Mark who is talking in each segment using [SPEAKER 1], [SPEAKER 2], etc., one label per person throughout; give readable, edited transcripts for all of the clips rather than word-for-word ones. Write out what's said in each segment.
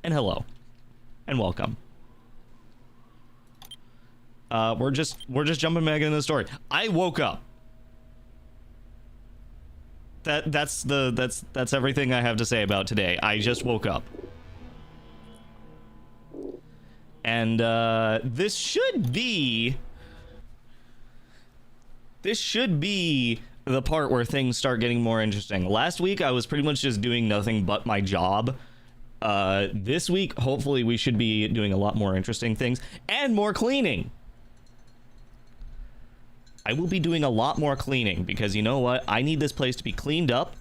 [SPEAKER 1] and hello, and welcome. We're just jumping back into the story. I woke up. That's everything I have to say about today. I just woke up. And this should be the part where things start getting more interesting. Last week I was pretty much just doing nothing but my job. This week hopefully we should be doing a lot more interesting things and more cleaning. I will be doing a lot more cleaning because you know what? I need this place to be cleaned up.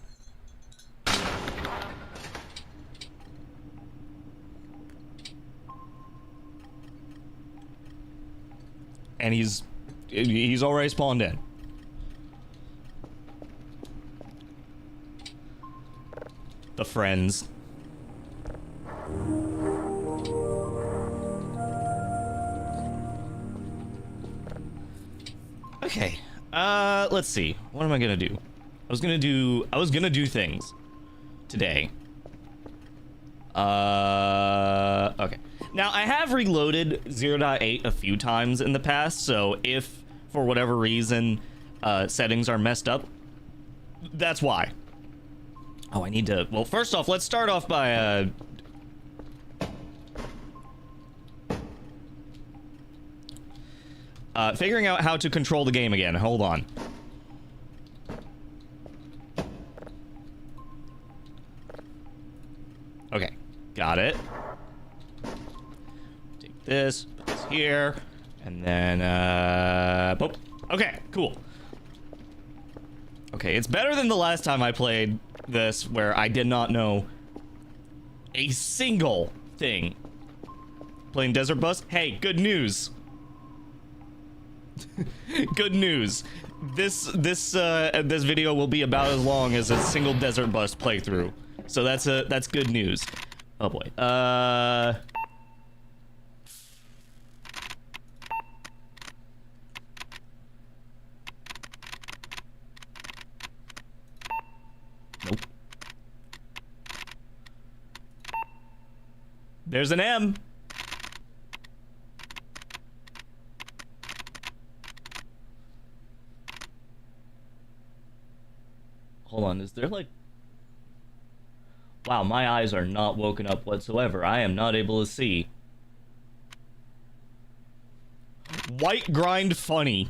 [SPEAKER 1] And he's already spawned in. The friends. Okay. Let's see. What am I gonna do? I was gonna do things today. Okay. Now, I have reloaded 0.8 a few times in the past, so if, for whatever reason, settings are messed up, that's why. Oh, I need to... Well, first off, let's start off by, figuring out how to control the game again. Hold on. Okay, got it. Take this, put this here, and then, boop. Okay, cool. Okay, it's better than the last time I played this, where I did not know a single thing. Playing Desert Bus? Hey, good news. Good news. This video will be about as long as a single Desert Bus playthrough. So that's good news. Oh boy. Nope. There's an M. Hold on, is there like... Wow, my eyes are not woken up whatsoever. I am not able to see. White grind funny.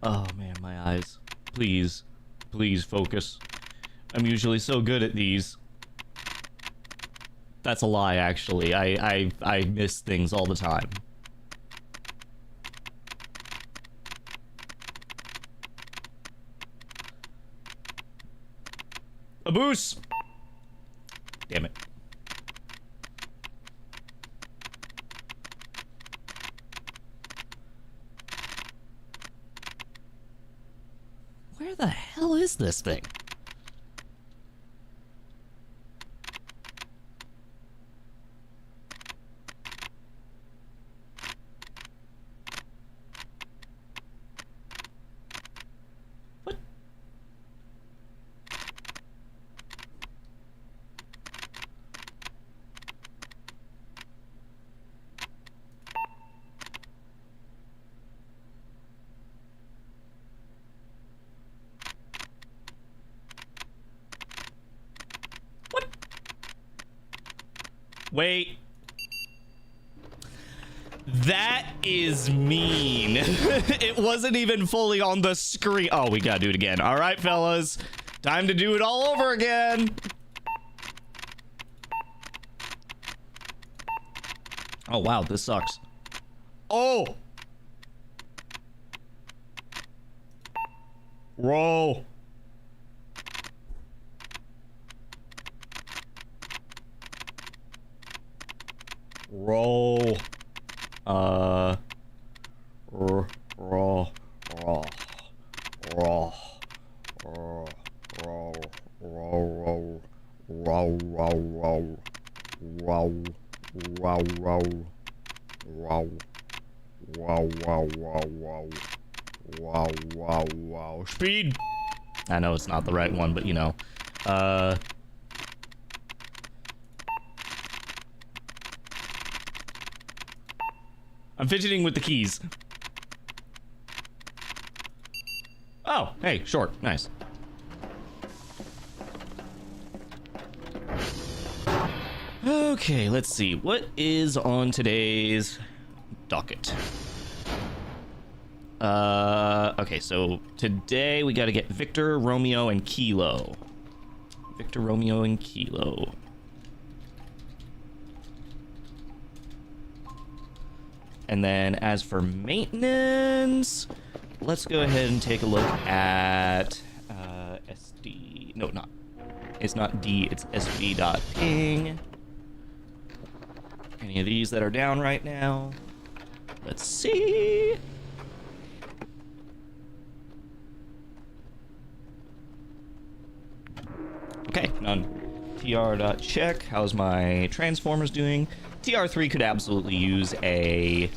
[SPEAKER 1] Oh man, my eyes. Please. Please focus. I'm usually so good at these. That's a lie, actually. I miss things all the time. A boost! Damn it. Where the hell is this thing? Wait. That is mean. It wasn't even fully on the screen. Oh, we gotta do it again. All right, fellas. Time to do it all over again. Oh, wow. This sucks. Oh. Roll. Roll. Roll. Roll. Roll. Roll. Roll. Roll. Roll. Roll. Roll.
[SPEAKER 2] Wow. Wow. Wow. Wow. Wow. Wow. Wow. Wow. Wow. Wow. Wow.
[SPEAKER 1] Speed! I know it's not the right one, but you know. I'm fidgeting with the keys. Oh, hey, short. Nice. Okay, let's see. What is on today's docket? Okay, so today we gotta get Victor, Romeo, and Kilo. Victor, Romeo, and Kilo. And then as for maintenance, let's go ahead and take a look at SD. No, not. It's not D, it's sv.ping. Any of these that are down right now? Let's see. Okay, none. tr.check. How's my transformers doing? TR3 could absolutely use a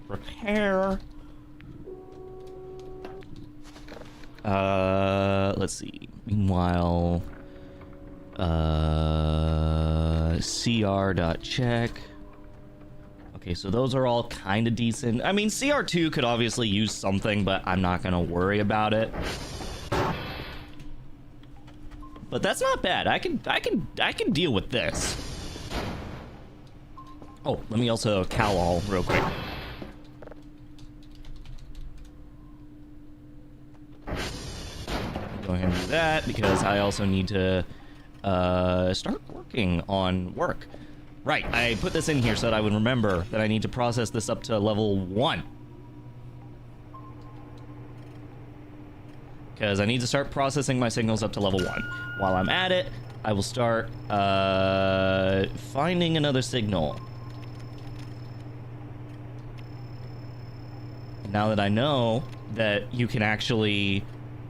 [SPEAKER 1] repair. Let's see. Meanwhile, cr.check. Okay, so those are all kind of decent. I mean, CR2 could obviously use something, but I'm not gonna worry about it. But that's not bad. I can deal with this. Oh, let me also cow all real quick. Go ahead and do that because I also need to start working on work. Right, I put this in here so that I would remember that I need to process this up to level 1. Because I need to start processing my signals up to level 1. While I'm at it, I will start finding another signal. Now that I know that you can actually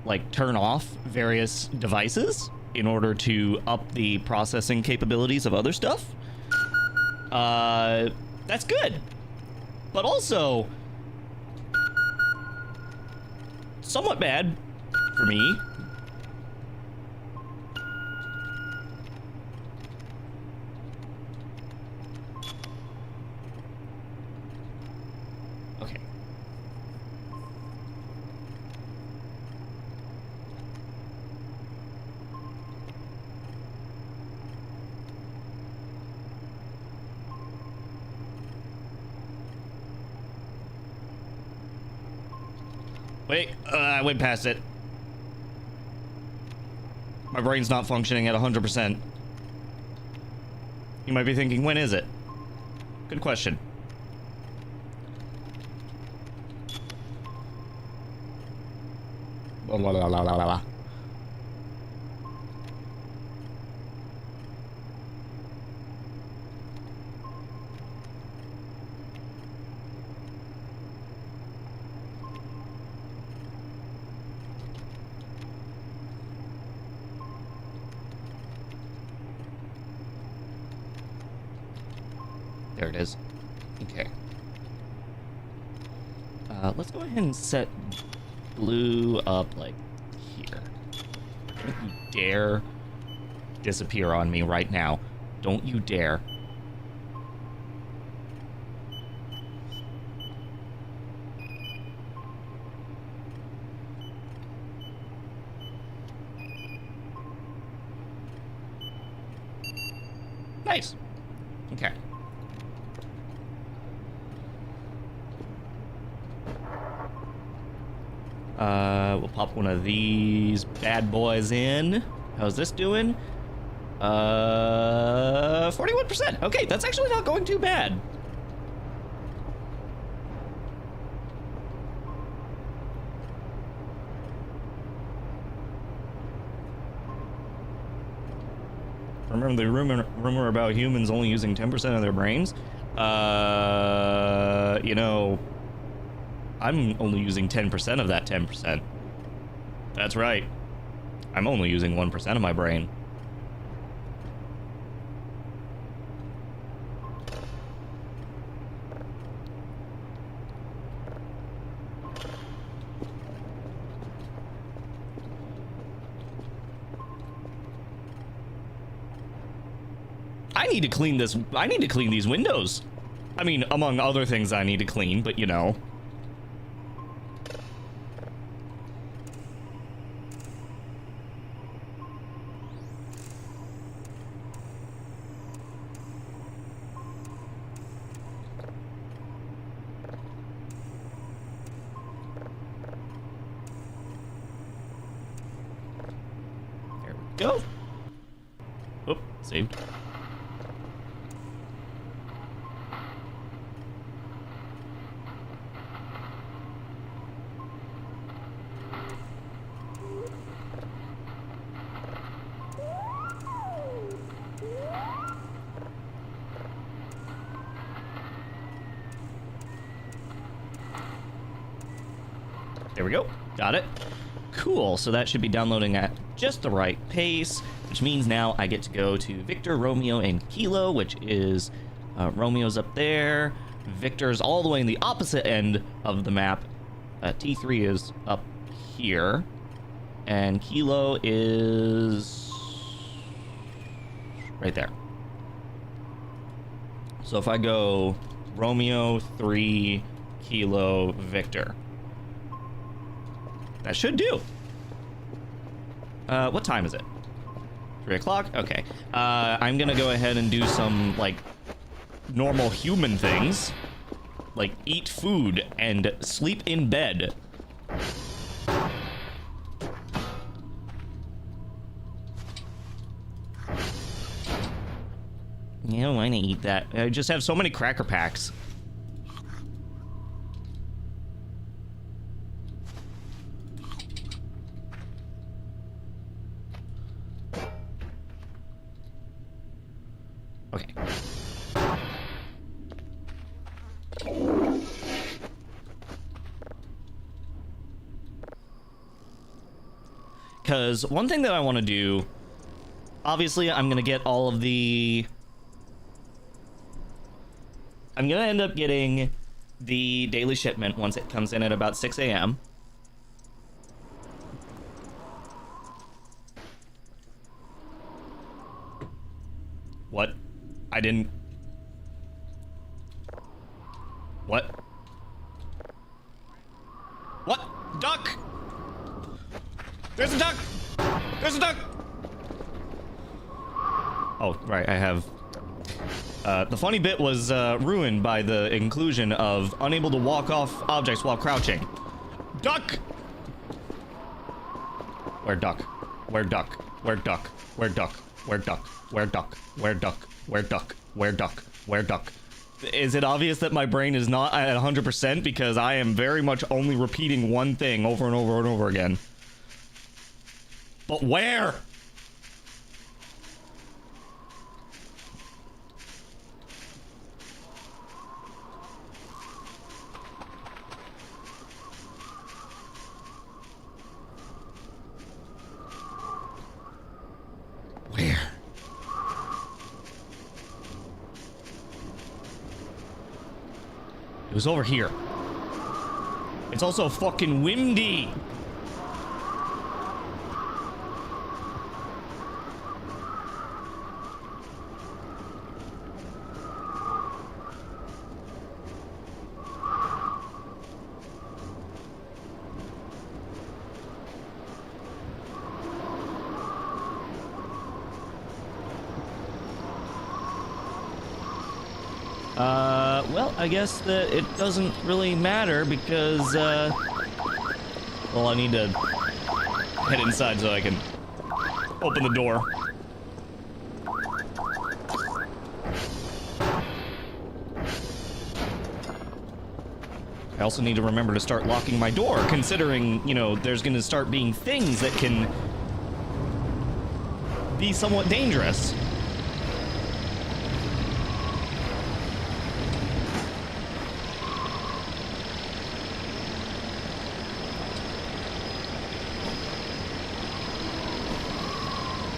[SPEAKER 1] like turn off various devices in order to up the processing capabilities of other stuff, that's good. But also somewhat bad for me. Okay. Wait, I went past it. My brain's not functioning at 100%. You might be thinking, when is it? Good question. La, la, la, la, la, la. There it is. Okay. Let's go ahead and set blue up like here. Don't you dare disappear on me right now. Don't you dare. Nice. Okay. We'll pop one of these bad boys in. How's this doing? 41%. Okay, that's actually not going too bad. Remember the rumor about humans only using 10% of their brains? You know, I'm only using 10% of that 10%. That's right. I'm only using 1% of my brain. I need to clean this. I need to clean these windows. I mean, among other things I need to clean, but you know. Go. Oop, saved. There we go. Got it. Cool, so that should be downloading at just the right pace, which means now I get to go to Victor, Romeo, and Kilo, which is Romeo's up there. Victor's all the way in the opposite end of the map. T3 is up here. And Kilo is right there. So if I go Romeo, 3, Kilo, Victor. That should do. What time is it? 3 o'clock? Okay. I'm gonna go ahead and do some, like, normal human things. Like, eat food and sleep in bed. Yeah, why not eat that? I just have so many cracker packs. Okay. Because one thing that I want to do, obviously I'm going to get all of the... I'm going to end up getting the daily shipment once it comes in at about 6 a.m. What? I didn't... What? What? Duck! There's a duck! There's a duck! Oh, right, I have... the funny bit was ruined by the inclusion of unable to walk off objects while crouching. Duck! Where duck? Where duck? Where duck? Where duck? Where duck? Where duck? Where duck? Where duck? Where duck? Where duck? Is it obvious that my brain is not at 100% because I am very much only repeating one thing over and over and over again? But where? Where? It was over here. It's also fucking windy. Well, I guess that it doesn't really matter because, well, I need to head inside so I can open the door. I also need to remember to start locking my door, considering, you know, there's gonna start being things that can be somewhat dangerous.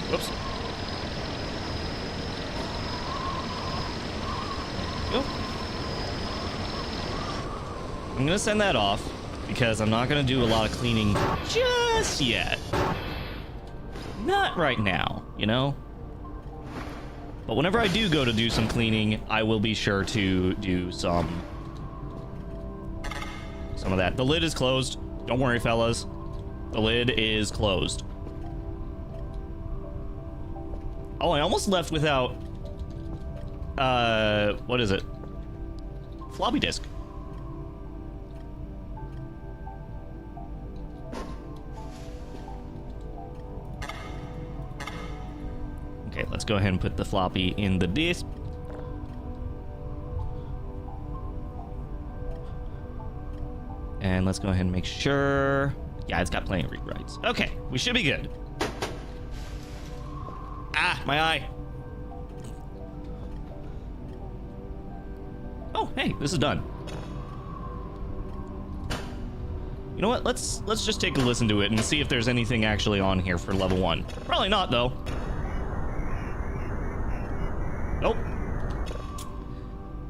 [SPEAKER 1] Whoops. Go. I'm gonna send that off because I'm not gonna do a lot of cleaning just yet. Not right now, you know? But whenever I do go to do some cleaning, I will be sure to do some of that. The lid is closed. Don't worry, fellas. The lid is closed. Oh, I almost left without, what is it? Floppy disk. Okay, let's go ahead and put the floppy in the disk. And let's go ahead and make sure. Yeah, it's got plenty of read writes. Okay, we should be good. Ah, my eye. Oh, hey, this is done. You know what? Let's just take a listen to it and see if there's anything actually on here for level 1. Probably not, though. Nope.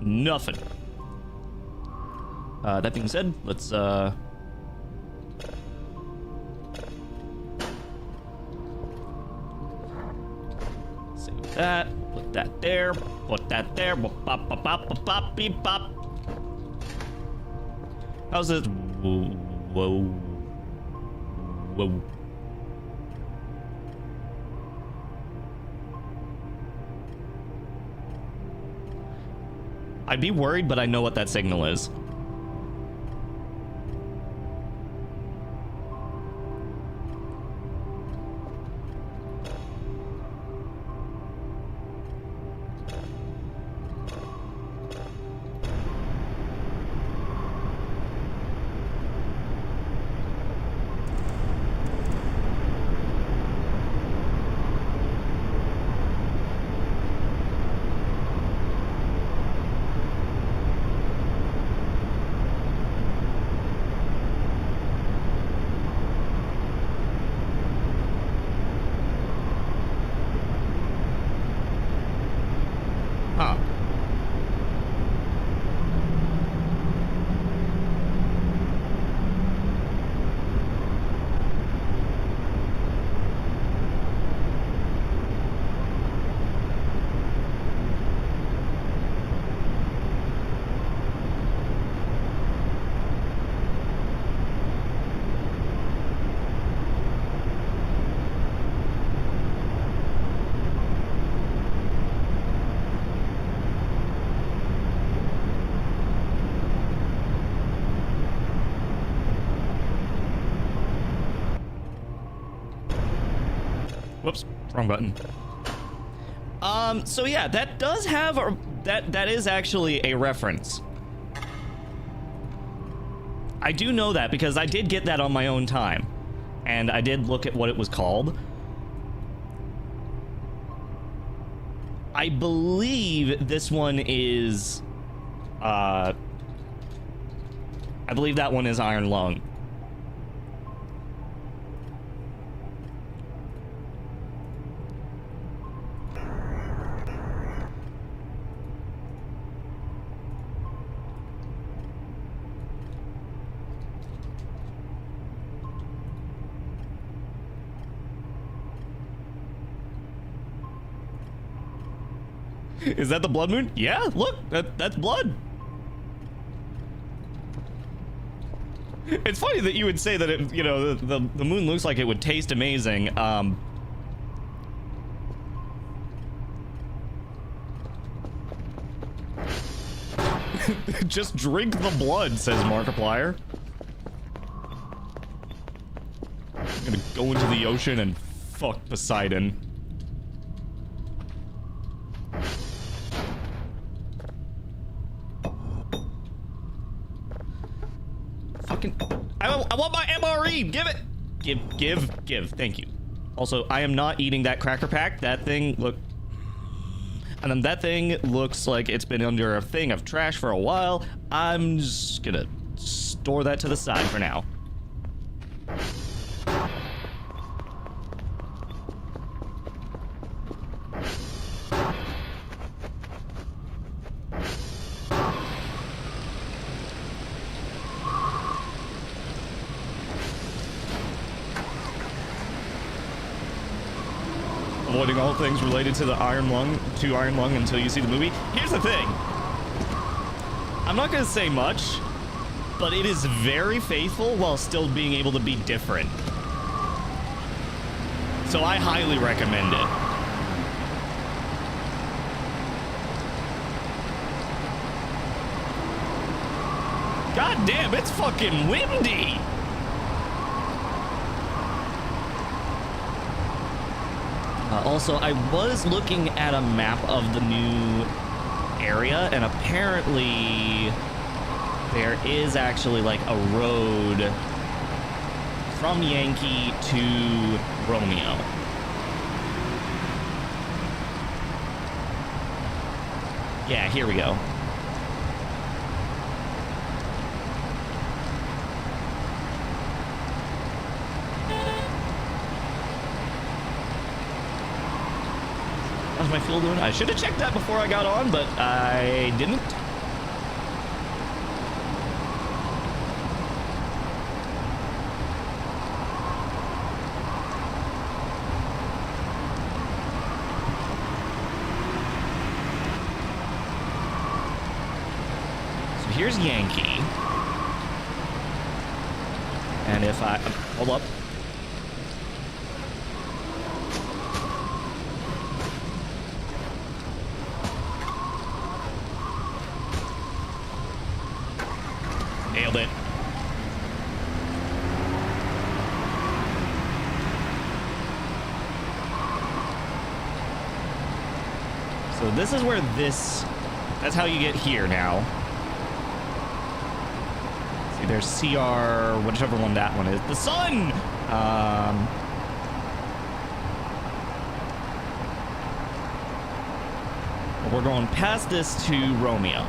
[SPEAKER 1] Nothing. That being said, let's save that. Put that there. Put that there. Bop, bop, bop, bop, bop, beep, bop. How's this? Whoa. Whoa. Whoa. I'd be worried, but I know what that signal is. Huh. Whoops, wrong button. So yeah, that does have a, that is actually a reference. I do know that because I did get that on my own time, and I did look at what it was called. I believe this one is, I believe that one is Iron Lung. Is that the blood moon? Yeah, look, that's blood. It's funny that you would say that it, you know, the moon looks like it would taste amazing. Just drink the blood, says Markiplier. I'm gonna go into the ocean and fuck Poseidon. I want my MRE. Give it. Give. Thank you. Also, I am not eating that cracker pack. That thing and then that thing looks like it's been under a thing of trash for a while. I'm just gonna store that to the side for now. avoiding all things related to the Iron Lung until you see the movie. Here's the thing. I'm not gonna say much, but it is very faithful while still being able to be different. So I highly recommend it. God damn, it's fucking windy! Also, I was looking at a map of the new area, and apparently there is actually like a road from Yankee to Romeo. Yeah, here we go. How's my fuel doing? I should have checked that before I got on, but I didn't. So here's Yankee. And if I... Hold up. Nailed it. So this is where that's how you get here now. See, there's CR, whichever one that one is. The sun! We're going past this to Romeo.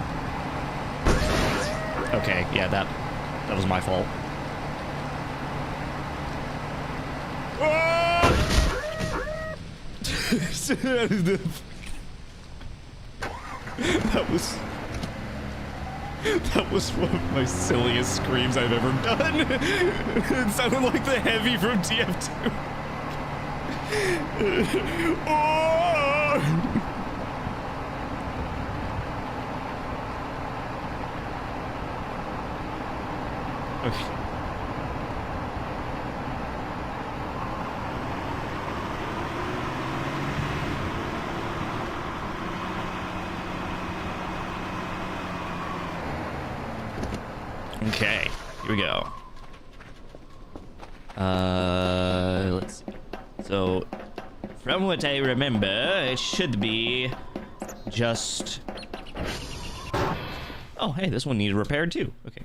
[SPEAKER 1] Okay, yeah, that was my fault. That was one of my silliest screams I've ever done. It sounded like the heavy from TF2. Okay. Okay, here we go. Let's see. So, from what I remember, it should be just... Oh, hey, this one needed repaired too. Okay.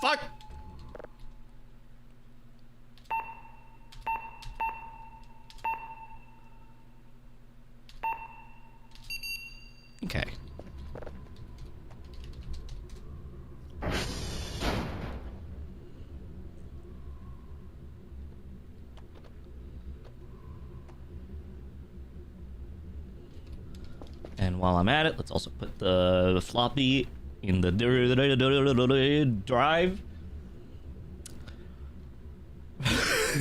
[SPEAKER 1] Fuck! Okay. And while I'm at it, let's also put the floppy in the drive.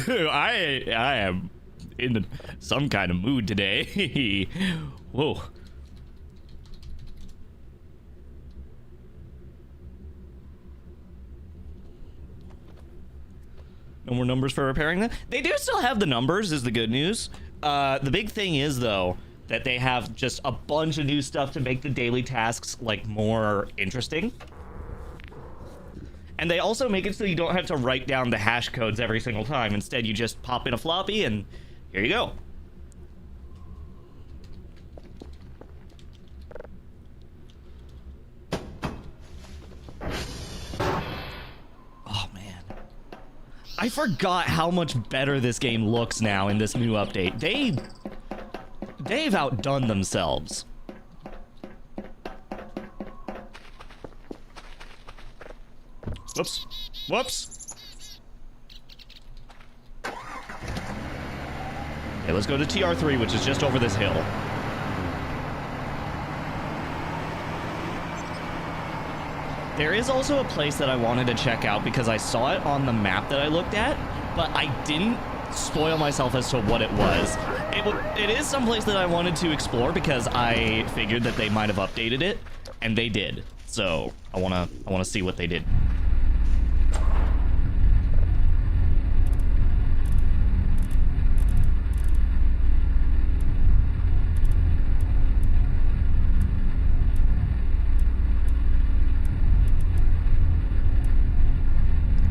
[SPEAKER 1] I am in some kind of mood today. Whoa. No more numbers for repairing that. They do still have the numbers, is the good news. The big thing is, though, that they have just a bunch of new stuff to make the daily tasks, like, more interesting. And they also make it so you don't have to write down the hash codes every single time. Instead, you just pop in a floppy, and here you go. Oh, man. I forgot how much better this game looks now in this new update. They've outdone themselves. Whoops. Whoops. Okay, let's go to TR3, which is just over this hill. There is also a place that I wanted to check out because I saw it on the map that I looked at, but I didn't spoil myself as to what it was. It is someplace that I wanted to explore because I figured that they might have updated it, and they did. So I wanna see what they did.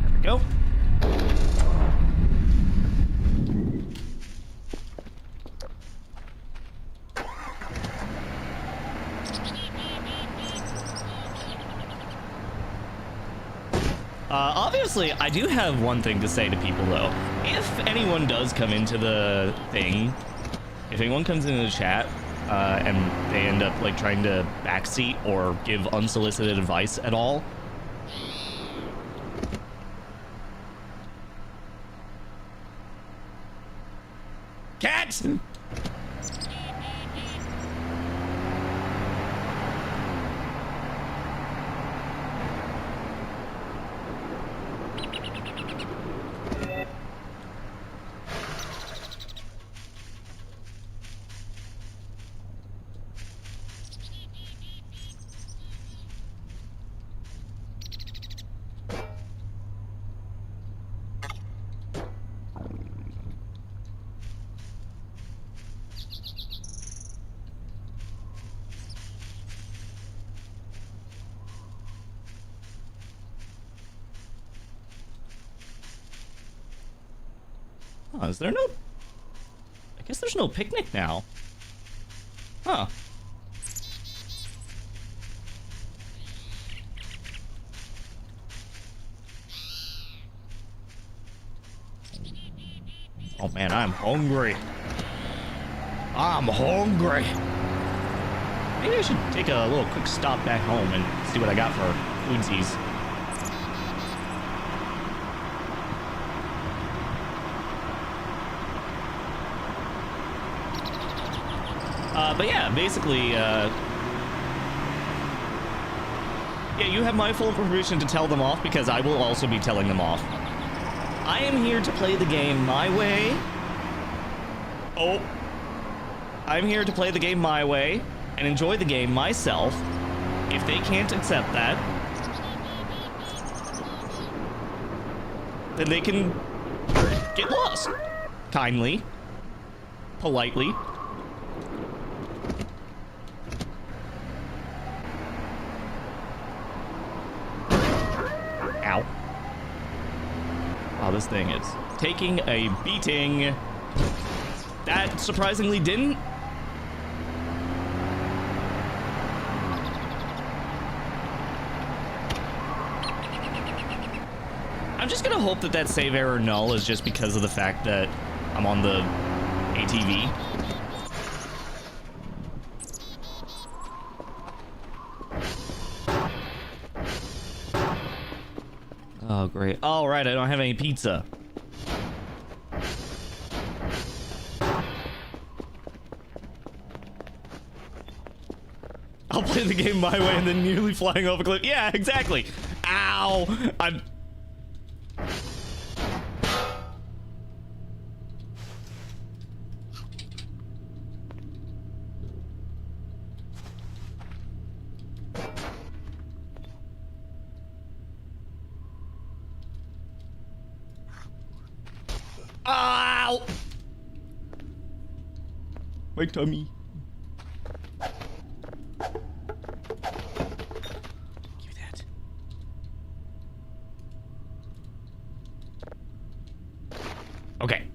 [SPEAKER 1] There we go. Obviously, I do have one thing to say to people, though. If anyone does come into the thing, if anyone comes into the chat, and they end up, like, trying to backseat or give unsolicited advice at all, cats! Oh, is there no... I guess there's no picnic now. Huh. Oh man, I'm hungry. I'm hungry. Maybe I should take a little quick stop back home and see what I got for foodsies. But yeah, basically, yeah, you have my full permission to tell them off because I will also be telling them off. I am here to play the game my way. Oh. I'm here to play the game my way and enjoy the game myself. If they can't accept that, then they can get lost. Kindly. Politely. Ow. Wow, this thing is taking a beating. That surprisingly didn't. I'm just gonna hope that that save error null is just because of the fact that I'm on the ATV. Oh, great. All right, I don't have any pizza. I'll play the game my way and then nearly flying off a cliff. Yeah, exactly. Ow. I'm... Ow! My tummy. Give me that. Okay.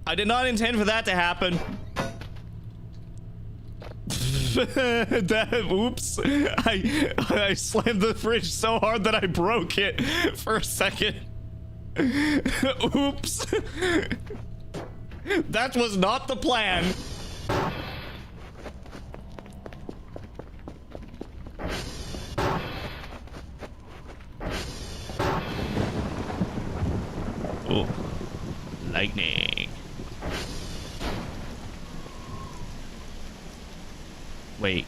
[SPEAKER 1] I did not intend for that to happen. Oops. I slammed the fridge so hard that I broke it for a second. Oops. That was not the plan. Oh, lightning. Wait.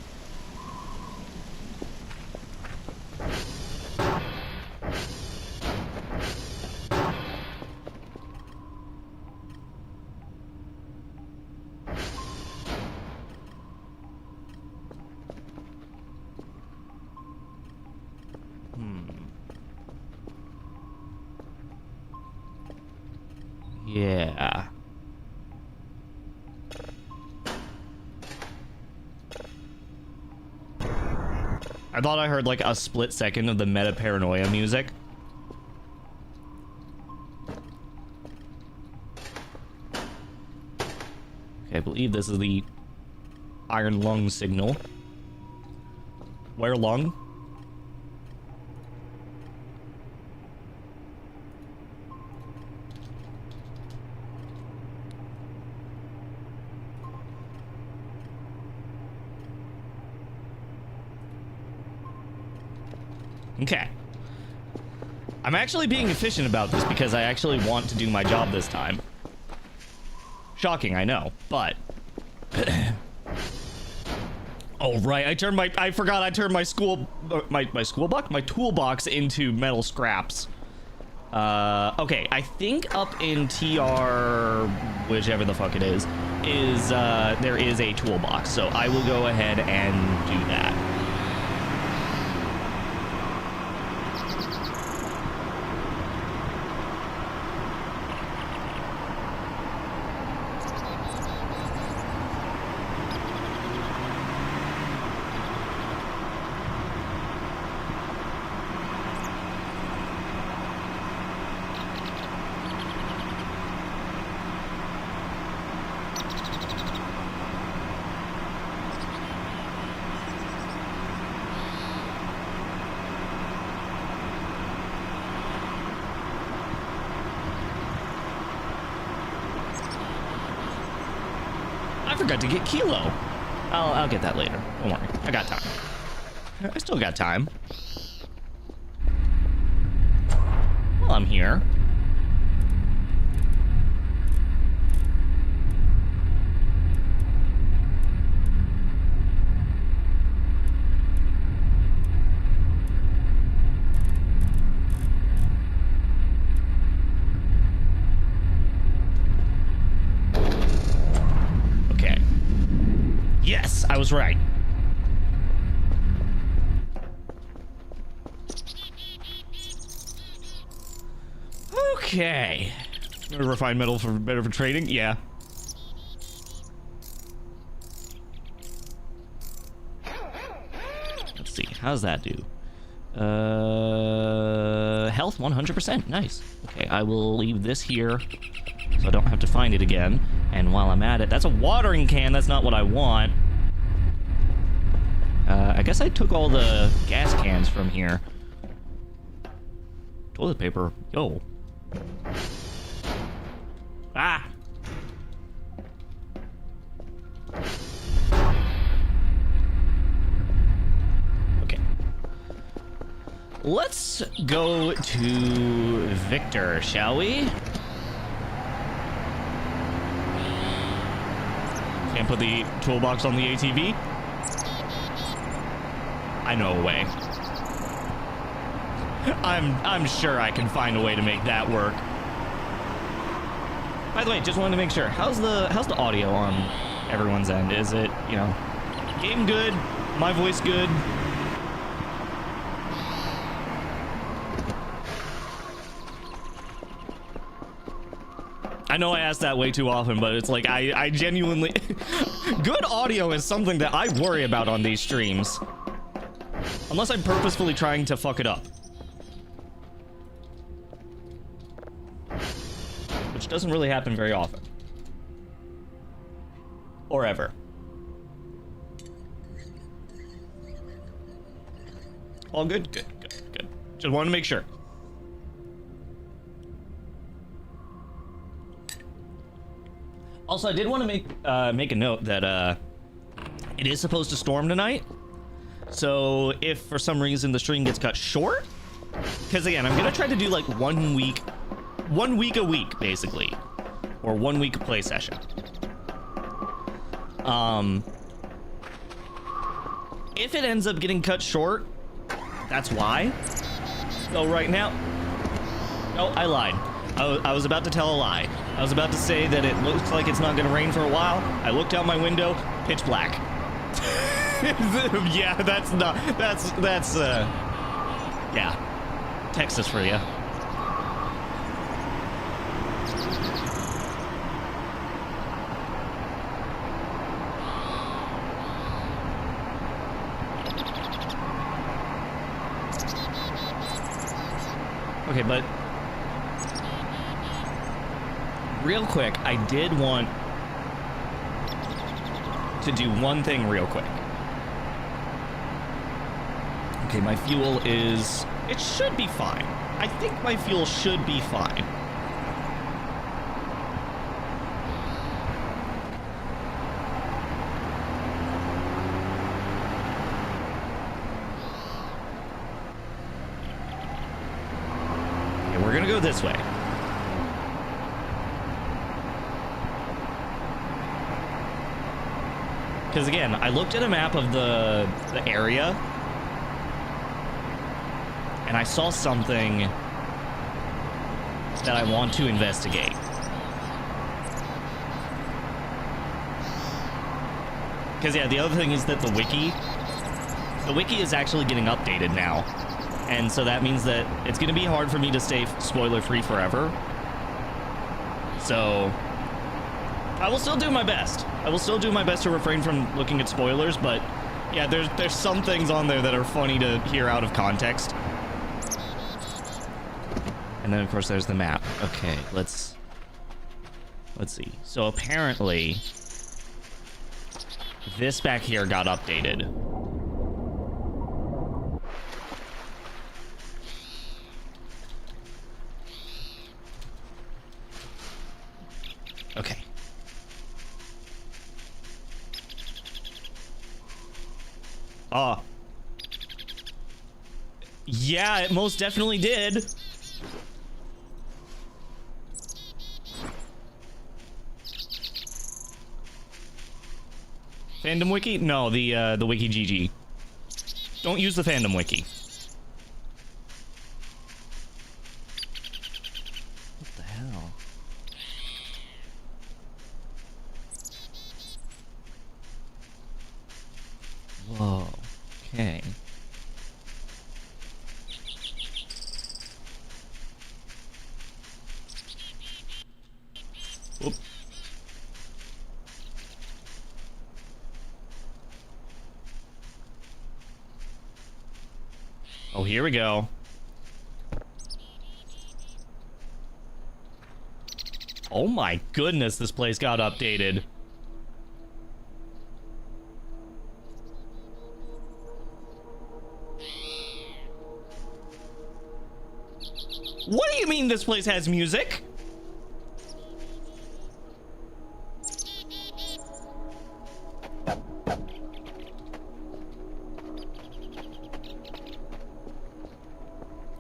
[SPEAKER 1] Yeah. I thought I heard like a split second of the meta paranoia music. Okay, I believe this is the iron lung signal. Where lung? Okay. I'm actually being efficient about this because I actually want to do my job this time. Shocking, I know, but... Oh, right, I forgot I turned my my toolbox into metal scraps. Okay, I think up in TR, whichever the fuck it is, there is a toolbox, so I will go ahead and do that. I forgot to get Kilo. I'll get that later. Don't worry. I got time. I still got time. Well, I'm here. Yes, I was right. Okay. Refined metal for better for trading? Yeah. Let's see. How's that do? Health 100%. Nice. Okay, I will leave this here so I don't have to find it again. And while I'm at it, that's a watering can. That's not what I want. I guess I took all the gas cans from here. Toilet paper. Yo. Ah! Okay. Let's go to Victor, shall we? Can't put the toolbox on the ATV? I know a way. I'm sure I can find a way to make that work. By the way, just wanted to make sure. How's the audio on everyone's end? Is it, you know, game good? My voice good? I know I ask that way too often, but it's like I genuinely... Good audio is something that I worry about on these streams. Unless I'm purposefully trying to fuck it up. Which doesn't really happen very often. Or ever. All good? Good, good, good. Just wanted to make sure. Also, I did want to make a note that it is supposed to storm tonight. So if for some reason the stream gets cut short, because again, I'm gonna try to do like 1 week 1 week a week, basically. Or 1 week a play session. If it ends up getting cut short, that's why. So right now... Oh, I lied. I was about to tell a lie. I was about to say that it looks like it's not going to rain for a while. I looked out my window, pitch black. Yeah, that's not... That's, yeah. Texas for you. Okay, but real quick, I did want to do one thing real quick. Okay, my fuel is... It should be fine. I think my fuel should be fine. Okay, we're gonna go this way. Because again, I looked at a map of the area, and I saw something that I want to investigate. Because yeah, the other thing is that the wiki is actually getting updated now. And so that means that it's going to be hard for me to stay spoiler-free forever. So I will still do my best. I will still do my best to refrain from looking at spoilers, but yeah, there's some things on there that are funny to hear out of context. And then of course there's the map. Okay, let's see. So apparently this back here got updated. Okay. Yeah, it most definitely did. Fandom wiki? No, the wiki GG. Don't use the fandom wiki. What the hell? Whoa. Okay. Whoop. Oh, here we go. Oh my goodness, this place got updated. What do you mean this place has music?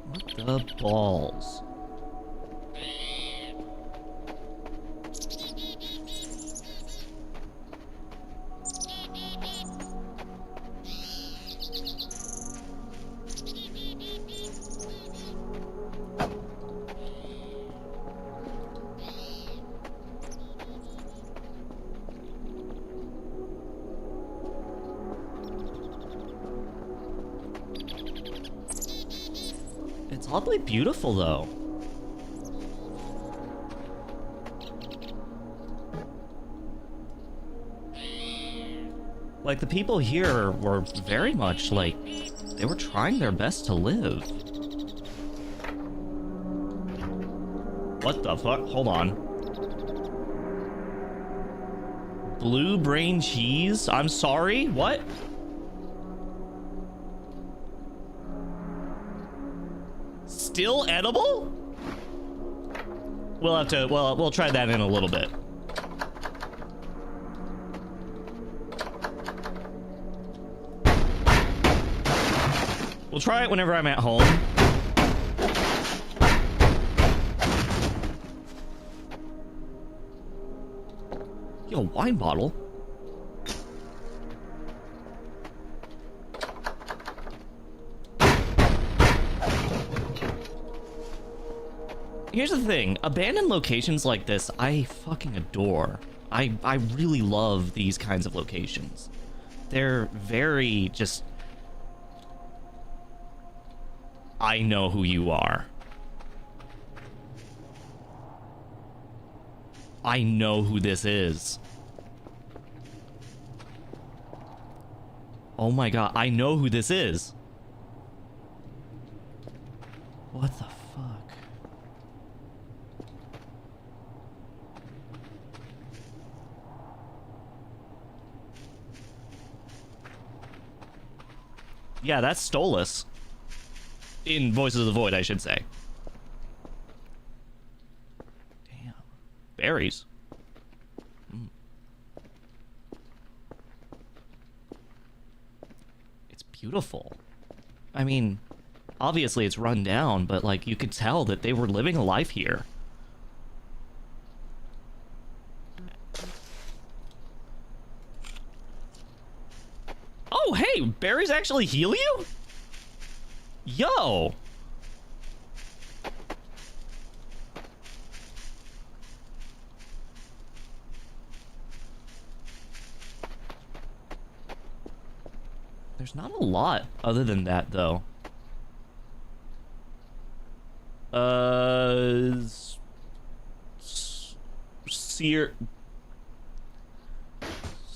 [SPEAKER 1] What the balls? It's oddly beautiful, though. Like, the people here were very much, like, they were trying their best to live. What the fuck? Hold on. Blue brain cheese? I'm sorry? What? Still edible? We'll have to, well, we'll try that in a little bit. We'll try it whenever I'm at home. Yo, wine bottle. Here's the thing, abandoned locations like this, I fucking adore. I really love these kinds of locations. They're very just... I know who you are. I know who this is. Oh my god, I know who this is. What the fuck? Yeah, that's Stolas. In Voices of the Void, I should say. Damn. Berries. Mm. It's beautiful. I mean, obviously it's run down, but like you could tell that they were living a life here. Oh, hey, berries actually heal you? Yo! There's not a lot other than that, though.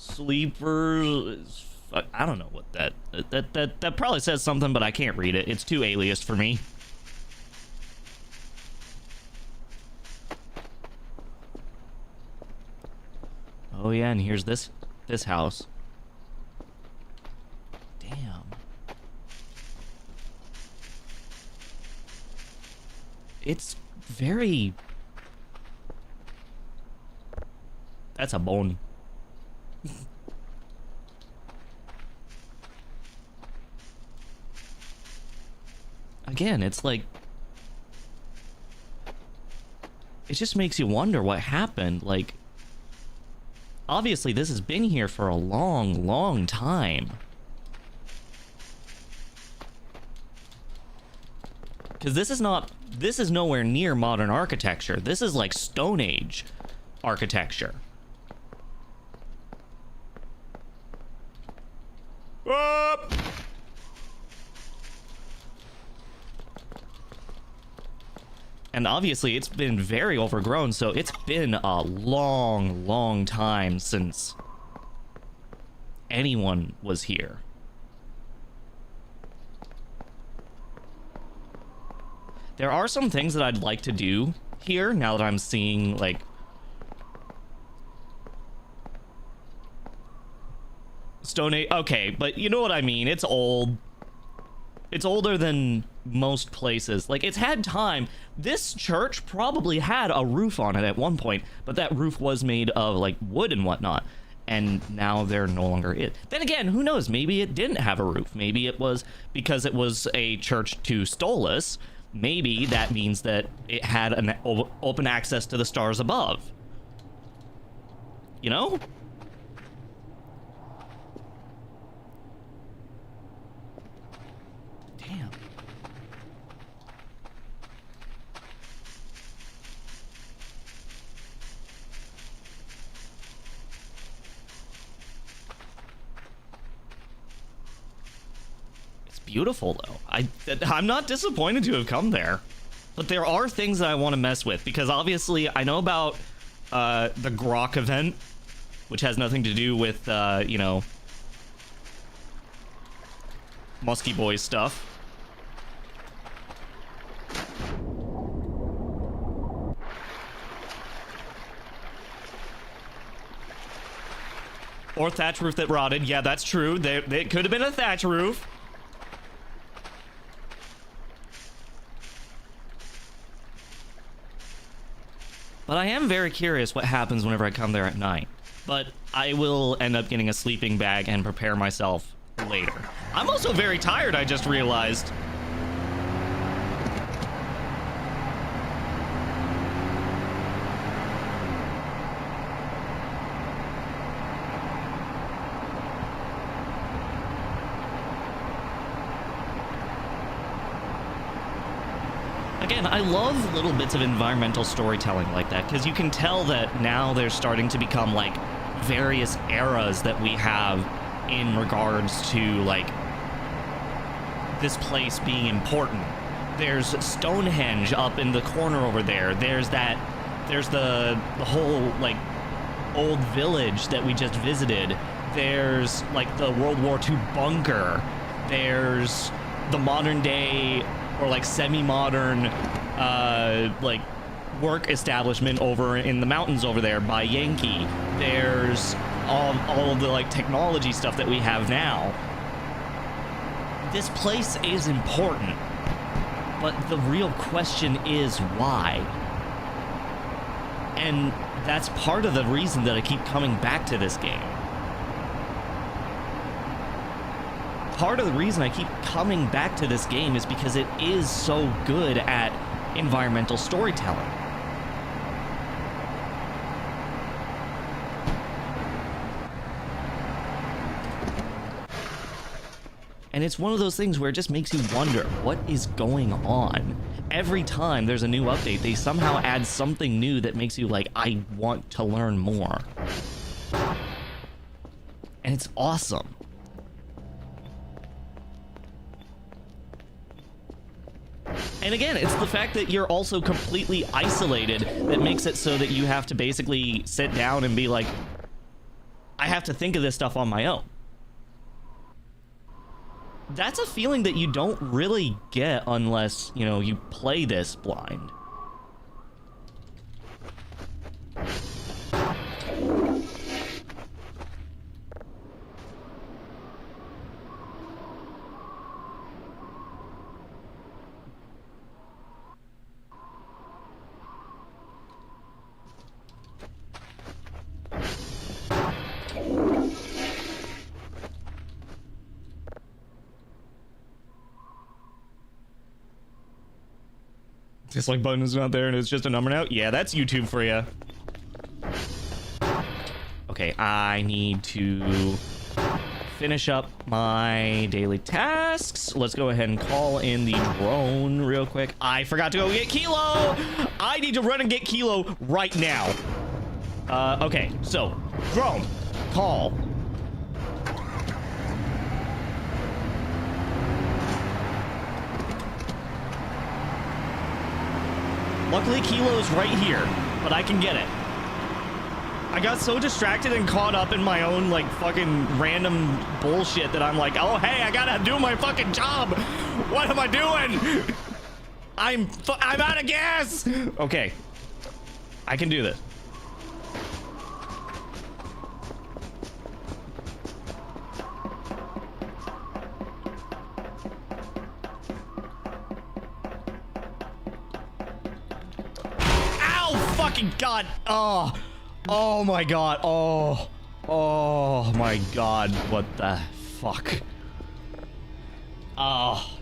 [SPEAKER 1] Sleepers... I don't know what that probably says something, but I can't read it. It's too aliased for me. Oh yeah, and here's this house. Damn. It's very... That's a bone. Again, it's like... It just makes you wonder what happened. Like, obviously this has been here for a long, long time. Because this is nowhere near modern architecture. This is like Stone Age architecture. Up! And obviously it's been very overgrown, so it's been a long, long time since anyone was here. There are some things that I'd like to do here now that I'm seeing, like... Stone Age... Okay, but you know what I mean. It's old. It's older than most places. Like, it's had time. This church probably had a roof on it at one point, but that roof was made of, like, wood and whatnot. And now there no longer is. Then again, who knows? Maybe it didn't have a roof. Maybe it was because it was a church to Stolas. Maybe that means that it had an open access to the stars above. You know? Damn. It's beautiful, though. I'm not disappointed to have come there. But there are things that I want to mess with, because obviously I know about the Grok event, which has nothing to do with, you know, Musky Boy stuff. Or thatch roof that rotted. Yeah, that's true. It could have been a thatch roof. But I am very curious what happens whenever I come there at night. But I will end up getting a sleeping bag and prepare myself later. I'm also very tired, I just realized. Again, I love little bits of environmental storytelling like that, because you can tell that now there's starting to become, like, various eras that we have in regards to, like, this place being important. There's Stonehenge up in the corner over there. There's the whole, like, old village that we just visited. There's, like, the World War II bunker. There's the modern day, or like semi-modern, like work establishment over in the mountains over there by Yankee. There's all of the like technology stuff that we have now. This place is important, but the real question is why. And that's part of the reason that I keep coming back to this game. Part of the reason I keep coming back to this game is because it is so good at environmental storytelling. And it's one of those things where it just makes you wonder what is going on. Every time there's a new update, they somehow add something new that makes you like, I want to learn more. And it's awesome. And again, it's the fact that you're also completely isolated that makes it so that you have to basically sit down and be like, I have to think of this stuff on my own. That's a feeling that you don't really get unless, you know, you play this blind. Dislike button is not there and it's just a number now? Yeah, that's YouTube for you. Okay, I need to finish up my daily tasks. Let's go ahead and call in the drone real quick. I forgot to go get Kilo! I need to run and get Kilo right now. Okay, so, drone, call. Luckily, Kilo's right here, but I can get it. I got so distracted and caught up in my own, like, fucking random bullshit that I'm like, oh, hey, I gotta do my fucking job. What am I doing? I'm out of gas. Okay. I can do this. Fucking God. Oh my God. Oh my God. What the fuck? Oh.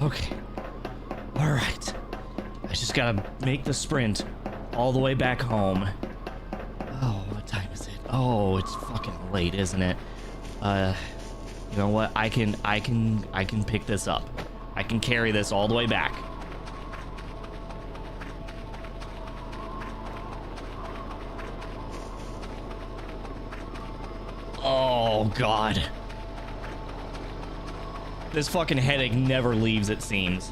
[SPEAKER 1] Okay. All right. I just gotta make the sprint all the way back home. Oh, what time is it? Oh, it's fucking late, isn't it? You know what? I can pick this up. I can carry this all the way back. Oh, God. This fucking headache never leaves, it seems.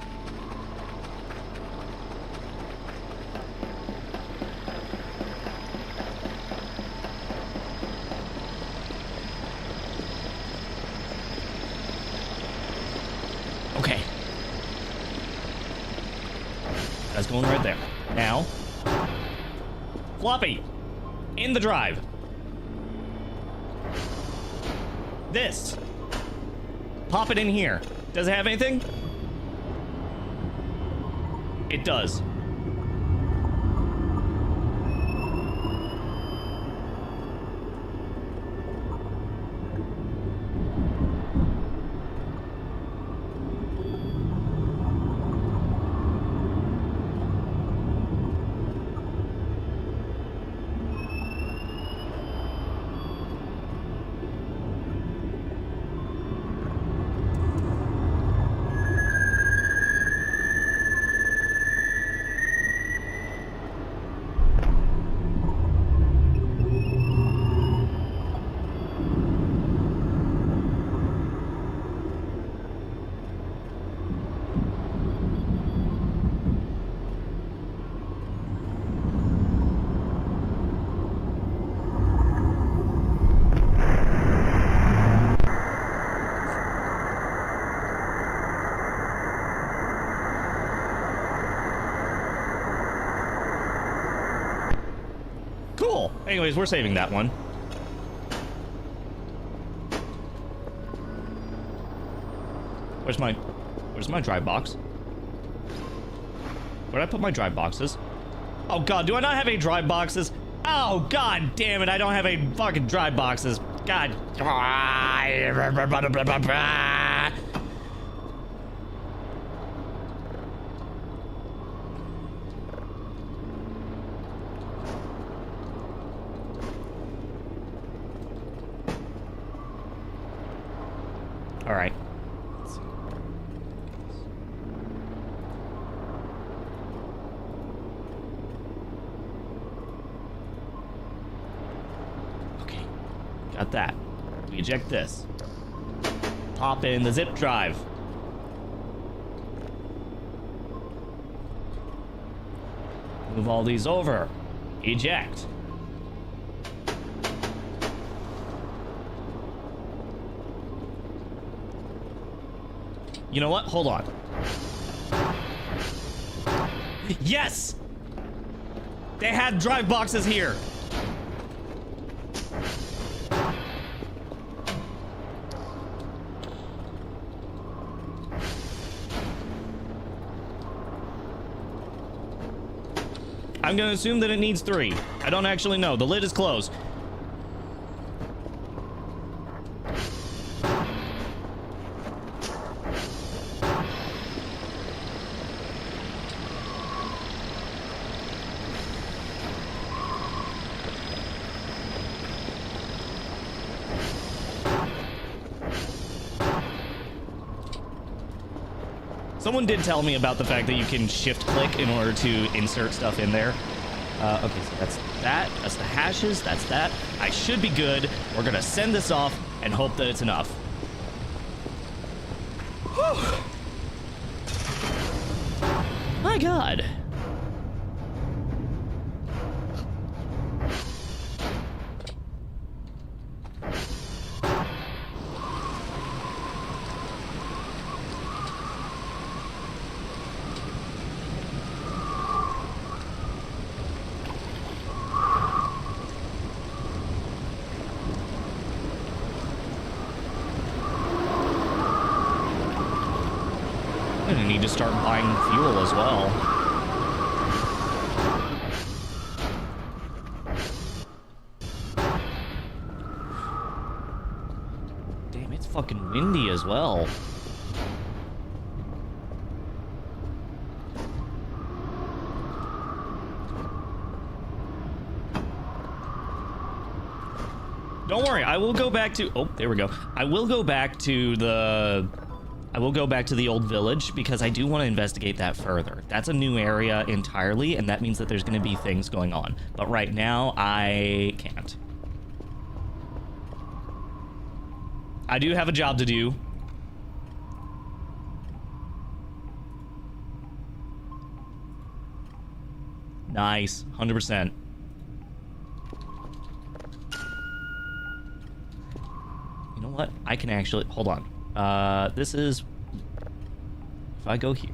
[SPEAKER 1] Okay. That's going right there. Now. Floppy. In the drive. This. Pop it in here. Does it have anything? It does. Cool. Anyways, we're saving that one. Where's my drive box? Where'd I put my drive boxes? Oh god, do I not have any drive boxes? Oh god damn it, I don't have any fucking drive boxes. God. All right. Let's see. Okay. Got that. We eject this. Pop in the zip drive. Move all these over. Eject. You know what? Hold on. Yes! They had drive boxes here. I'm gonna assume that it needs 3. I don't actually know. The lid is closed. Someone did tell me about the fact that you can shift click in order to insert stuff in there. Okay, so that's that. That's the hashes. That's that. I should be good. We're gonna send this off and hope that it's enough. Whew. My God. I'm gonna need to start buying fuel as well. Damn, it's fucking windy as well. Don't worry, I will go back to... Oh, there we go. I will go back to the old village because I do want to investigate that further. That's a new area entirely, and that means that there's going to be things going on. But right now, I can't. I do have a job to do. Nice, 100%. You know what? I can actually... Hold on. This is... If I go here...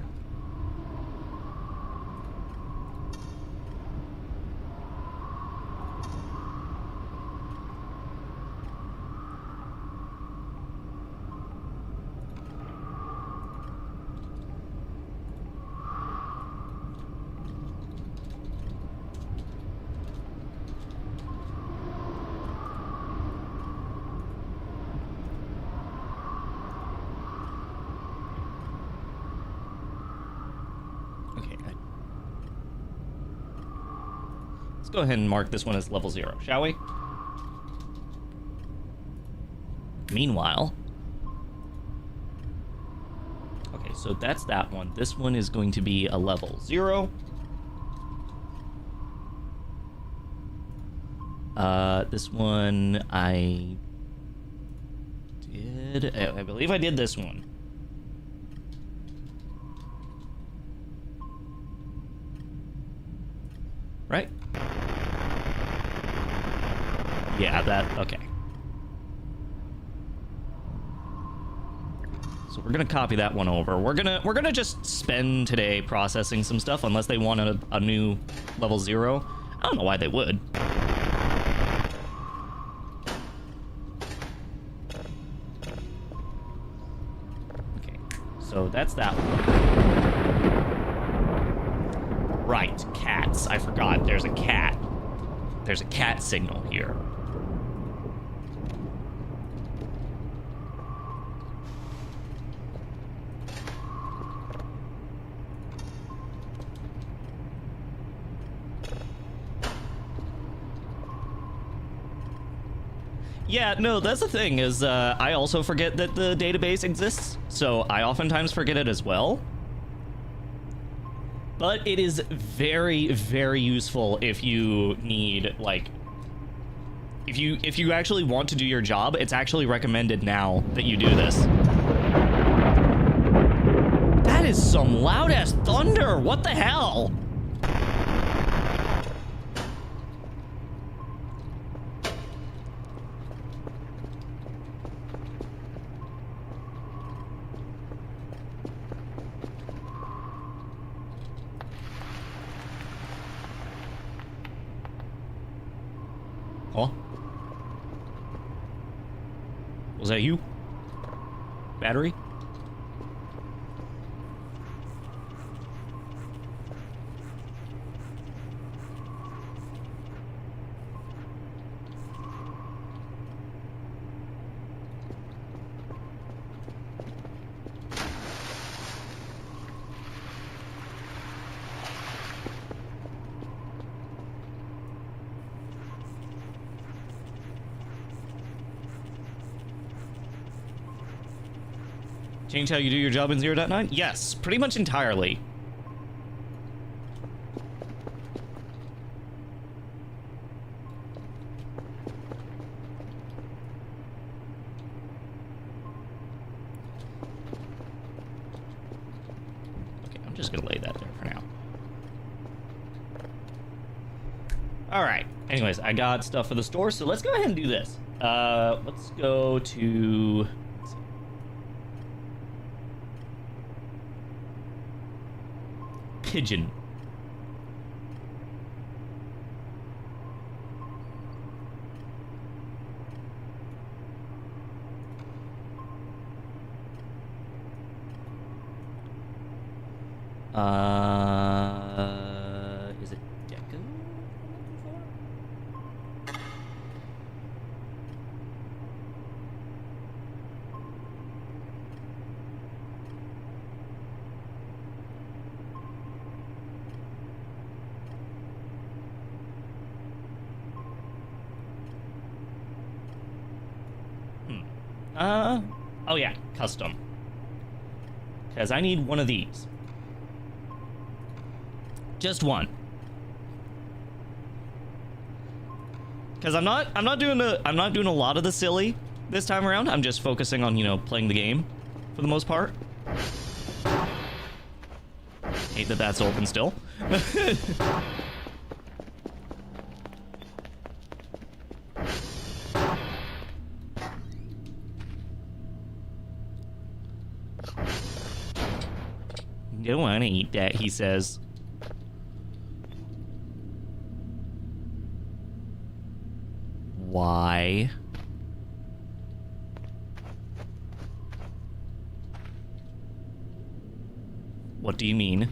[SPEAKER 1] Let's go ahead and mark this one as level 0, shall we? Meanwhile... Okay, so that's that one. This one is going to be a level 0. This one I believe I did this one. Right? Yeah, okay. So we're gonna copy that one over. We're gonna just spend today processing some stuff unless they want a new level 0. I don't know why they would. Okay, so that's that one. Right, cats. I forgot. There's a cat. There's a cat signal here. Yeah, no, that's the thing, is I also forget that the database exists, so I oftentimes forget it as well. But it is very, very useful if you need, like... If you actually want to do your job, it's actually recommended now that you do this. That is some loud-ass thunder! What the hell? Oh? Was that you? Battery? Change how you do your job in 0.9? Yes, pretty much entirely. Okay, I'm just gonna lay that there for now. Alright, anyways, I got stuff for the store, so let's go ahead and do this. Let's go to... Pigeon. Is it Deco? Oh yeah, custom. Because I need one of these. Just one. Because I'm not doing a lot of the silly this time around. I'm just focusing on, you know, playing the game for the most part. Hate that that's open still. Don't want to eat that, he says. Why? What do you mean?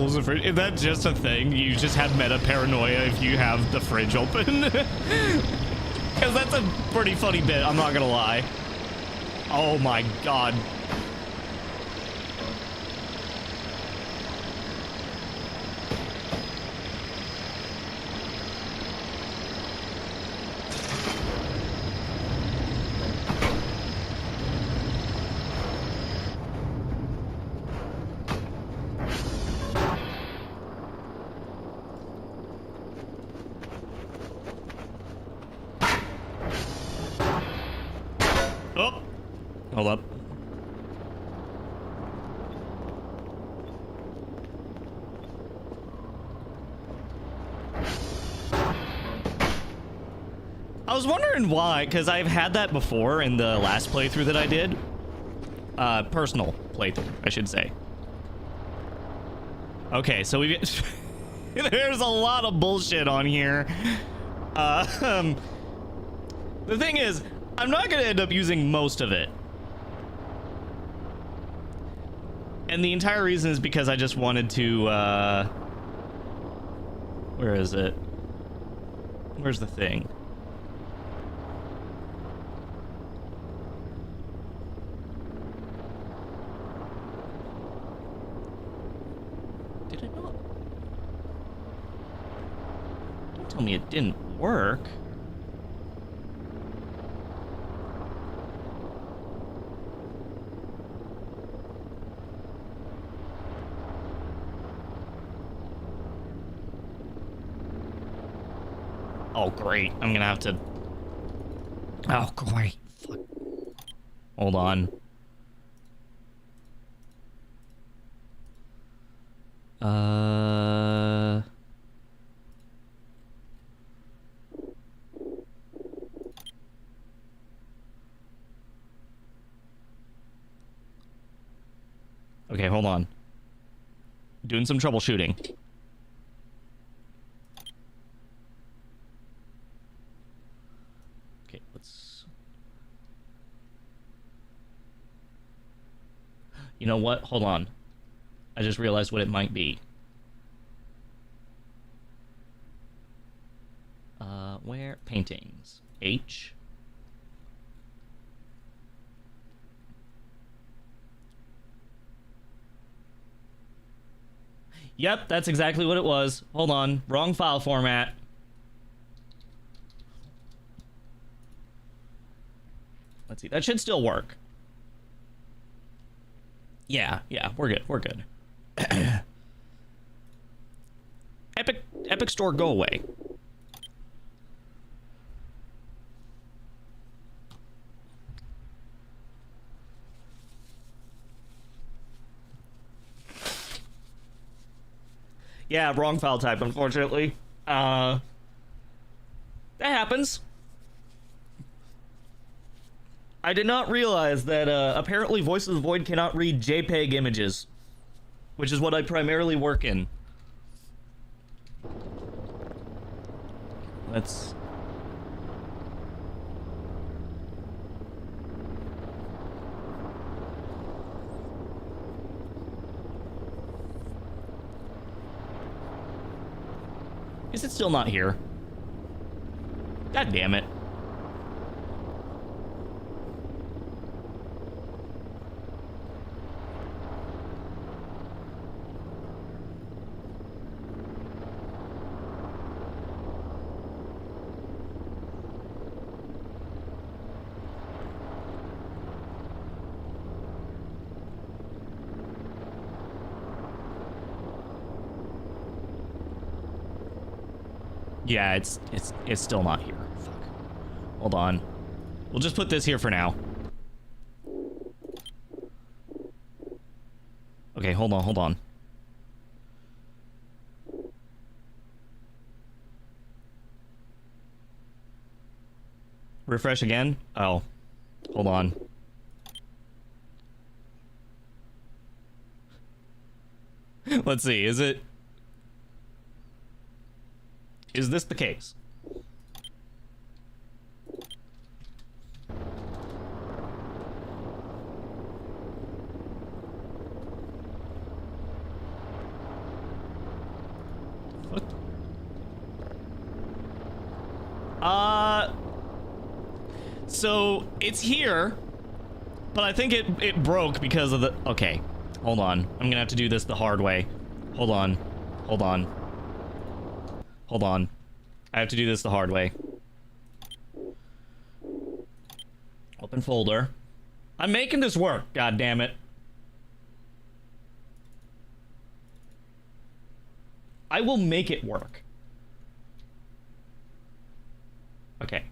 [SPEAKER 1] close the fridge. Is that just a thing? You just have meta paranoia if you have the fridge open? Because that's a pretty funny bit, I'm not gonna lie. Oh my god. Oh, hold up. I was wondering why, because I've had that before in the last playthrough that I did. Personal playthrough, I should say. Okay, so we there's a lot of bullshit on here. The thing is, I'm not gonna end up using most of it. And the entire reason is because I just wanted to, where is it? Where's the thing? Did it not? Don't tell me it didn't work. Oh, great. I'm gonna have to... Oh, great. Fuck. Hold on. Okay, hold on. Doing some troubleshooting. Okay, let's... You know what? Hold on. I just realized what it might be. Where? Paintings. H. Yep, that's exactly what it was. Hold on. Wrong file format. Let's see. That should still work. Yeah, we're good. We're good. Epic Store, go away. Yeah, wrong file type, unfortunately. That happens. I did not realize that apparently Voice of the Void cannot read JPEG images, which is what I primarily work in. Let's... Is it still not here? God damn it. Yeah, it's still not here. Fuck. Hold on. We'll just put this here for now. Okay, hold on. Refresh again? Oh. Hold on. Let's see, is this the case? So it's here, but I think it broke because of the... Okay, hold on. I'm gonna have to do this the hard way. Hold on. Hold on. Hold on. I have to do this the hard way. Open folder. I'm making this work, god damn it. I will make it work. Okay.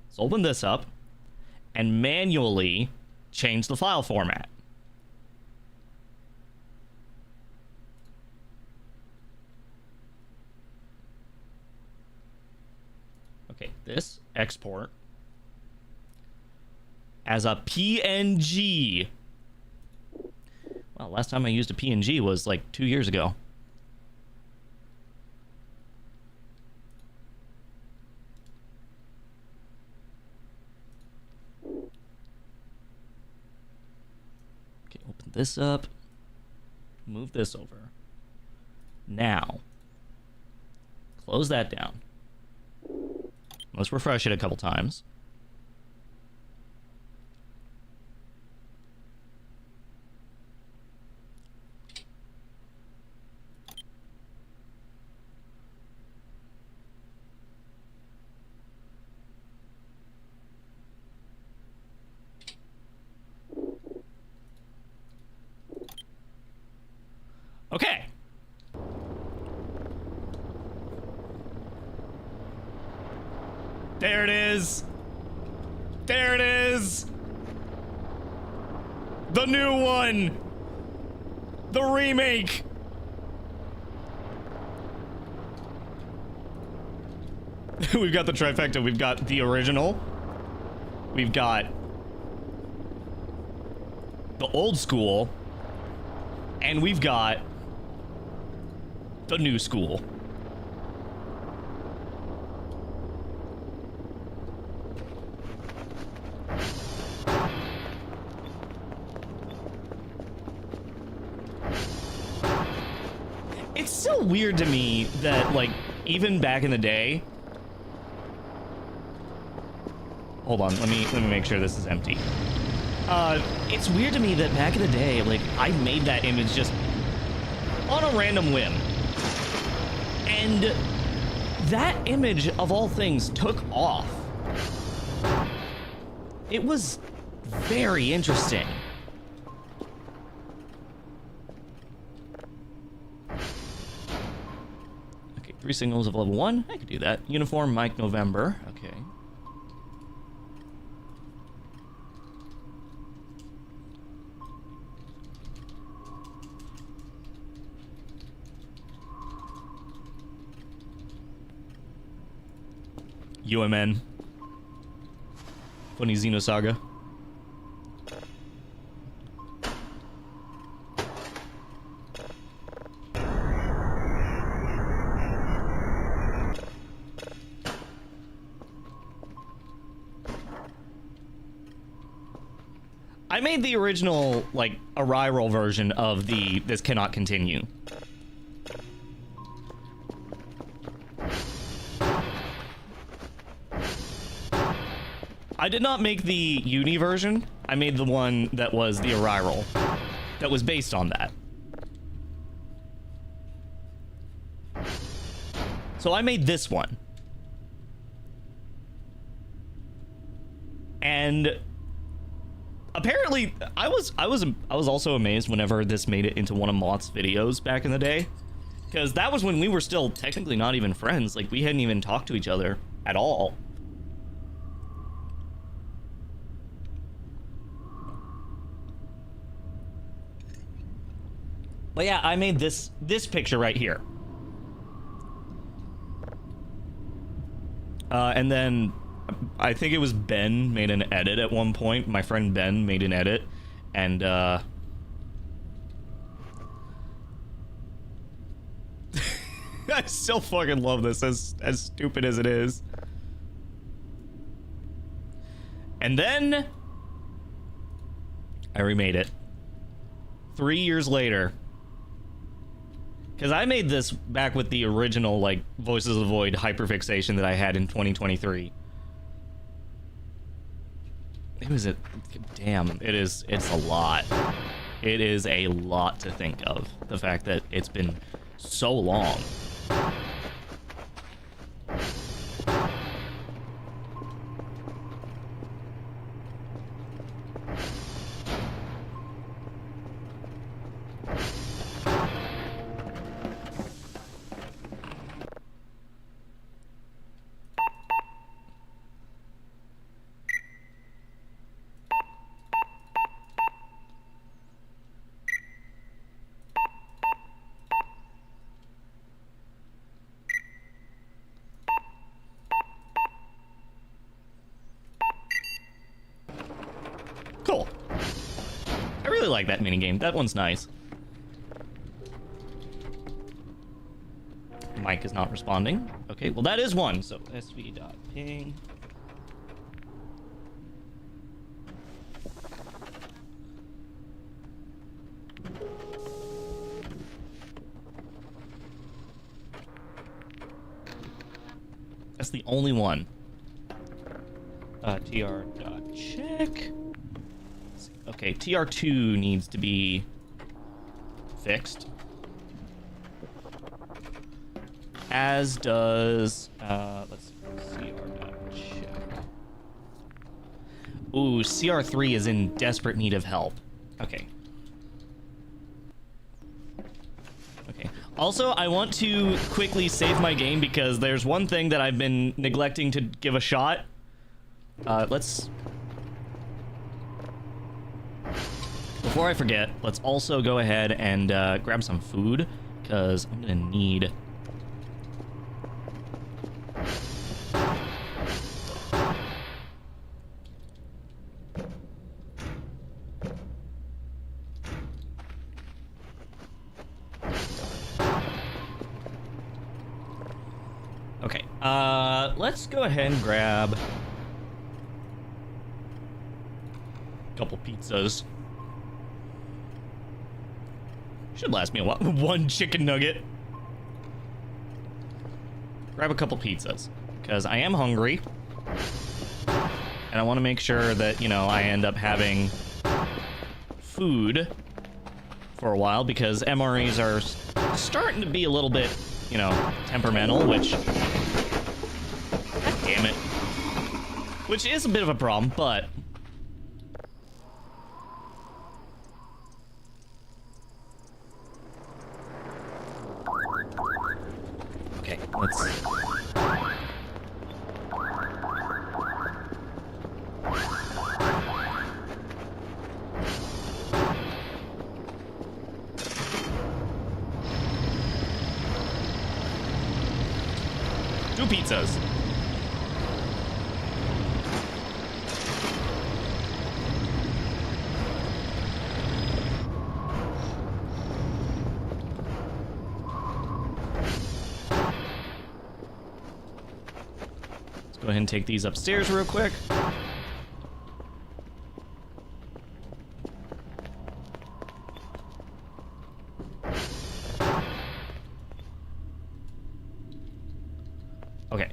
[SPEAKER 1] Let's open this up and manually change the file format. Okay, this export as a PNG. Well, last time I used a PNG was like 2 years ago. Okay, open this up. Move this over. Now, close that down. Let's refresh it a couple times. Okay. There it is. There it is. The new one. The remake. We've got the trifecta. We've got the original. We've got the old school. And we've got the new school. It's so weird to me that, like, even back in the day... Hold on, let me make sure this is empty. It's weird to me that back in the day, like, I made that image just on a random whim. And that image, of all things, took off. It was very interesting. Okay, 3 signals of level 1. I could do that. Uniform, Mike, November. Okay. UMN. Funny Xenosaga. I made the original, like, Arirals version of the this cannot continue. I did not make the uni version. I made the one that was the Arirals, that was based on that. So I made this one. And apparently I was also amazed whenever this made it into one of Moth's videos back in the day, because that was when we were still technically not even friends. Like, we hadn't even talked to each other at all. But yeah, I made this picture right here. And then I think it was Ben made an edit at one point. My friend Ben made an edit, and I still fucking love this, as stupid as it is. And then I remade it 3 years later. Because I made this back with the original, like, Voices of the Void hyperfixation that I had in 2023. It was a... Damn, it's a lot. It is a lot to think of. The fact that it's been so long. Cool. I really like that minigame. That one's nice. Mike is not responding. Okay, well that is one. So sv.ping. That's the only one. tr.check. Okay, TR2 needs to be fixed. As does, let's see, CR.check. Ooh, CR3 is in desperate need of help. Okay. Okay. Also, I want to quickly save my game because there's one thing that I've been neglecting to give a shot. Before I forget, let's also go ahead and grab some food, because I'm going to need... Okay, let's go ahead and grab a couple pizzas. Should last me a while. One chicken nugget. Grab a couple pizzas, because I am hungry. And I want to make sure that, you know, I end up having food for a while, because MREs are starting to be a little bit, you know, temperamental, which... God damn it. Which is a bit of a problem, but... Okay, let's... Two pizzas. Go ahead and take these upstairs real quick. Okay.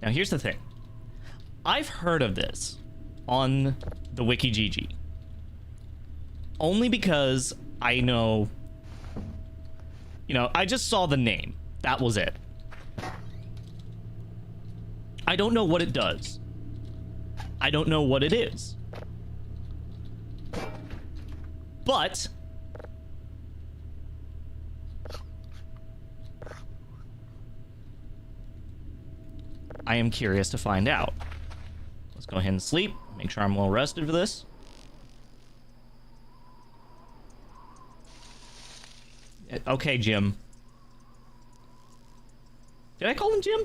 [SPEAKER 1] Now here's the thing. I've heard of this on the WikiGG. Only because I know... You know, I just saw the name. That was it. I don't know what it does. I don't know what it is. But... I am curious to find out. Let's go ahead and sleep. Make sure I'm well rested for this. Okay, Jim. Did I call him Jim?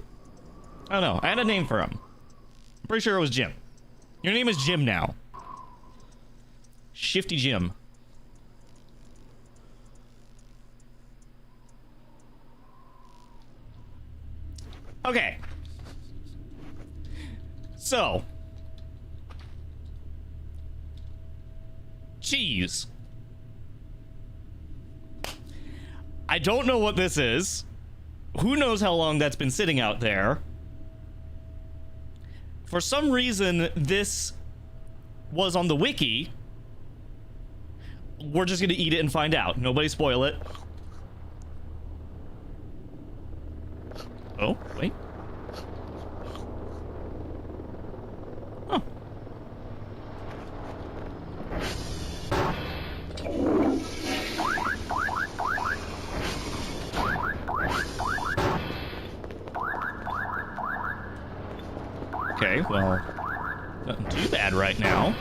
[SPEAKER 1] I don't know. I had a name for him. I'm pretty sure it was Jim. Your name is Jim now. Shifty Jim. Okay. So. Cheese. I don't know what this is. Who knows how long that's been sitting out there? For some reason, this was on the wiki. We're just gonna eat it and find out. Nobody spoil it. Oh, wait. Huh. Okay, well, nothing too bad right now.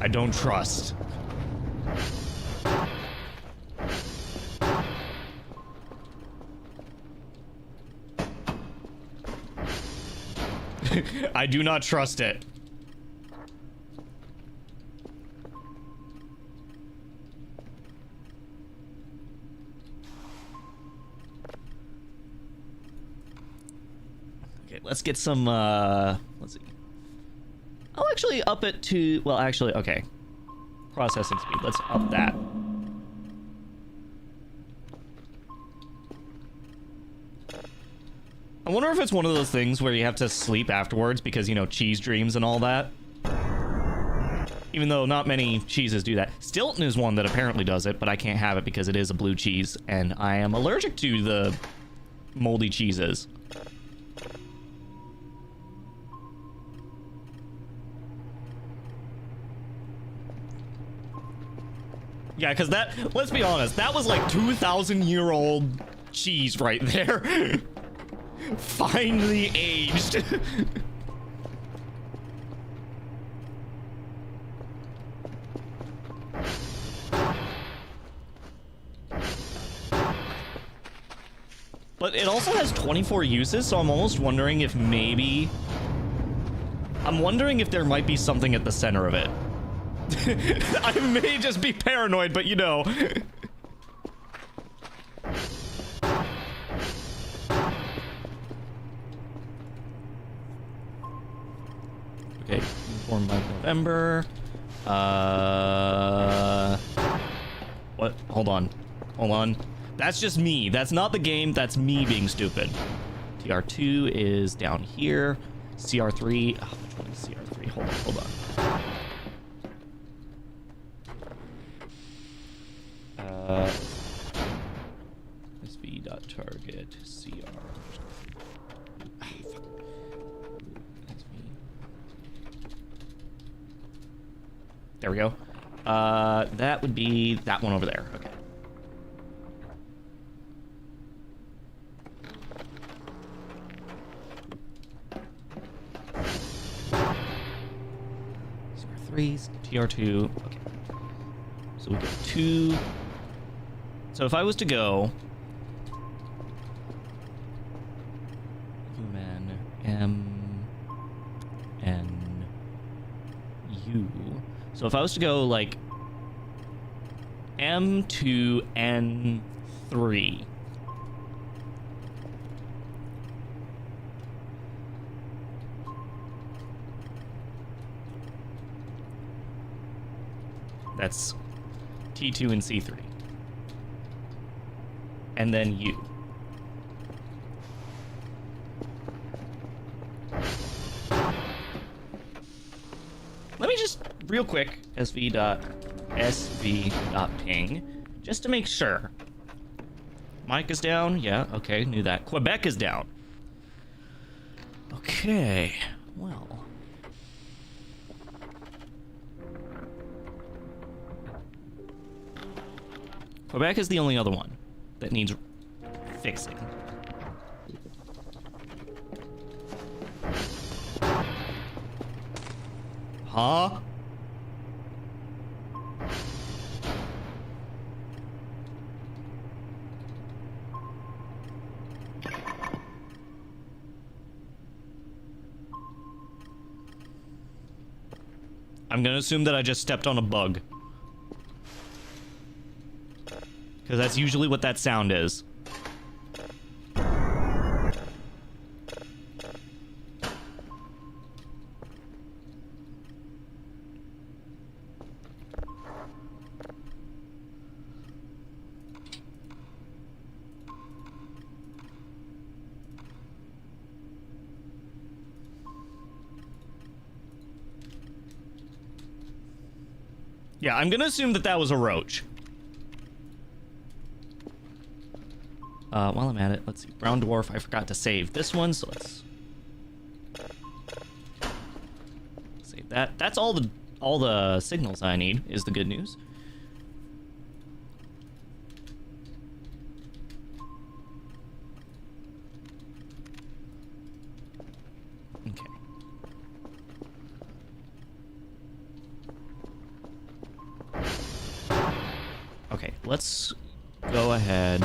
[SPEAKER 1] I don't trust. I do not trust it. Okay, let's get some, let's see. I'll actually up it to, well, actually, okay. Processing speed, let's up that. I wonder if it's one of those things where you have to sleep afterwards because, you know, cheese dreams and all that. Even though not many cheeses do that. Stilton is one that apparently does it, but I can't have it because it is a blue cheese, and I am allergic to the moldy cheeses. Yeah, because that, let's be honest, that was like 2,000-year-old cheese right there. Finely aged. But it also has 24 uses, so I'm almost wondering if maybe... I'm wondering if there might be something at the center of it. I may just be paranoid, but you know. Okay, informed by November. What? Hold on. Hold on. That's just me. That's not the game. That's me being stupid. TR2 is down here. CR3. Oh, which one is CR3? Hold on. Hold on. SV.target CR. Ah, fuck. There we go. That would be that one over there. Okay. CR3s, TR2. Okay. So we get 2. So if I was to go human M-N-U. So if I was to go like M to N3. That's T2 and C3. And then U. Let me just, real quick, sv.ping, just to make sure. Mike is down? Yeah, okay, knew that. Quebec is down. Okay, well. Quebec is the only other one that needs fixing. Huh? I'm gonna assume that I just stepped on a bug. Because that's usually what that sound is. Yeah, I'm gonna assume that that was a roach. While I'm at it, let's see. Brown dwarf, I forgot to save this one, so let's save that. That's all the signals I need, is the good news. Okay. Okay, let's go ahead.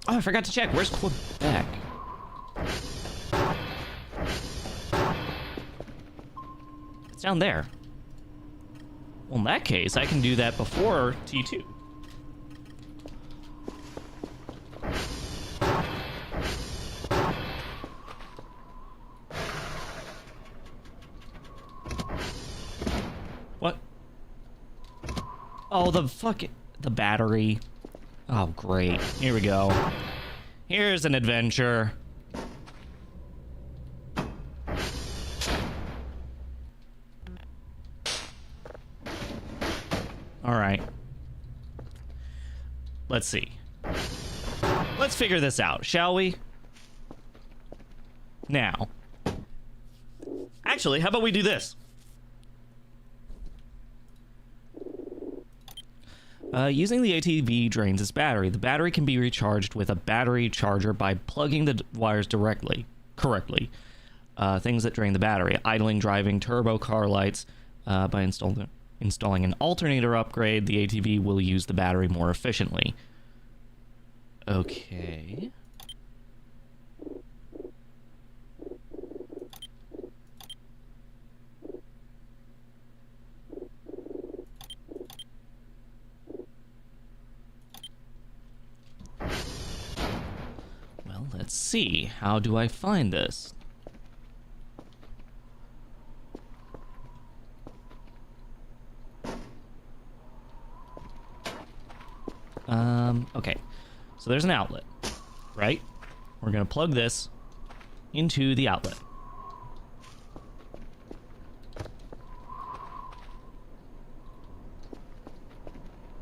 [SPEAKER 1] Oh, I forgot to check. Where's Quebec? It's down there. Well, in that case, I can do that before T2. What? Oh, the battery. Oh, great. Here we go. Here's an adventure. All right. Let's see. Let's figure this out, shall we? Now. Actually, how about we do this? Using the ATV drains its battery. The battery can be recharged with a battery charger by plugging the wires correctly. Things that drain the battery. Idling, driving, turbo car lights. By installing an alternator upgrade, the ATV will use the battery more efficiently. Okay. Let's see. How do I find this? Okay. So there's an outlet, right? We're gonna plug this into the outlet.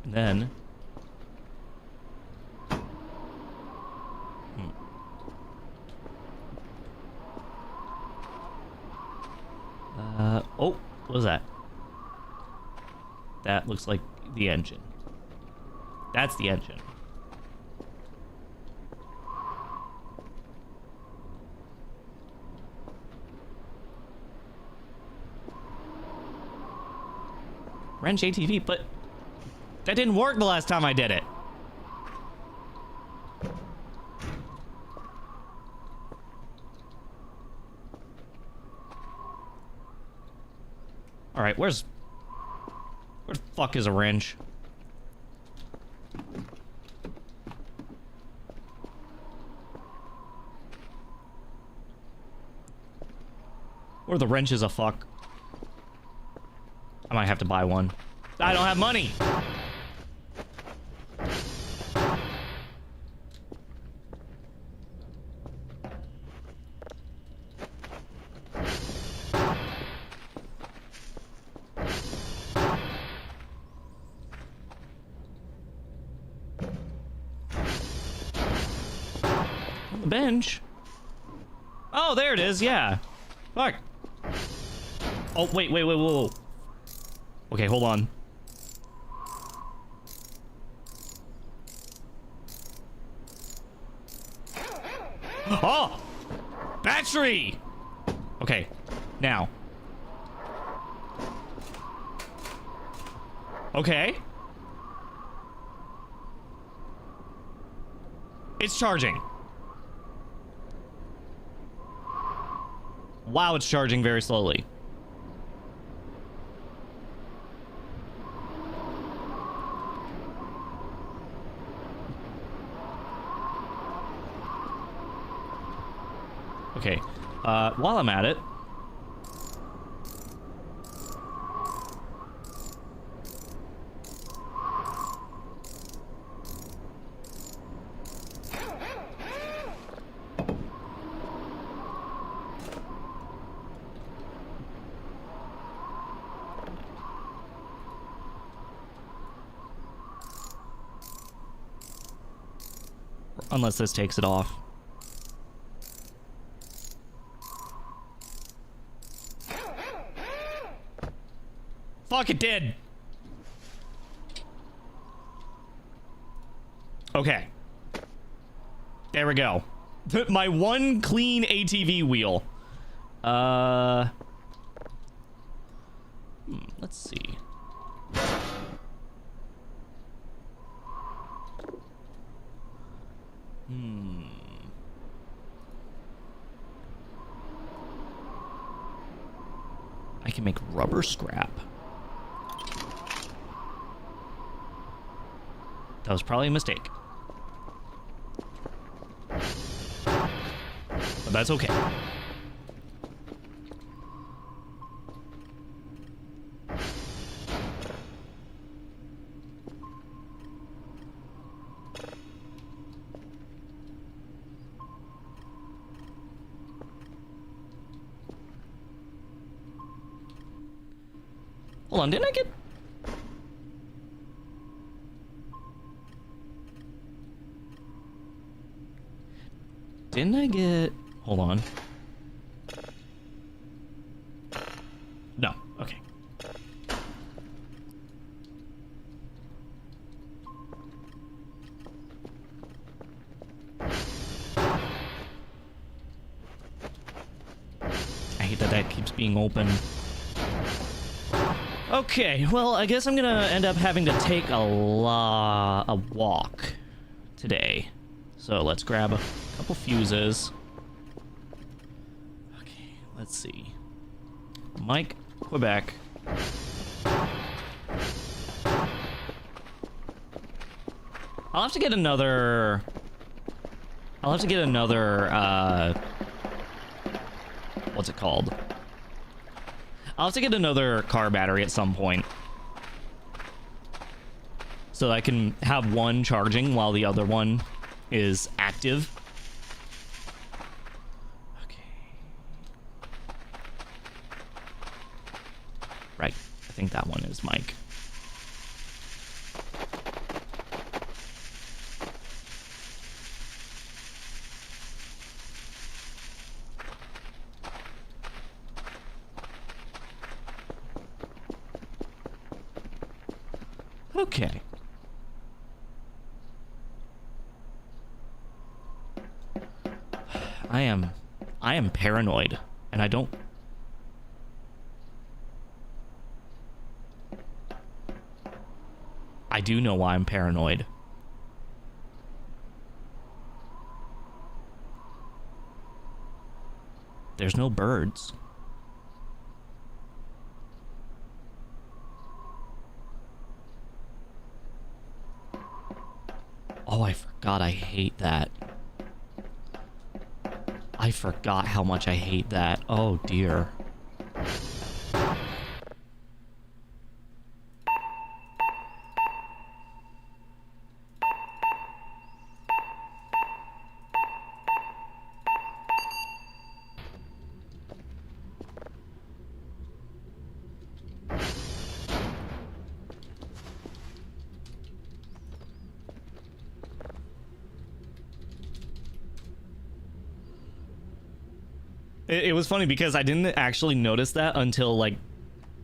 [SPEAKER 1] And then oh, what was that? That looks like the engine. That's the engine. Wrench ATV, but that didn't work the last time I did it. All right, where the fuck is a wrench? Where the wrench is a fuck? I might have to buy one. I don't have money. On the bench. Oh, there it is. Yeah. Fuck. Oh, wait, whoa. Okay, hold on. Oh! Battery! Okay, now. Okay. It's charging. Wow, it's charging very slowly. Okay, while I'm at it, unless this takes it off. Fuck, it did. Okay. There we go. My one clean ATV wheel. Let's see. I can make rubber scrap. That was probably a mistake. But that's okay. Hold on, didn't I get... Didn't I get... Hold on. No, okay. I hate that keeps being open. Okay, well, I guess I'm gonna end up having to take a walk today. So let's grab a couple fuses. Okay, let's see. Mike, Quebec. I'll have to get another... what's it called? I'll have to get another car battery at some point. So I can have one charging while the other one is active. Okay. Right. I think that one is Mike. Okay. I am paranoid, and I don't... I do know why I'm paranoid. There's no birds. Oh, I forgot I hate that. I forgot how much I hate that. Oh, dear. It was funny because I didn't actually notice that until like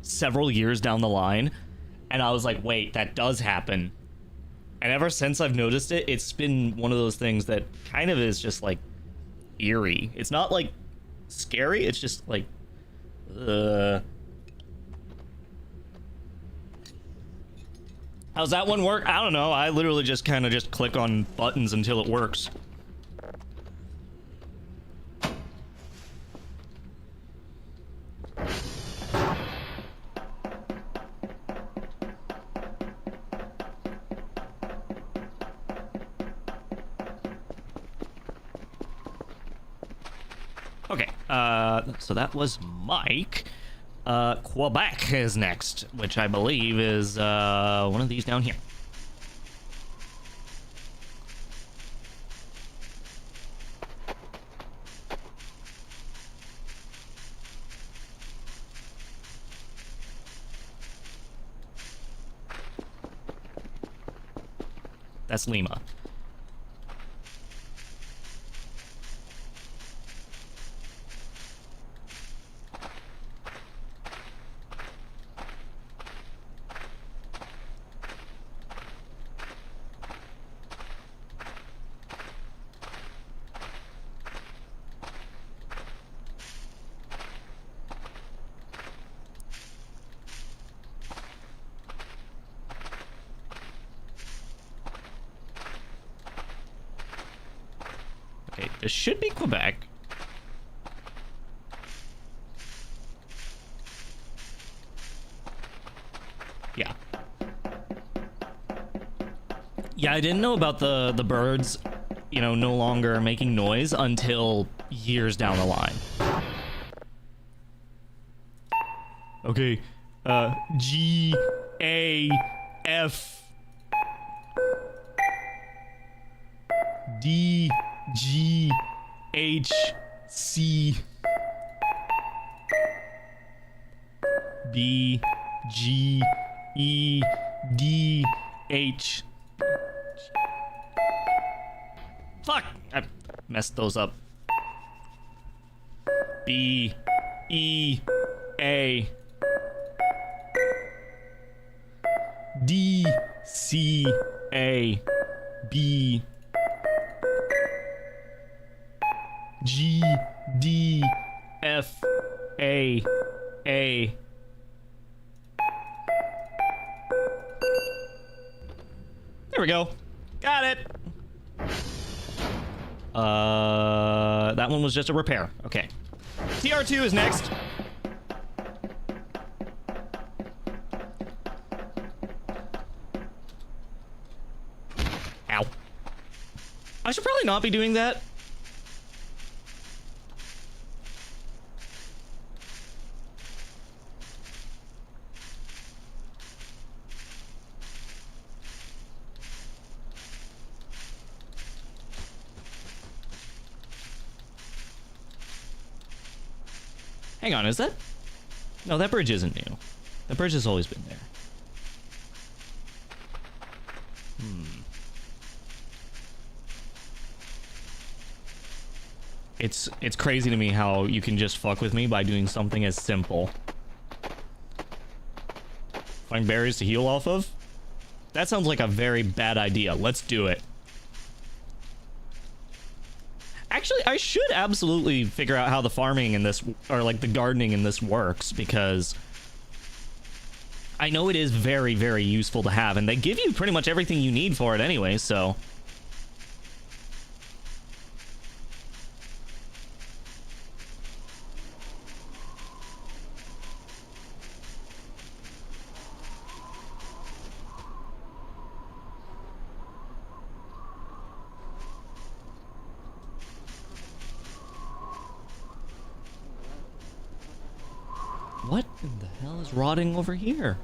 [SPEAKER 1] several years down the line, and I was like, wait, that does happen. And ever since I've noticed it, it's been one of those things that kind of is just like eerie. It's not like scary, it's just like how's that one work? I don't know. I literally just kind of just click on buttons until it works. Okay, so that was Mike. Quebec is next, which I believe is, one of these down here. That's Lima. Okay, this should be Quebec. Yeah. Yeah, I didn't know about the birds, you know, no longer making noise until years down the line. Okay, G A F D G H C B G E D H. Fuck! I messed those up. B E A D C A B G D F A A. There we go. Got it. That one was just a repair. Okay. TR2 is next. Ow. I should probably not be doing that. Hang on, is that? No, that bridge isn't new. The bridge has always been there. It's crazy to me how you can just fuck with me by doing something as simple. Find berries to heal off of? That sounds like a very bad idea. Let's do it. Actually, I should absolutely figure out how the farming in this, or like the gardening in this works, because I know it is very, very useful to have, and they give you pretty much everything you need for it anyway, so. What in the hell is rotting over here?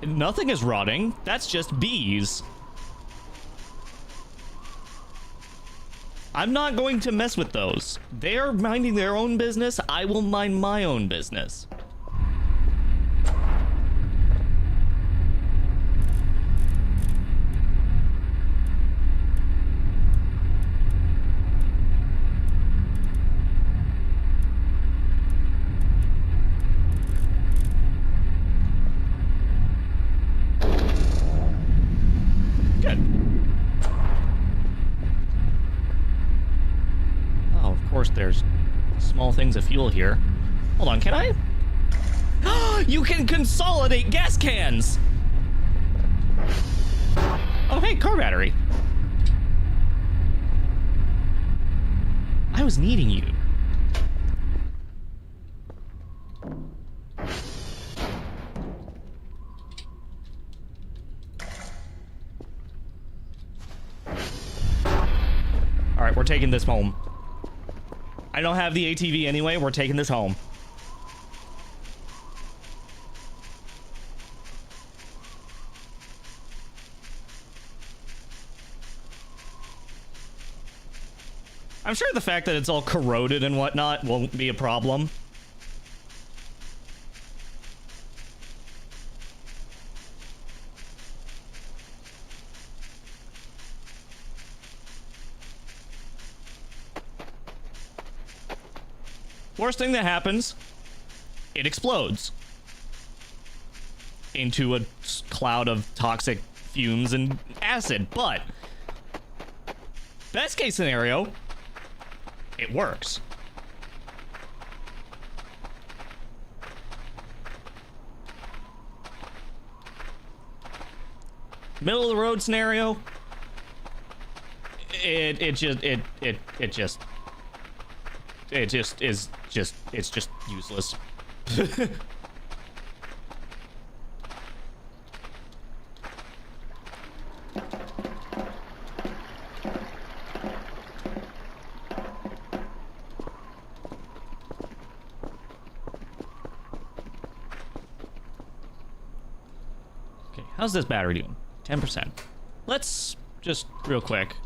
[SPEAKER 1] Nothing is rotting. That's just bees. I'm not going to mess with those. They are minding their own business. I will mind my own business. There's small things of fuel here. Hold on, can I? You can consolidate gas cans! Oh, hey, car battery. I was needing you. taking this home. I don't have the ATV anyway. We're taking this home. I'm sure the fact that it's all corroded and whatnot won't be a problem. Worst thing that happens, it explodes into a cloud of toxic fumes and acid. But best case scenario, it works. Middle of the road scenario, it's just useless. Okay, how's this battery doing? 10%. Let's just real quick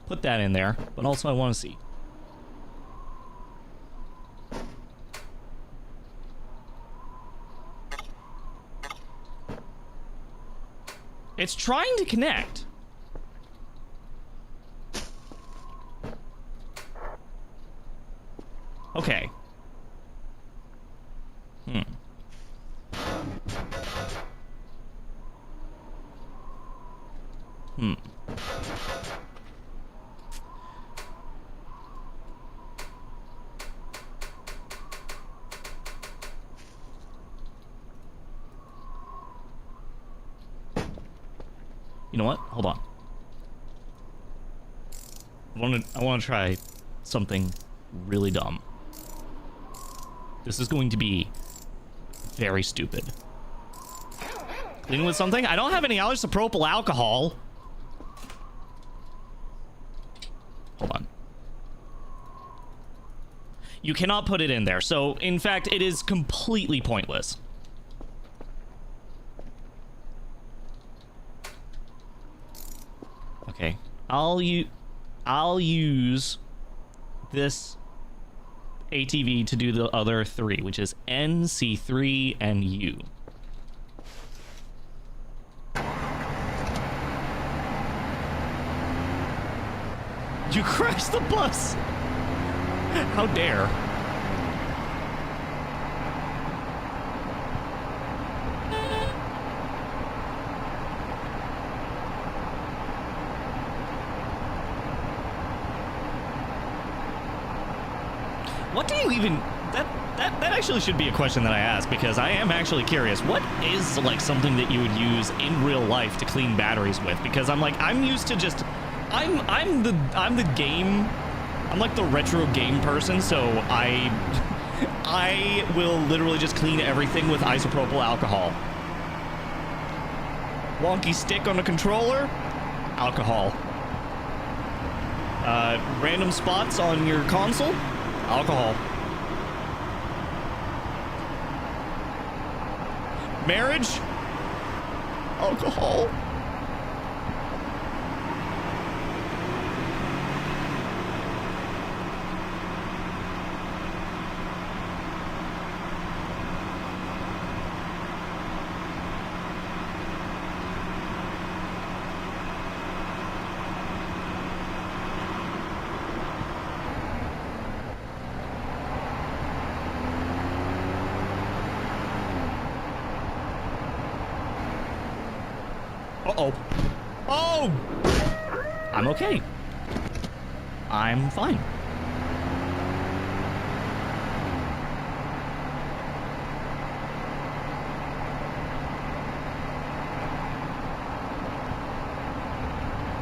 [SPEAKER 1] put that in there, but also I want to see. It's trying to connect. Okay. You know what? Hold on. I want to try something really dumb. This is going to be very stupid. Clean with something? I don't have any isopropyl alcohol. Hold on. You cannot put it in there. So, in fact, it is completely pointless. Okay. I'll use this ATV to do the other three, which is N, C3, and U. You crashed the bus! How dare. What do you even... That actually should be a question that I ask, because I am actually curious. What is, like, something that you would use in real life to clean batteries with? Because I'm used to just... I'm the game... I'm like the retro game person, so I will literally just clean everything with isopropyl alcohol. Wonky stick on a controller? Alcohol. Random spots on your console? Alcohol. Marriage? Alcohol. Uh-oh. Oh! I'm okay. I'm fine.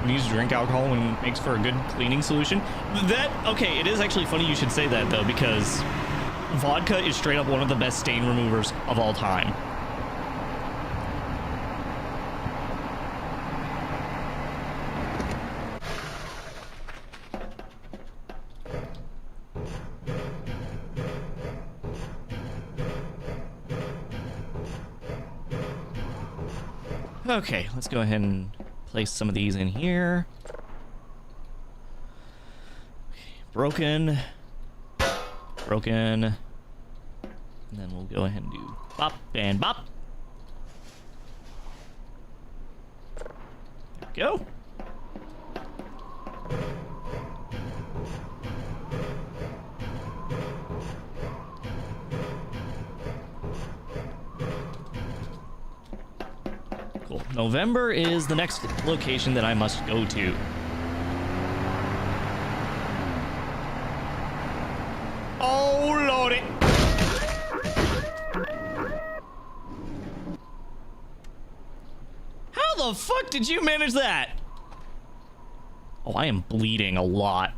[SPEAKER 1] We use drink alcohol when it makes for a good cleaning solution. Okay, it is actually funny you should say that, though, because vodka is straight up one of the best stain removers of all time. Okay, let's go ahead and place some of these in here. Broken. Broken. And then we'll go ahead and do bop and bop. There we go. Cool. November is the next location that I must go to. Oh, lordy. How the fuck did you manage that? Oh, I am bleeding a lot.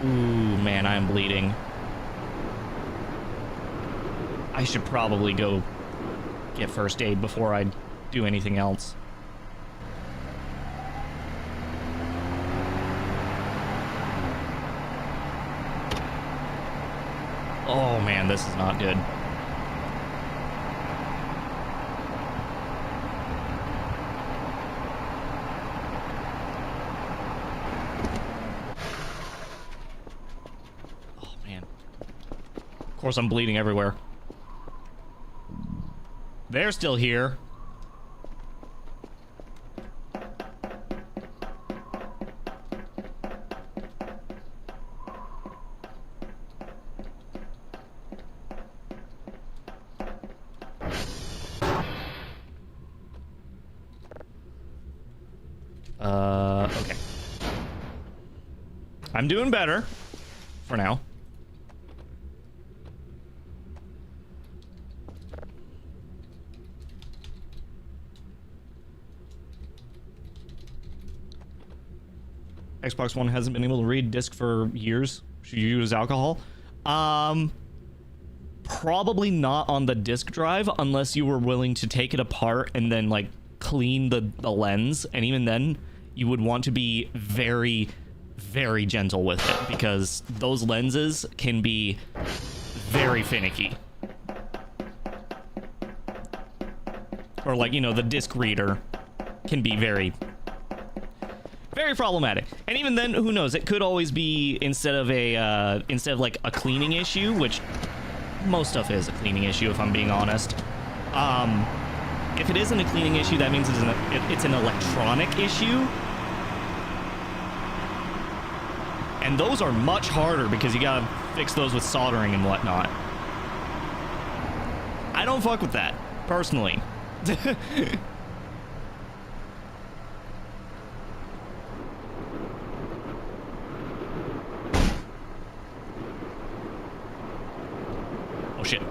[SPEAKER 1] Ooh, man, I'm bleeding. I should probably go get first aid before I do anything else. Oh man, this is not good. Oh man. Of course I'm bleeding everywhere. They're still here. Okay. I'm doing better for now. Xbox One hasn't been able to read disc for years. Should you use alcohol? Probably not on the disk drive unless you were willing to take it apart and then like clean the lens, and even then you would want to be very, very gentle with it because those lenses can be very finicky. Or like, you know, the disc reader can be very problematic. And even then, who knows? It could always be instead of like a cleaning issue, which most stuff is a cleaning issue if I'm being honest. If it isn't a cleaning issue, that means it's an electronic issue. And those are much harder because you gotta fix those with soldering and whatnot. I don't fuck with that, personally. Oh shit.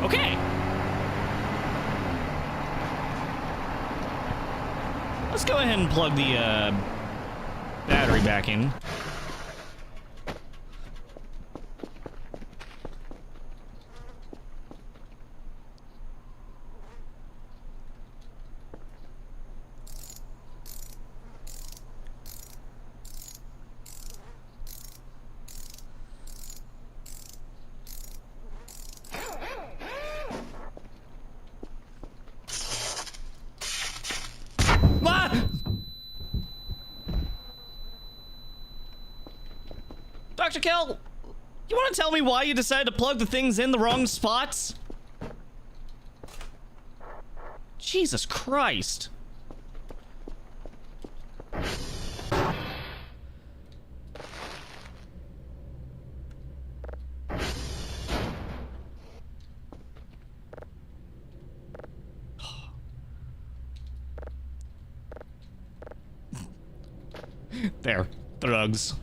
[SPEAKER 1] Okay. Let's go ahead and plug the battery back in. Dr. Kell, you want to tell me why you decided to plug the things in the wrong spots? Jesus Christ. There, drugs.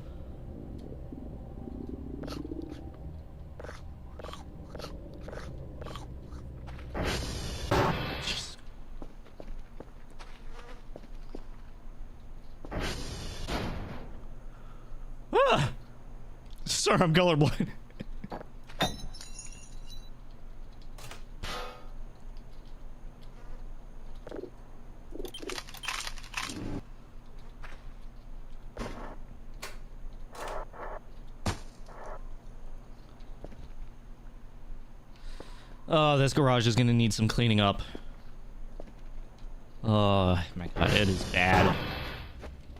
[SPEAKER 1] Sir, I'm colorblind. Oh, this garage is gonna need some cleaning up. Oh my god, it is bad.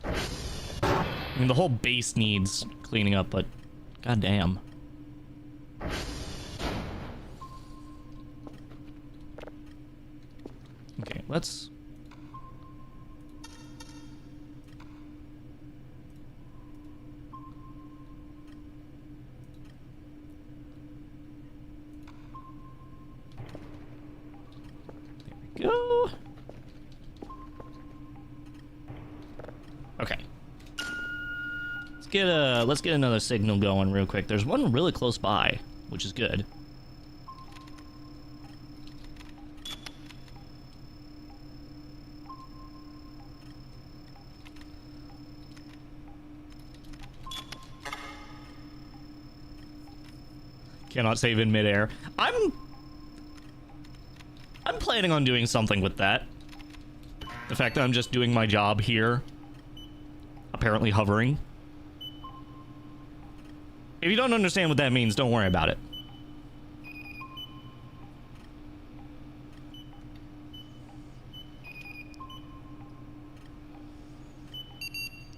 [SPEAKER 1] I mean, the whole base needs cleaning up, but goddamn. Okay, let's... There we go. Okay. Let's get another signal going real quick. There's one really close by, which is good. Cannot save in midair. I'm planning on doing something with that. The fact that I'm just doing my job here. Apparently hovering. If you don't understand what that means, don't worry about it.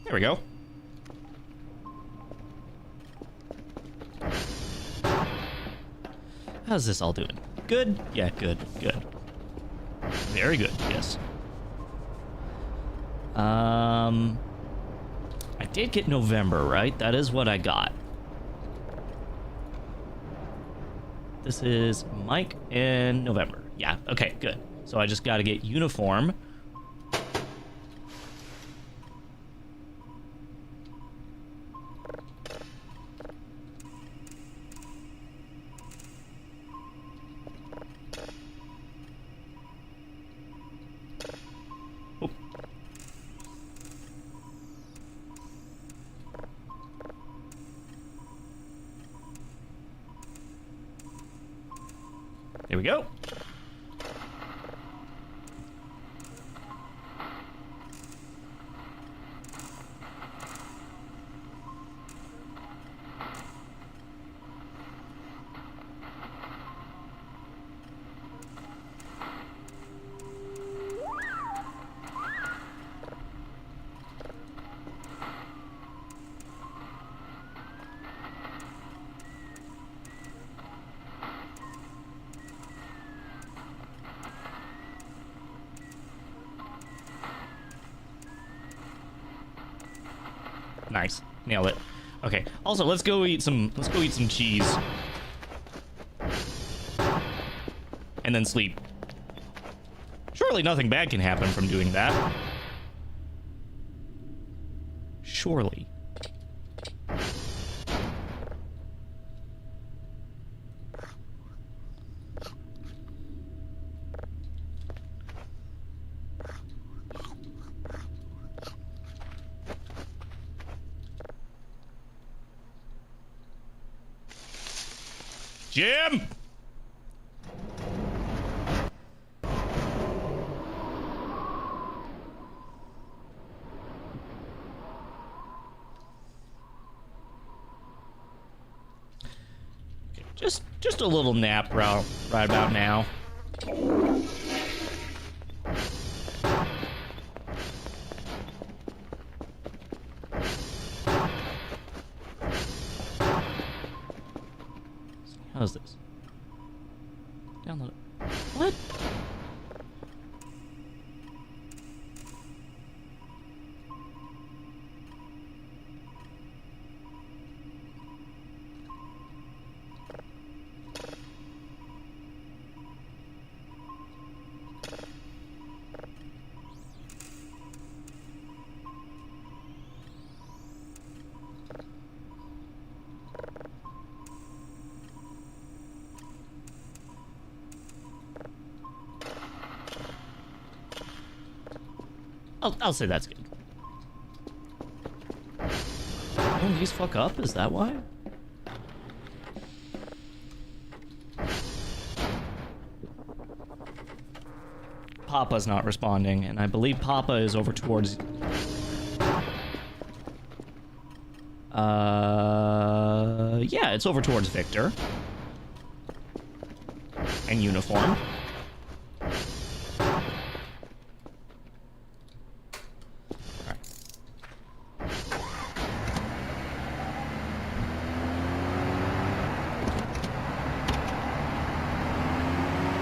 [SPEAKER 1] There we go. How's this all doing? Good? Yeah, good, good. Very good, yes. I did get November, right? That is what I got. This is Mike in November. Yeah, okay, good. So I just gotta get uniform. There we go. Nice. Nailed it. Okay. Also, let's go eat some cheese. And then sleep. Surely nothing bad can happen from doing that. Surely. Jim! Okay, just a little nap right about now. How's this? Download it. What? I'll say that's good. Oh, these fuck up? Is that why? Papa's not responding, and I believe Papa is over towards... yeah, it's over towards Victor. And Uniform.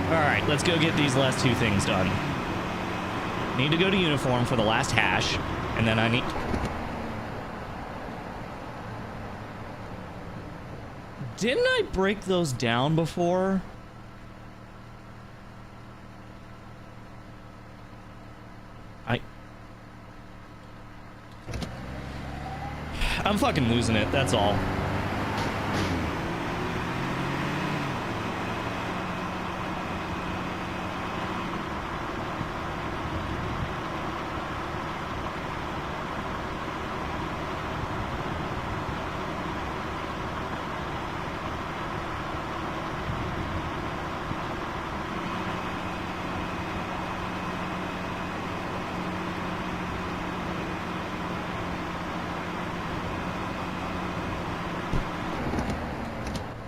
[SPEAKER 1] Alright, let's go get these last two things done. Need to go to Uniform for the last hash, and then I need... Didn't I break those down before? I'm fucking losing it, that's all.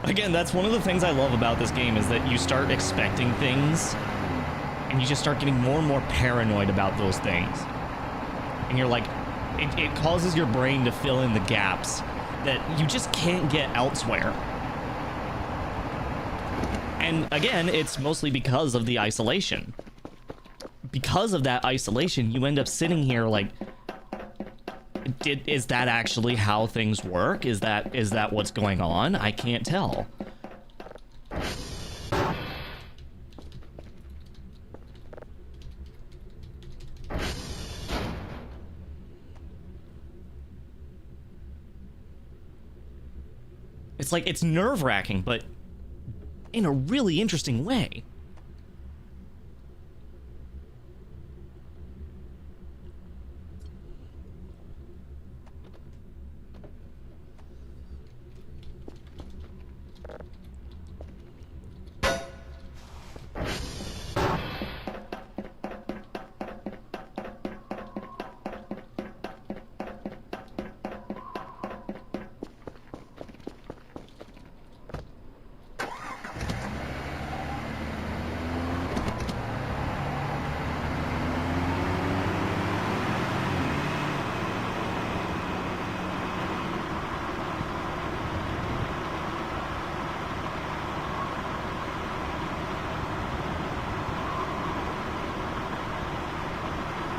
[SPEAKER 1] Again, that's one of the things I love about this game, is that you start expecting things and you just start getting more and more paranoid about those things. And you're like, it causes your brain to fill in the gaps that you just can't get elsewhere. And again, it's mostly because of the isolation. Because of that isolation, you end up sitting here like, is that actually how things work? Is that what's going on? I can't tell. It's like, it's nerve-wracking, but in a really interesting way.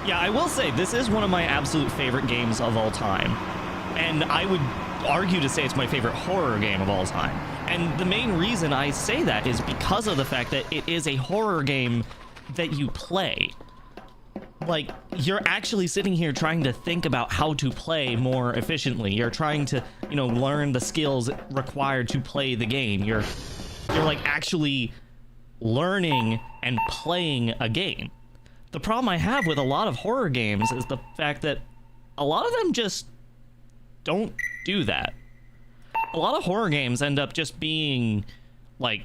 [SPEAKER 1] Yeah, I will say, this is one of my absolute favorite games of all time. And I would argue to say it's my favorite horror game of all time. And the main reason I say that is because of the fact that it is a horror game that you play. Like, you're actually sitting here trying to think about how to play more efficiently. You're trying to, you know, learn the skills required to play the game. You're like actually learning and playing a game. The problem I have with a lot of horror games is the fact that a lot of them just don't do that. A lot of horror games end up just being, like...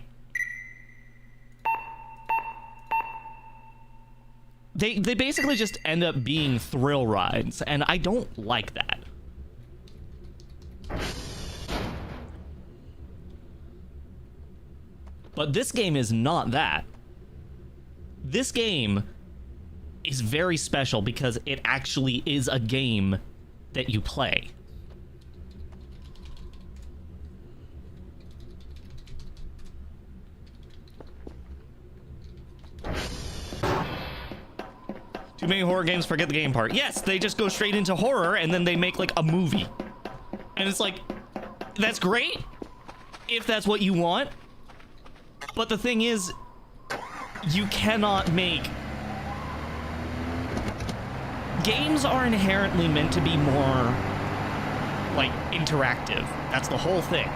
[SPEAKER 1] They basically just end up being thrill rides, and I don't like that. But this game is not that. This game is very special because it actually is a game that you play. Too many horror games forget the game part. Yes, they just go straight into horror and then they make like a movie. And it's like, that's great if that's what you want. But the thing is, you cannot make... Games are inherently meant to be more, like, interactive. That's the whole thing.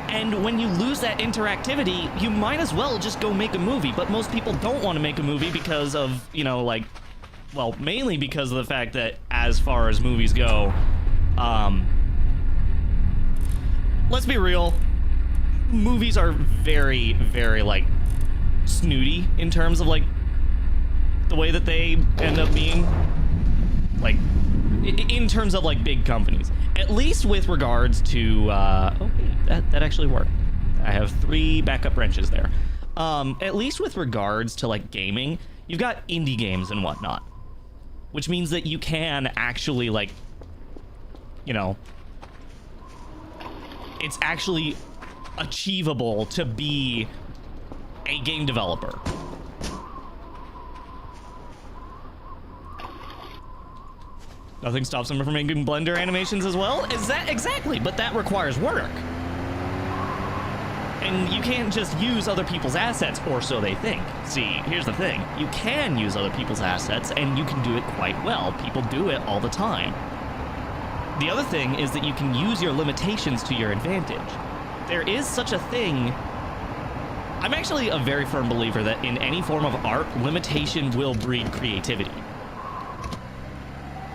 [SPEAKER 1] And when you lose that interactivity, you might as well just go make a movie. But most people don't want to make a movie because of, you know, like, well, mainly because of the fact that as far as movies go, let's be real, movies are very, very, like, snooty in terms of like the way that they end up being, like in terms of like big companies. At least with regards to that actually worked. I have 3 backup wrenches there. At least with regards to like gaming, you've got indie games and whatnot, which means that you can actually like, you know, it's actually achievable to be a game developer. Nothing stops them from making Blender animations as well? Is that exactly? But that requires work. And you can't just use other people's assets, or so they think. See, here's the thing. You can use other people's assets, and you can do it quite well. People do it all the time. The other thing is that you can use your limitations to your advantage. There is such a thing. I'm actually a very firm believer that in any form of art, limitation will breed creativity.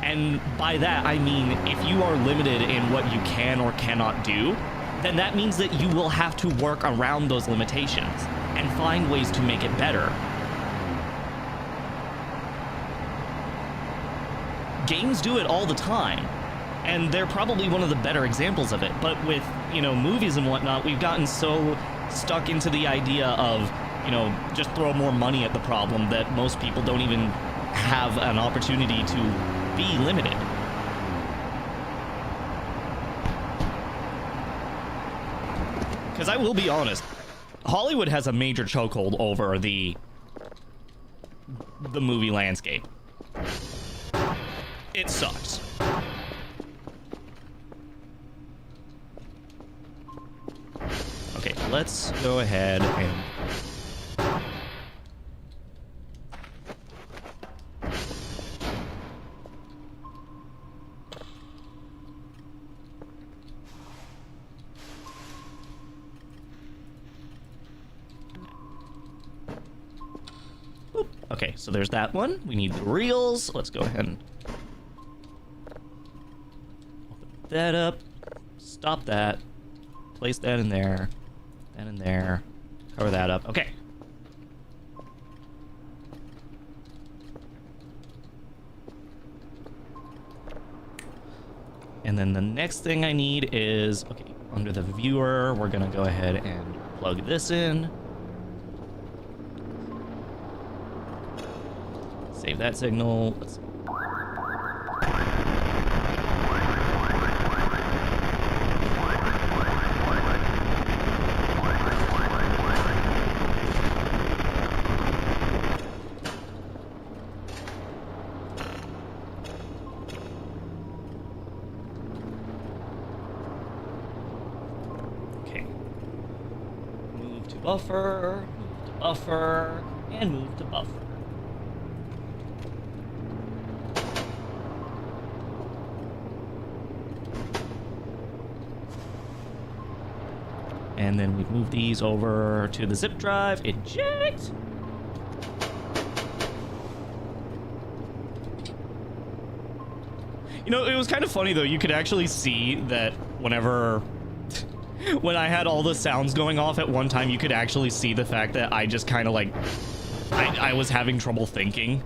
[SPEAKER 1] And by that, I mean, if you are limited in what you can or cannot do, then that means that you will have to work around those limitations and find ways to make it better. Games do it all the time, and they're probably one of the better examples of it. But with, you know, movies and whatnot, we've gotten so stuck into the idea of, you know, just throw more money at the problem that most people don't even have an opportunity to be limited. Because I will be honest, Hollywood has a major chokehold over the movie landscape. It sucks. Okay, let's go ahead and... Okay, so there's that one. We need the reels. Let's go ahead and open that up. Stop that. Place that in there. That in there. Cover that up. Okay. And then the next thing I need is, okay, under the viewer, we're gonna go ahead and plug this in. Save that signal. Let's see. Okay. Move to buffer, move to buffer, and move to buffer. And then we've moved these over to the zip drive. Eject! You know, it was kind of funny, though. You could actually see that whenever... when I had all the sounds going off at one time, you could actually see the fact that I just kind of, like... I was having trouble thinking.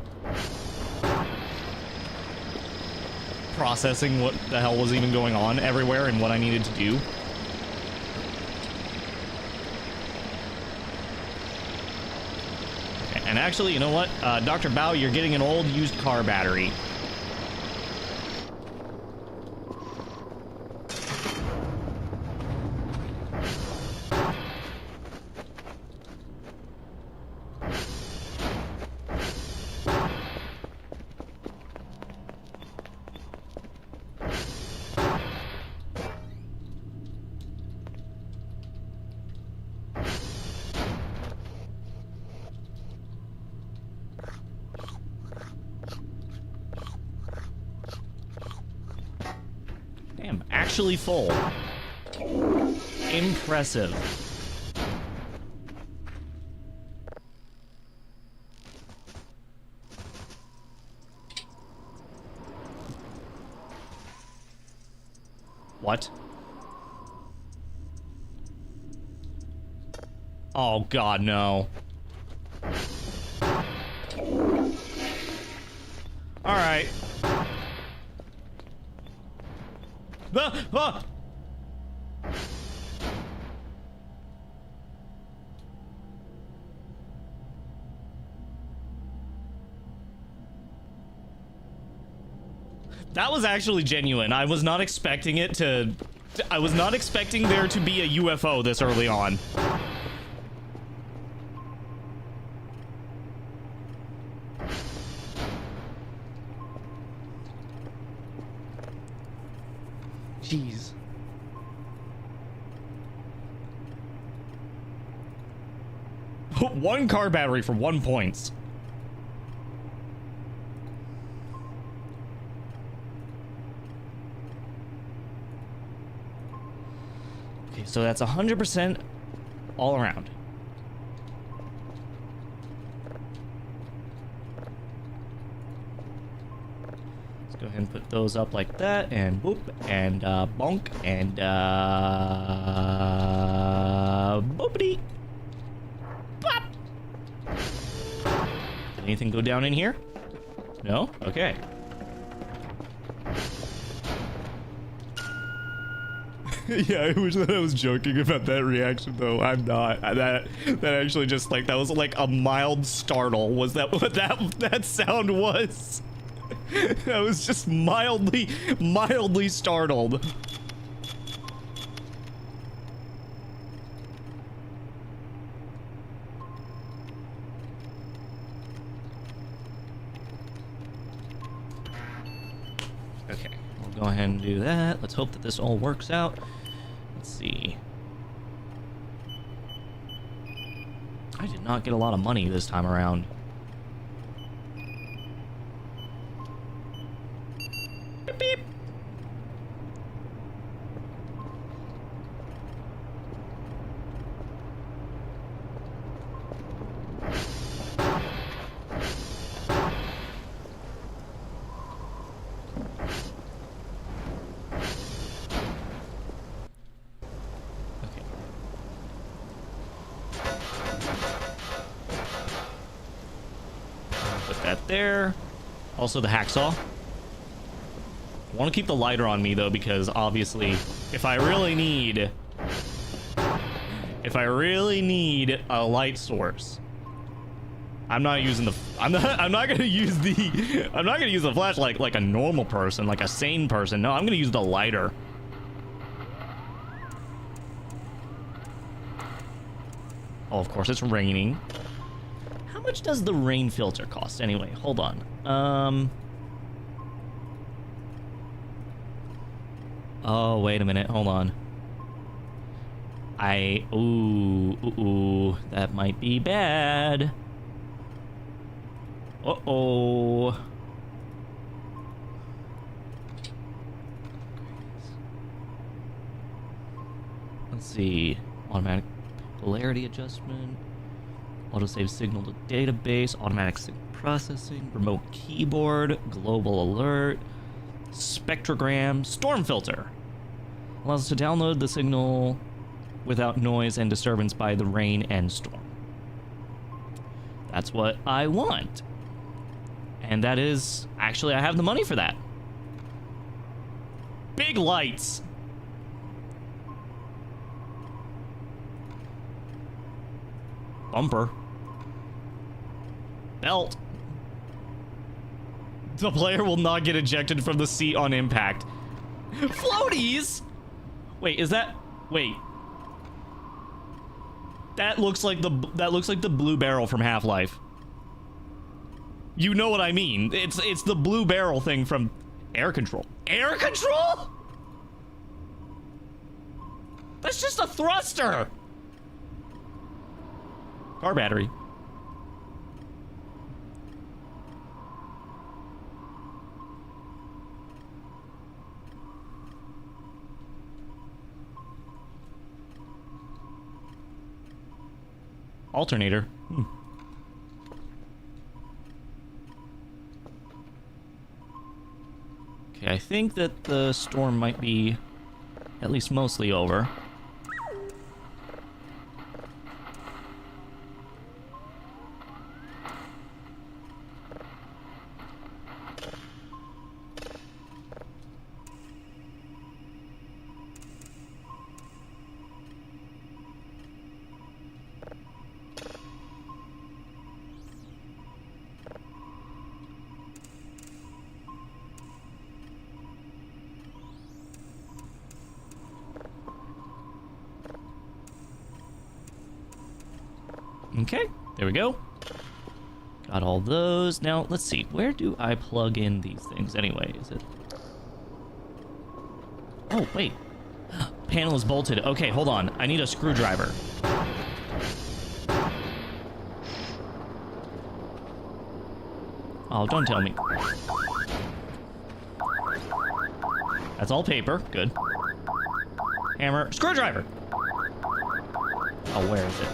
[SPEAKER 1] Processing what the hell was even going on everywhere and what I needed to do. And actually, you know what? Dr. Bao, you're getting an old used car battery. Damn, actually full. Impressive. What? Oh God, no. Ah! That was actually genuine. I was not expecting it to... I was not expecting there to be a UFO this early on. Jeez. One car battery for 1 point. Okay, so that's 100% all around. Let's go ahead and put those up like that, and boop, and bonk, and boopity. Pop! Did anything go down in here? No? Okay. Yeah, I wish that I was joking about that reaction, though. I'm not. That actually just, like, that was like a mild startle. Was that what that sound was? I was just mildly startled. Okay, we'll go ahead and do that. Let's hope that this all works out. Let's see. I did not get a lot of money this time around. Beep, beep. There. Also the hacksaw. I want to keep the lighter on me though, because obviously if I really need a light source, I'm not using the I'm not going to use the flashlight like a normal person, like a sane person. No, I'm going to use the lighter. Oh, of course it's raining. How much does the rain filter cost anyway? Hold on. Oh, wait a minute. Hold on. Ooh, that might be bad. Uh-oh. Let's see. Automatic polarity adjustment. Autosave signal to database, automatic signal processing, remote keyboard, global alert, spectrogram, storm filter. Allows us to download the signal without noise and disturbance by the rain and storm. That's what I want. And that is, actually, I have the money for that. Big lights. Bumper. Belt. The player will not get ejected from the seat on impact. Floaties? Wait, is that... Wait. That looks like the blue barrel from Half-Life. You know what I mean. It's the blue barrel thing from Air Control. Air Control? That's just a thruster. Car battery. Alternator. Okay, I think that the storm might be at least mostly over. Okay, there we go. Got all those. Now, let's see. Where do I plug in these things anyway? Is it... Oh, wait. Panel is bolted. Okay, hold on. I need a screwdriver. Oh, don't tell me. That's all paper. Good. Hammer. Screwdriver! Oh, where is it?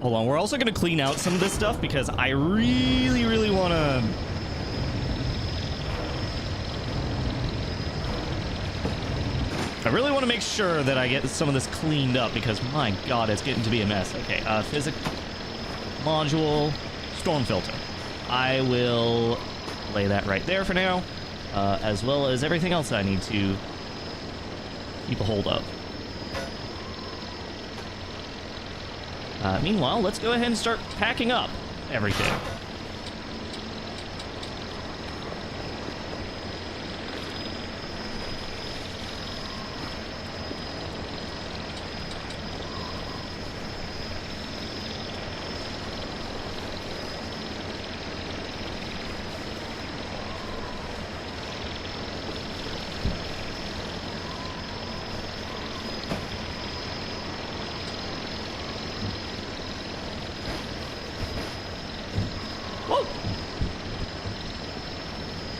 [SPEAKER 1] Hold on, we're also going to clean out some of this stuff because I really, really want to... I really want to make sure that I get some of this cleaned up because, my god, it's getting to be a mess. Okay, physics module, storm filter. I will lay that right there for now, as well as everything else I need to keep a hold of. Meanwhile, let's go ahead and start packing up everything.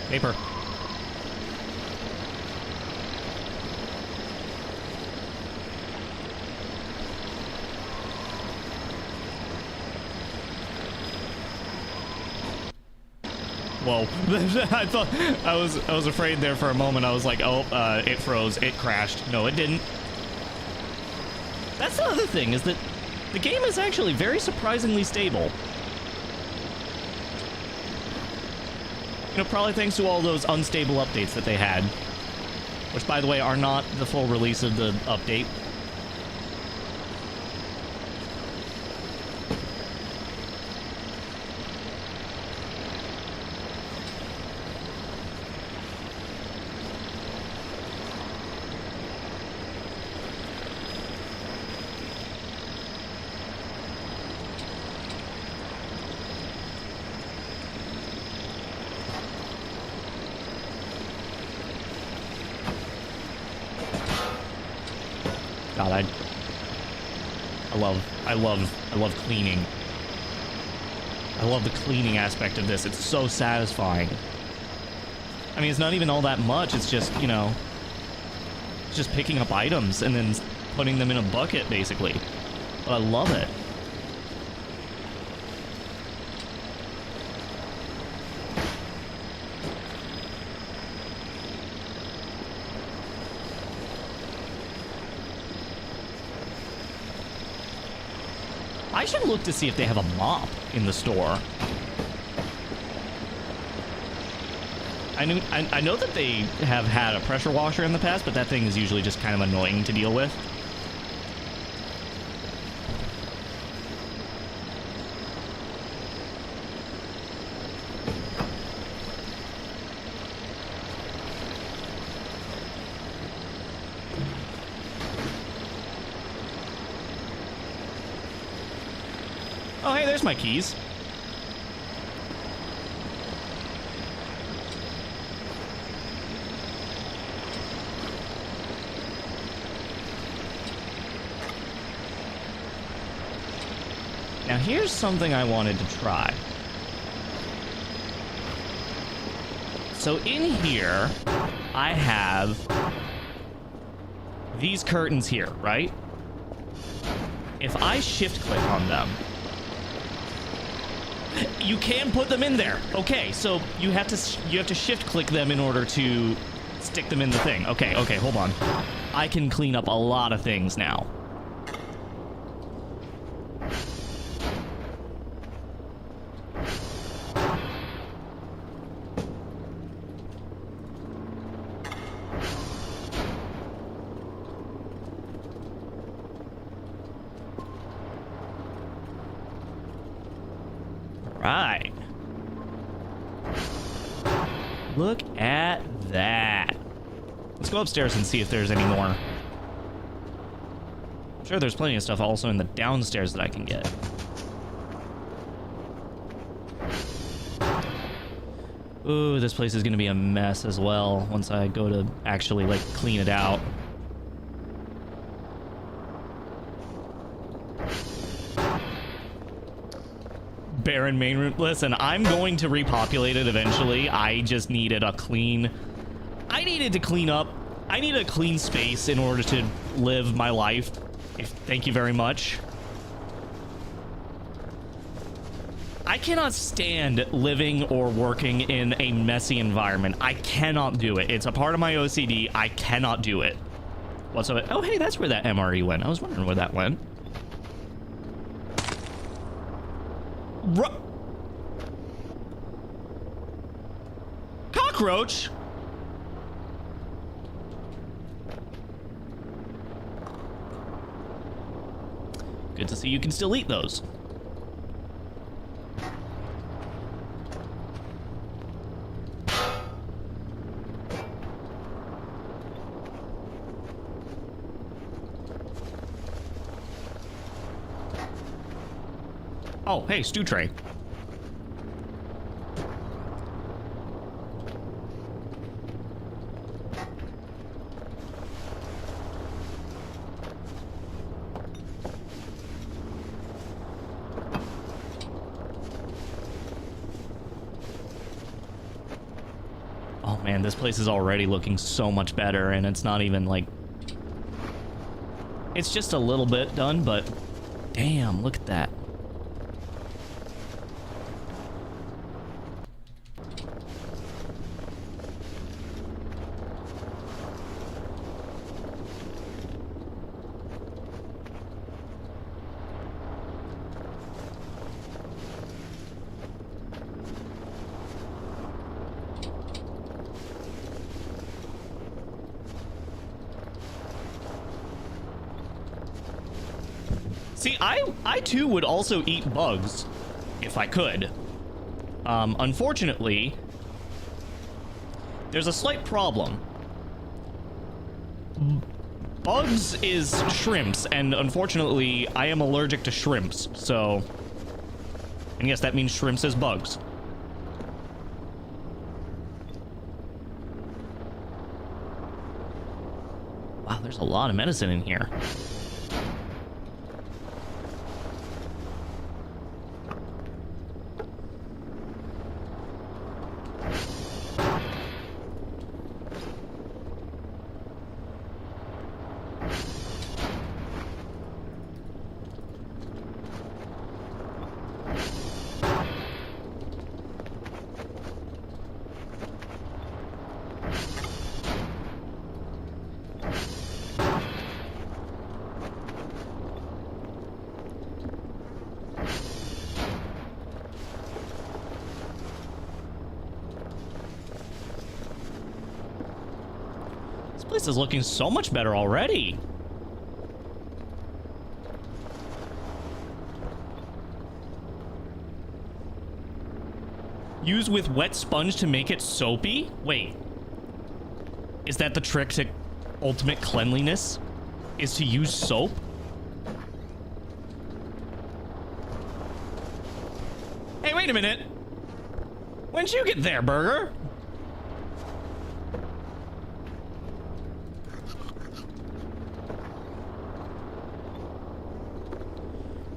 [SPEAKER 1] Paper. Whoa. I thought I was afraid there for a moment. I was like, oh, it froze, it crashed. No, it didn't. That's the other thing, is that the game is actually very surprisingly stable. You know, probably thanks to all those unstable updates that they had. Which, by the way, are not the full release of the update. God, I love cleaning. I love the cleaning aspect of this. It's so satisfying. I mean, it's not even all that much. It's just, you know, it's just picking up items and then putting them in a bucket, basically. But I love it. I should look to see if they have a mop in the store. I know that they have had a pressure washer in the past, but that thing is usually just kind of annoying to deal with. Oh, hey, there's my keys. Now, here's something I wanted to try. So in here, I have these curtains here, right? If I shift-click on them, you can put them in there. Okay, so you have to shift-click them in order to stick them in the thing. Okay, hold on. I can clean up a lot of things now. Right. Look at that. go upstairs and see if there's any more. I'm sure there's plenty of stuff also in the downstairs that I can get. Ooh, this place is gonna be a mess as well once I go to actually, like, clean it out. Barren main room. Listen, I'm going to repopulate it eventually. I just needed a clean... I needed to clean up. I needed a clean space in order to live my life. Thank you very much. I cannot stand living or working in a messy environment. I cannot do it. It's a part of my OCD. I cannot do it whatsoever. Oh, hey, that's where that MRE went. I was wondering where that went. Cockroach? Good to see you can still eat those. Oh, hey, stew tray. Oh man, this place is already looking so much better, and it's not even like... It's just a little bit done, but damn, look at that. See, I too would also eat bugs if I could. Unfortunately, there's a slight problem. Bugs is shrimps, and unfortunately, I am allergic to shrimps, so... And yes, that means shrimps is bugs. Wow, there's a lot of medicine in here. This is looking so much better already. Use with wet sponge to make it soapy? Wait. Is that the trick to ultimate cleanliness? Is to use soap? Hey, wait a minute. When'd you get there, Burger?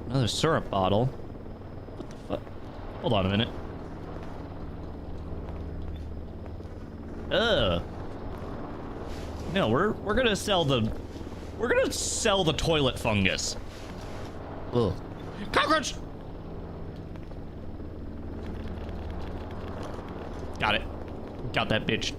[SPEAKER 1] Another syrup bottle. What the fuck? Hold on a minute. No, we're gonna sell the toilet fungus. Ugh. Cockroach! Got it. Got that bitch.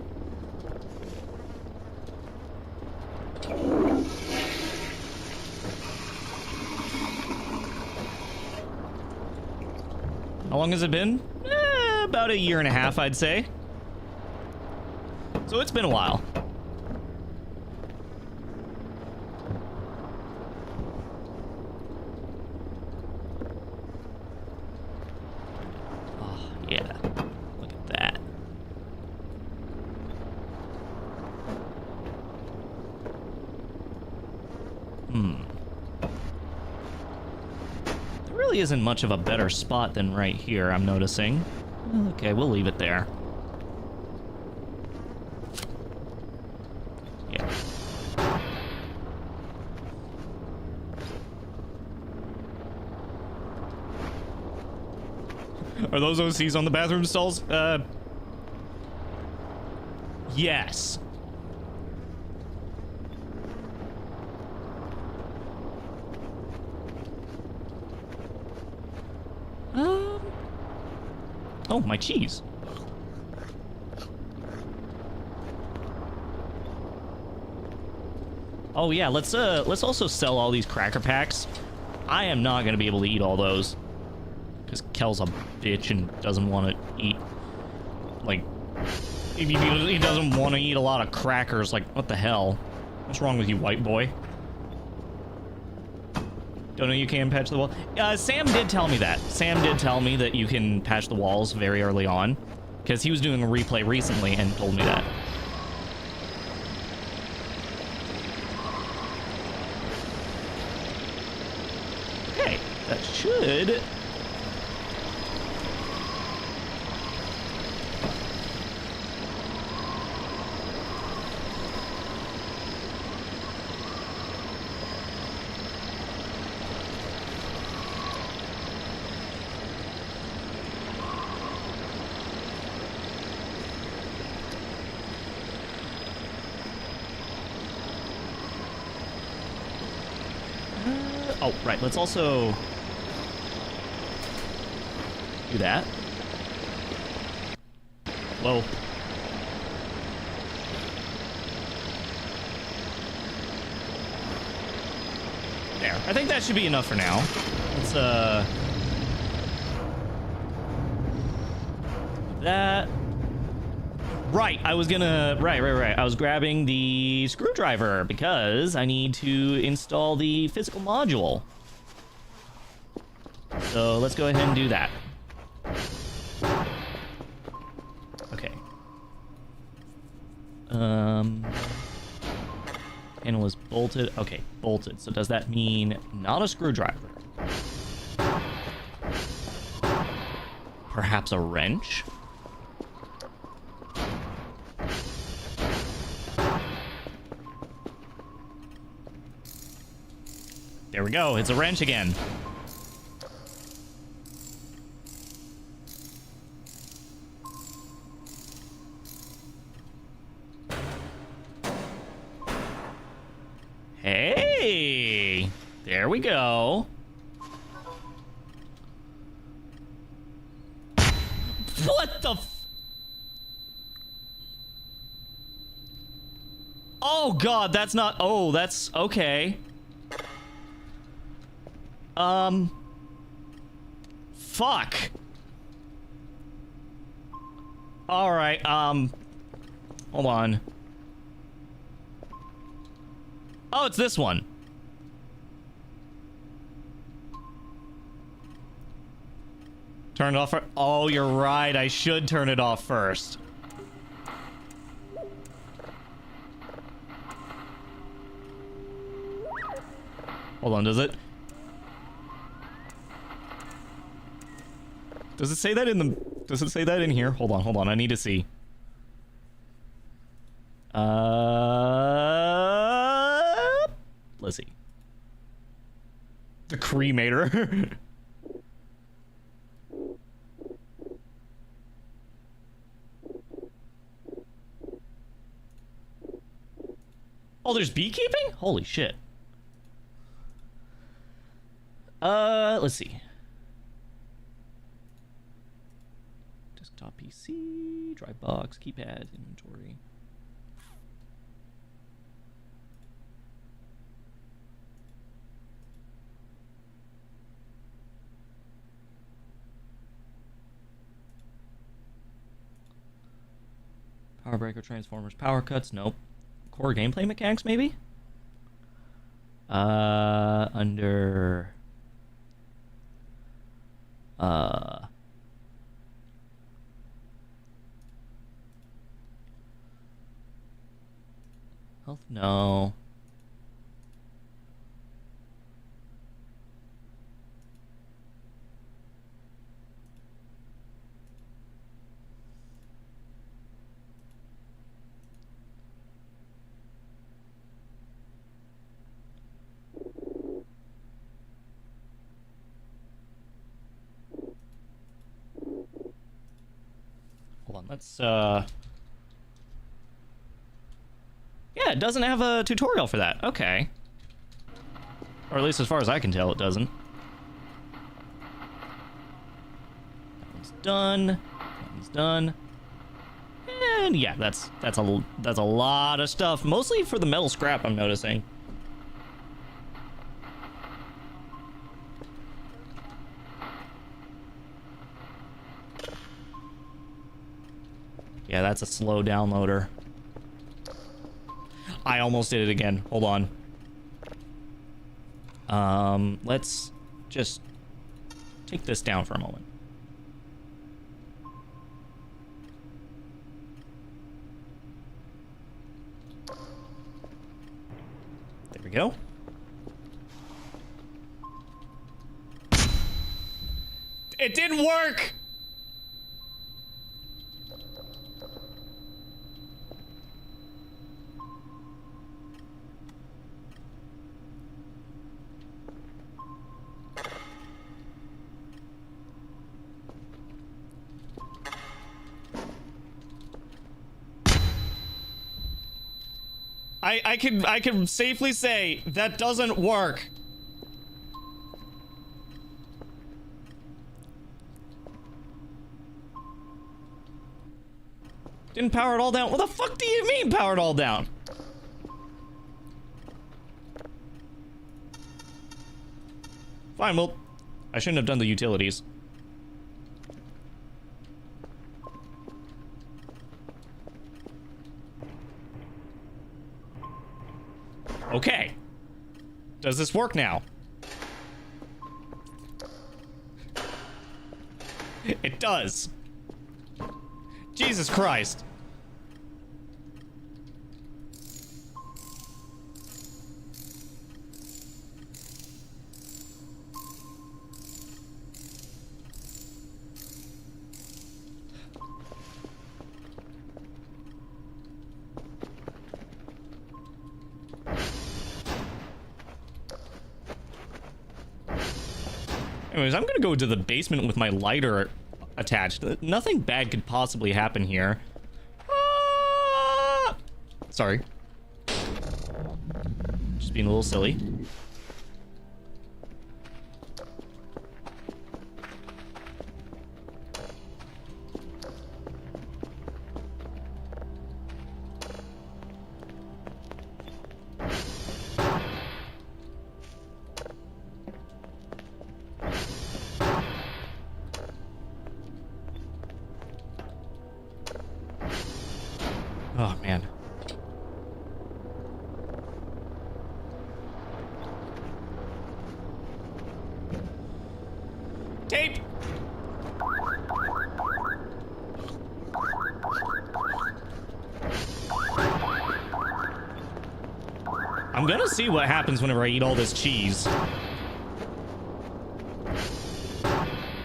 [SPEAKER 1] How long has it been? About a year and a half, I'd say. So it's been a while. Oh, yeah. Look at that. There really isn't much of a better spot than right here, I'm noticing. Okay, we'll leave it there. Yeah. Are those OCs on the bathroom stalls? Yes. Oh, my cheese. Oh yeah, let's also sell all these cracker packs. I am not gonna be able to eat all those. Because Kel's a bitch and doesn't want to eat, like, he doesn't want to eat a lot of crackers. Like, what the hell? What's wrong with you, white boy? Don't know you can patch the wall? Sam did tell me that. Sam did tell me that you can patch the walls very early on. Because he was doing a replay recently and told me that. Okay, that should... Oh, right, let's also do that. Whoa. There. I think that should be enough for now. Let's, that. Right, I was gonna... Right. I was grabbing the screwdriver because I need to install the physical module. So let's go ahead and do that. Okay. Panel is bolted. Okay, bolted. So does that mean not a screwdriver? Perhaps a wrench? There we go. It's a wrench again. Hey! There we go. What the f... Oh, God, that's not... Oh, that's... Okay. Fuck. Alright, hold on. Oh, it's this one. Turn it off. Oh, you're right. I should turn it off first. Hold on, does it? Does it say that in the... Does it say that in here? Hold on. I need to see. Let's see. The cremator. Oh, there's beekeeping? Holy shit. Let's see. Desktop PC, drive box, keypad, inventory. Power breaker, transformers, power cuts, nope. Core gameplay mechanics, maybe? Under... Health, no. Let's, Yeah, it doesn't have a tutorial for that. Okay. Or at least as far as I can tell, it doesn't. That one's done. That one's done. And yeah, that's a lot of stuff. Mostly for the metal scrap, I'm noticing. Yeah, that's a slow downloader. I almost did it again. Hold on. Let's just take this down for a moment. There we go. It didn't work! I can safely say that doesn't work. Didn't power it all down. What the fuck do you mean power it all down? Fine, well, I shouldn't have done the utilities. Okay. Does this work now? It does. Jesus Christ. Anyways, I'm gonna go to the basement with my lighter attached. Nothing bad could possibly happen here. Sorry. Just being a little silly. Oh, man. Tape! I'm gonna see what happens whenever I eat all this cheese.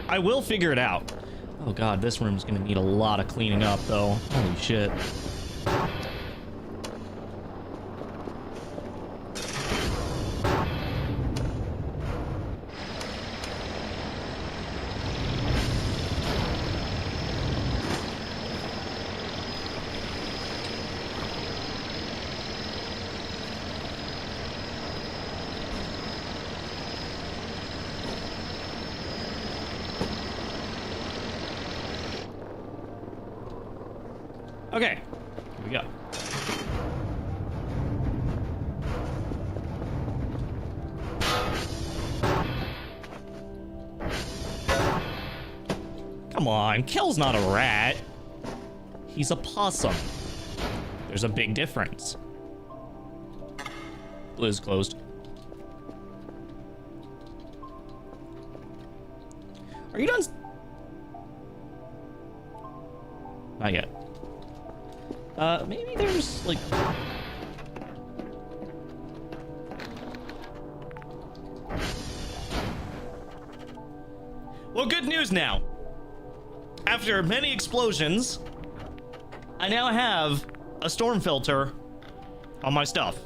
[SPEAKER 1] I will figure it out. Oh god, this room's gonna need a lot of cleaning up, though. Holy shit. Okay, here we go. Come on, Kel's not a rat. He's a possum. There's a big difference. Liz closed. Are you done? Not yet. Maybe there's, like... Well, good news now. After many explosions, I now have a storm filter on my stuff.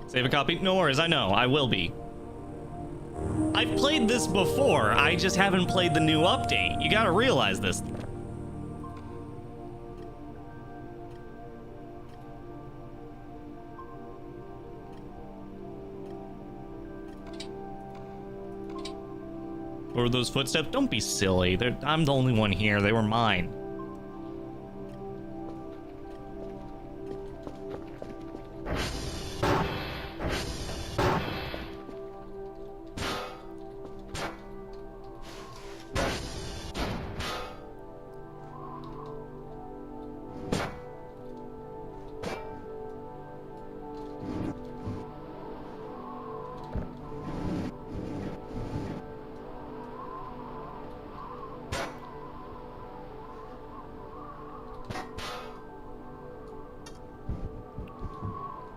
[SPEAKER 1] Save a copy? No worries, I know, I will be. I've played this before, I just haven't played the new update. You gotta realize this. What were those footsteps? Don't be silly. I'm the only one here. They were mine.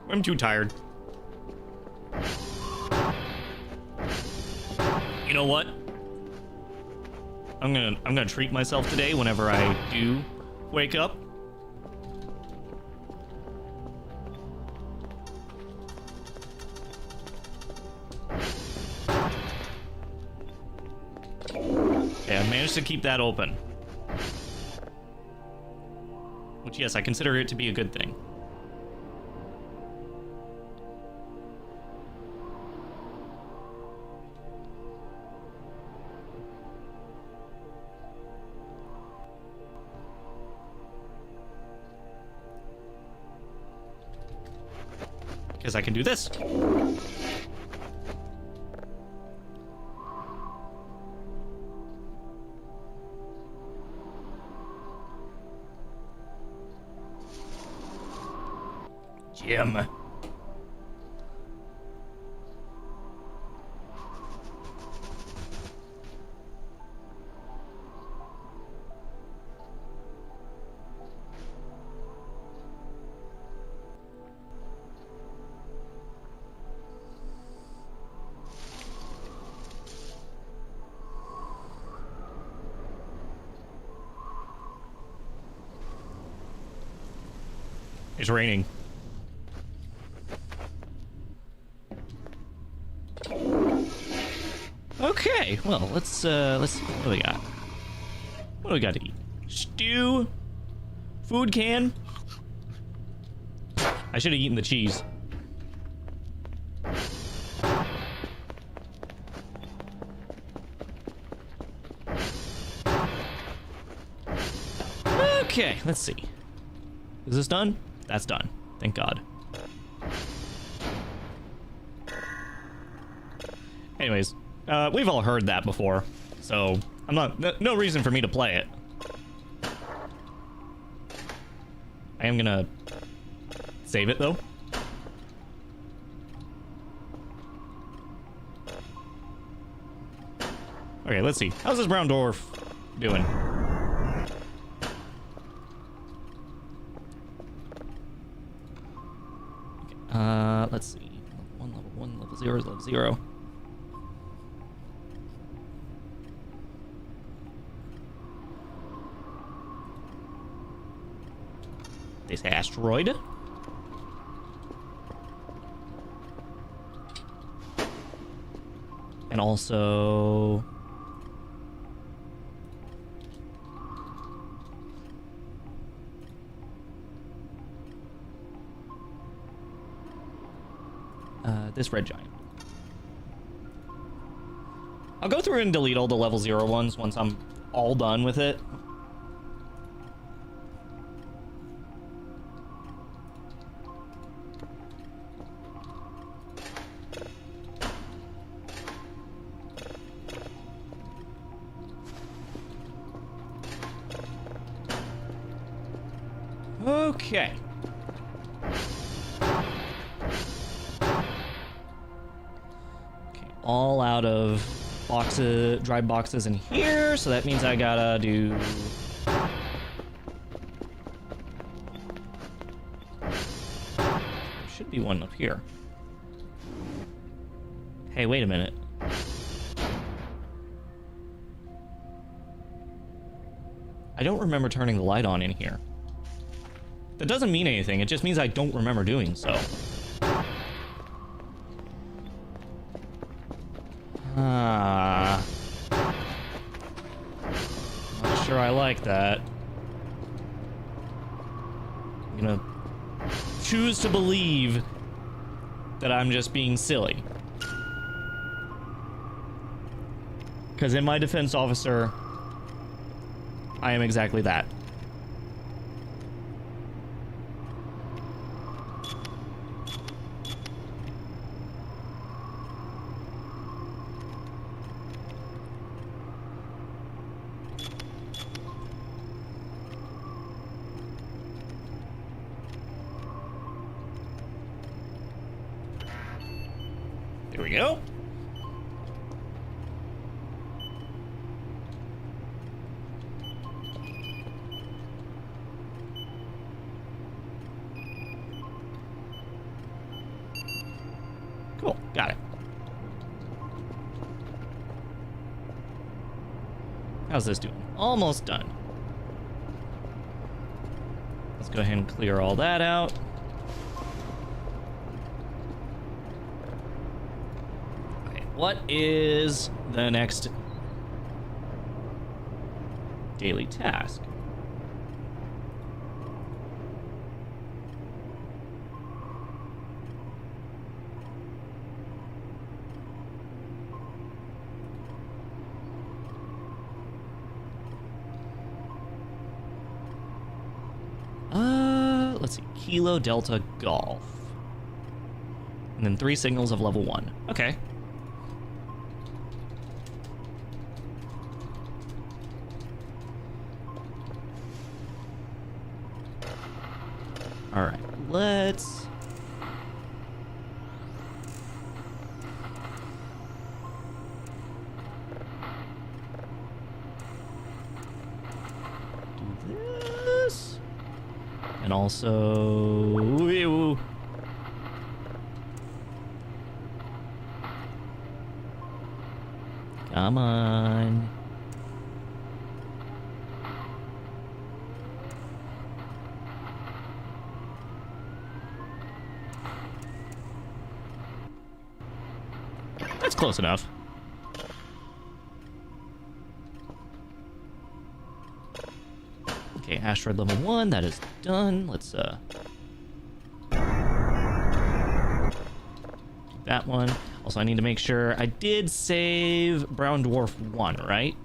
[SPEAKER 1] I'm too tired. You know what? I'm gonna treat myself today whenever I do wake up. Okay, I managed to keep that open. Which, yes, I consider it to be a good thing. Because I can do this. Jim. It's raining. Okay, well, let's see, what do we got? What do we got to eat? Stew? Food can? I should have eaten the cheese. Okay, let's see. Is this done? That's done. Thank God. Anyways, we've all heard that before, so I'm not, no reason for me to play it. I am gonna save it though. Okay, let's see. How's this brown dwarf doing? Let's see. Level 1, level 0 is level 0. This asteroid. And also... this red giant. I'll go through and delete all the level 0 ones once I'm all done with it. Okay. All out of boxes, dry boxes in here, so that means I gotta do... There should be one up here. Hey, wait a minute. I don't remember turning the light on in here. That doesn't mean anything, it just means I don't remember doing so. like that. I'm gonna choose to believe that I'm just being silly. Because in my defense, officer, I am exactly that. There we go. Cool, got it. How's this doing? Almost done. Let's go ahead and clear all that out. Okay, what is the next daily task? Let's see. Kilo Delta Golf. And then 3 signals of level 1. Okay. Alright, let's... do this. And also... Ew. Come on. That's close enough. Okay, asteroid level 1, that is done. Let's do that one. Also, I need to make sure I did save Brown Dwarf 1, right?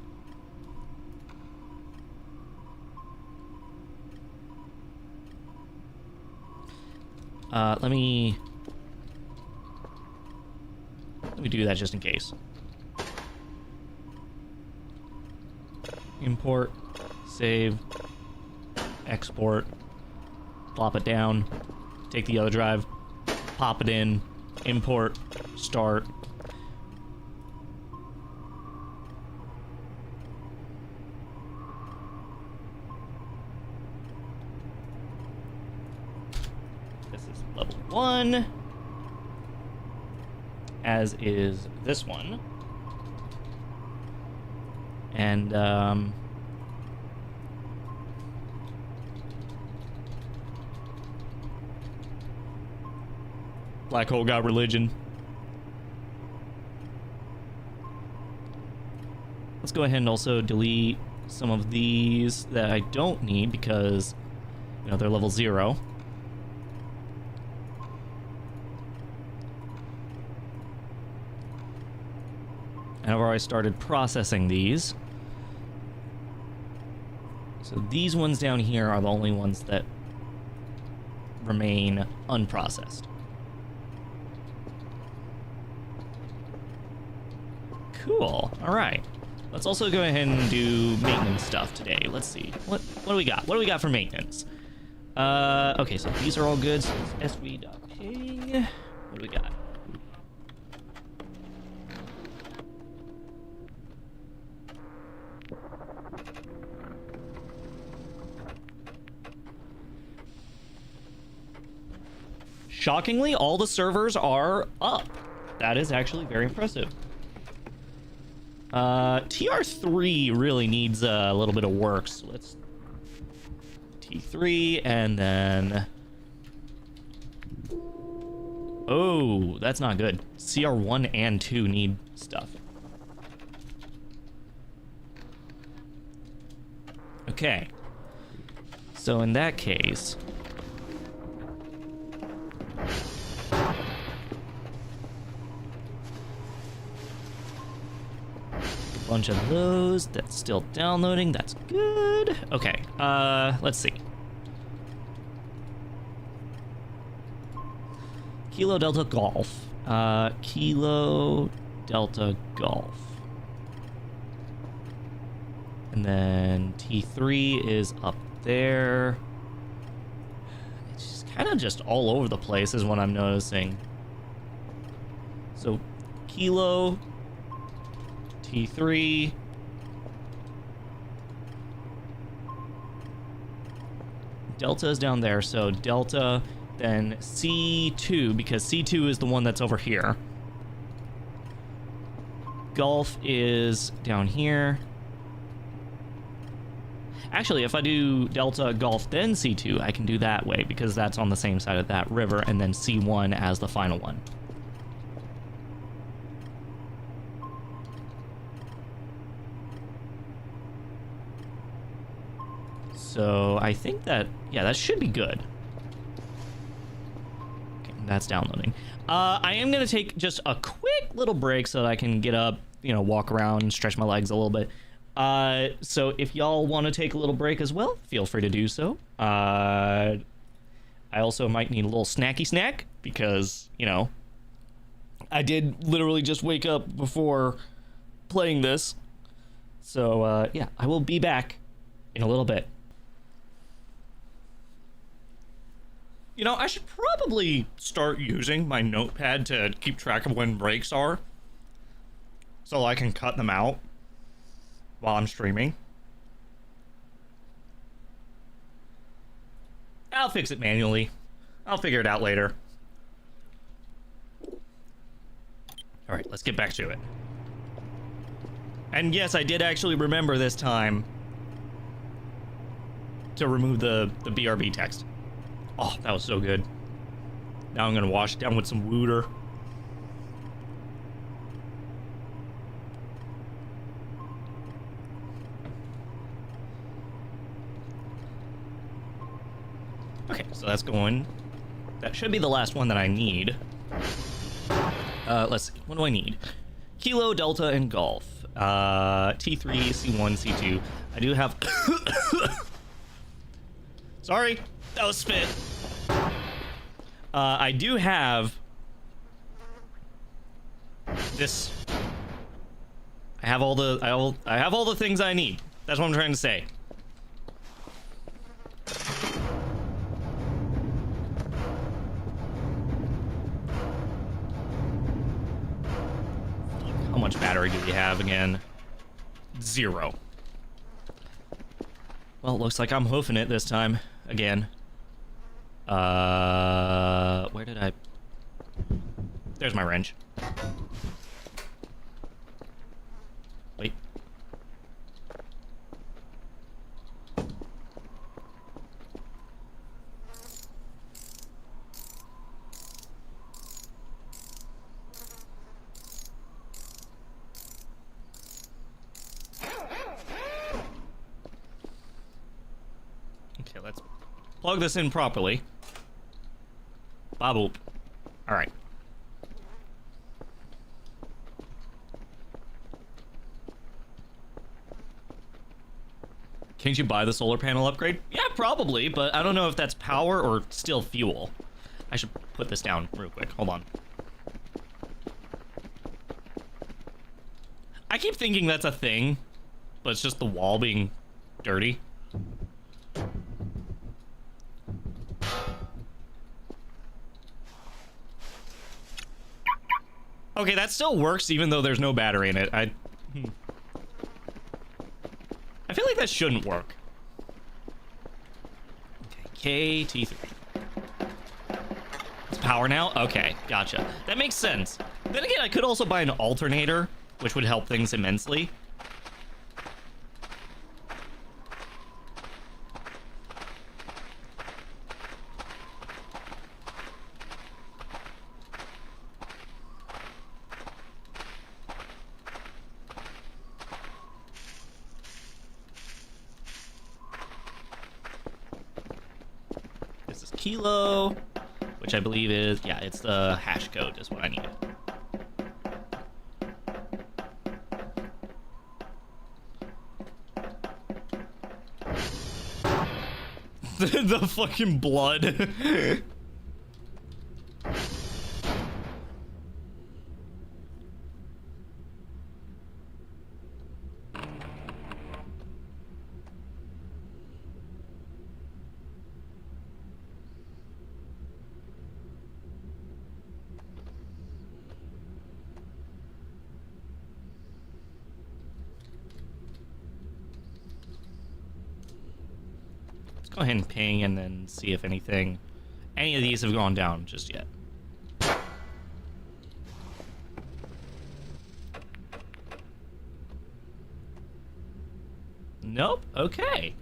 [SPEAKER 1] Let me do that just in case. Import, save, export, plop it down, take the other drive, pop it in, import, start. This is level 1, as is this one. And, Black hole got religion. Let's go ahead and also delete some of these that I don't need because, you know, they're level 0. And I've already started processing these. So these ones down here are the only ones that remain unprocessed. Cool. All right. Let's also go ahead and do maintenance stuff today. Let's see. What do we got? What do we got for maintenance? Okay, so these are all good. So it's sv.ping. What do we got? Shockingly, all the servers are up. That is actually very impressive. TR3 really needs a little bit of work, so let's T3 and then... Oh, that's not good. CR1 and 2 need stuff. Okay. So in that case... bunch of those. That's still downloading. That's good. Okay. Let's see. Kilo Delta Golf. Kilo Delta Golf. And then T3 is up there. It's kind of just all over the place is what I'm noticing. So Kilo, T3, Delta is down there, so Delta, then C2, because C2 is the one that's over here. Golf is down here. Actually, if I do Delta, Golf, then C2, I can do that way, because that's on the same side of that river, and then C1 as the final one. So I think that, yeah, that should be good. Okay, that's downloading. I am going to take just a quick little break so that I can get up, you know, walk around and stretch my legs a little bit. So if y'all want to take a little break as well, feel free to do so. I also might need a little snacky snack because, you know, I did literally just wake up before playing this. So, yeah, I will be back in a little bit. You know, I should probably start using my notepad to keep track of when breaks are, so I can cut them out while I'm streaming. I'll fix it manually. I'll figure it out later. Alright, let's get back to it. And yes, I did actually remember this time to remove the BRB text. Oh, that was so good. Now I'm gonna wash it down with some Wooter. Okay, so that's going. That should be the last one that I need. Let's see. What do I need? Kilo, Delta, and Golf. T3, C1, C2. I do have... Sorry, that was spit. I do have this. I have all the things I need. That's what I'm trying to say. How much battery do we have again? 0. Well, it looks like I'm hoofing it this time again. Where did I... There's my wrench. Wait. Okay, let's plug this in properly. Boop. Alright. Can't you buy the solar panel upgrade? Yeah, probably, but I don't know if that's power or still fuel. I should put this down real quick. Hold on. I keep thinking that's a thing, but it's just the wall being dirty. Okay, that still works even though there's no battery in it. I feel like that shouldn't work. Okay, KT3. It's power now? Okay, gotcha. That makes sense. Then again, I could also buy an alternator, which would help things immensely. kilo, which I believe is, yeah, it's the hash code is what I needed. The fucking blood. Go ahead and ping and then see if any of these have gone down just yet. Nope. Okay.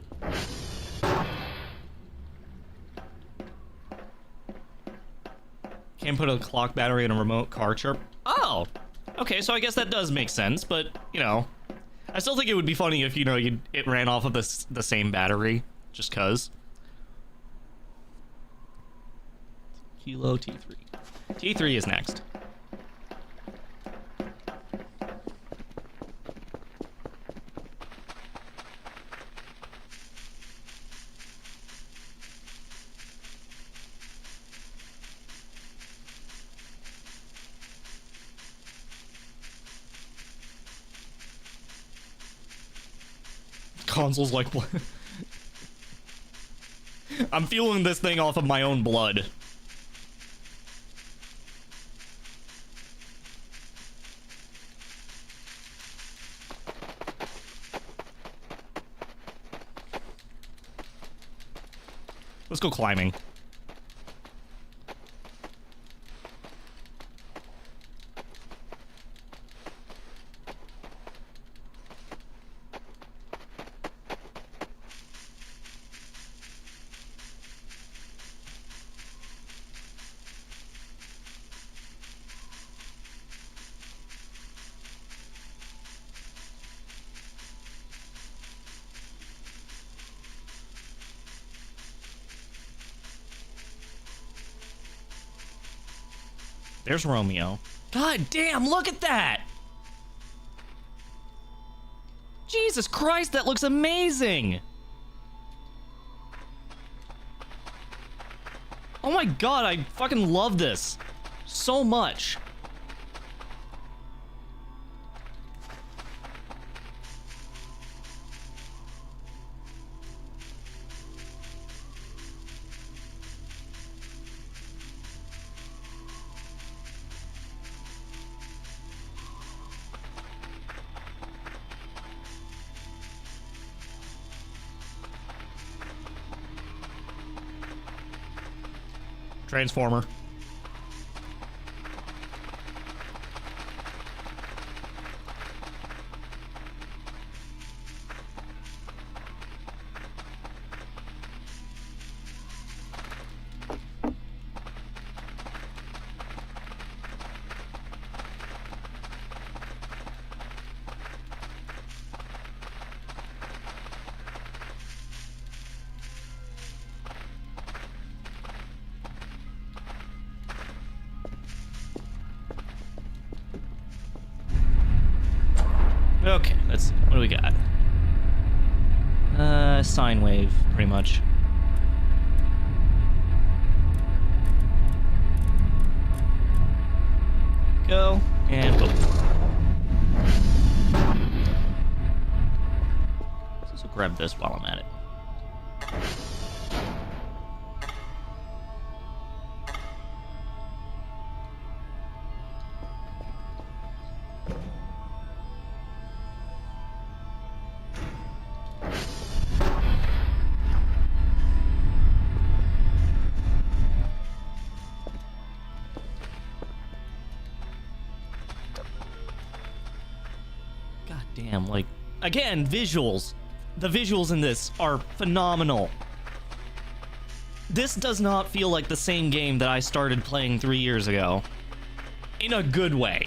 [SPEAKER 1] Can't put a clock battery in a remote car chirp. Oh. Okay, so I guess that does make sense, but you know, I still think it would be funny if it ran off of the same battery. Just cuz. Kilo T3. T3 is next. Console's like... I'm fueling this thing off of my own blood. Let's go climbing. There's Romeo. God damn, look at that! Jesus Christ, that looks amazing! Oh my god, I fucking love this so much. Transformer. Okay, let's see. What do we got? Sine wave, pretty much. Go, and boom. Let's also grab this while I'm at it. Damn, like, again, visuals. The visuals in this are phenomenal. This does not feel like the same game that I started playing 3 years ago. In a good way.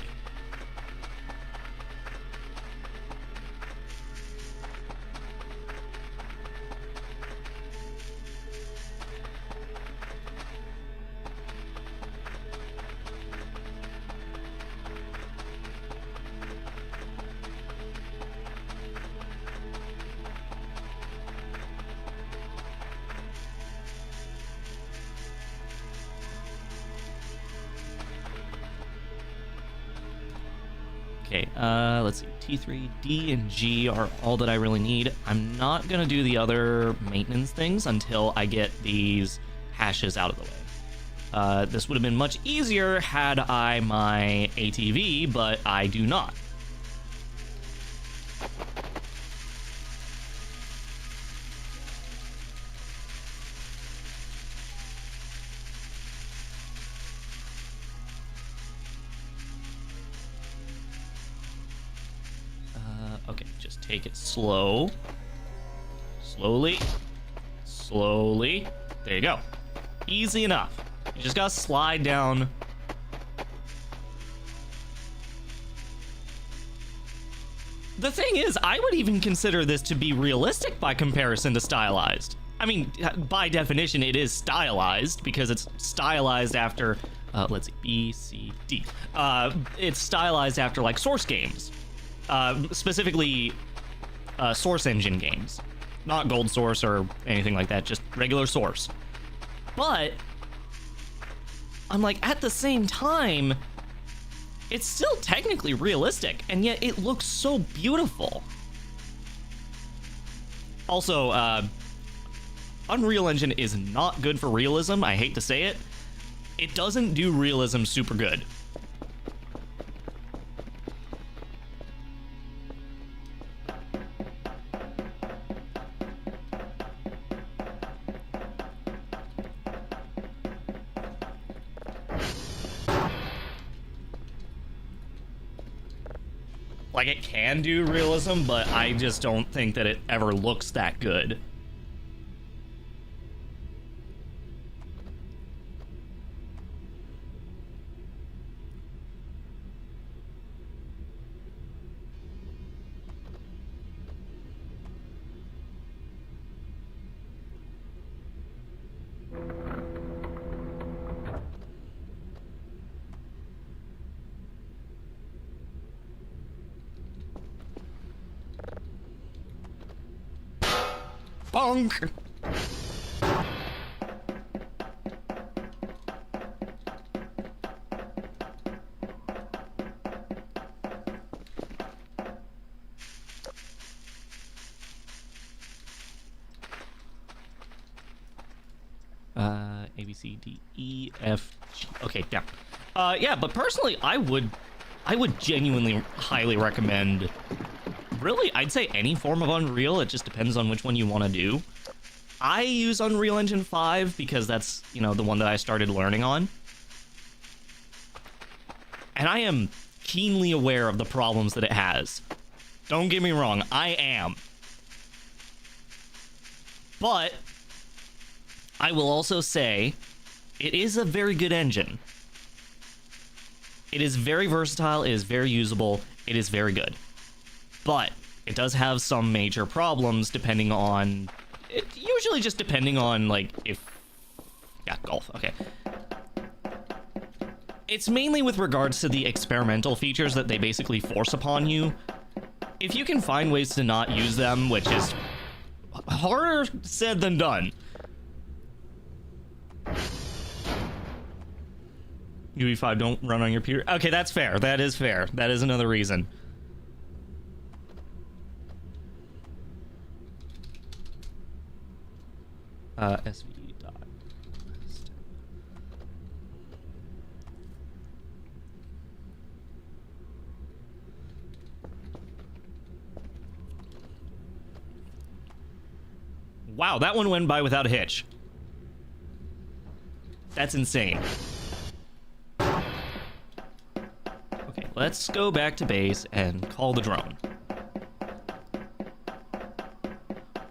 [SPEAKER 1] Okay, let's see. T3, D, and G are all that I really need. I'm not gonna do the other maintenance things until I get these hashes out of the way. This would have been much easier had I my ATV, but I do not. Okay, just take it slow. Slowly. Slowly. There you go. Easy enough. You just gotta slide down. The thing is, I would even consider this to be realistic by comparison to stylized. I mean, by definition, it is stylized because it's stylized after, let's see, B, C, D. It's stylized after, like, Source games. Specifically, Source engine games. Not Gold Source or anything like that, just regular Source. But I'm like, at the same time, it's still technically realistic, and yet it looks so beautiful. Also, Unreal Engine is not good for realism. I hate to say it. It doesn't do realism super good. Like, it can do realism, but I just don't think that it ever looks that good. Bonk! A, B, C, D, E, F, G. Okay, down. Yeah, but personally, I would genuinely highly recommend, really, I'd say any form of Unreal. It just depends on which one you want to do. I use Unreal Engine 5 because that's, you know, the one that I started learning on. And I am keenly aware of the problems that it has. Don't get me wrong, I am. But I will also say it is a very good engine. It is very versatile, it is very usable, it is very good. But it does have some major problems depending on... usually just depending on, like, if... Yeah, golf, okay. It's mainly with regards to the experimental features that they basically force upon you. If you can find ways to not use them, which is harder said than done. UE5 don't run on your computer. Okay, that's fair. That is fair. That is another reason. SV dot. Wow, that one went by without a hitch. That's insane. Okay, let's go back to base and call the drone.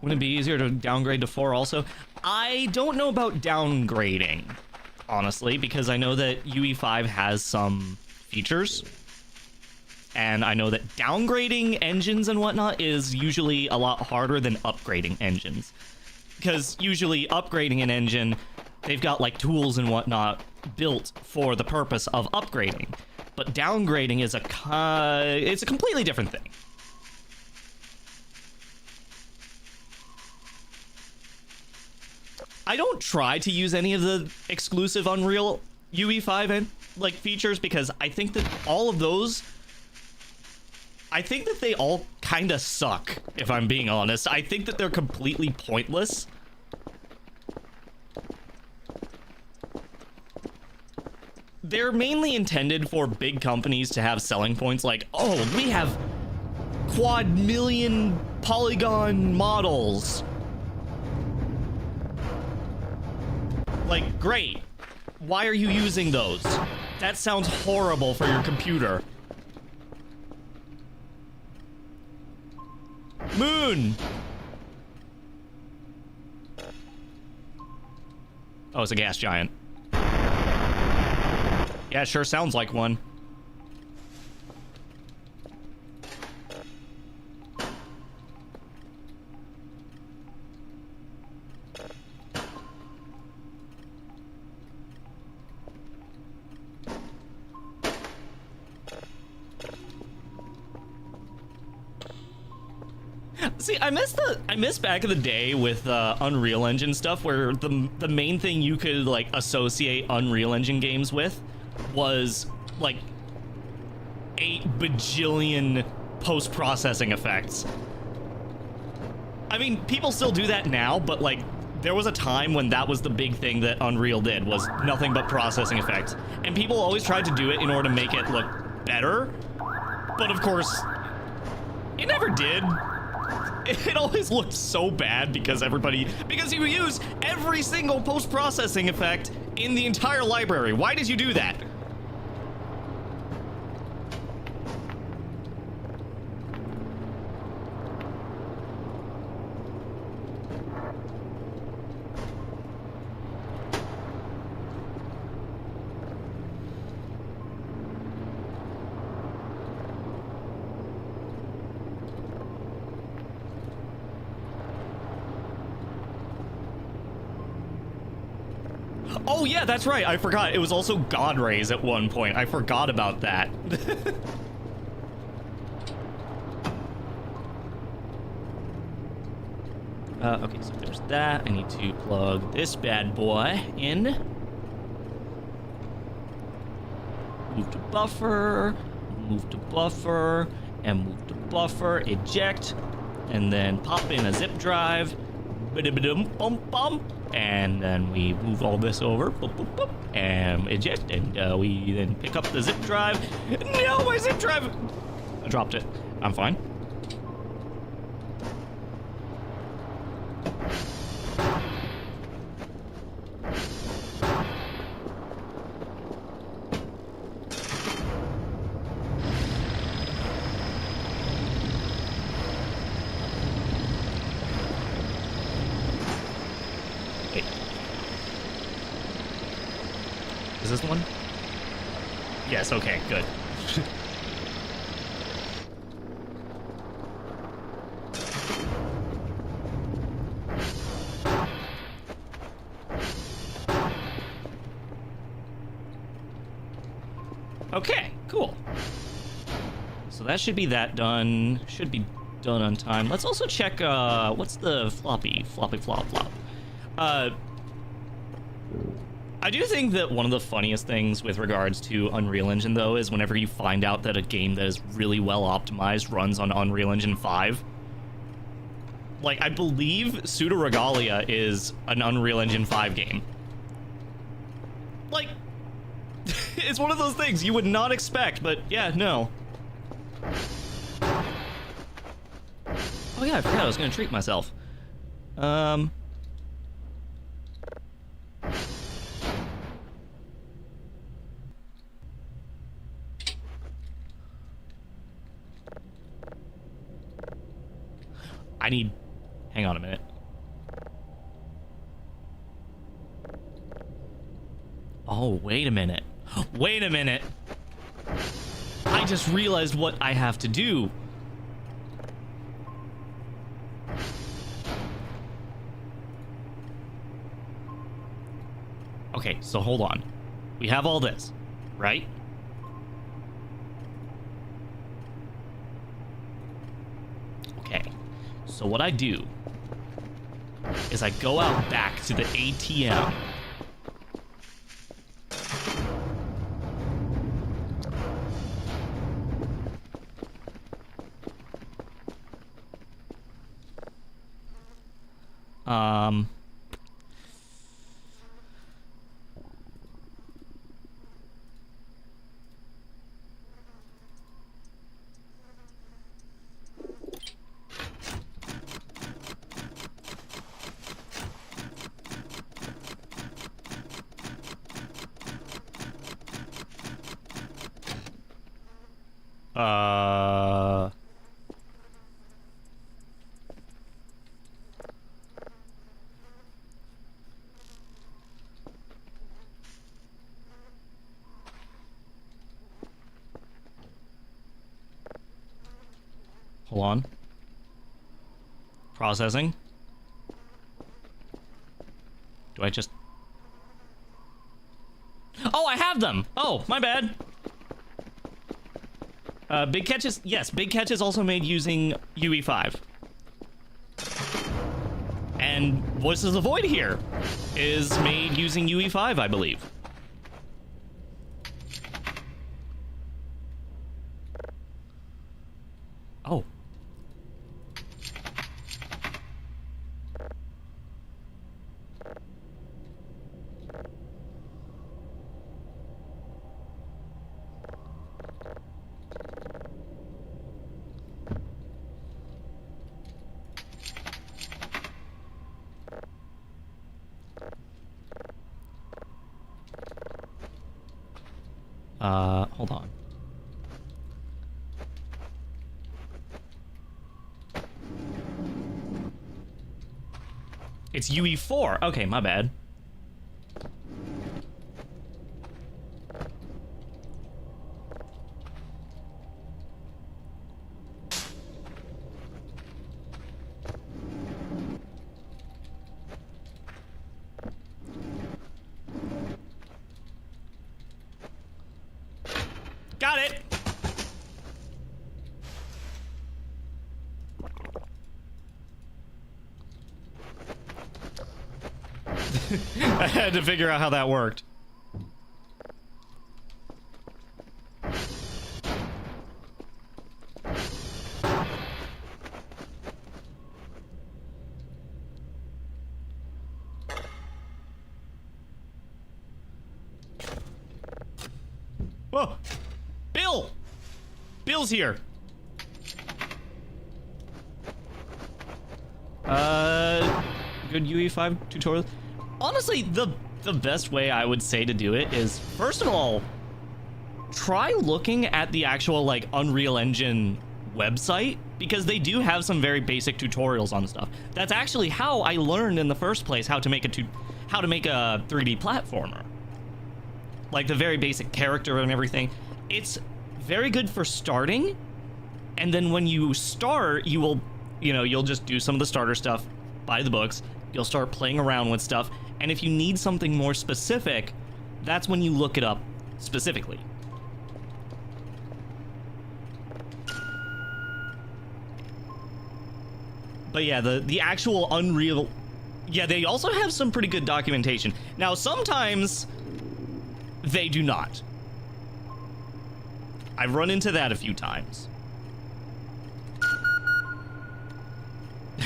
[SPEAKER 1] Wouldn't it be easier to downgrade to 4 also? I don't know about downgrading, honestly, because I know that UE5 has some features. And I know that downgrading engines and whatnot is usually a lot harder than upgrading engines. Because usually upgrading an engine, they've got like tools and whatnot built for the purpose of upgrading. But downgrading is it's a completely different thing. I don't try to use any of the exclusive Unreal UE5 and like features because I think that all of those I think that they all kind of suck, if I'm being honest. I think that they're completely pointless. They're mainly intended for big companies to have selling points like, oh, we have quad million polygon models. Like, great. Why are you using those? That sounds horrible for your computer. Moon! Oh, it's a gas giant. Yeah, it sure sounds like one. See, I miss back in the day with Unreal Engine stuff, where the main thing you could like associate Unreal Engine games with was like 8 bajillion post-processing effects. I mean, people still do that now, but like there was a time when that was the big thing that Unreal did, was nothing but processing effects. And people always tried to do it in order to make it look better. But of course, it never did. It always looked so bad because you use every single post-processing effect in the entire library. Why did you do that? Oh yeah, that's right. I forgot. It was also God Rays at one point. I forgot about that. Okay, so there's that. I need to plug this bad boy in. Move to buffer, move to buffer, and move to buffer, eject, and then pop in a zip drive. And then we move all this over, and eject, and we then pick up the zip drive. No, my zip drive! I dropped it. I'm fine. Is this the one? Yes, okay, good. Okay, cool. So that should be that done. Should be done on time. Let's also check, what's the floppy flop. I do think that one of the funniest things with regards to Unreal Engine, though, is whenever you find out that a game that is really well optimized runs on Unreal Engine 5. Like, I believe Pseudo Regalia is an Unreal Engine 5 game. Like, it's one of those things you would not expect, but yeah, no. Oh yeah, I forgot I was gonna treat myself. Hang on a minute. Oh, wait a minute. Wait a minute. I just realized what I have to do. Okay, so hold on. We have all this, right? Okay. So what I do is I go out back to the ATM. Um... Hold on. Processing. Do I just... Oh, I have them! Oh, my bad. Big Catch is... Yes, Big Catch is also made using UE5. And Voices of the Void here is made using UE5, I believe. Oh. Hold on. It's UE4. Okay, my bad. Got it! I had to figure out how that worked. Whoa! Bill! Bill's here! Good UE5 tutorial. Honestly, the best way I would say to do it is, first of all, try looking at the actual, like, Unreal Engine website, because they do have some very basic tutorials on stuff. That's actually how I learned in the first place how to make a 3D platformer. Like, the very basic character and everything. It's very good for starting, and then when you start, you will, you'll just do some of the starter stuff, buy the books, you'll start playing around with stuff, and if you need something more specific, that's when you look it up specifically. But yeah, the actual Unreal... Yeah, they also have some pretty good documentation. Now, sometimes they do not. I've run into that a few times.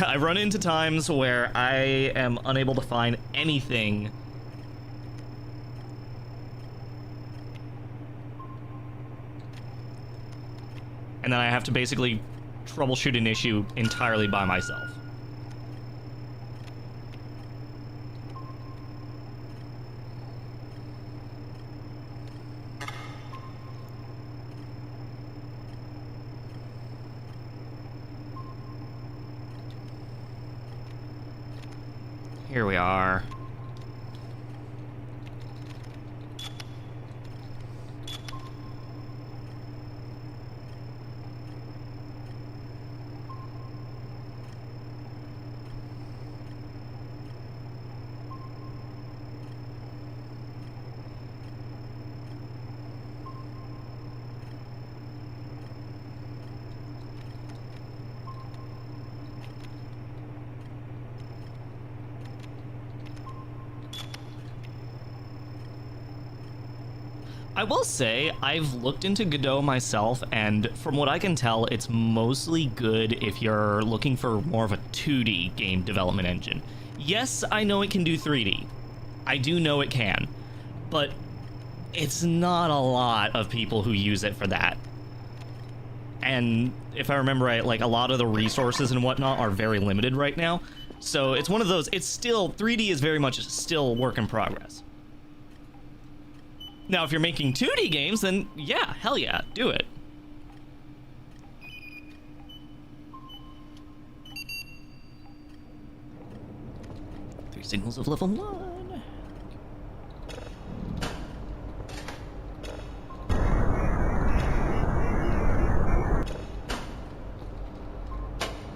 [SPEAKER 1] I've run into times where I am unable to find anything. And then I have to basically troubleshoot an issue entirely by myself. Here we are. I will say, I've looked into Godot myself, and from what I can tell, it's mostly good if you're looking for more of a 2D game development engine. yes, I know it can do 3D. I do know it can. But it's not a lot of people who use it for that. And if I remember right, like a lot of the resources and whatnot are very limited right now. So it's one of those, it's still, 3D is very much still work in progress. Now, if you're making 2D games, then yeah, hell yeah, do it. Three signals of level 1.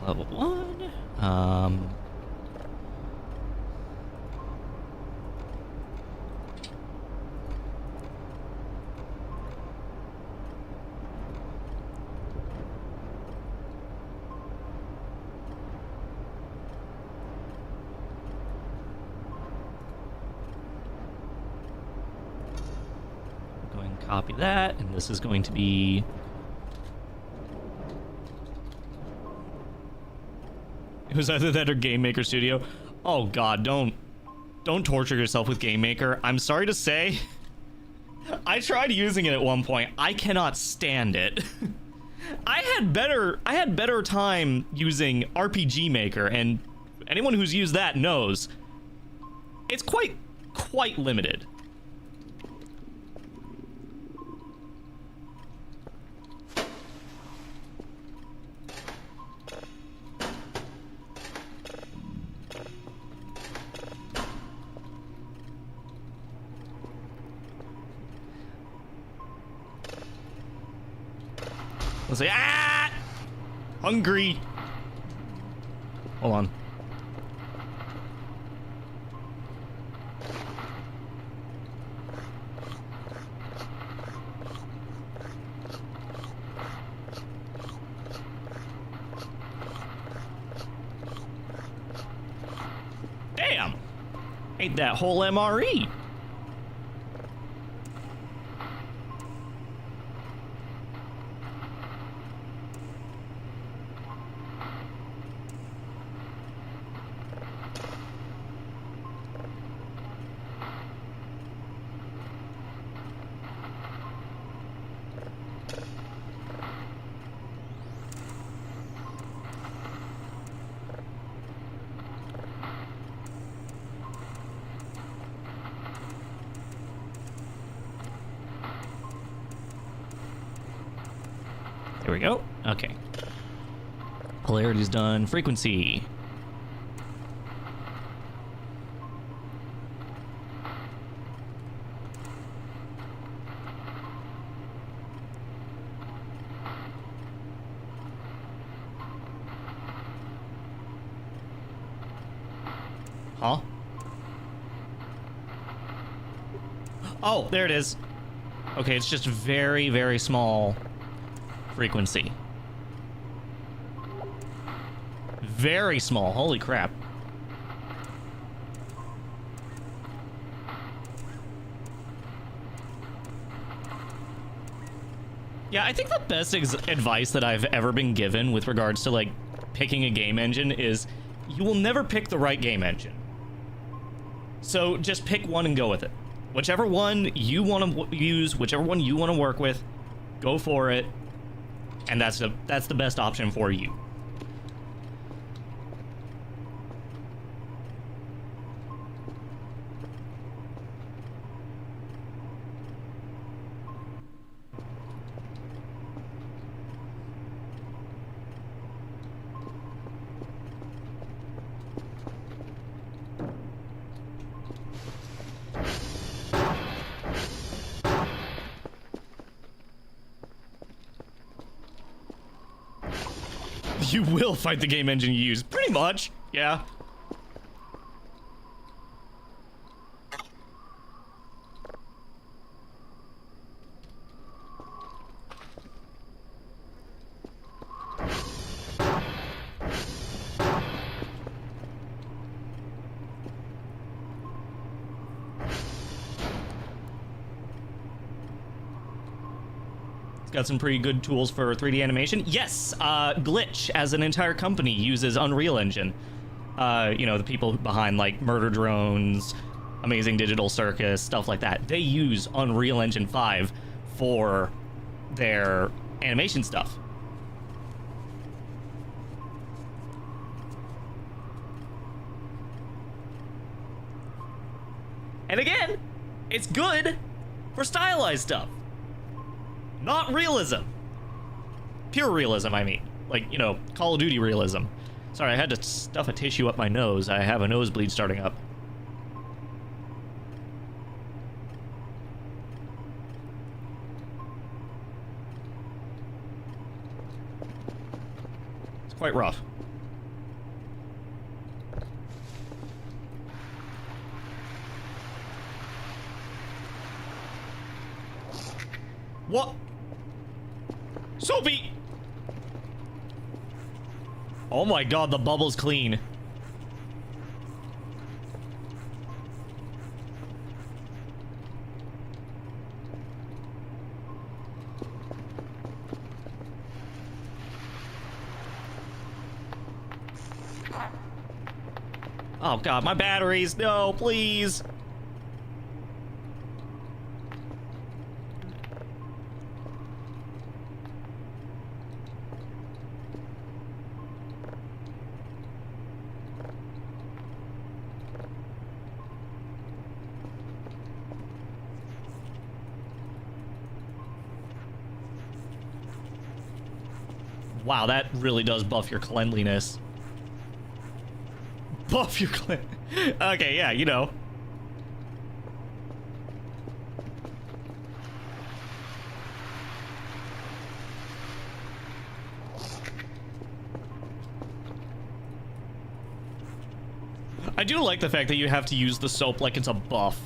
[SPEAKER 1] Level 1. Going to copy that, and this is going to be... It was either that or Game Maker Studio. Oh god, don't torture yourself with Game Maker. I'm sorry to say, I tried using it at one point. I cannot stand it. I had better time using RPG Maker, and anyone who's used that knows it's quite limited. Let's say, ah! Hungry. Hold on. Damn! Ate that whole MRE. There we go. Okay. Polarity's done. Frequency. Huh? Oh, there it is. Okay, it's just very, very small frequency. Very small. Holy crap. Yeah, I think the best advice that I've ever been given with regards to like picking a game engine is you will never pick the right game engine. So just pick one and go with it. Whichever one you want to use, whichever one you want to work with, go for it. And that's the best option for you. You will fight the game engine you use. Pretty much, yeah. Got some pretty good tools for 3D animation. Yes, Glitch as an entire company uses Unreal Engine. you know, the people behind like Murder Drones, Amazing Digital Circus, stuff like that, they use Unreal Engine 5 for their animation stuff. And again, it's good for stylized stuff. Not realism. Pure realism, I mean. Like, you know, Call of Duty realism. Sorry, I had to stuff a tissue up my nose. I have a nosebleed starting up. It's quite rough. What? Soapy! Oh my god, the bubble's clean. Oh god, my batteries. No, please. Wow, that really does buff your cleanliness. Buff your clean. Okay, yeah, you know. I do like the fact that you have to use the soap like it's a buff.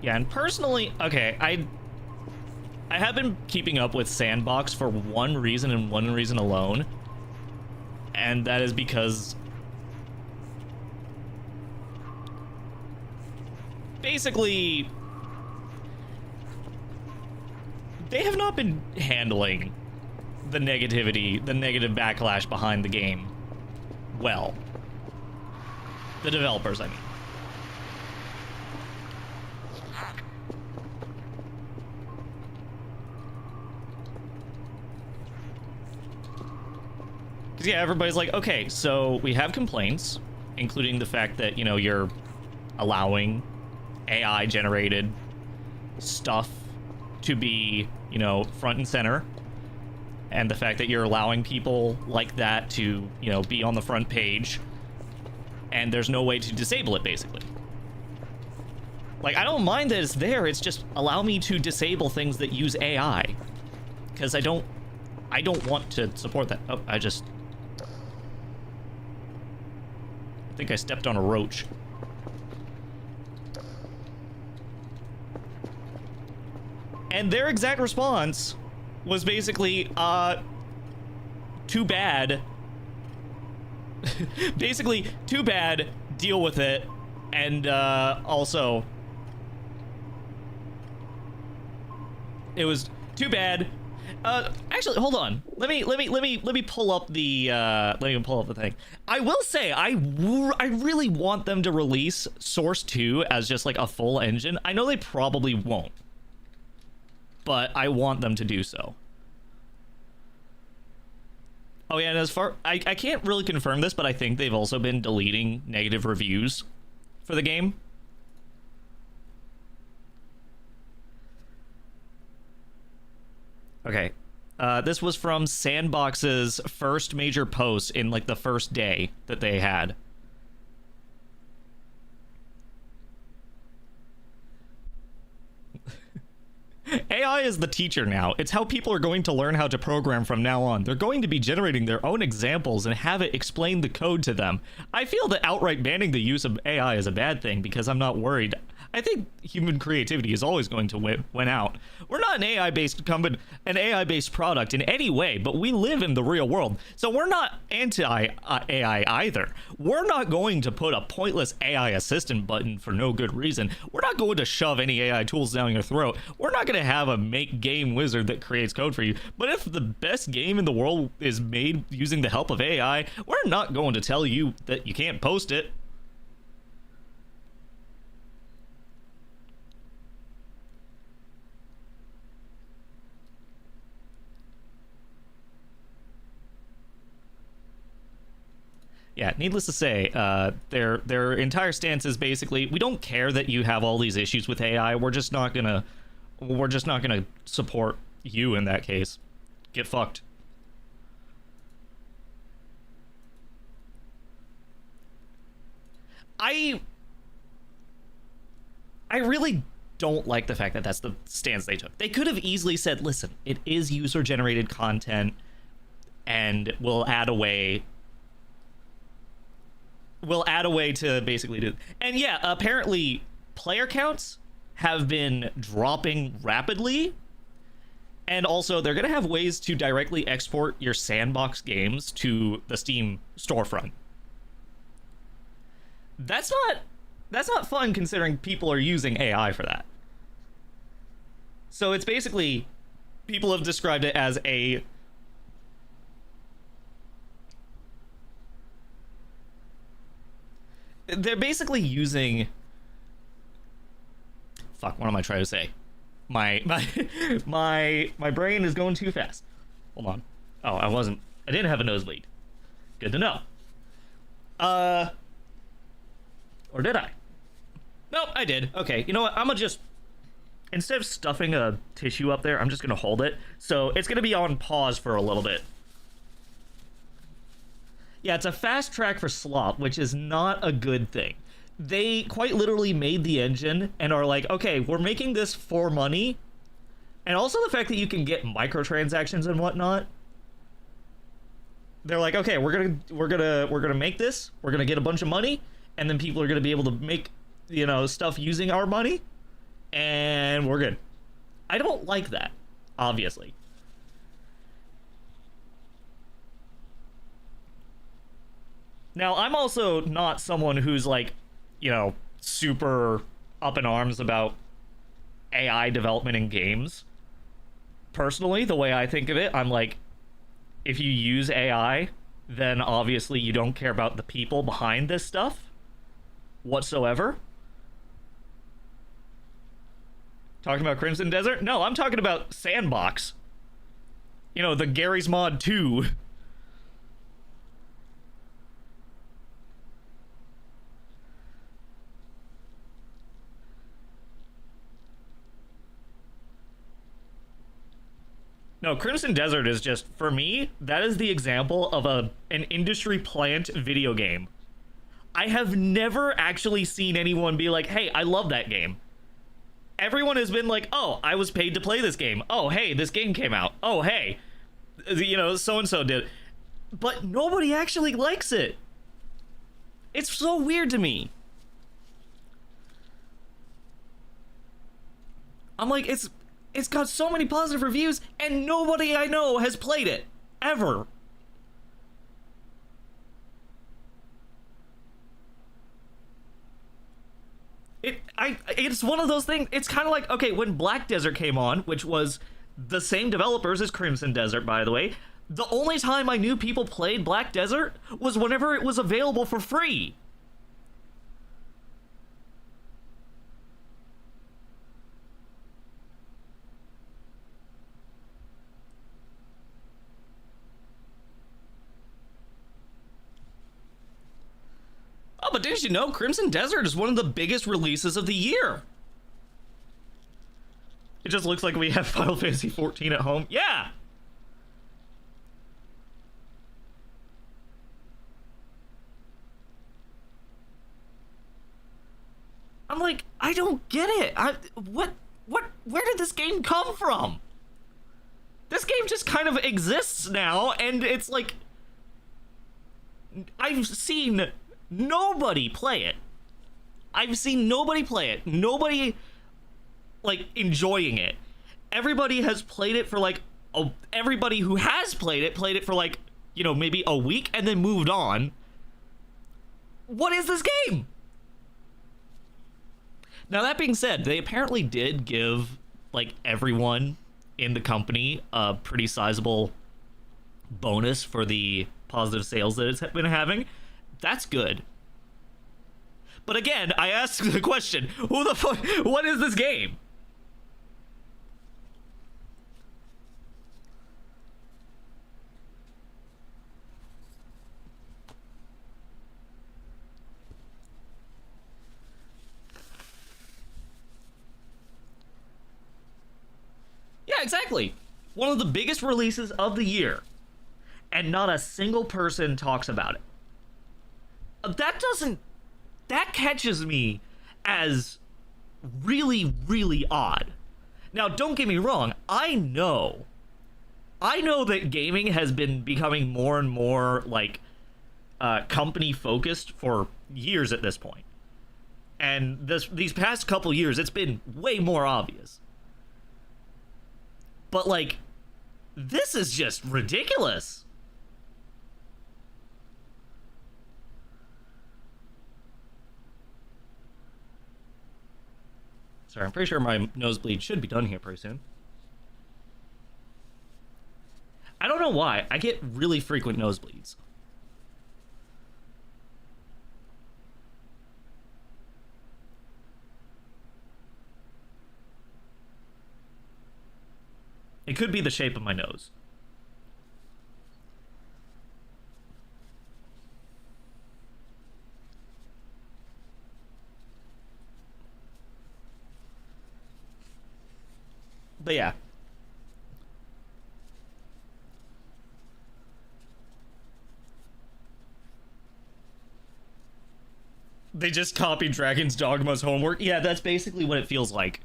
[SPEAKER 1] Yeah, and personally, okay, I have been keeping up with Sandbox for one reason and one reason alone, and that is because basically they have not been handling the negativity, the negative backlash behind the game well. The developers, I mean. Yeah, everybody's like, okay, so we have complaints, including the fact that, you know, you're allowing AI-generated stuff to be, you know, front and center, and the fact that you're allowing people like that to, you know, be on the front page, and there's no way to disable it, basically. Like, I don't mind that it's there, it's just allow me to disable things that use AI, because I don't want to support that. Oh, I think I stepped on a roach. And their exact response was basically, too bad. Basically, too bad, deal with it, and, also, it was too bad. Actually, hold on. Let me pull up the thing. I will say, I really want them to release Source 2 as just like a full engine. I know they probably won't, but I want them to do so. Oh yeah, and as far I can't really confirm this, but I think they've also been deleting negative reviews for the game. Okay, this was from Sandbox's first major post in like the first day that they had. AI is the teacher now. It's how people are going to learn how to program from now on. They're going to be generating their own examples and have it explain the code to them. I feel that outright banning the use of AI is a bad thing because I'm not worried I think human creativity is always going to win out. We're not an AI-based company, an AI-based product in any way, but we live in the real world. So we're not anti-AI either. We're not going to put a pointless AI assistant button for no good reason. We're not going to shove any AI tools down your throat. We're not going to have a make game wizard that creates code for you. But if the best game in the world is made using the help of AI, we're not going to tell you that you can't post it. Yeah, needless to say, their entire stance is basically, we don't care that you have all these issues with AI. We're just not gonna support you in that case. Get fucked. I really don't like the fact that that's the stance they took. They could have easily said, listen, it is user-generated content, and we'll add a way to basically do. And yeah, apparently player counts have been dropping rapidly, and also they're gonna have ways to directly export your sandbox games to the Steam storefront. That's not fun, considering people are using AI for that. So it's basically, people have described it as a they're basically using, fuck, what am I trying to say? My brain is going too fast. Hold on. Oh, I didn't have a nosebleed. Good to know. Or did I? Nope, I did. Okay, you know what? I'm gonna just, instead of stuffing a tissue up there, I'm just gonna hold it. So it's gonna be on pause for a little bit. Yeah, it's a fast track for slop, which is not a good thing. They quite literally made the engine and are like, okay, we're making this for money. And also the fact that you can get microtransactions and whatnot. They're like, okay, we're gonna make this, we're gonna get a bunch of money, and then people are gonna be able to make, you know, stuff using our money, and we're good. I don't like that, obviously. Now, I'm also not someone who's like, you know, super up in arms about AI development in games. Personally, the way I think of it, I'm like, if you use AI, then obviously you don't care about the people behind this stuff whatsoever. Talking about Crimson Desert? No, I'm talking about Sandbox. You know, the Gary's Mod 2. No, Crimson Desert is just, for me, that is the example of an industry plant video game. I have never actually seen anyone be like, hey, I love that game. Everyone has been like, oh, I was paid to play this game. Oh, hey, this game came out. Oh, hey, you know, so-and-so did. But nobody actually likes it. It's so weird to me. I'm like, it's got so many positive reviews, and nobody I know has played it. Ever. It's one of those things. It's kind of like, okay, when Black Desert came on, which was the same developers as Crimson Desert, by the way, the only time I knew people played Black Desert was whenever it was available for free. Oh, but didn't you know Crimson Desert is one of the biggest releases of the year? It just looks like we have Final Fantasy 14 at home. Yeah! I'm like, I don't get it. Where did this game come from? This game just kind of exists now, and it's like, I've seen nobody play it. I've seen nobody play it. Nobody, like, enjoying it. Everybody has played it for, like, everybody who has played it for, like, you know, maybe a week and then moved on. What is this game? Now, that being said, they apparently did give, like, everyone in the company a pretty sizable bonus for the positive sales that it's been having. That's good. But again, I asked the question, who the fuck, what is this game? Yeah, exactly. One of the biggest releases of the year, and not a single person talks about it. That catches me as really, really odd. Now, don't get me wrong, I know that gaming has been becoming more and more, like, company focused for years at this point. And these past couple years, it's been way more obvious. But, like, this is just ridiculous. Sorry, I'm pretty sure my nosebleed should be done here pretty soon. I don't know why. I get really frequent nosebleeds. It could be the shape of my nose. But yeah. They just copied Dragon's Dogma's homework. Yeah, that's basically what it feels like.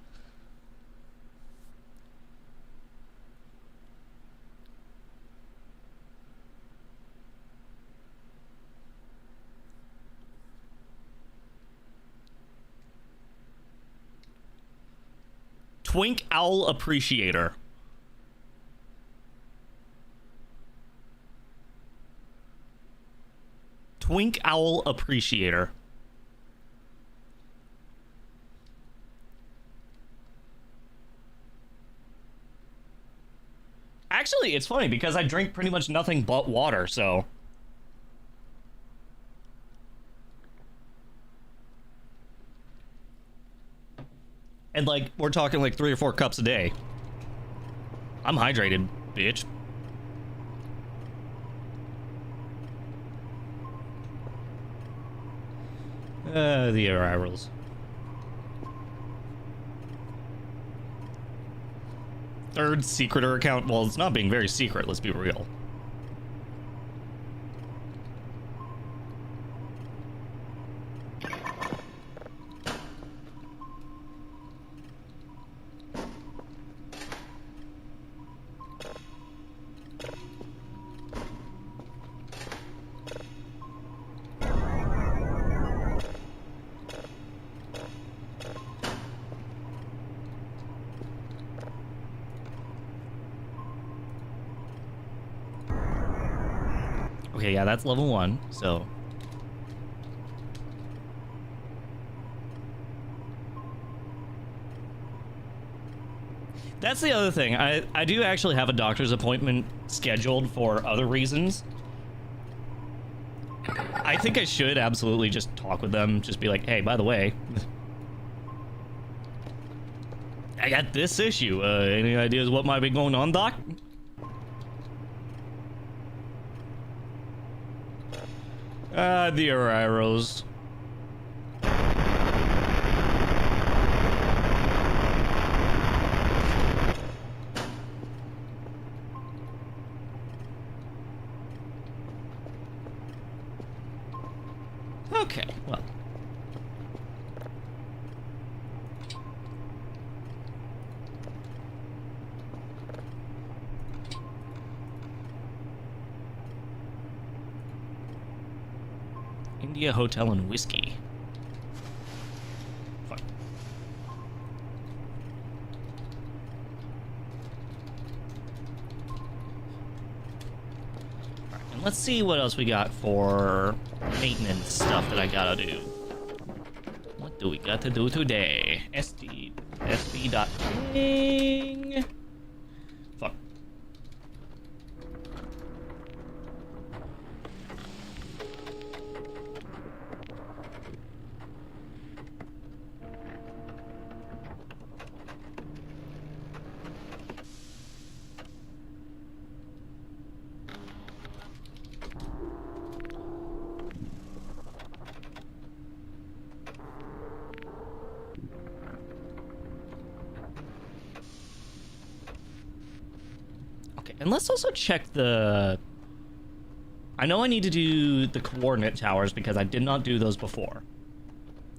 [SPEAKER 1] Twink Owl Appreciator. Twink Owl Appreciator. Actually, it's funny because I drink pretty much nothing but water, so... And, like, we're talking, like, 3 or 4 cups a day. I'm hydrated, bitch. The Arirals. Third secreter account. Well, it's not being very secret, let's be real. Okay, yeah, that's level 1, so... That's the other thing. I do actually have a doctor's appointment scheduled for other reasons. I think I should absolutely just talk with them, just be like, hey, by the way, I got this issue. Any ideas what might be going on, doc? The Arirals. Okay, well. India Hotel and Whiskey. let's see what else we got for maintenance stuff that I gotta do. What do we got to do today? SD dot ping. Fuck. And let's also check the... I know I need to do the coordinate towers because I did not do those before.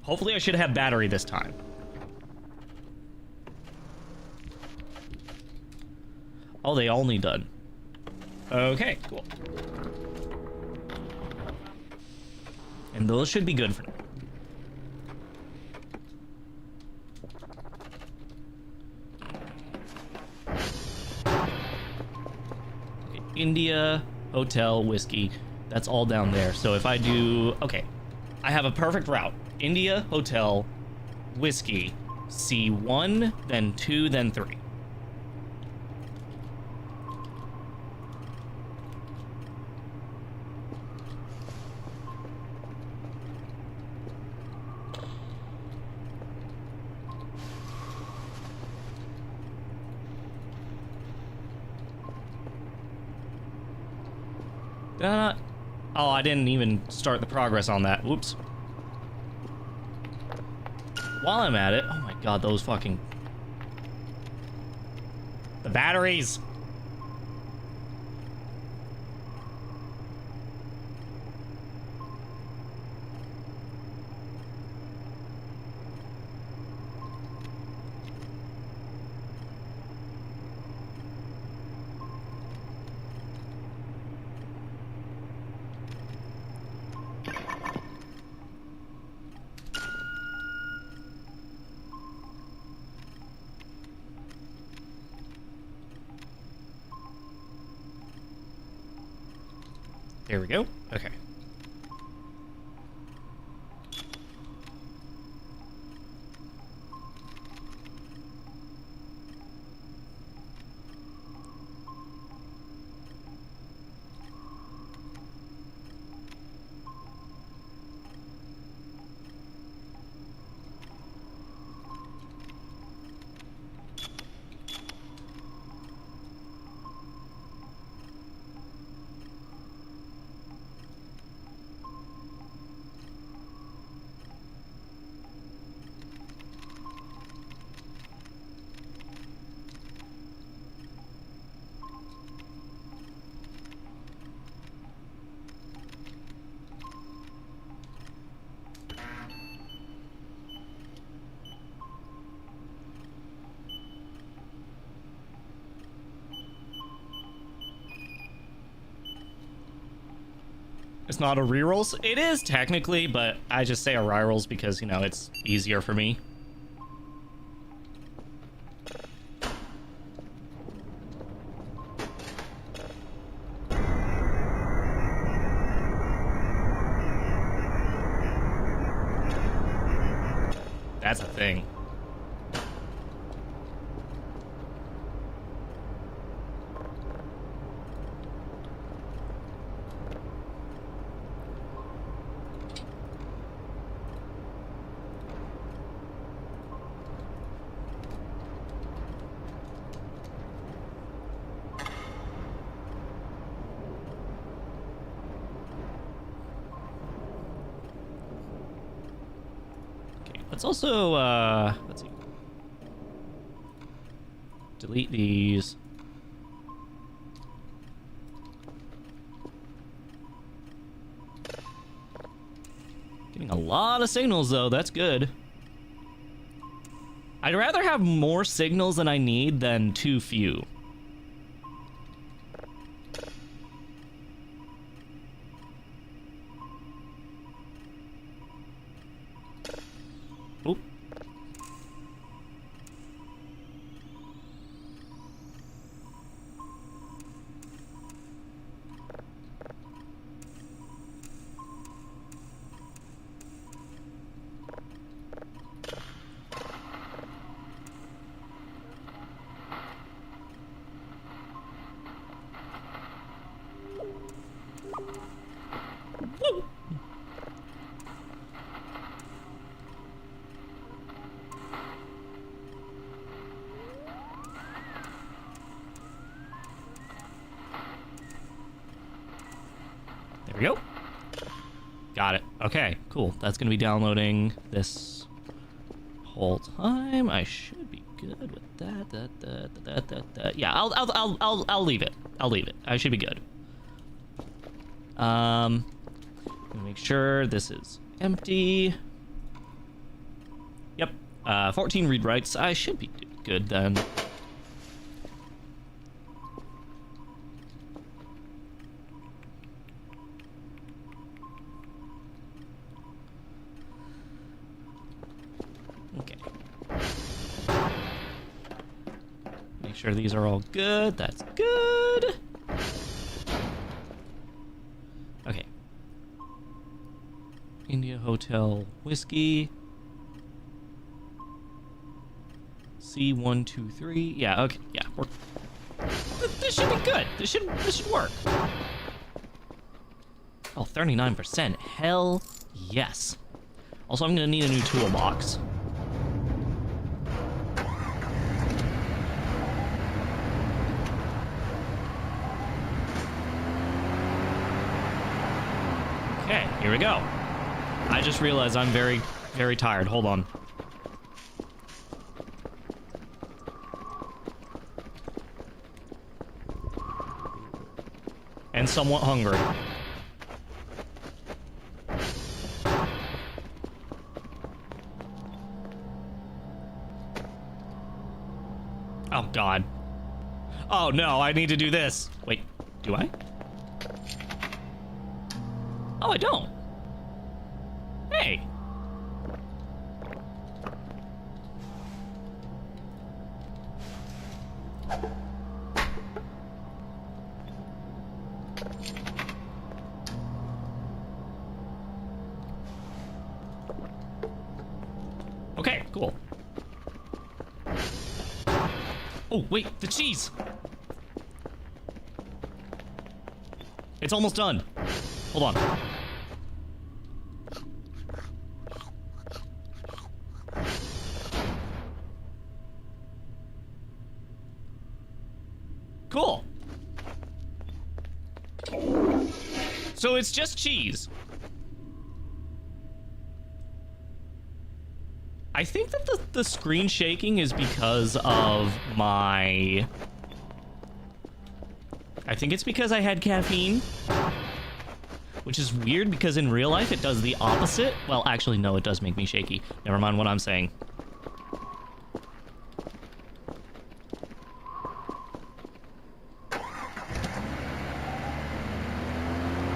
[SPEAKER 1] Hopefully I should have battery this time. Oh, they all need done. Okay, cool. And those should be good for now. India, hotel, whiskey. That's all down there. So if I do... Okay. I have a perfect route. India, hotel, whiskey, C1, then 2, then 3. Oh, I didn't even start the progress on that. Whoops. While I'm at it... Oh my god, those fucking... The batteries! There we go. Okay. It's not a rerolls. It is technically, but I just say a rerolls because, you know, it's easier for me. That's a thing. Let's also, let's see. Delete these. Getting a lot of signals, though. That's good. I'd rather have more signals than I need than too few. Oop. There we go. Got it. Okay, cool. That's gonna be downloading this whole time. I should be good with that. Yeah, I'll leave it. I'll leave it. I should be good. Make sure this is empty. Yep. 14 read writes. I should be good then. Okay. Make sure these are all good. That's good. Okay. India Hotel Whiskey. C123. Yeah, okay. Yeah, this should be good. This should work. Oh, 39%. Hell yes. Also, I'm gonna need a new toolbox. Okay, here we go. I just realized I'm very, very tired. Hold on. And somewhat hungry. Oh, God. Oh, no, I need to do this. Wait, do I? Oh, I don't. Hey. Okay, cool. Oh, wait, the cheese! It's almost done. Hold on. Cool. So it's just cheese. I think that the screen shaking is because of my... I think it's because I had caffeine. Which is weird because in real life it does the opposite. Well, actually, no, it does make me shaky. Never mind what I'm saying.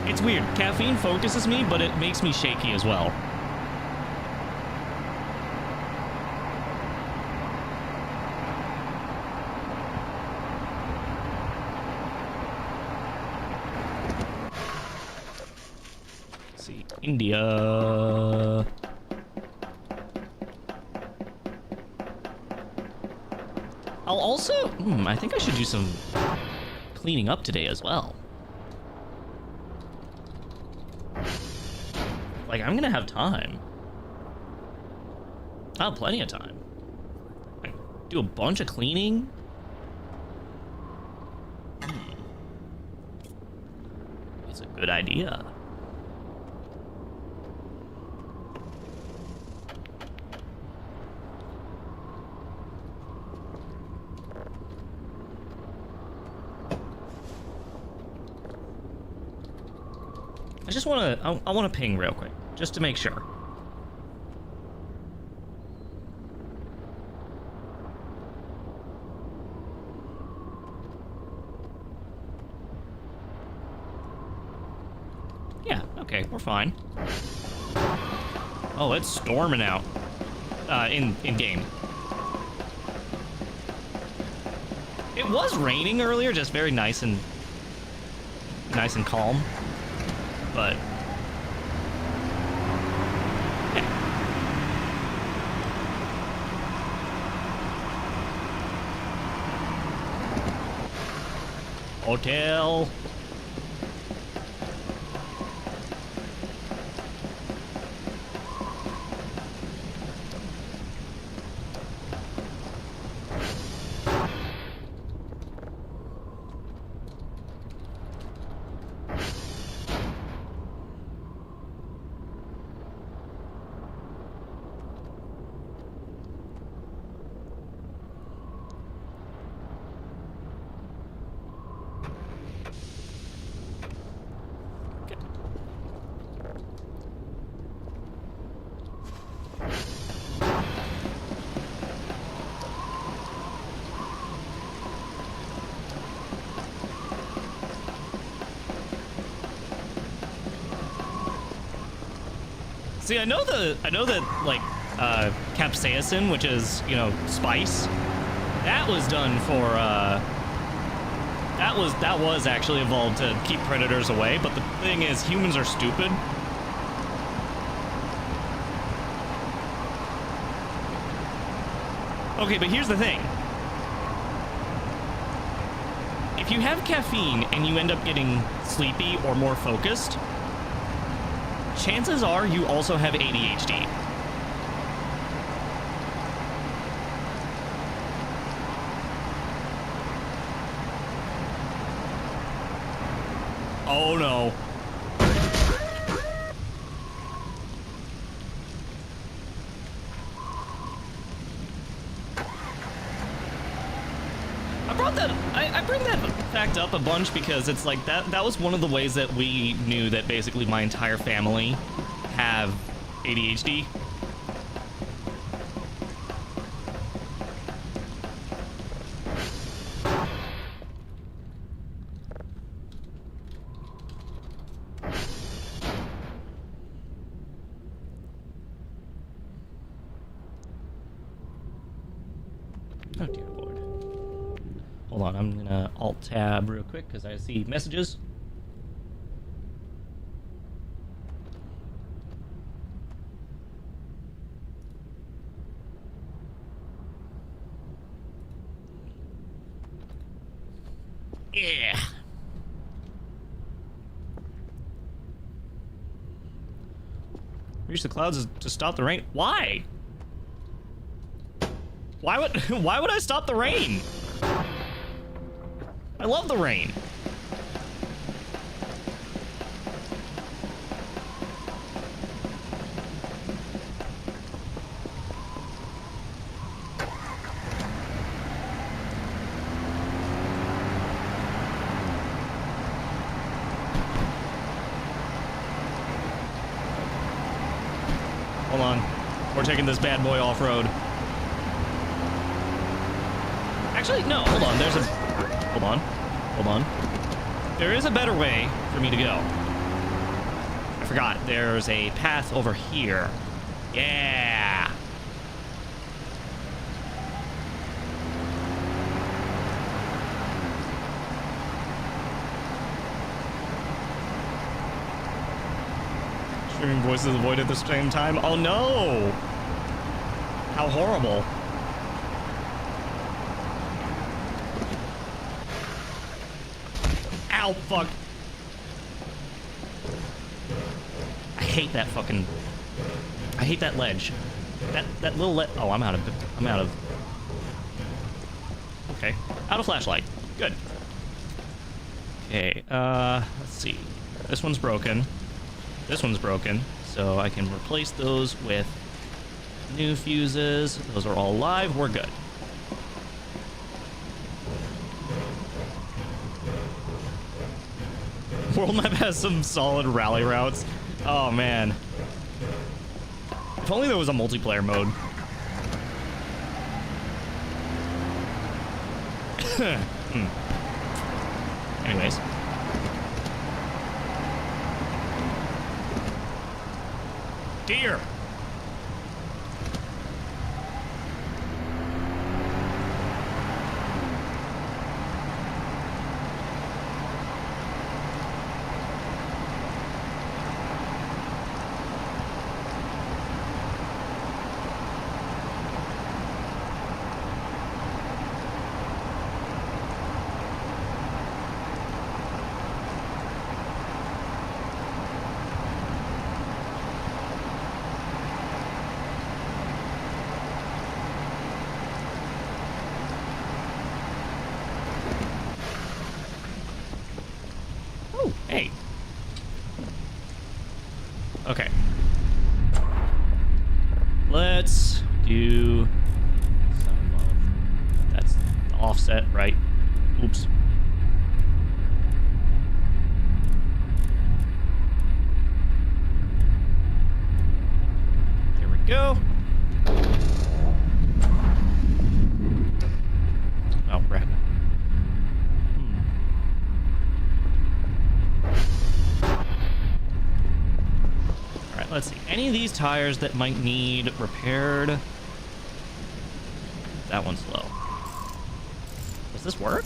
[SPEAKER 1] It's weird. Caffeine focuses me, but it makes me shaky as well. India. I'll also... I think I should do some cleaning up today as well. Like, I'm gonna have time. I'll have plenty of time. I can do a bunch of cleaning. It's a good idea. I just want to, I want to ping real quick, just to make sure. Yeah, okay, we're fine. Oh, it's storming out, in game. It was raining earlier, just very nice and calm. But yeah. Hotel. See, I know that like capsaicin, which is, you know, spice, that was done for that was actually evolved to keep predators away, but the thing is humans are stupid. Okay, but here's the thing. If you have caffeine and you end up getting sleepy or more focused, chances are you also have ADHD. Oh no. I bring that fact up a bunch because it's like that was one of the ways that we knew that basically my entire family have ADHD. Oh dear lord. Hold on, I'm gonna alt-tab real quick because I see messages. Yeah. Reach the clouds to stop the rain. Why? Why would I stop the rain? I love the rain. Hold on. We're taking this bad boy off-road. Actually, no, hold on. Hold on. There is a better way for me to go. I forgot. There's a path over here. Yeah. Streaming voices avoided at the same time. Oh no! How horrible. Ow, fuck. I hate that fucking... I hate that ledge. That little oh, I'm out of... Okay. Out of flashlight. Good. Okay, let's see. This one's broken. This one's broken. So I can replace those with new fuses. Those are all live. We're good. World map has some solid rally routes. Oh man. If only there was a multiplayer mode. Anyways. Deer. Hey. Okay. Let's do some of... That's offset, right? Oops. There we go. Oh, right. let's see. Any of these tires that might need repaired? That one's low. Does this work?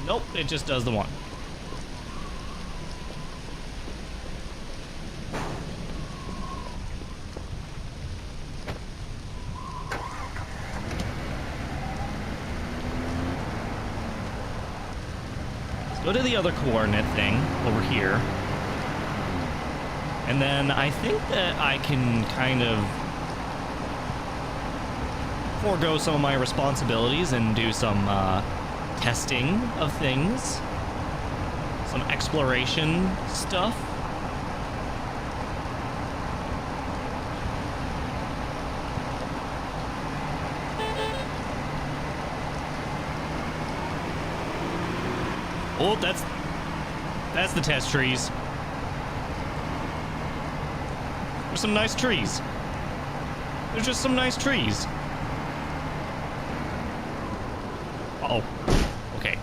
[SPEAKER 1] Nope, it just does the one. Go to the other coordinate thing over here. And then I think that I can kind of forego some of my responsibilities and do some testing of things. Some exploration stuff. Oh, that's the test trees. There's some nice trees. There's just some nice trees. Uh-oh. Okay.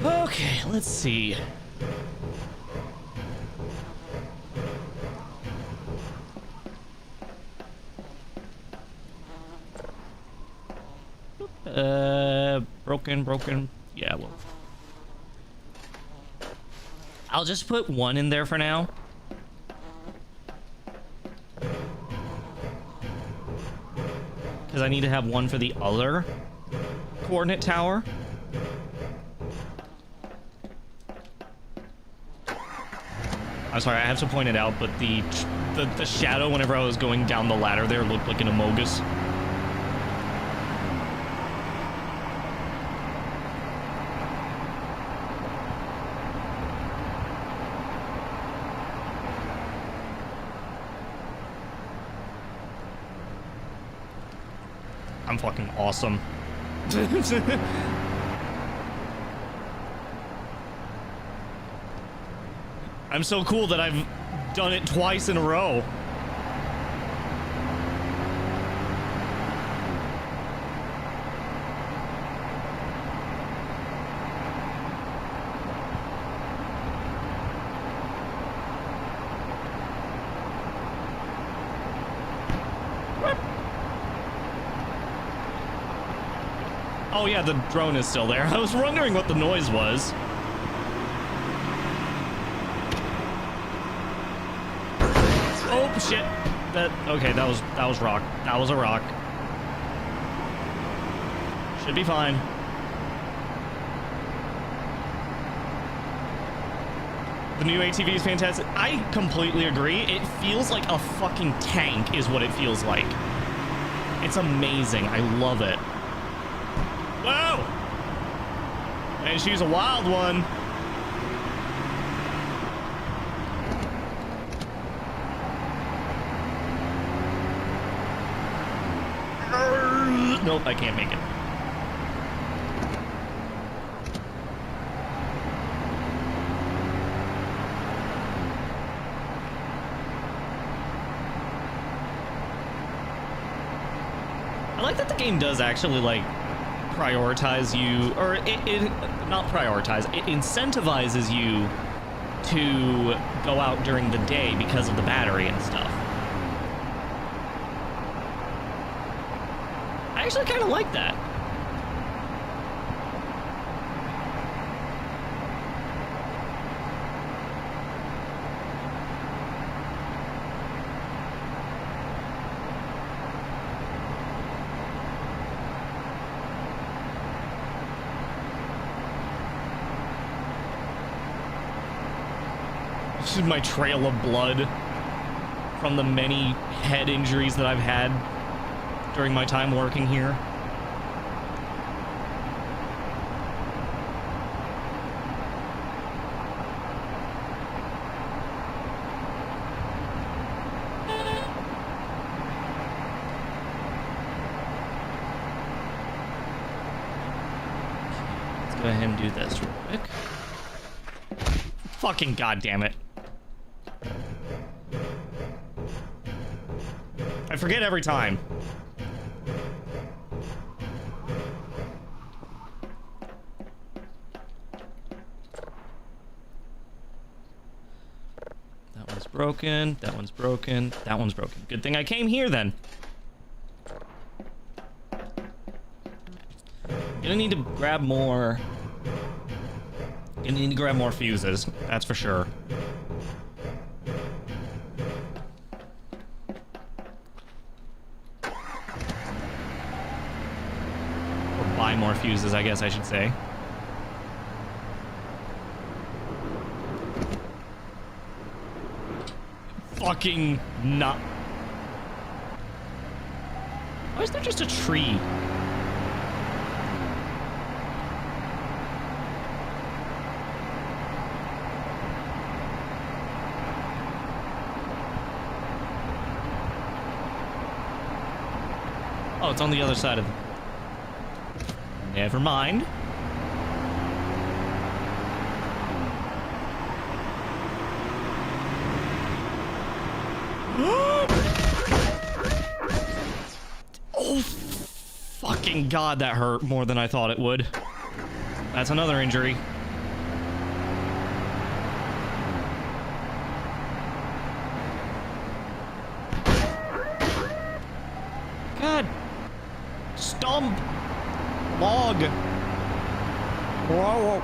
[SPEAKER 1] Okay, let's see. Broken. Yeah, well. I'll just put one in there for now. Because I need to have one for the other coordinate tower. I'm sorry, I have to point it out, but the shadow whenever I was going down the ladder there looked like an Amogus. I'm fucking awesome. I'm so cool that I've done it twice in a row. Oh yeah, the drone is still there. I was wondering what the noise was. Oh shit! Okay, that was rock. That was a rock. Should be fine. The new ATV is fantastic. I completely agree. It feels like a fucking tank is what it feels like. It's amazing. I love it. Whoa! And she's a wild one. Nope, I can't make it. I like that the game does actually, like, prioritize you, or it not prioritize, it incentivizes you to go out during the day because of the battery and stuff. I actually kind of like that. This is my trail of blood from the many head injuries that I've had during my time working here. and do this real quick. Fucking goddamn it. I forget every time. That one's broken. That one's broken. That one's broken. Good thing I came here then. Gonna need to grab more. Gonna need to grab more fuses. That's for sure. Or buy more fuses, I guess I should say. Fucking not. Why is there just a tree? Oh, it's on the other side of... Never mind. Oh, fucking God, that hurt more than I thought it would. That's another injury. God. Stump. Log. Whoa.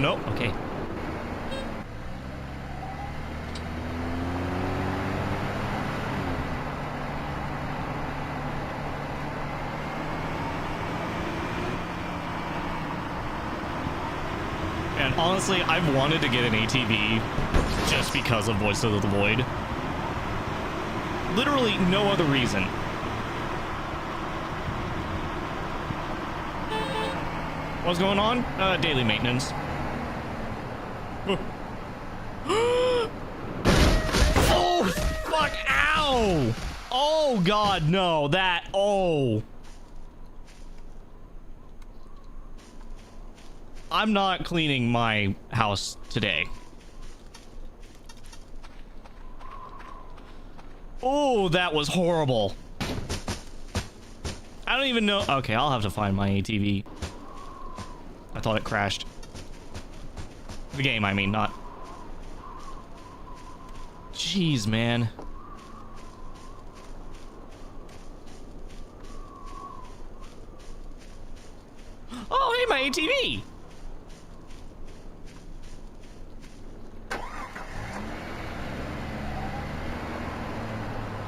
[SPEAKER 1] No. Okay. And honestly, I've wanted to get an ATV just because of Voice of the Void. Literally no other reason. What's going on? Daily maintenance. Oh, fuck, ow! Oh, God, no, that, oh. I'm not cleaning my house today. Oh, that was horrible. I don't even know. Okay, I'll have to find my ATV. I thought it crashed. The game, I mean, not... Jeez, man. Oh, hey, my ATV!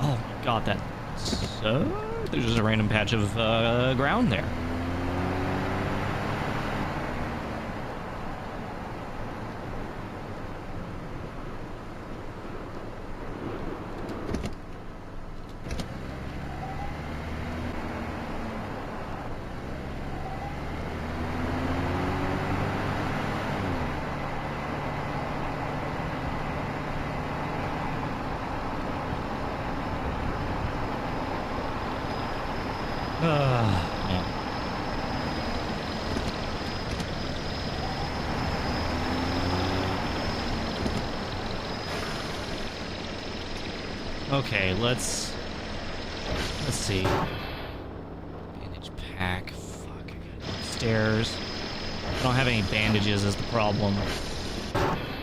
[SPEAKER 1] Oh, my God, that... So... There's just a random patch of, ground there. Yeah. Okay, let's see. Bandage pack. Fuck, I got upstairs. I don't have any bandages is the problem.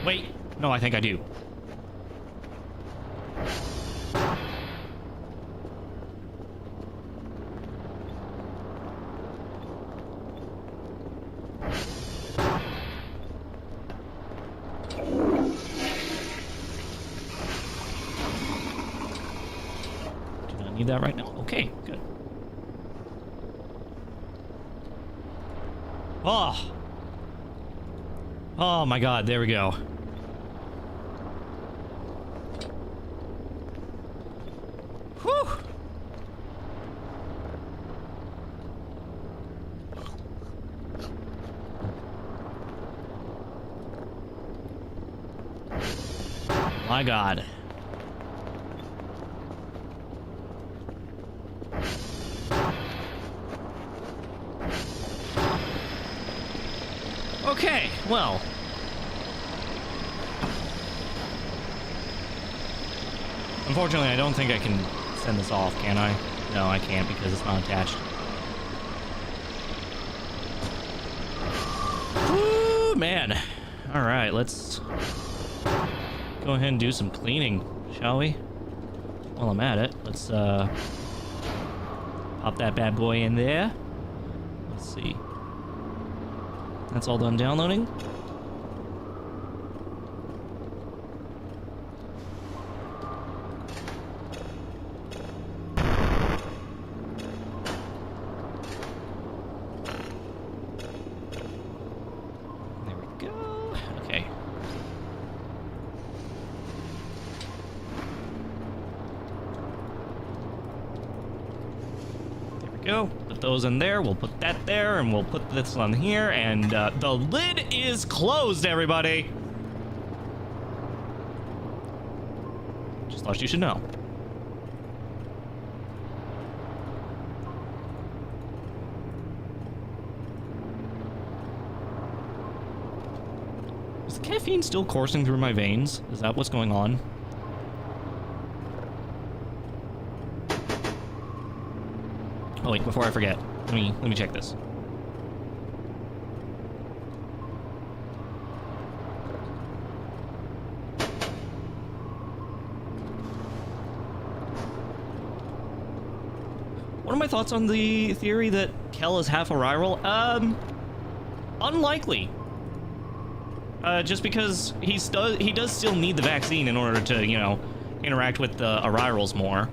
[SPEAKER 1] Wait, no, I think I do. Need that right now. Okay, good. Oh my God, there we go. Whew. My God. Okay, well. Unfortunately, I don't think I can send this off, can I? No, I can't because it's not attached. Woo, man. All right, let's go ahead and do some cleaning, shall we? While I'm at it, let's pop that bad boy in there. Let's see. That's all done downloading. There we go. Okay. There we go. Put those in there. We'll put that there, and we'll put this on here, and the lid is closed, everybody. Just thought you should know. Is the caffeine still coursing through my veins? Is that what's going on? Oh wait, before I forget, let me check this. What are my thoughts on the theory that Kel is half Ariral? Unlikely. Just because he does still need the vaccine in order to, you know, interact with the Arirals more.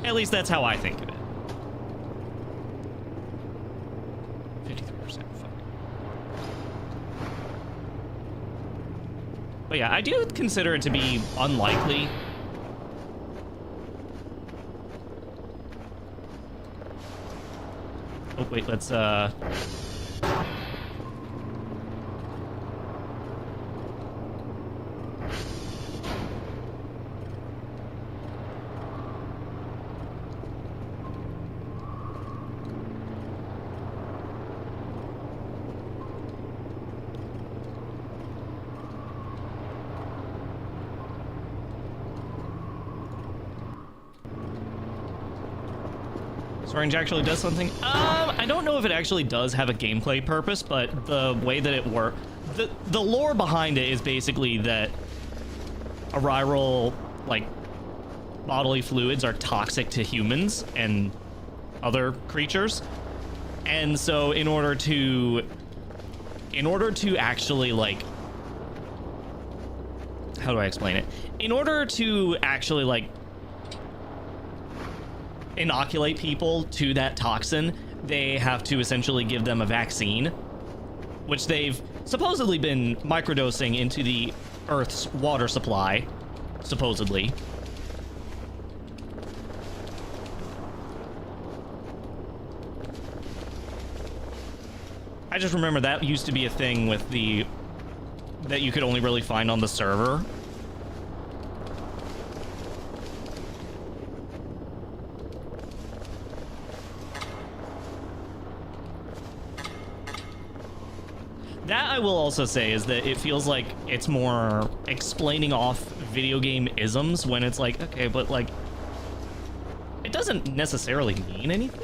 [SPEAKER 1] At least that's how I think of it. 53%. Fuck. But yeah, I do consider it to be unlikely. Oh, wait, let's, Range actually does something. I don't know if it actually does have a gameplay purpose, but the way that it works, the lore behind it is basically that Ariral, like, bodily fluids are toxic to humans and other creatures, and so in order to actually, like, how do I explain it? In order to actually, like, inoculate people to that toxin, they have to essentially give them a vaccine, which they've supposedly been microdosing into the Earth's water supply, supposedly. I just remember that used to be a thing with that you could only really find on the server. That I will also say is that it feels like it's more explaining off video game isms when it's like, okay, but like, it doesn't necessarily mean anything.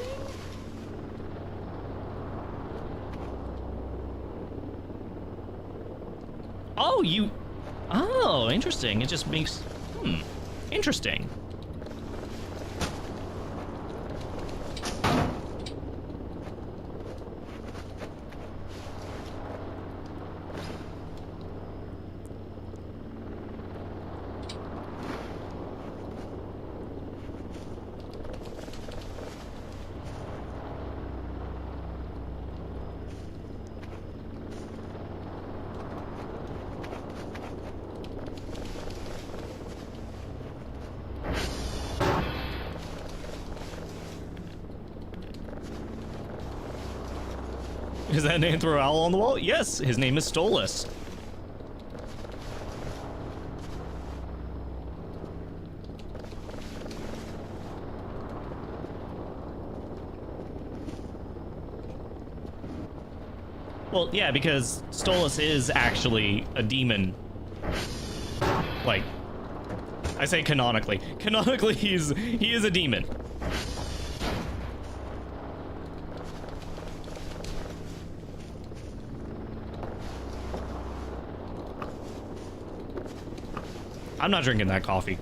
[SPEAKER 1] Oh, interesting. It just makes, interesting. Is that an anthro owl on the wall? Yes, his name is Stolas. Well, yeah, because Stolas is actually a demon. Like, I say canonically. Canonically, he is a demon. I'm not drinking that coffee.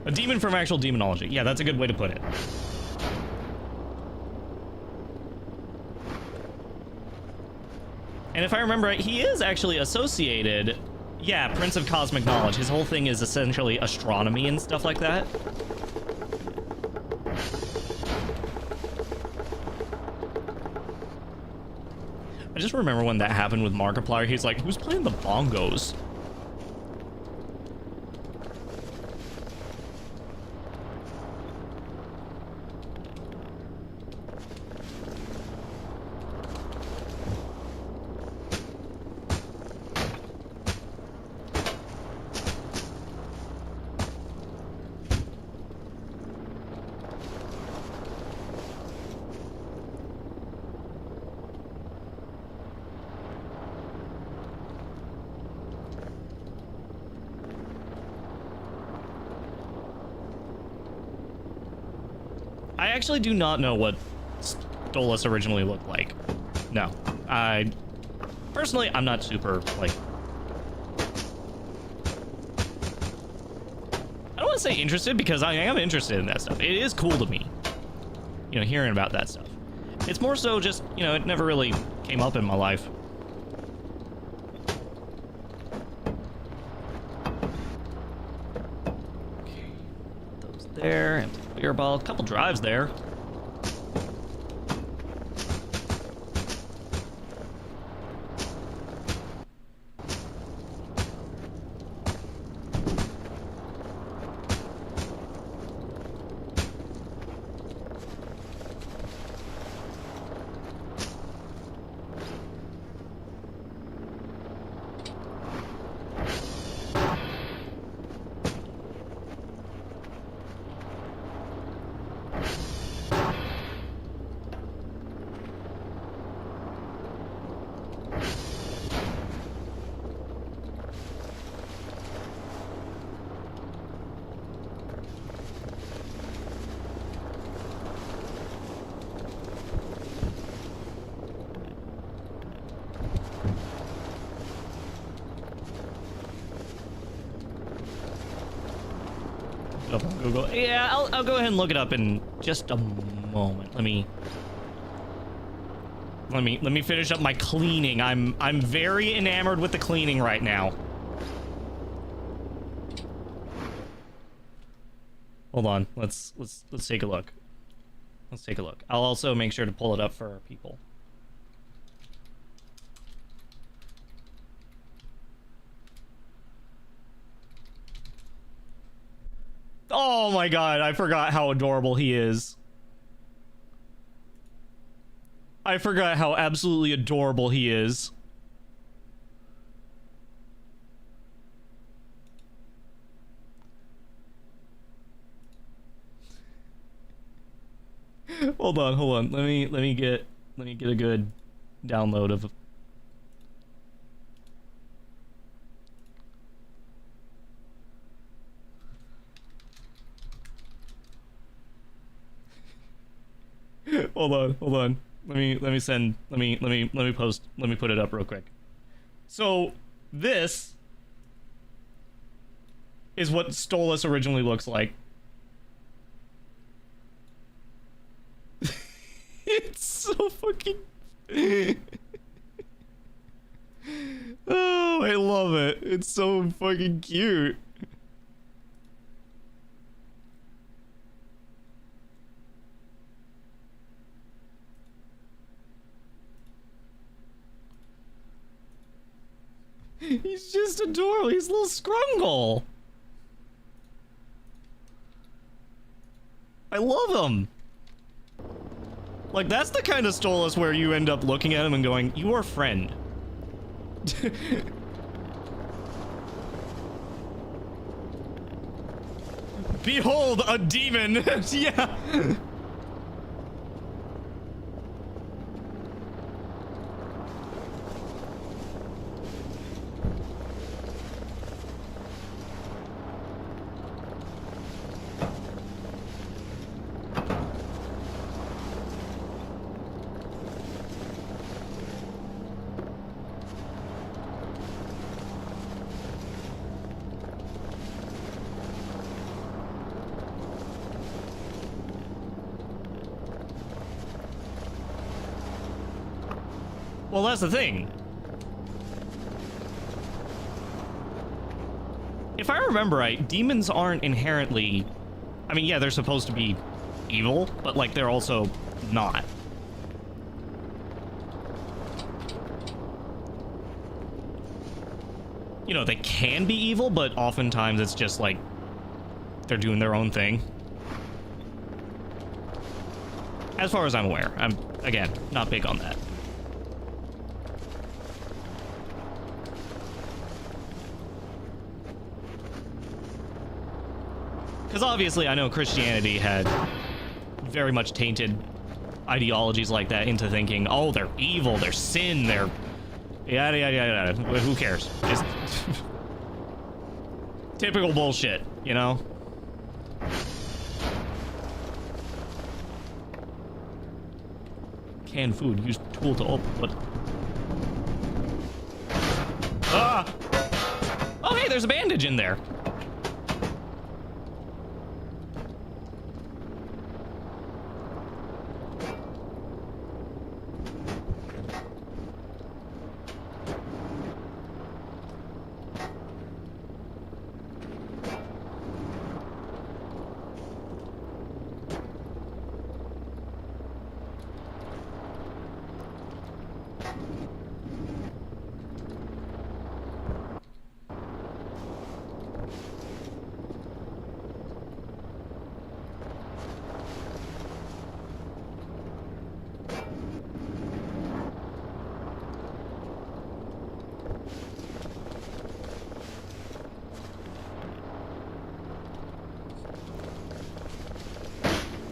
[SPEAKER 1] A demon from actual demonology. Yeah, that's a good way to put it. And if I remember right, he is actually associated... Yeah, Prince of Cosmic Knowledge. His whole thing is essentially astronomy and stuff like that. I just remember when that happened with Markiplier. He's like, who's playing the bongos? I actually do not know what Stolas originally looked like. No. Personally, I'm not super, like... I don't want to say interested, because I am interested in that stuff. It is cool to me, you know, hearing about that stuff. It's more so just, you know, it never really came up in my life. Okay. Those there, empty beer bottle, a couple drives there. Up on Google. Yeah, I'll go ahead and look it up in just a moment. Let me finish up my cleaning. I'm very enamored with the cleaning right now. Hold on. Let's take a look. Let's take a look. I'll also make sure to pull it up for our people. Oh my god, I forgot how adorable he is. I forgot how absolutely adorable he is. Hold on. Let me get a good download of Hold on. Let me put it up real quick. So this is what Stolas originally looks like. so fucking... Oh, I love it. It's so fucking cute. He's just adorable. He's a little scrungle. I love him. Like, that's the kind of Stolas where you end up looking at him and going, you are friend. Behold, a demon. Yeah. Well, that's the thing. If I remember right, demons aren't inherently... I mean, yeah, they're supposed to be evil, but, like, they're also not. You know, they can be evil, but oftentimes it's just, like, they're doing their own thing. As far as I'm aware. I'm, again, not big on that. Because obviously I know Christianity had very much tainted ideologies like that into thinking, oh, they're evil, they're sin, they're yada yada yada. Who cares? Just typical bullshit, you know? Canned food, use tool to open. What? Ah! Oh, hey, there's a bandage in there.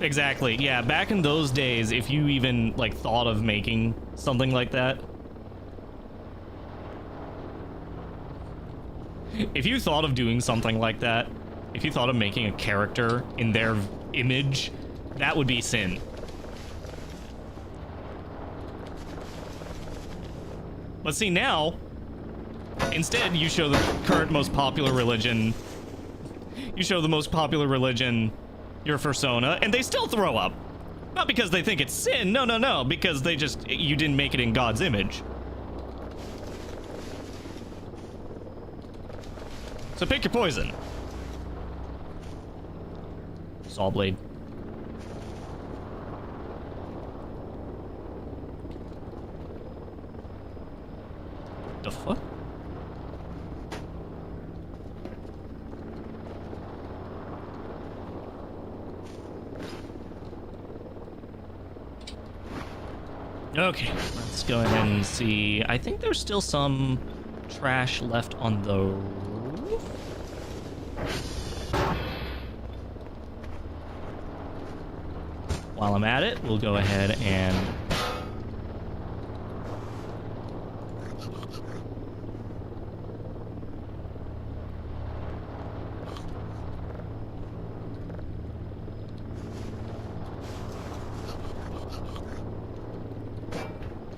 [SPEAKER 1] Exactly, yeah, back in those days, if you even, like, thought of making something like that... If you thought of doing something like that, if you thought of making a character in their image, that would be sin. But see, now, instead, you show the current most popular religion... You show the most popular religion... your persona, and they still throw up. Not because they think it's sin, no, because they just, you didn't make it in God's image. So pick your poison. Saw blade. The fuck? Okay, let's go ahead and see. I think there's still some trash left on the roof. While I'm at it, we'll go ahead and...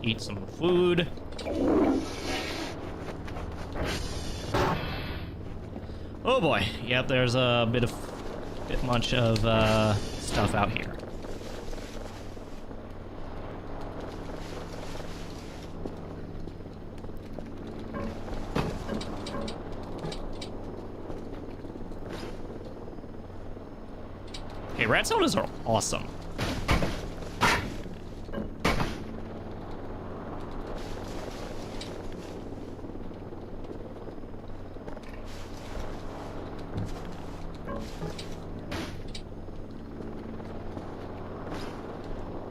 [SPEAKER 1] eat some food. Oh boy. Yep, there's a bit much of stuff out here. Hey, rat sodas are awesome.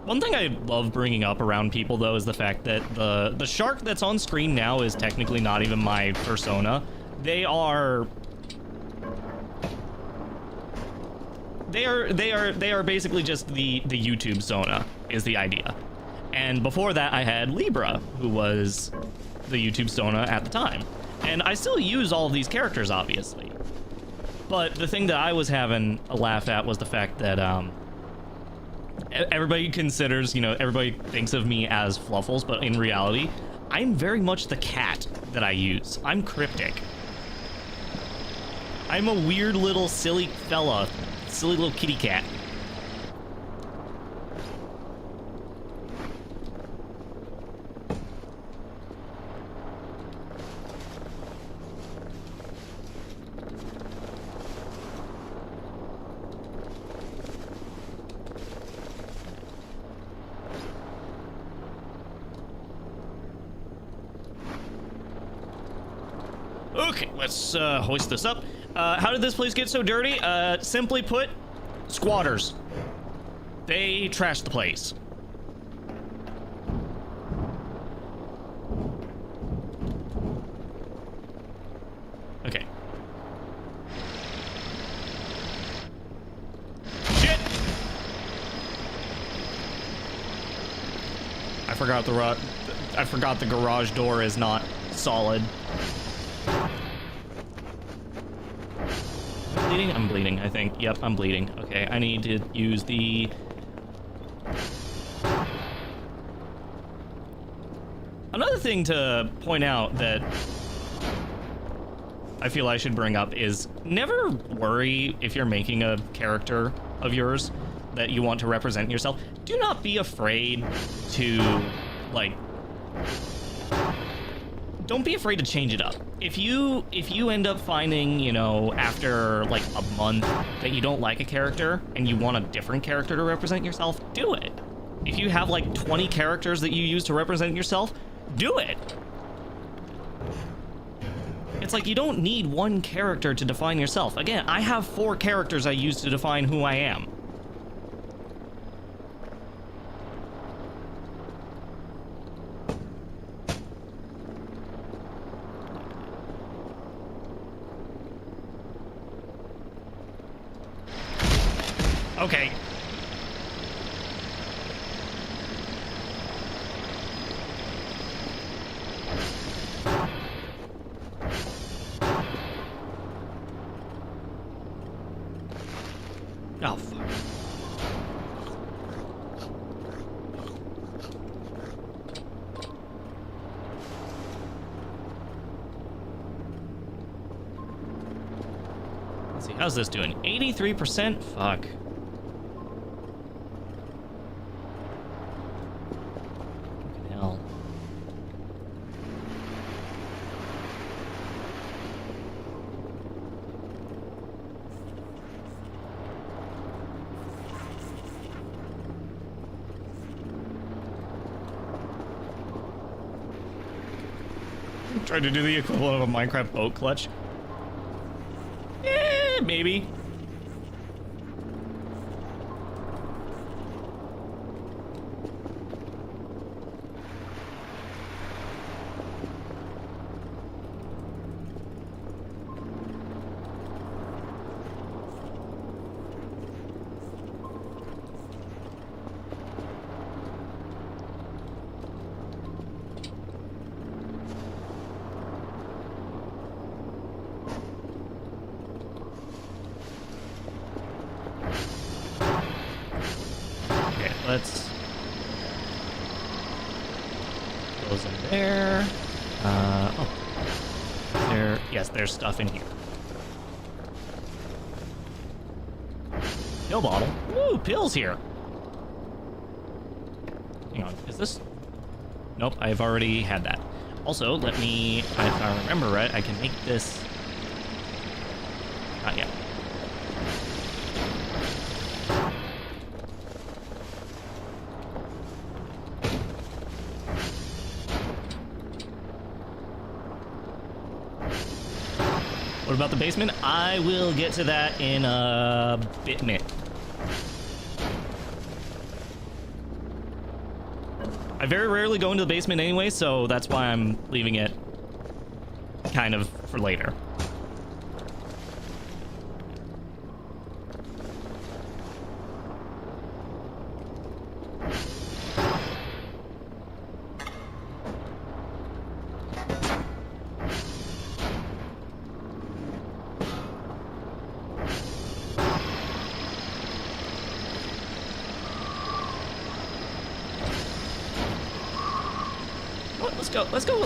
[SPEAKER 1] One thing I love bringing up around people, though, is the fact that the shark that's on screen now is technically not even my persona. They are basically just the YouTube Sona is the idea. And before that, I had Libra, who was the YouTube Sona at the time. And I still use all of these characters, obviously. But the thing that I was having a laugh at was the fact that everybody considers, everybody thinks of me as Fluffals, but in reality, I'm very much the cat that I use. I'm cryptic. I'm a weird little silly fella, silly little kitty cat. Okay, let's hoist this up. How did this place get so dirty? Simply put, squatters. They trashed the place. Okay. Shit! I forgot the garage door is not solid. Bleeding? I'm bleeding, I think. Yep, I'm bleeding. Okay, I need to use the... Another thing to point out that I feel I should bring up is never worry if you're making a character of yours that you want to represent yourself. Do not be afraid to, like... Don't be afraid to change it up. If you end up finding, after like a month that you don't like a character and you want a different character to represent yourself, do it. If you have like 20 characters that you use to represent yourself, do it. It's like you don't need one character to define yourself. Again, I have 4 characters I use to define who I am. Okay. Oh, fuck. Let's see, how's this doing? 83%? Fuck. Tried to do the equivalent of a Minecraft boat clutch. Maybe. Let's goes in there. Oh, yes, there's stuff in here. Pill bottle. Ooh, pills here. Hang on, is this? Nope, I've already had that. Also, let me, if I remember right, I can make this. Not yet. What about the basement? I will get to that in a minute. I very rarely go into the basement anyway, so that's why I'm leaving it kind of for later.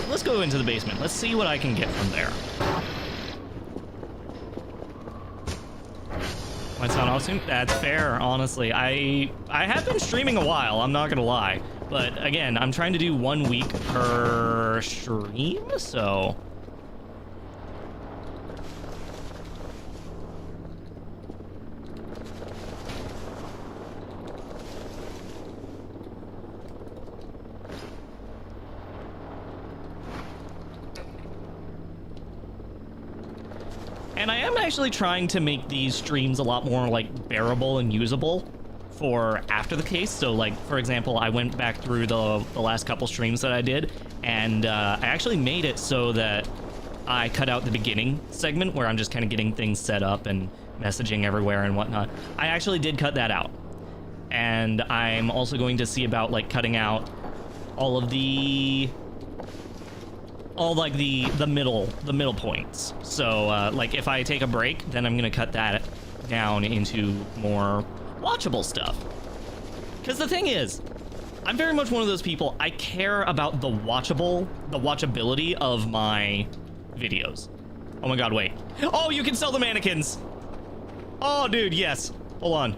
[SPEAKER 1] Let's go into the basement. Let's see what I can get from there. Might sound awesome. That's fair, honestly. I have been streaming a while, I'm not gonna lie. But again, I'm trying to do 1 week per stream, so... And I am actually trying to make these streams a lot more, like, bearable and usable for after the case. So, like, for example, I went back through the last couple streams that I did, and I actually made it so that I cut out the beginning segment where I'm just kind of getting things set up and messaging everywhere and whatnot. I actually did cut that out. And I'm also going to see about, like, cutting out all of the... the middle points. So like if I take a break, then I'm gonna cut that down into more watchable stuff. Because the thing is, I'm very much one of those people, I care about the watchability of my videos. Oh my god, wait. Oh, you can sell the mannequins! Oh dude, yes. Hold on.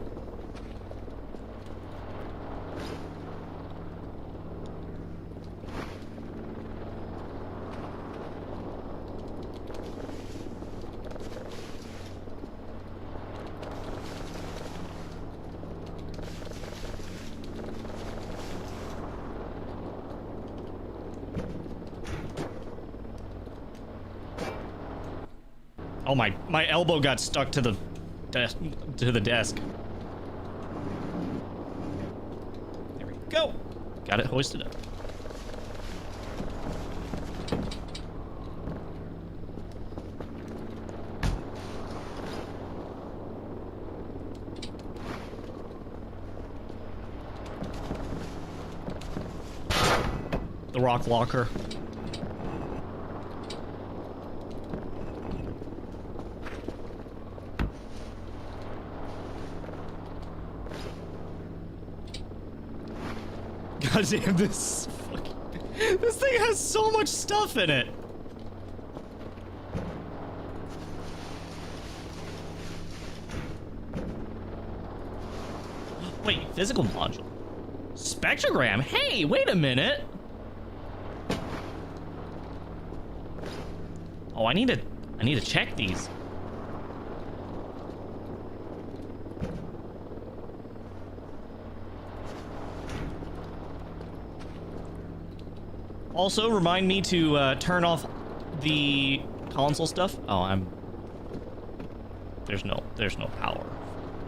[SPEAKER 1] Oh my elbow got stuck to the desk. There we go. Got it hoisted up. The rock locker. God damn, this thing has so much stuff in it. Wait, physical module. Spectrogram? Hey, wait a minute. Oh, I need to check these. Also, remind me to turn off the console stuff. Oh, there's no power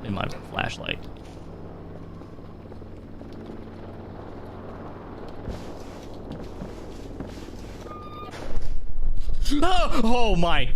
[SPEAKER 1] in my flashlight. Oh my.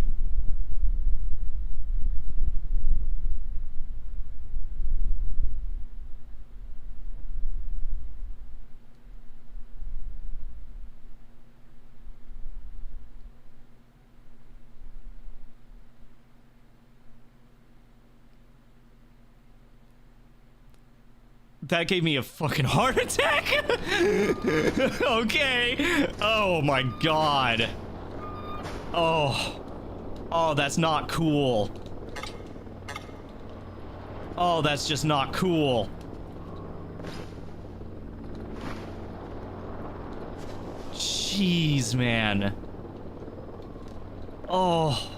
[SPEAKER 1] That gave me a fucking heart attack? Okay. Oh my god. Oh, that's not cool. Oh, that's just not cool. Jeez, man. Oh.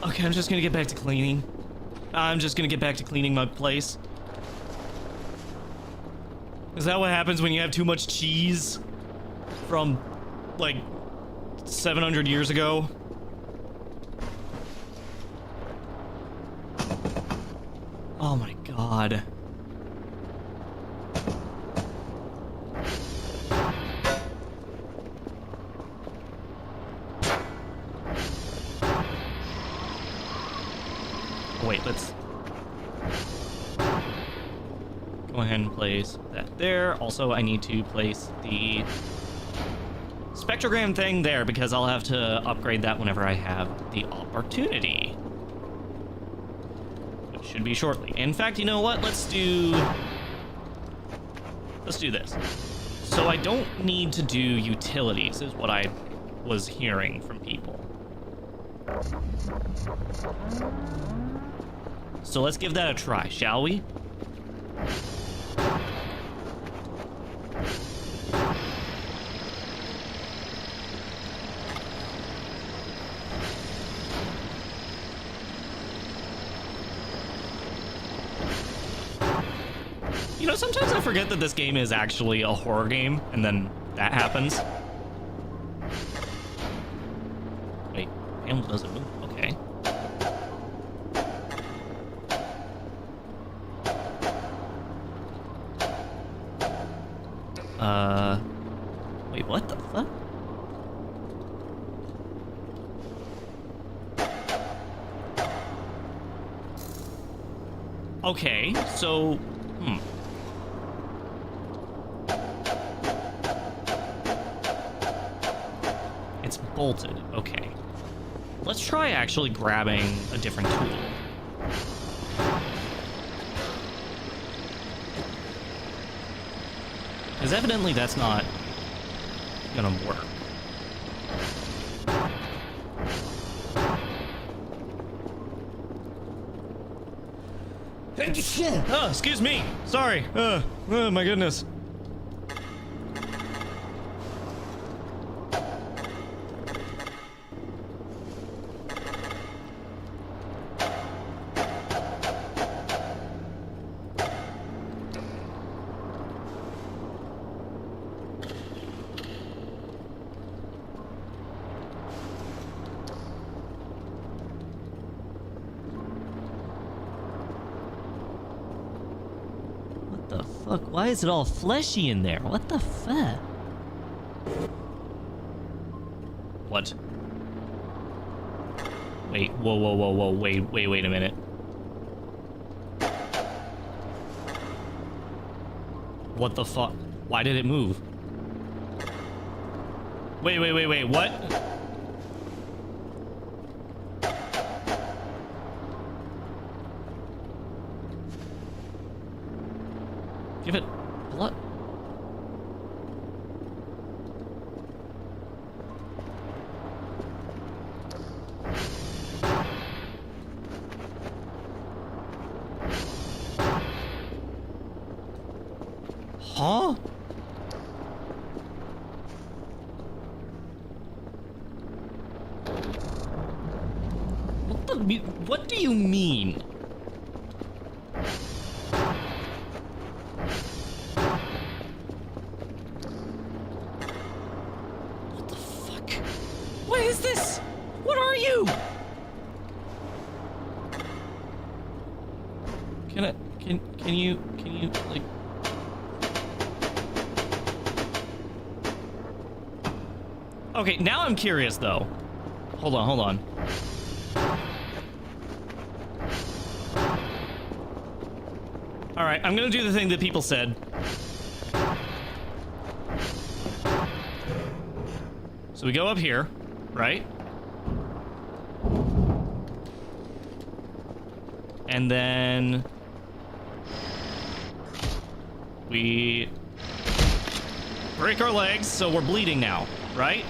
[SPEAKER 1] Okay, I'm just gonna get back to cleaning. I'm just gonna get back to cleaning my place. Is that what happens when you have too much cheese from, like, 700 years ago? Oh my god. Wait, let's go ahead and place that there. Also, I need to place the spectrogram thing there because I'll have to upgrade that whenever I have the opportunity. Which should be shortly. In fact, you know what? Let's do this. So I don't need to do utilities, is what I was hearing from people. So let's give that a try, shall we? You know, sometimes I forget that this game is actually a horror game, and then that happens. Wait, panel doesn't move. Okay. Wait, what the fuck? Okay, so, It's bolted, okay. Let's try actually grabbing a different tool. Because evidently that's not gonna work. Oh, excuse me. Sorry. Oh my goodness. Fuck, why is it all fleshy in there? What the fuck? What? Wait, whoa, wait a minute. What the fuck? Why did it move? Wait, what? Give it blood. Huh? What do you mean? Can you, like... Okay, now I'm curious, though. Hold on. Alright, I'm gonna do the thing that people said. So we go up here, right? And then... we break our legs, so we're bleeding now, right?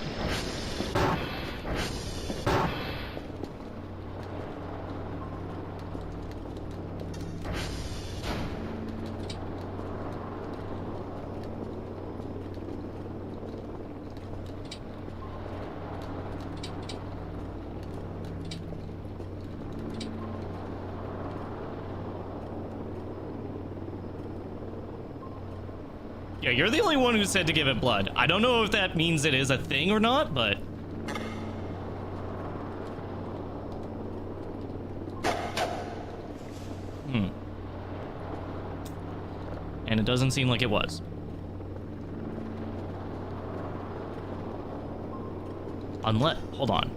[SPEAKER 1] Yeah, you're the only one who said to give it blood. I don't know if that means it is a thing or not, but... And it doesn't seem like it was. Unless... Hold on.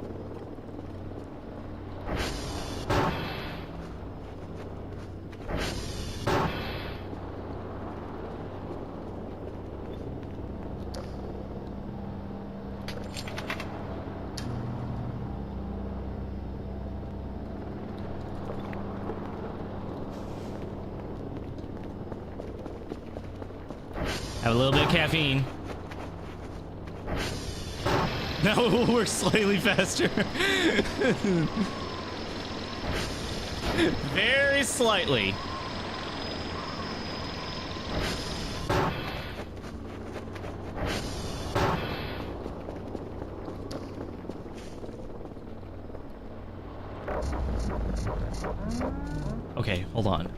[SPEAKER 1] Have a little bit of caffeine. Now we're slightly faster. Very slightly. Okay, hold on.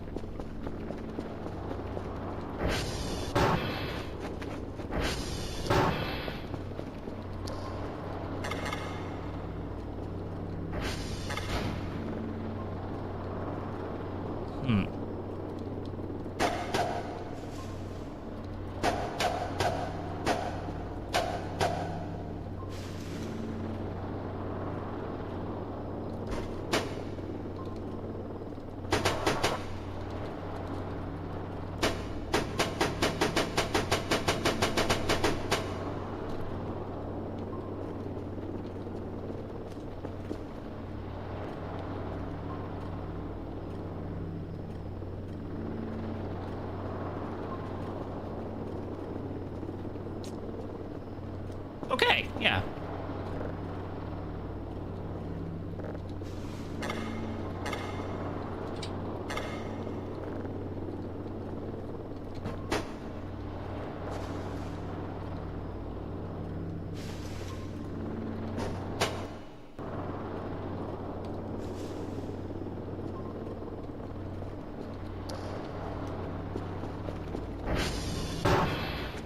[SPEAKER 1] Okay, yeah.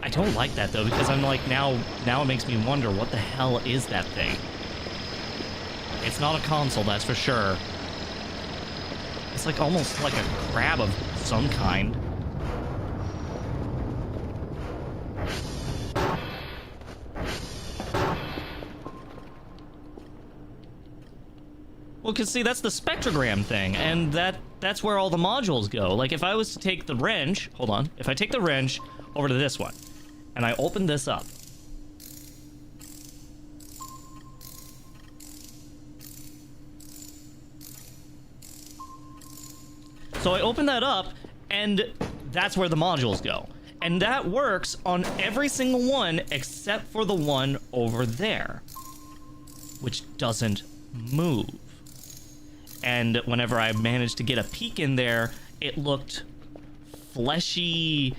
[SPEAKER 1] I don't like that though, because I'm like, now it makes me wonder, what the hell is that thing? It's not a console, that's for sure. It's like almost like a crab of some kind. Well, cause see, that's the spectrogram thing, and that's where all the modules go. Like, if I was to take the wrench, hold on, if I take the wrench over to this one, and I open this up. So I open that up, and that's where the modules go. And that works on every single one except for the one over there, which doesn't move. And whenever I managed to get a peek in there, it looked fleshy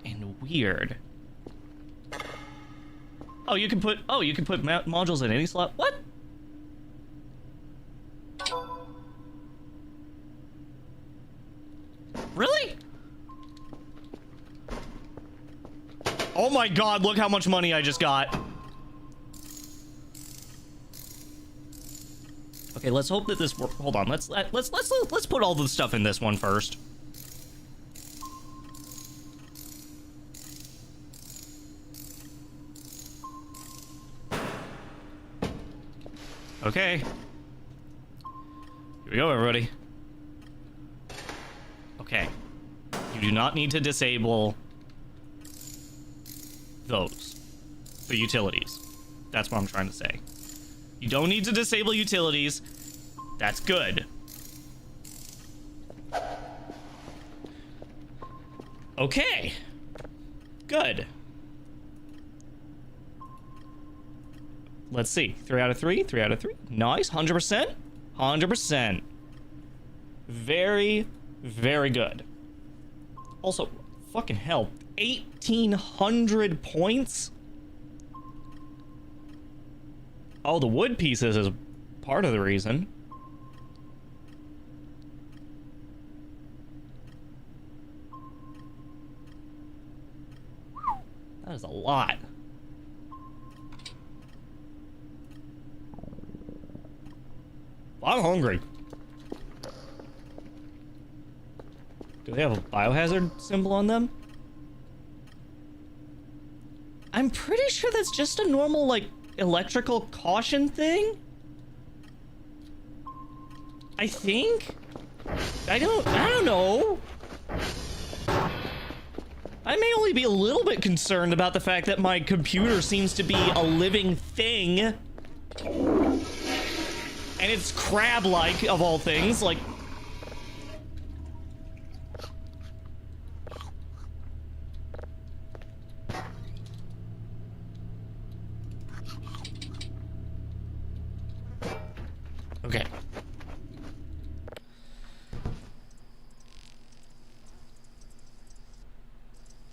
[SPEAKER 1] and weird. Oh, you can put modules in any slot. What? Really? Oh my god, look how much money I just got. Okay, let's hope that this works. Hold on, let's put all the stuff in this one first. Okay. Here we go, everybody. Okay. You do not need to disable those. The utilities. That's what I'm trying to say. You don't need to disable utilities. That's good. Okay. Good. Let's see. 3 out of 3. 3 out of 3. Nice. 100%. 100%. Very, very good. Also, fucking hell. 1,800 points? Oh, the wood pieces is part of the reason. That's a lot. I'm hungry. Do they have a biohazard symbol on them? I'm pretty sure that's just a normal, like, electrical caution thing. I think? I don't know. I may only be a little bit concerned about the fact that my computer seems to be a living thing. And it's crab-like, of all things, like... Okay.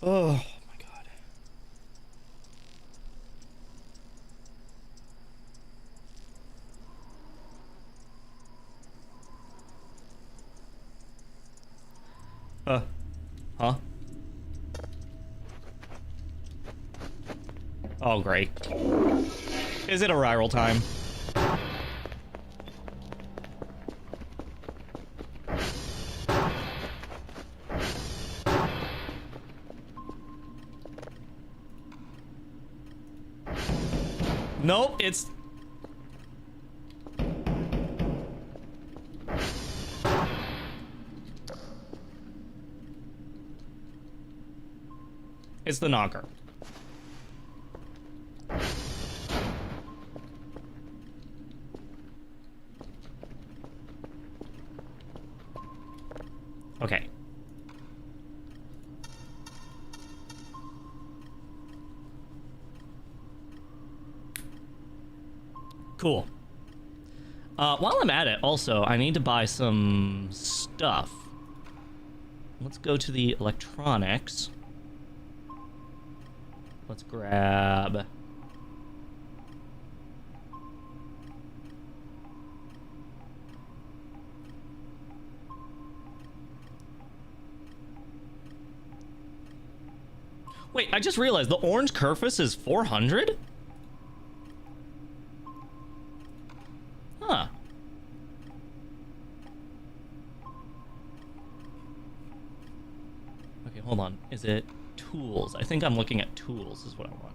[SPEAKER 1] Oh my god. Huh? Oh, great. Is it Arirals time? Nope, it's... It's the knocker. Okay. Cool. While I'm at it, also, I need to buy some stuff. Let's go to the electronics. Let's grab... Wait, I just realized the orange Kerfus is 400? Huh. Okay, hold on. Is it tools? I think I'm looking at tools is what I want.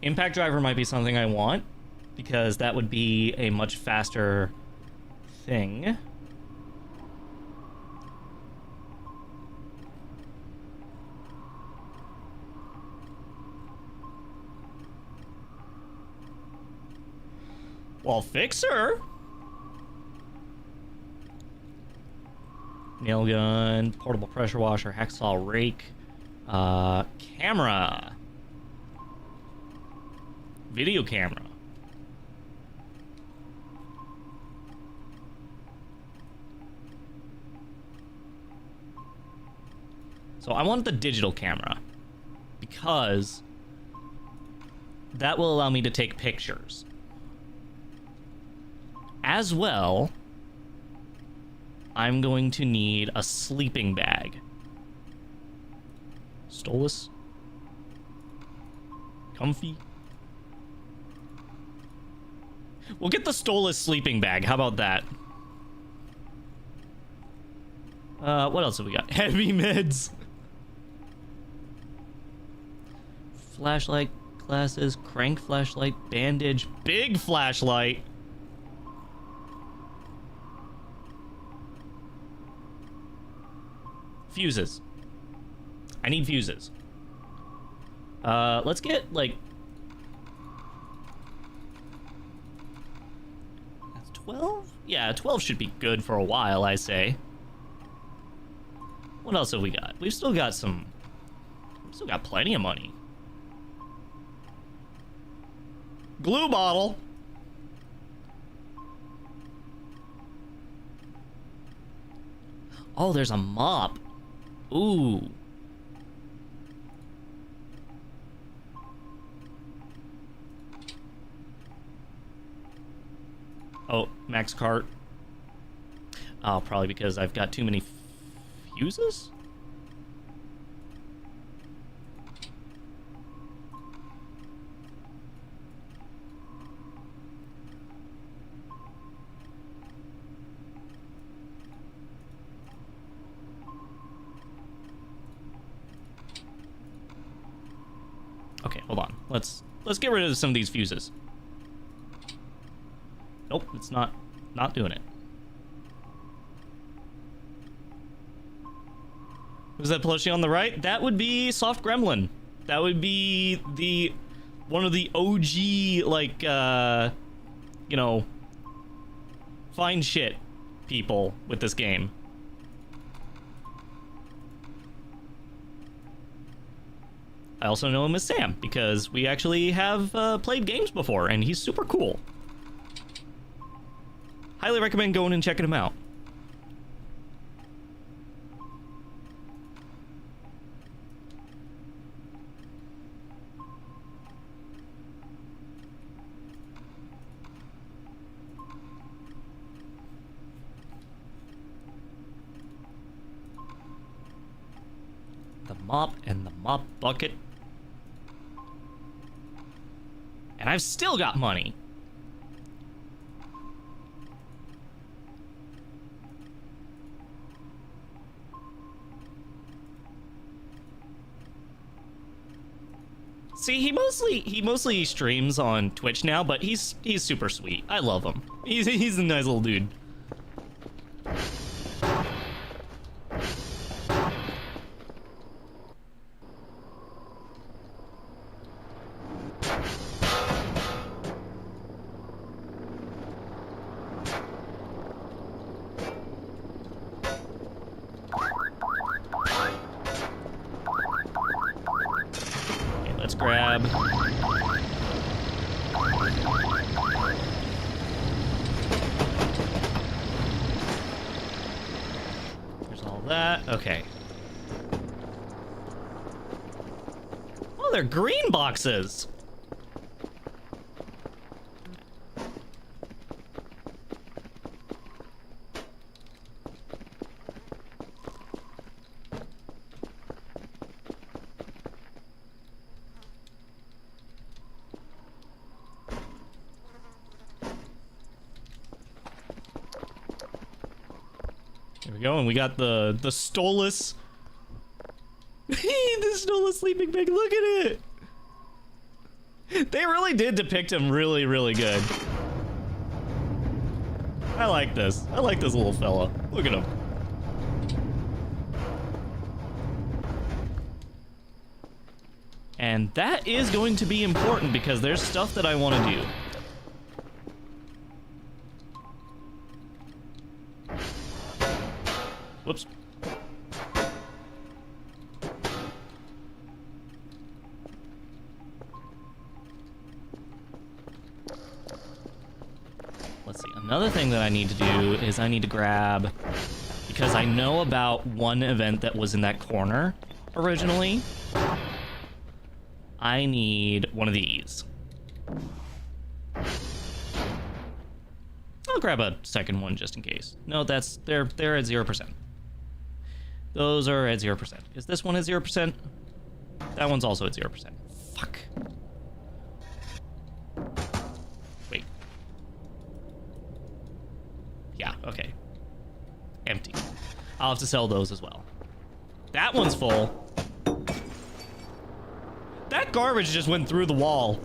[SPEAKER 1] Impact driver might be something I want, because that would be a much faster thing. Well, fixer. Nail gun, portable pressure washer, hacksaw rake, camera. Video camera. So I want the digital camera because that will allow me to take pictures. As well, I'm going to need a sleeping bag. Stolus? Comfy? We'll get the Stolus sleeping bag. How about that? What else have we got? Heavy meds. Flashlight glasses, crank flashlight, bandage, big flashlight. Fuses. I need fuses. Let's get, like... That's 12? Yeah, 12 should be good for a while, I say. What else have we got? We've still got some... We've still got plenty of money. Glue bottle. Oh, there's a mop. Ooh. Oh, max cart. Oh, probably because I've got too many fuses? Okay, hold on. Let's get rid of some of these fuses. Nope, it's not doing it. Was that plushie on the right? That would be Soft Gremlin. That would be one of the OG, like, you know, fine shit people with this game. I also know him as Sam, because we actually have played games before, and he's super cool. Highly recommend going and checking him out. The mop and the mop bucket. And I've still got money. See, he mostly streams on Twitch now, but he's super sweet. I love him. He's a nice little dude. Grab. There's all that. Okay. Oh, they're green boxes. And we got the Stolas. The Stolas sleeping pig. Look at it. They really did depict him really, really good. I like this. I like this little fella. Look at him. And that is going to be important because there's stuff that I want to do. Whoops. Let's see. Another thing that I need to do is I need to grab, because I know about one event that was in that corner originally. I need one of these. I'll grab a second one just in case. No, they're at 0%. Those are at 0%. Is this one at 0%? That one's also at 0%. Fuck. Wait. Yeah, okay. Empty. I'll have to sell those as well. That one's full. That garbage just went through the wall.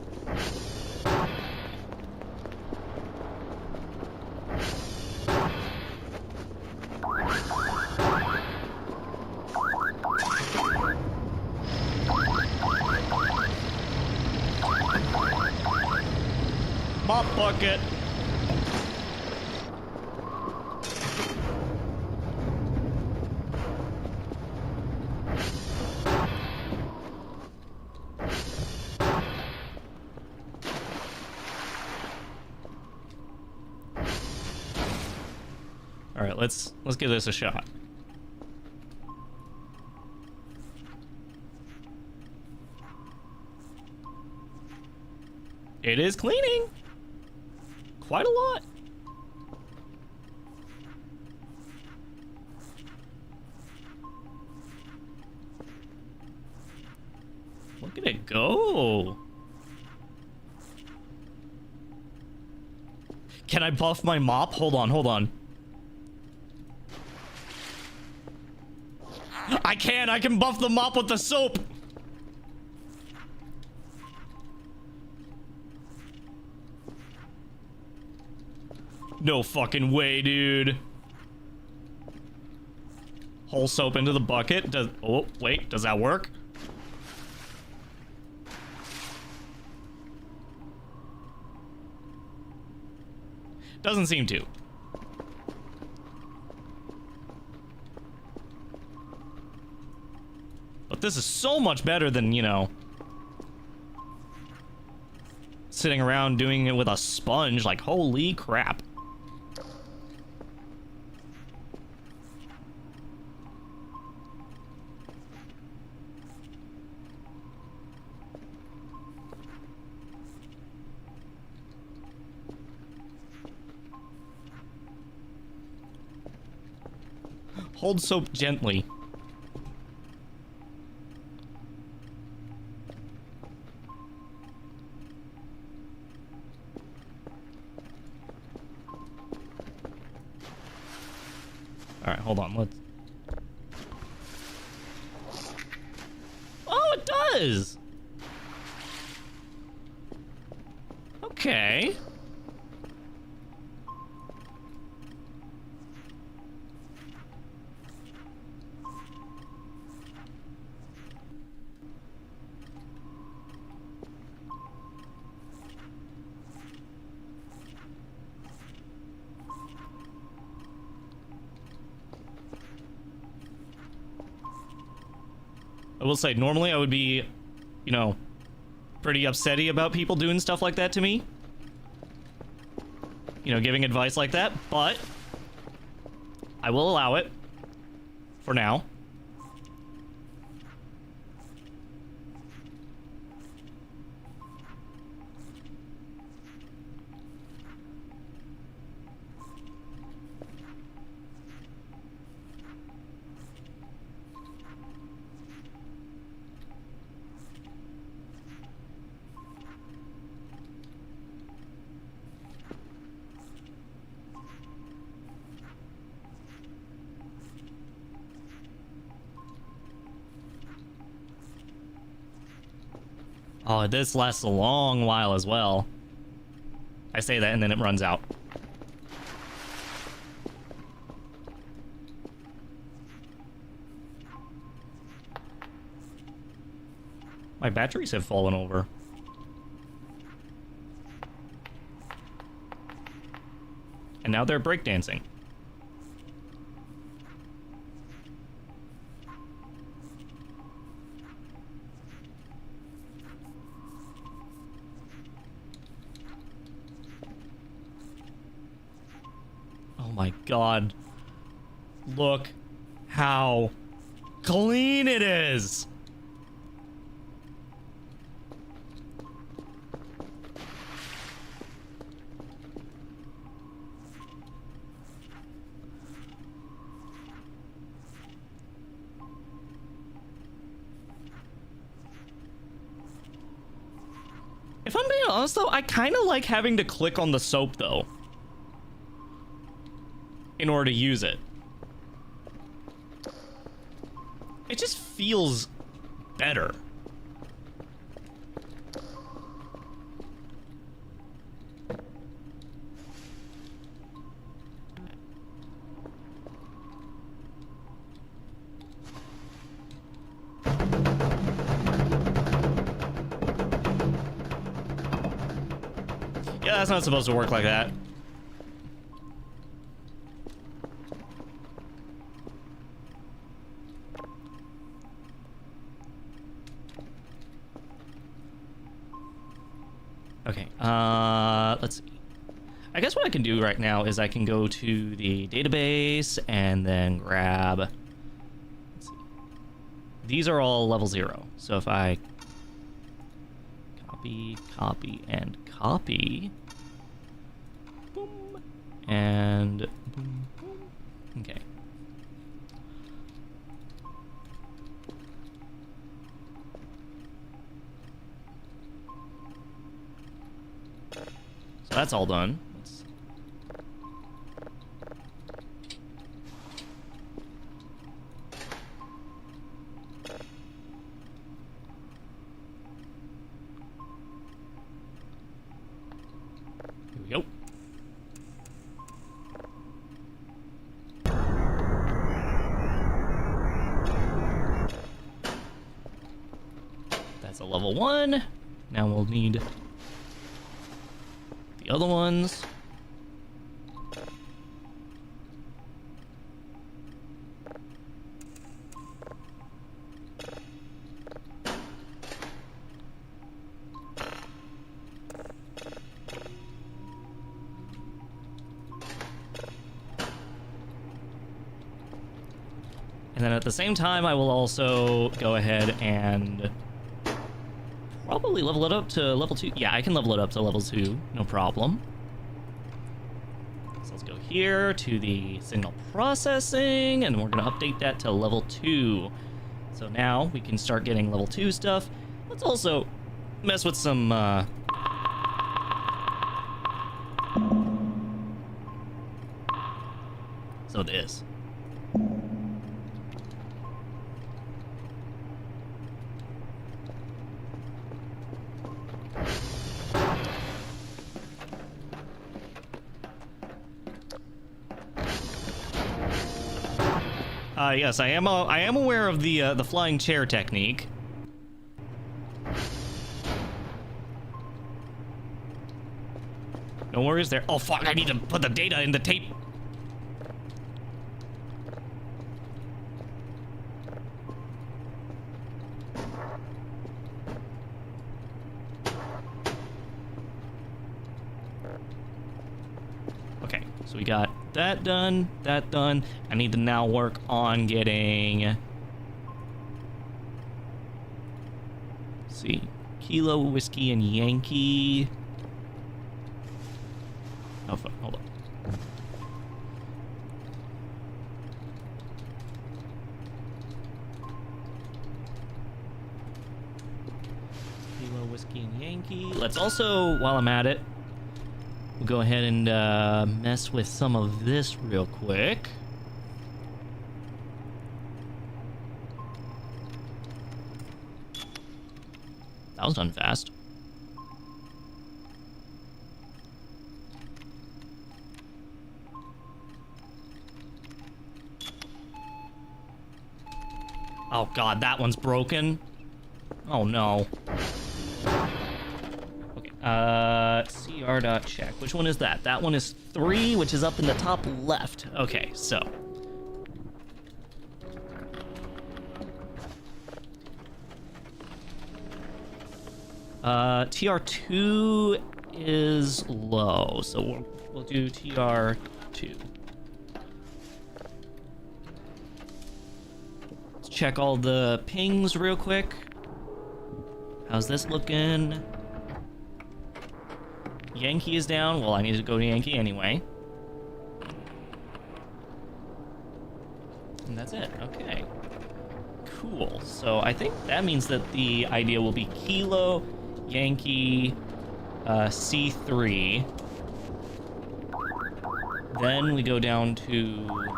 [SPEAKER 1] Mop bucket. All right, let's give this a shot. It is cleaning. Quite a lot. Oh. Can I buff my mop? Hold on, hold on. I can buff the mop with the soap. No fucking way, dude. Whole soap into the bucket. Oh, wait, does that work? Doesn't seem to. But this is so much better than, you know, sitting around doing it with a sponge. Like, holy crap. Hold soap gently. All right, hold on. Let's. Oh, it does. Okay. I will say, normally I would be, you know, pretty upsetty about people doing stuff like that to me. You know, giving advice like that, but I will allow it for now. Oh, this lasts a long while as well. I say that and then it runs out. My batteries have fallen over. And now they're breakdancing. Oh my god. Look how clean it is. If I'm being honest though, I kind of like having to click on the soap though, in order to use it. It just feels better. Yeah, that's not supposed to work like that. Okay, let's see. I guess what I can do right now is I can go to the database and then grab... Let's see. These are all level 0. So if I copy, copy, and copy... Boom. And... Boom, boom. Okay. that's all done. Here we go. That's a level 1. Now we'll need the other ones. And then at the same time, I will also go ahead and probably level it up to level 2. Yeah, I can level it up to level 2, no problem. So let's go here to the signal processing, and we're going to update that to level 2. So now we can start getting level 2 stuff. Let's also mess with some so this. Yes, I am aware of the flying chair technique. No worries there. Oh fuck! I need to put the data in the tape. Okay, so we got that done, that done. I need to now work on getting... Let's see. Kilo, Whiskey, and Yankee. Oh, fuck. Hold on. Kilo, Whiskey, and Yankee. Let's also, while I'm at it, we'll go ahead and mess with some of this real quick. That was done fast. Oh god, that one's broken. Oh no. CR.check. Which one is that? That one is 3, which is up in the top left. Okay, so. TR2 is low, so we'll do TR2. Let's check all the pings real quick. How's this looking? Yankee is down. Well, I need to go to Yankee anyway. And that's it. Okay. Cool. So I think that means that the idea will be Kilo, Yankee, C3. Then we go down to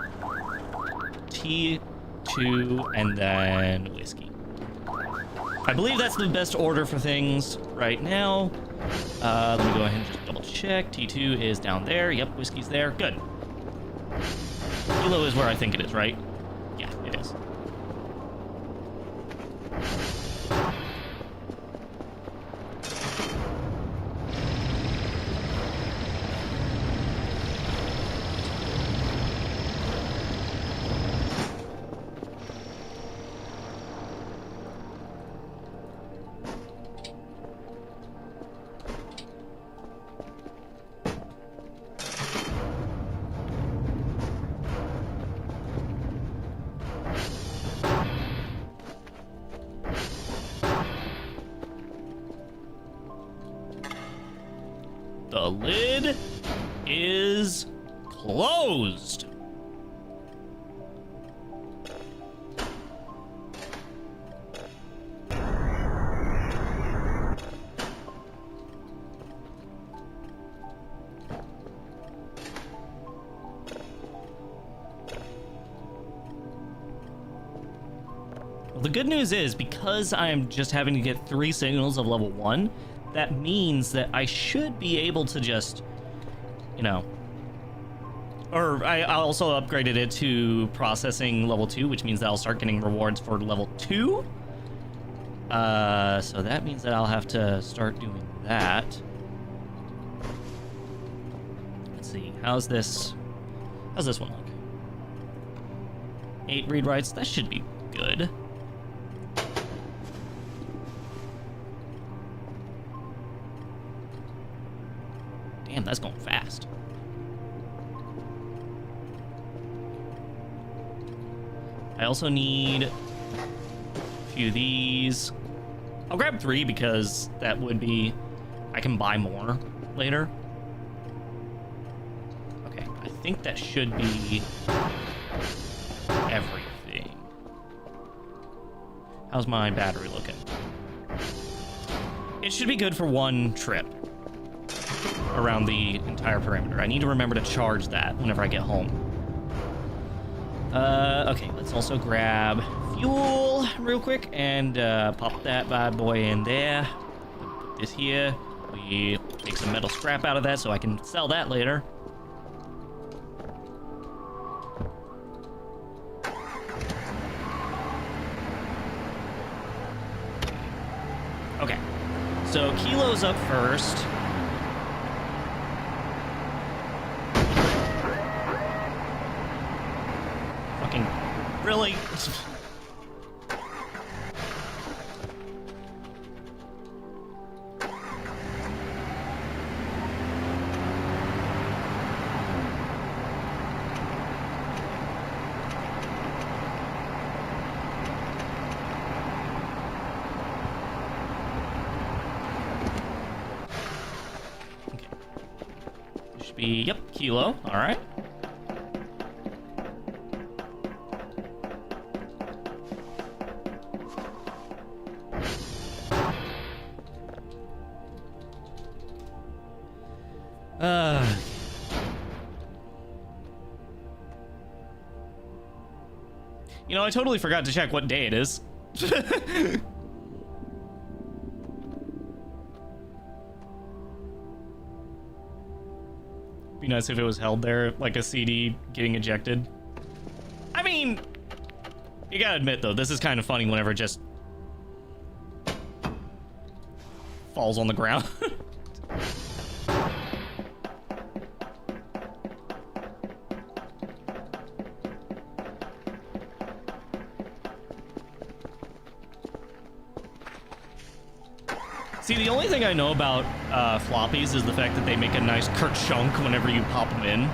[SPEAKER 1] T2 and then Whiskey. I believe that's the best order for things right now. Let me go ahead and just double check. T2 is down there. Yep, Whiskey's there. Good. Kilo is where I think it is, right? Yeah, it is. The lid is closed. Well, the good news is, because I'm just having to get 3 signals of level 1, that means that I should be able to just, you know... Or I also upgraded it to processing level 2, which means that I'll start getting rewards for level 2. So that means that I'll have to start doing that. Let's see, how's this one look? 8 read writes, that should be good. Damn, that's going fast. I also need a few of these. I'll grab 3 because that would be... I can buy more later. Okay, I think that should be everything. How's my battery looking? It should be good for 1 trip around the entire perimeter. I need to remember to charge that whenever I get home. Okay, let's also grab fuel real quick and pop that bad boy in there. Put this here. We take some metal scrap out of that so I can sell that later. Okay, so kilo's up first. Fucking really? Yep, kilo. All right. You know, I totally forgot to check what day it is. Be nice if it was held there, like a CD getting ejected. I mean, you gotta admit though, this is kind of funny whenever it just falls on the ground. See, the only thing I know about floppies is the fact that they make a nice kerchunk whenever you pop them in.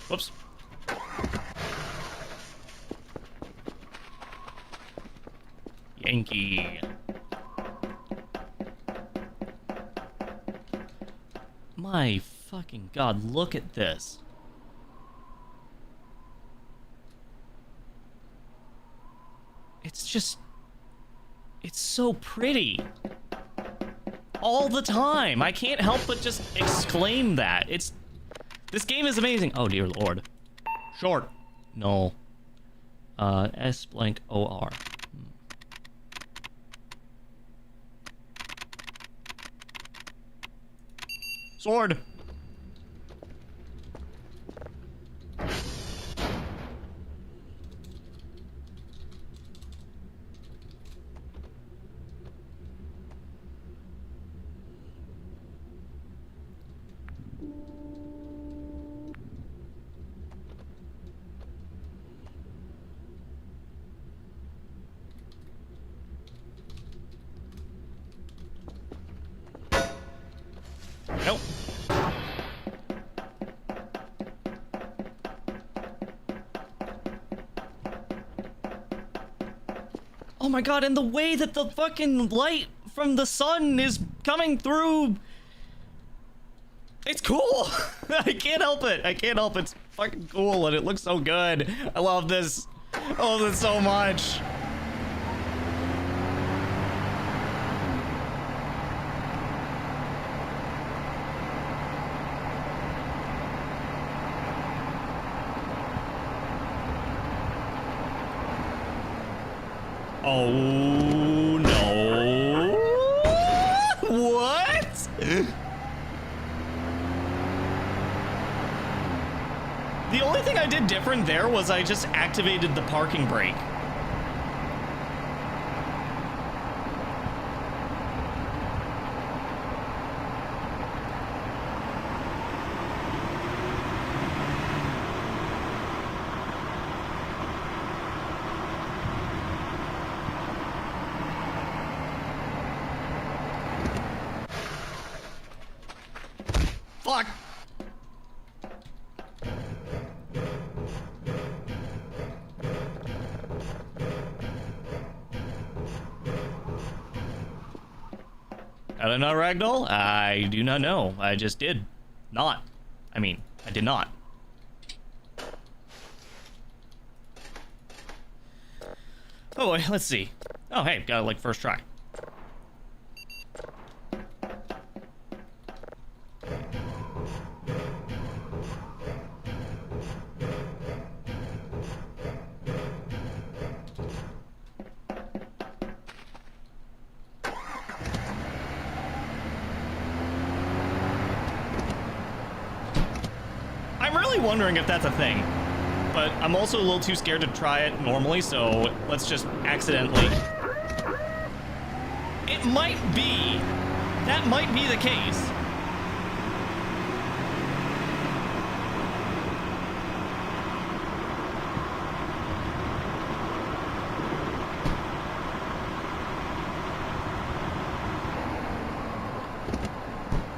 [SPEAKER 1] Whoops. Yankee. My fucking god, look at this. It's just... it's so pretty. All the time. I can't help but just exclaim that. This game is amazing. Oh, dear lord. Short. No. S blank O-R. Sword. Nope. Oh my god, and the way that the fucking light from the sun is coming through. It's cool. I can't help it. I can't help it. It's fucking cool and it looks so good. I love this. I love this so much. Oh no. What? The only thing I did different there was I just activated the parking brake. Fuck. I don't know, Ragdoll. I do not know. I just did not. I mean, I did not. Oh boy, let's see. Oh hey, got it like first try. I'm really wondering if that's a thing, but I'm also a little too scared to try it normally, so let's just accidentally. It might be. That might be the case.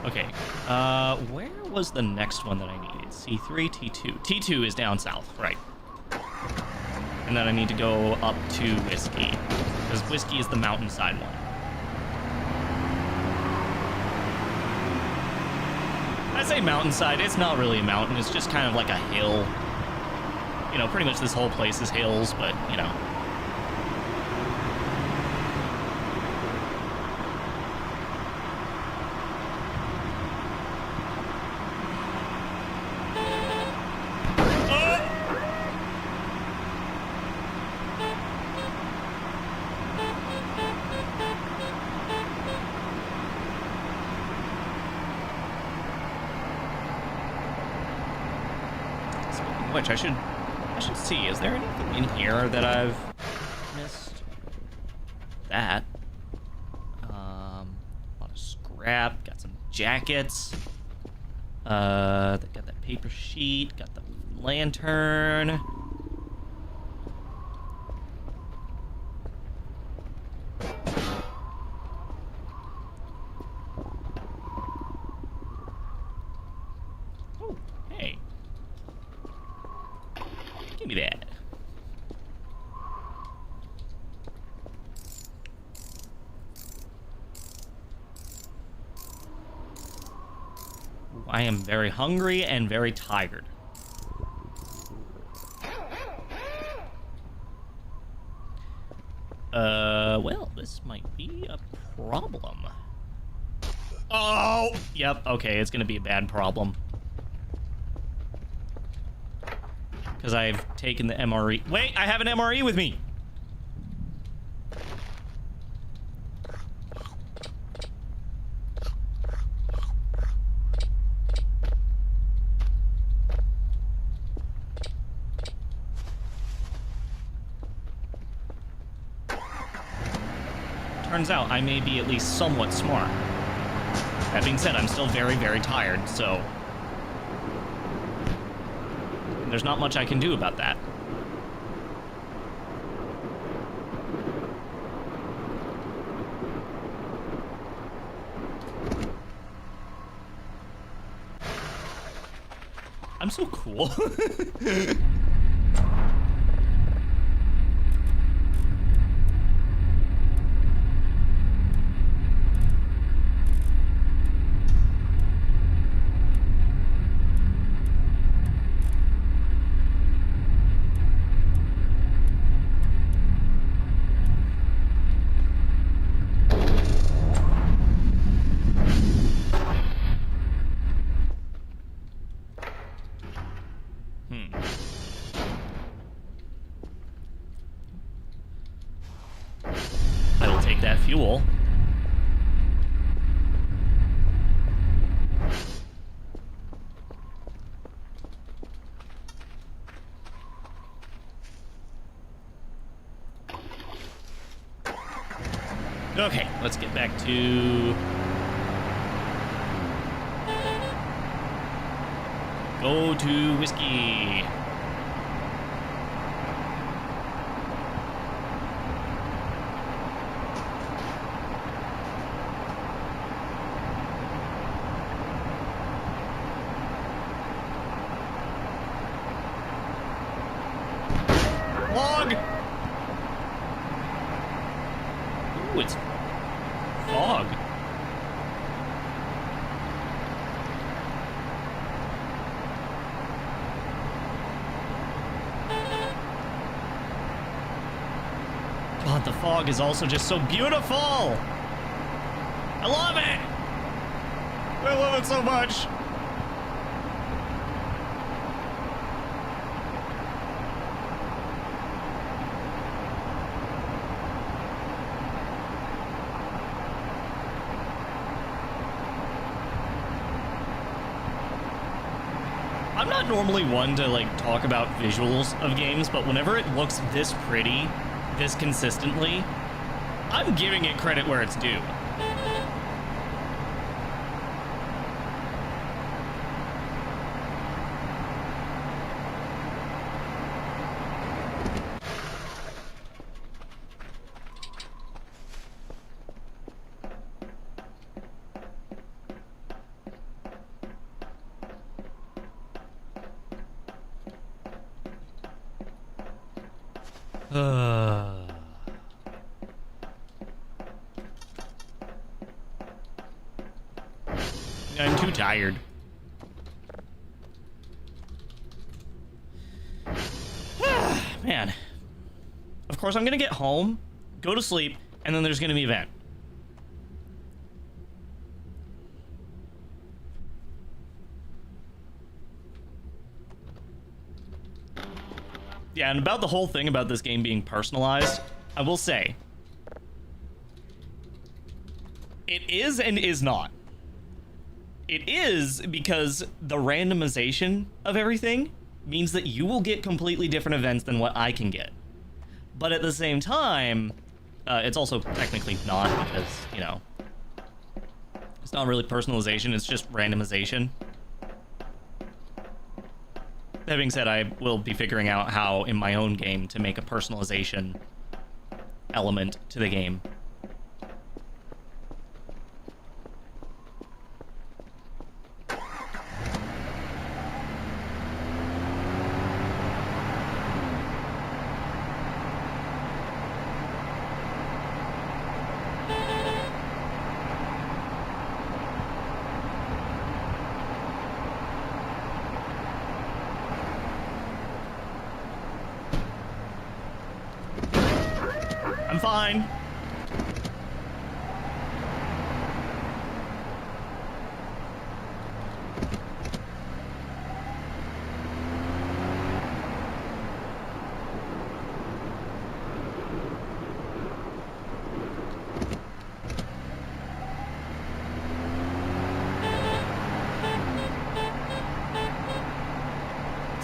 [SPEAKER 1] Okay, where was the next one that I needed? C3, T2. T2 is down south, right. And then I need to go up to Whiskey, because Whiskey is the mountainside one. I say mountainside, it's not really a mountain, it's just kind of like a hill. You know, pretty much this whole place is hills, but, you know. Which I should see. Is there anything in here that I've missed? That. A lot of scrap. Got some jackets. They got that paper sheet. Got the lantern. Oh, hey. Give me that. I am very hungry and very tired. Well, this might be a problem. Oh! Yep, okay, it's gonna be a bad problem. Because I've taken the MRE. Wait, I have an MRE with me! Turns out I may be at least somewhat smart. That being said, I'm still very, very tired, so there's not much I can do about that. I'm so cool. take that fuel. Okay, let's get back to... Go to whiskey. Log! Ooh, it's fog. God, the fog is also just so beautiful! I love it! I love it so much! I'm not normally one to, like, talk about visuals of games, but whenever it looks this pretty, this consistently, I'm giving it credit where it's due. I'm too tired. Man. Of course, I'm gonna get home, go to sleep, and then there's gonna be an event. Yeah, and about the whole thing about this game being personalized, I will say, it is and is not. It is because the randomization of everything means that you will get completely different events than what I can get. But at the same time, it's also technically not because, you know, it's not really personalization, it's just randomization. That being said, I will be figuring out how in my own game to make a personalization element to the game. I'm fine.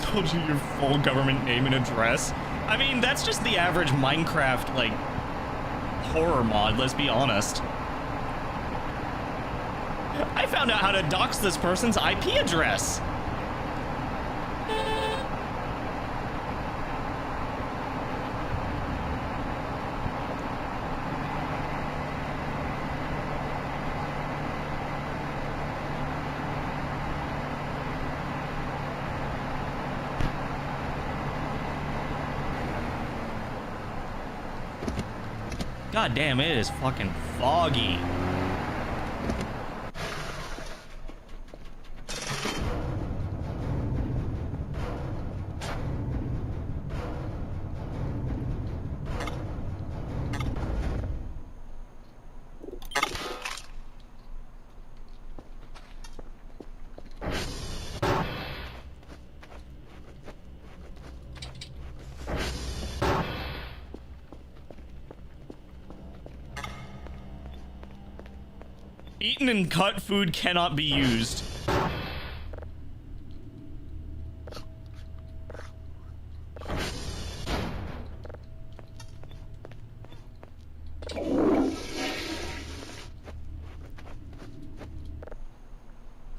[SPEAKER 1] Told you your full government name and address. I mean, that's just the average Minecraft, like, horror mod, let's be honest. I found out how to dox this person's IP address. God damn, it is fucking foggy. Eaten and cut food cannot be used.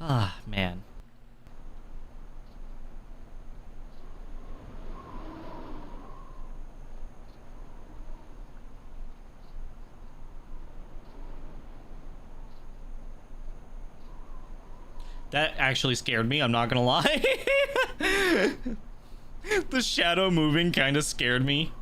[SPEAKER 1] Ah, man. That actually scared me, I'm not gonna lie. The shadow moving kind of scared me.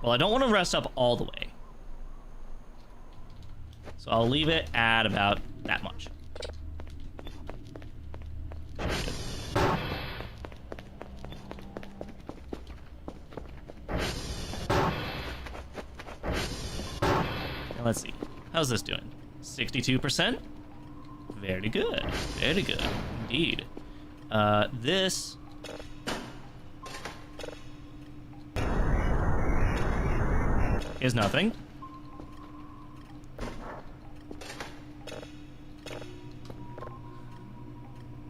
[SPEAKER 1] Well, I don't want to rest up all the way. So I'll leave it at about that much. Now let's see. How's this doing? 62%? Very good. Very good. Indeed. This... is nothing.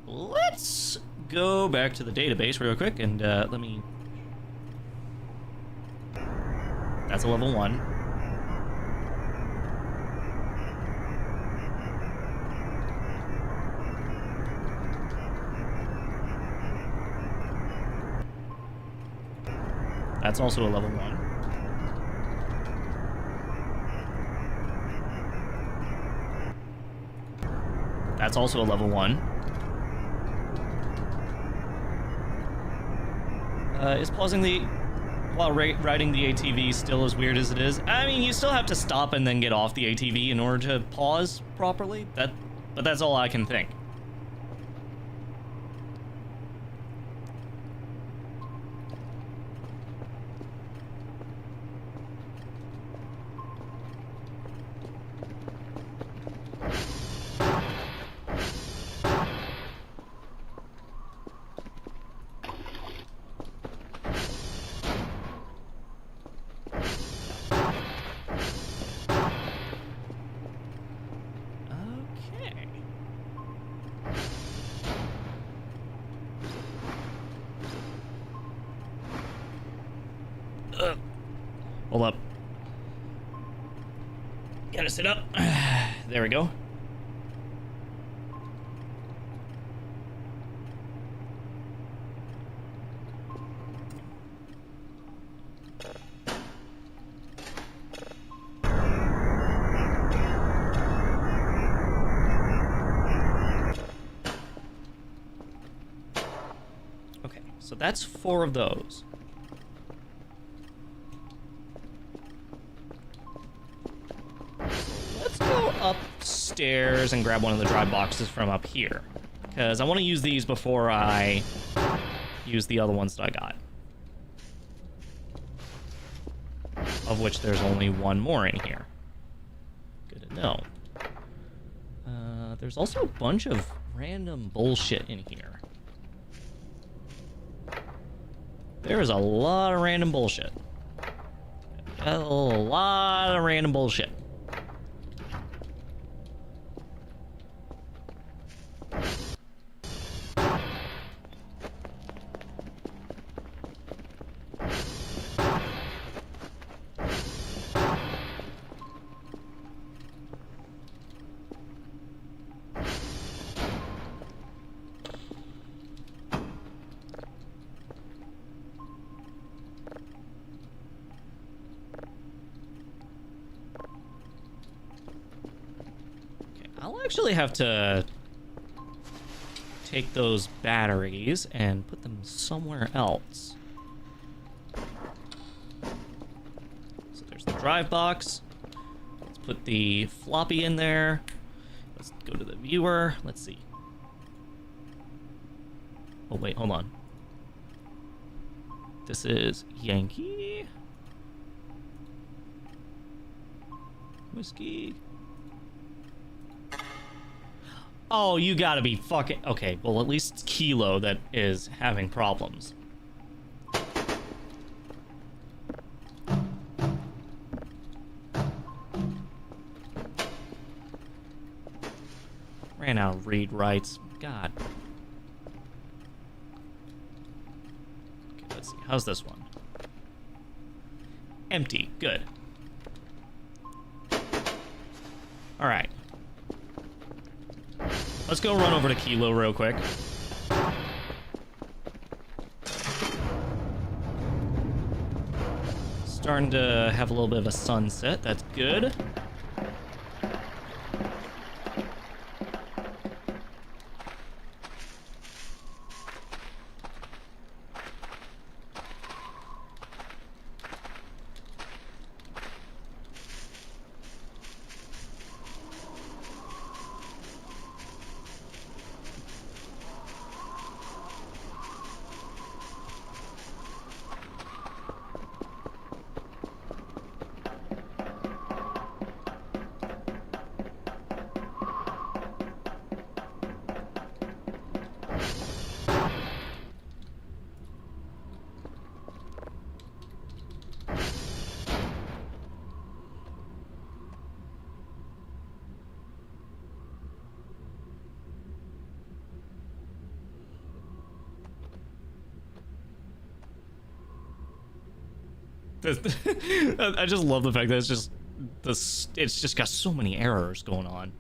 [SPEAKER 1] Let's go back to the database real quick and let me... That's a level 1. That's also a level 1. That's also a level 1. Is pausing while riding the ATV still as weird as it is? I mean, you still have to stop and then get off the ATV in order to pause properly. But that's all I can think. Hold up. Gotta sit up. There we go. Okay, so that's 4 of those. Upstairs and grab one of the dry boxes from up here, because I want to use these before I use the other ones that I got, of which there's only 1 more in here. Good to know. There's also a bunch of random bullshit in here. There is a lot of random bullshit. A lot of random bullshit. I'll actually have to take those batteries and put them somewhere else. So there's the drive box. Let's put the floppy in there. Let's go to the viewer. Let's see. Oh, wait, hold on. This is Yankee. Whiskey. Oh, you gotta be fucking... Okay, well, at least it's Kilo that is having problems. Ran out of read writes. God. Okay, let's see. How's this one? Empty. Good. Alright. Let's go run over to Kilo real quick. Starting to have a little bit of a sunset. That's good. I just love the fact that it's just this. It's just got so many errors going on.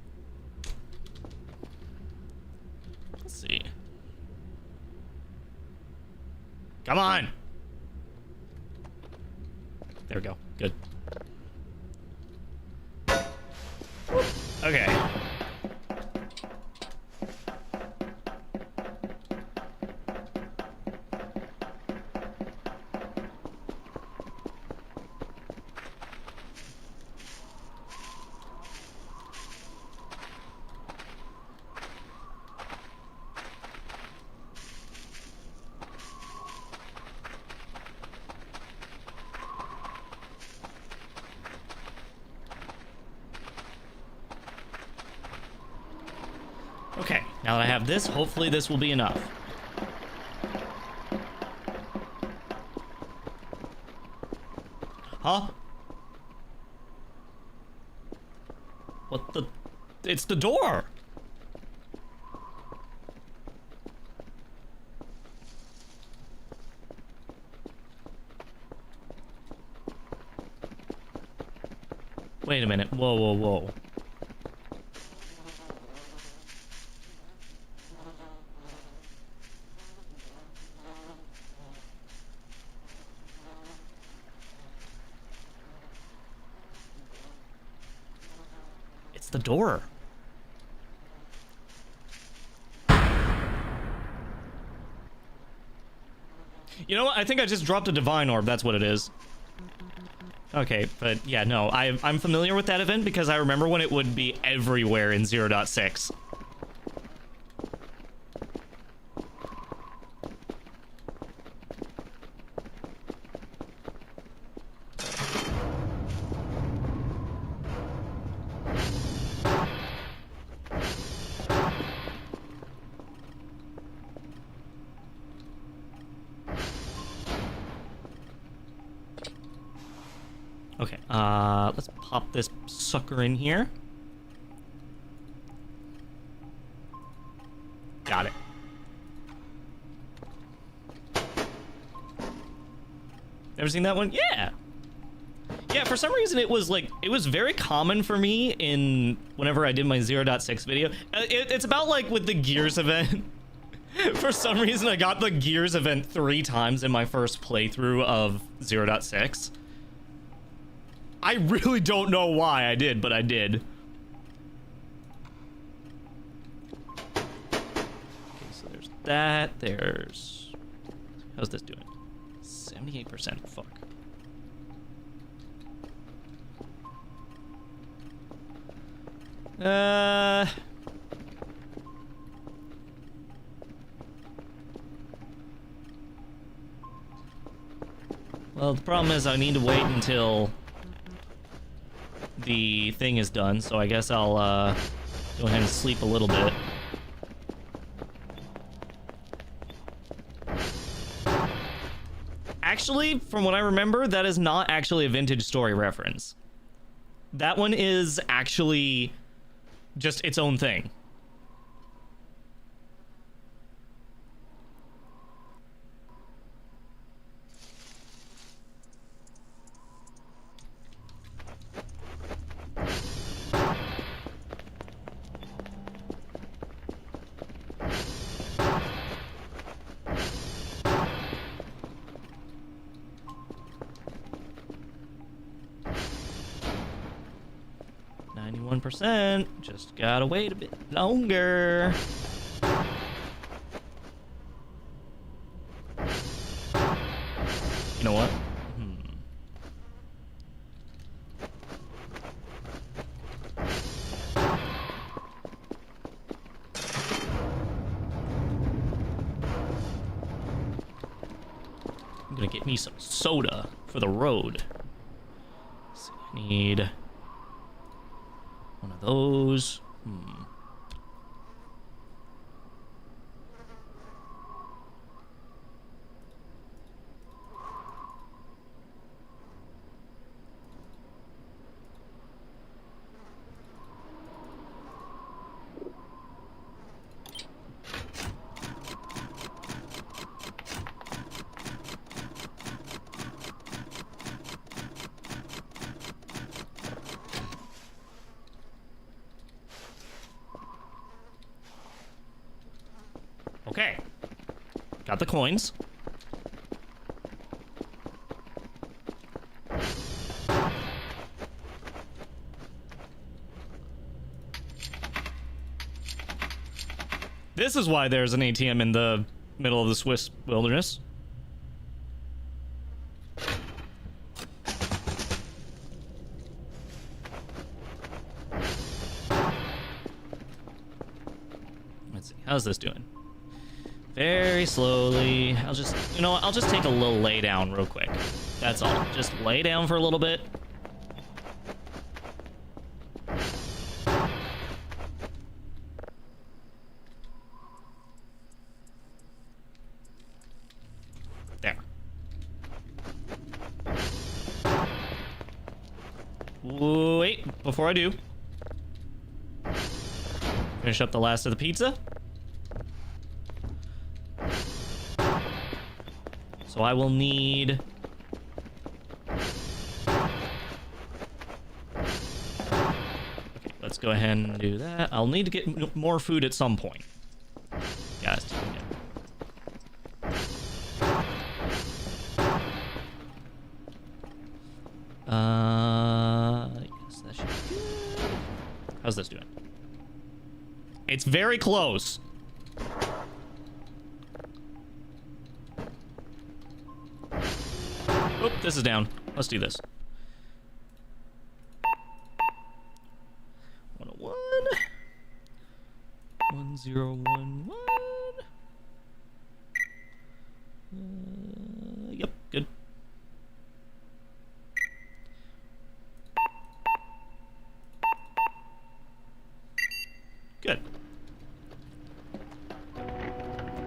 [SPEAKER 1] Let's see. Come on. There we go. Good. Okay. Okay, now that I have this, hopefully this will be enough. Huh? What the? It's the door! Wait a minute. Whoa, whoa, whoa. The door. You know what? I think I just dropped a divine orb. That's what it is. Okay, but yeah, no. I'm familiar with that event because I remember when it would be everywhere in 0.6. Okay, let's pop this sucker in here. Got it. Ever seen that one? Yeah! Yeah, for some reason it was very common for me in whenever I did my 0.6 video. It's about like with the Gears event. For some reason I got the Gears event 3 times in my first playthrough of 0.6. I really don't know why I did, but I did. Okay, so there's that. There's... How's this doing? 78%. Fuck. Well, the problem is I need to wait until the thing is done, so I guess I'll go ahead and sleep a little bit. actually, from what I remember, that is not actually a Vintage Story reference. That one is actually just its own thing. %. Just gotta wait a bit longer. You know what? I'm gonna get me some soda for the road. Let's see, I need one of those. Okay. Got the coins. This is why there's an ATM in the middle of the Swiss wilderness. Let's see. How's this doing? Very slowly. I'll just, you know what? I'll just take a little lay down real quick. That's all. Just lay down for a little bit. There. Wait, before I do. Finish up the last of the pizza. So I will need... Okay, let's go ahead and do that. I'll need to get more food at some point. Guys, yes, that should be good. How's this doing? It's very close. Oh, this is down. Let's do this. 101. 1011. Yep, good. Good.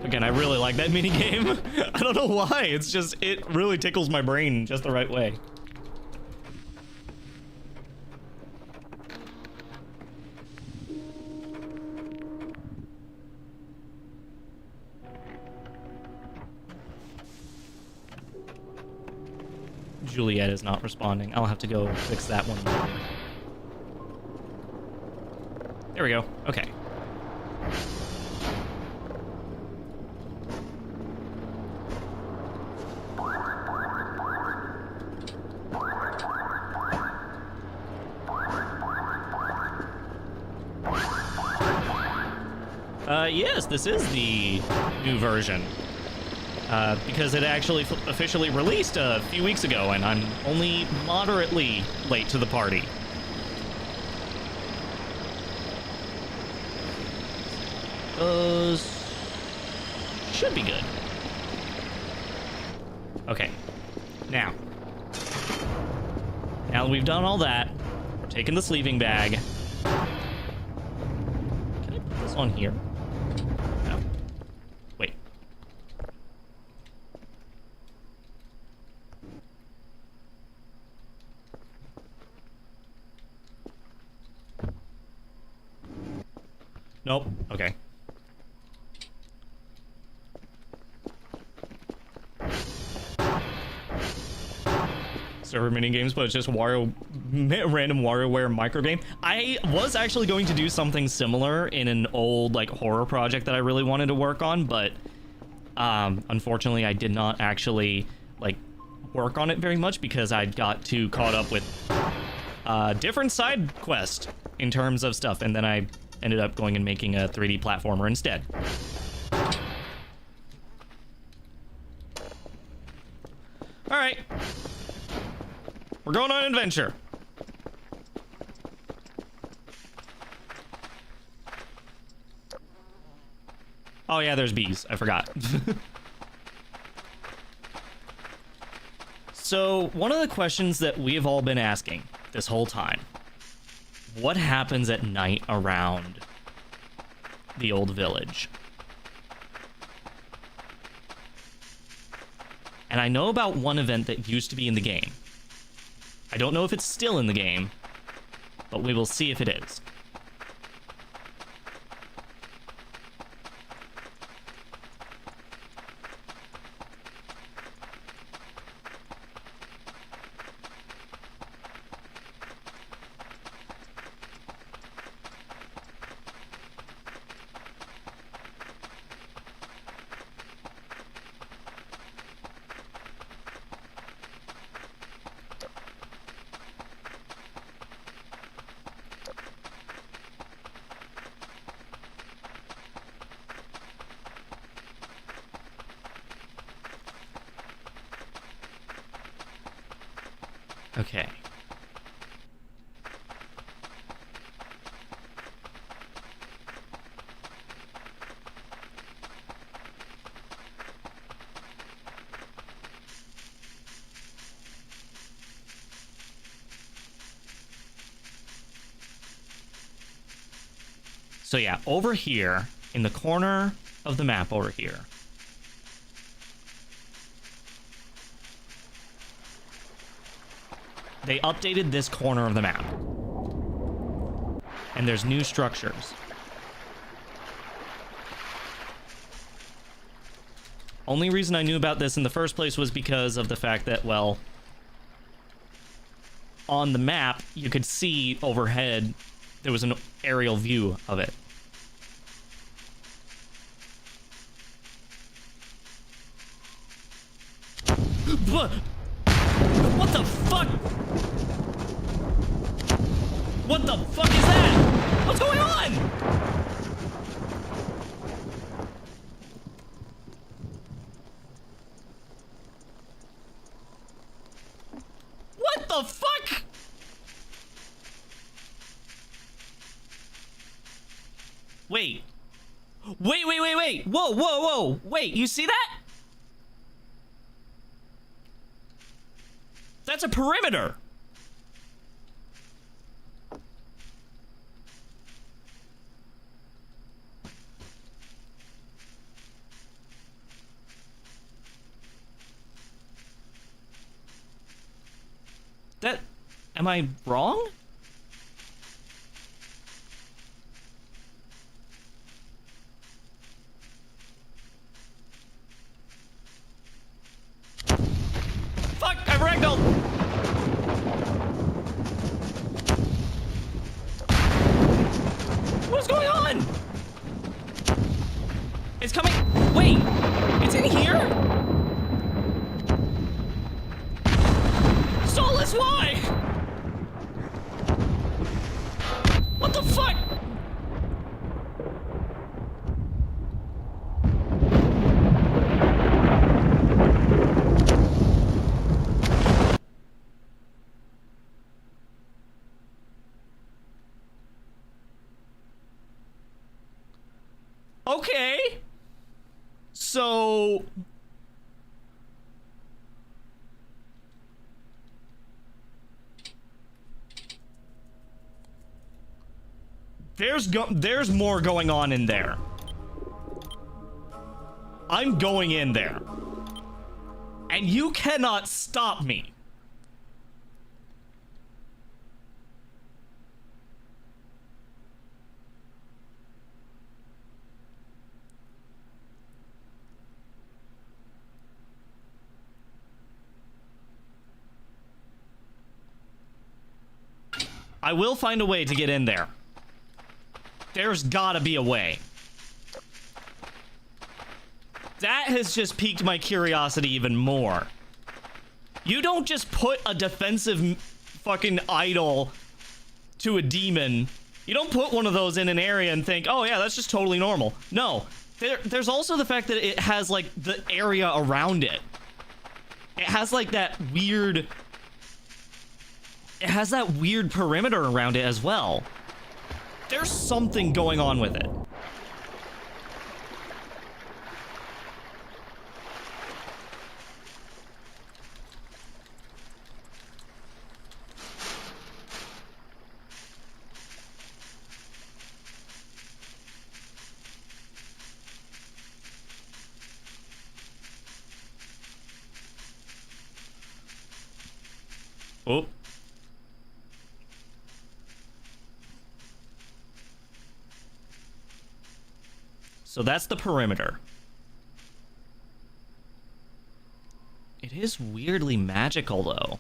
[SPEAKER 1] Again, I really like that mini game. I don't know why. It's just, it really tickles my brain just the right way. Juliet is not responding. I'll have to go fix that one later. There we go. Okay. Yes, this is the new version. Because it actually officially released a few weeks ago, and I'm only moderately late to the party. Those should be good. Okay. Now that we've done all that, we're taking the sleeping bag. Can I put this on here? No. Wait. Nope. Okay. Server mini games, but it's just random WarioWare microgame. I was actually going to do something similar in an old like horror project that I really wanted to work on, but unfortunately I did not actually like work on it very much because I got too caught up with different side quest in terms of stuff, and then I ended up going and making a 3D platformer instead. All right. We're going on an adventure. Oh yeah, there's bees. I forgot. So, one of the questions that we have all been asking this whole time, what happens at night around the old village? And I know about one event that used to be in the game. I don't know if it's still in the game, but we will see if it is. Okay. So yeah, over here, in the corner of the map over here, they updated this corner of the map. And there's new structures. Only reason I knew about this in the first place was because of the fact that, well, on the map, you could see overhead, there was an aerial view of it. What the fuck? What the fuck is that? What's going on? What the fuck? Wait. Wait. Whoa. Wait, you see that? That's a perimeter. That... Am I wrong? Fuck! I ragdolled! What's going on? It's coming... Wait! It's in here? Soulless, why? What the fuck? Okay. So... There's more going on in there. I'm going in there. And you cannot stop me. I will find a way to get in there. There's gotta be a way. That has just piqued my curiosity even more. You don't just put a defensive fucking idol to a demon. You don't put one of those in an area and think, oh yeah, that's just totally normal. No. There's also the fact that it has, like, the area around it. It has, like, that weird... It has that weird perimeter around it as well. There's something going on with it. Oh. So that's the perimeter. It is weirdly magical, though.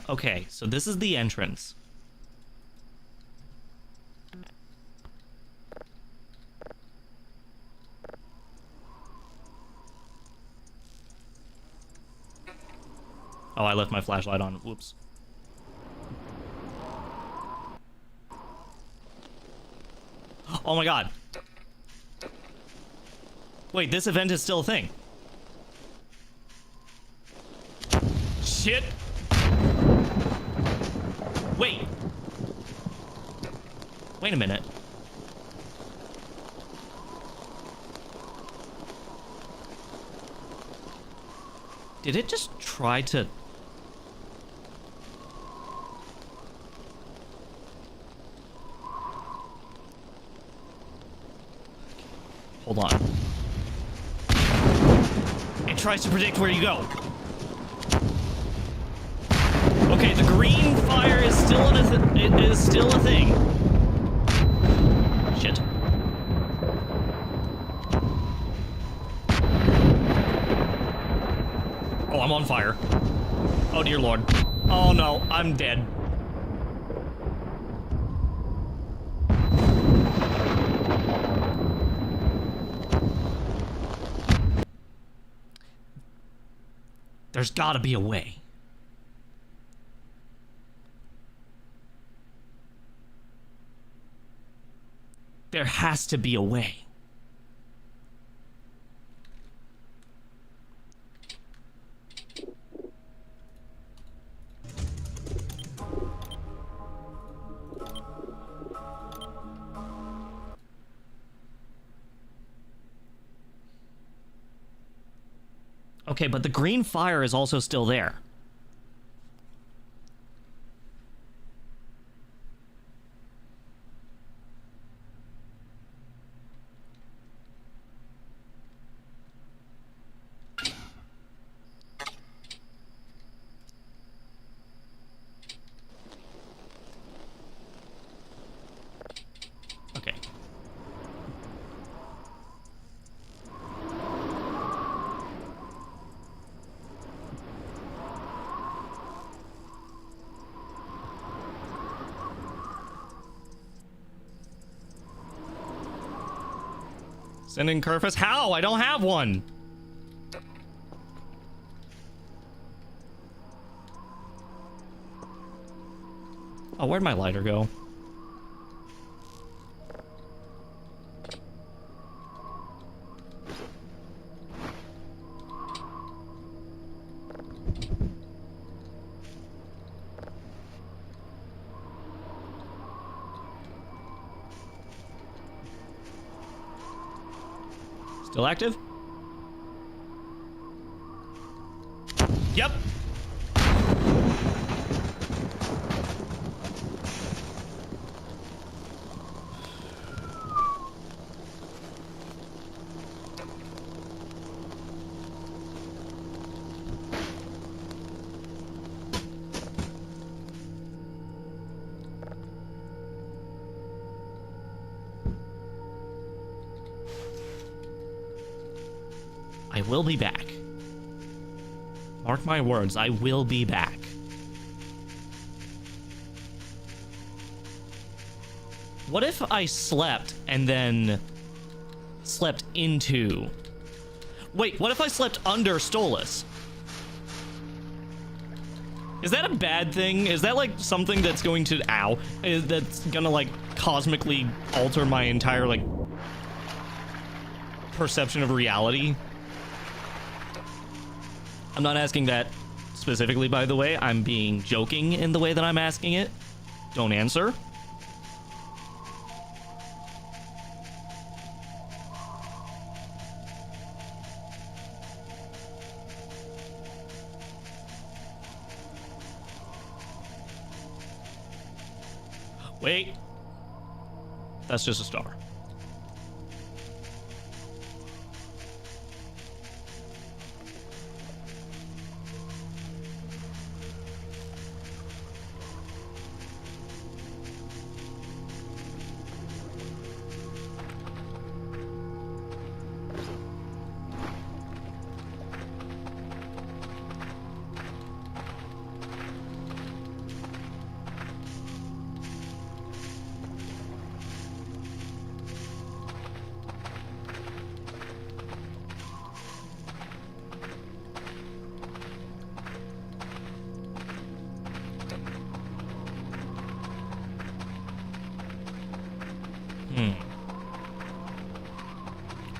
[SPEAKER 1] Okay, so this is the entrance. Oh, I left my flashlight on. Whoops. Oh my god. Wait, this event is still a thing. Shit. Wait. Wait a minute. Did it just try to... Hold on. It tries to predict where you go. Okay, the green fire is still it is still a thing. Shit. Oh, I'm on fire. Oh dear lord. Oh no, I'm dead. There's gotta be a way. There has to be a way. Okay, but the green fire is also still there. Okay. Sending Kerfus? How? I don't have one. Oh, where'd my lighter go? Still active? Yep. will be back. Mark my words, I will be back. What if I slept and then slept into... Wait, what if I slept under Stolas? Is that a bad thing? Is that like something that's going to... Ow. That's gonna like cosmically alter my entire like perception of reality? I'm not asking that specifically, by the way. I'm being joking in the way that I'm asking it. Don't answer. Wait. That's just a star.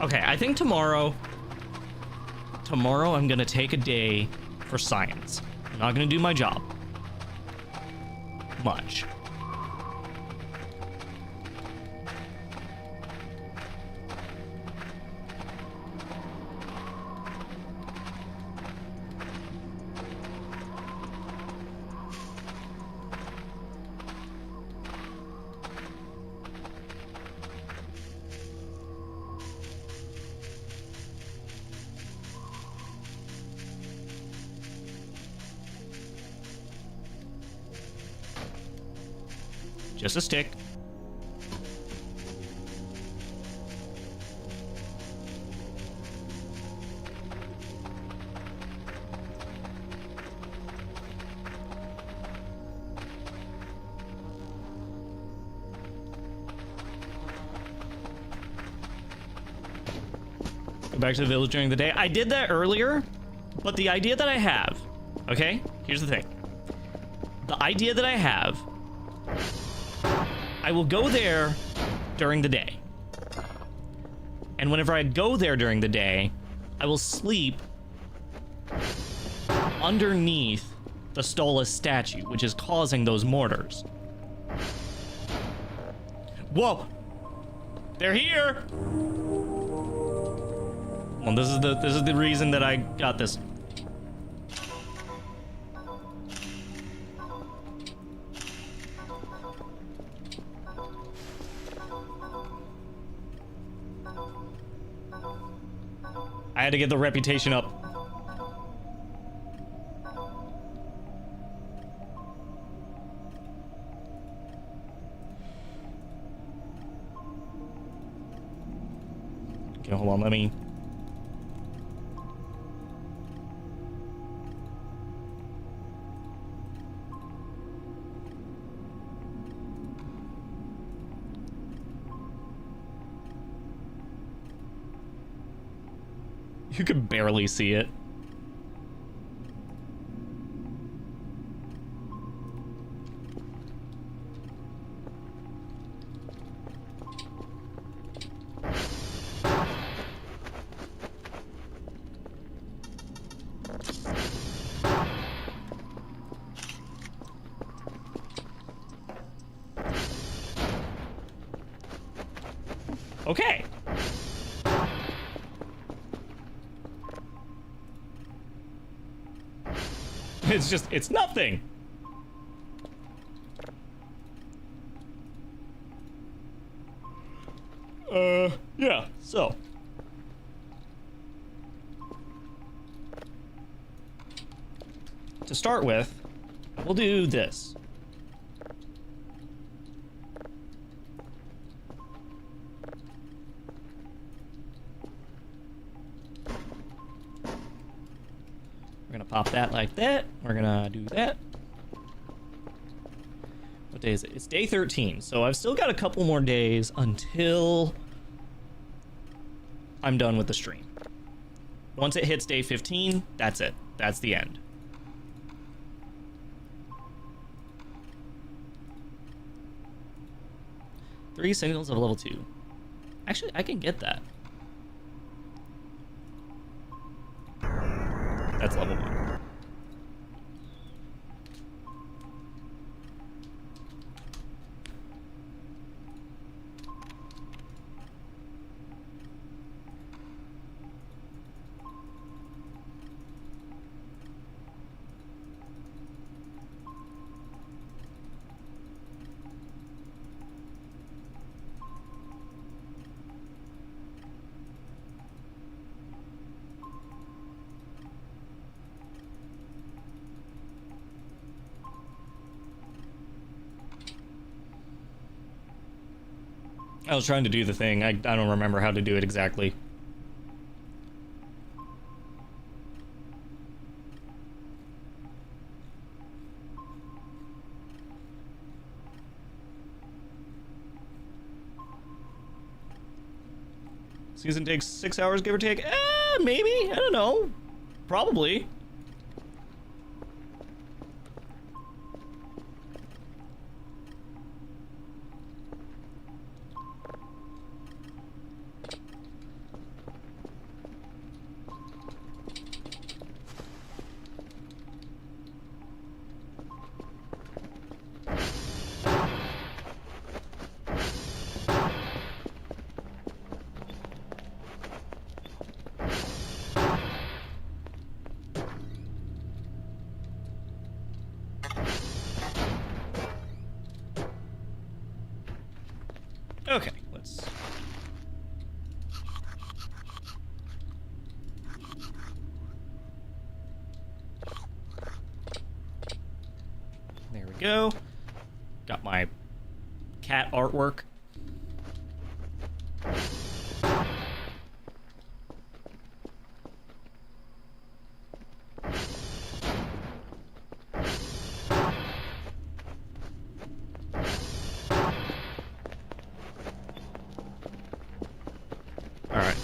[SPEAKER 1] Okay, I think tomorrow I'm gonna take a day for science. I'm not gonna do my job much. Just a stick. Go back to the village during the day. I did that earlier, but the idea that I have, okay? Here's the thing. The idea that I have, I will go there during the day. And whenever I go there during the day, I will sleep underneath the Stolas statue, which is causing those mortars. Whoa! They're here! Well, this is the reason that I got this. I had to get the reputation up. Okay, hold on, let me... You could barely see it. Okay. It's just, it's nothing. Yeah, so. To start with, we'll do this. Pop that like that. We're gonna do that. What day is it? It's day 13, so I've still got a couple more days until I'm done with the stream. Once it hits day 15, that's it. That's the end. Three signals of level 2. Actually, I can get that. That's level 1. I was trying to do the thing. I don't remember how to do it exactly. Season takes 6 hours, give or take. Maybe. I don't know. Probably. Okay, let's... There we go. Got my cat artwork. Alright.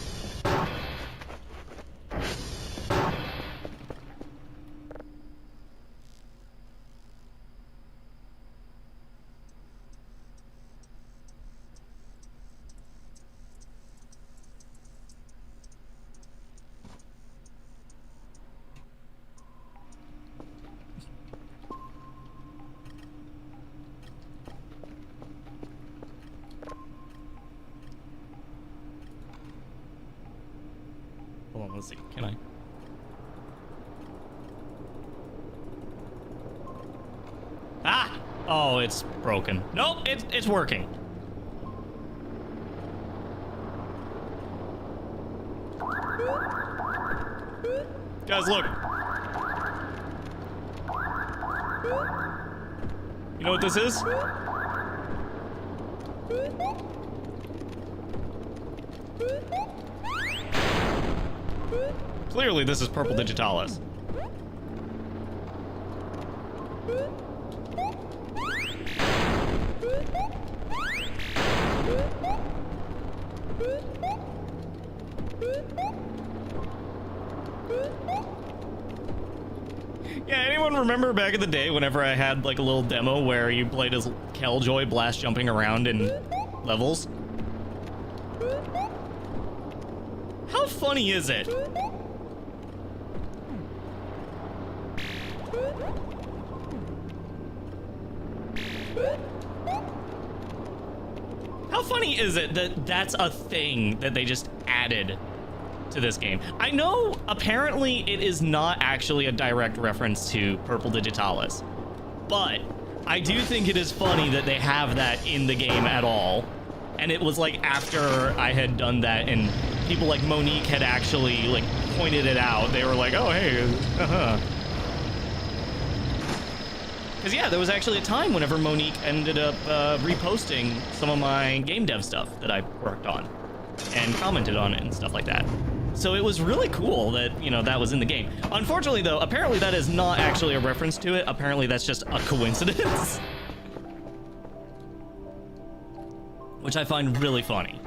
[SPEAKER 1] Hold on, let's see. Can I? Ah! Oh, it's broken. Nope, it's working. Guys, look. You know what this is? Clearly, this is Purple Digitalis. Yeah, anyone remember back in the day whenever I had like a little demo where you played as Killjoy blast jumping around in levels? How funny is it? How funny is it that that's a thing that they just added to this game? I know apparently it is not actually a direct reference to Purple Digitalis, but I do think it is funny that they have that in the game at all. And it was like after I had done that and people like Monique had actually like pointed it out. They were like, oh, hey, Because yeah, there was actually a time whenever Monique ended up reposting some of my game dev stuff that I worked on and commented on it and stuff like that. So it was really cool that, you know, that was in the game. Unfortunately, though, apparently that is not actually a reference to it. Apparently that's just a coincidence. Which I find really funny.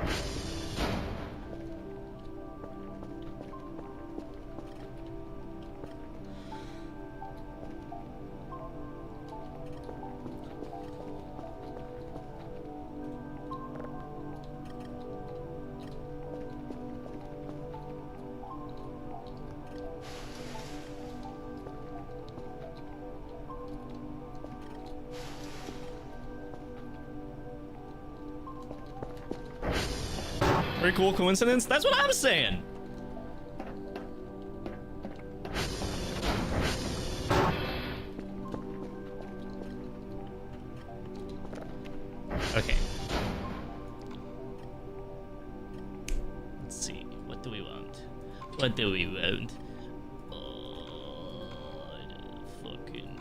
[SPEAKER 1] Very cool coincidence. That's what I'm saying. Okay. Let's see. What do we want? What do we want? Oh, fucking.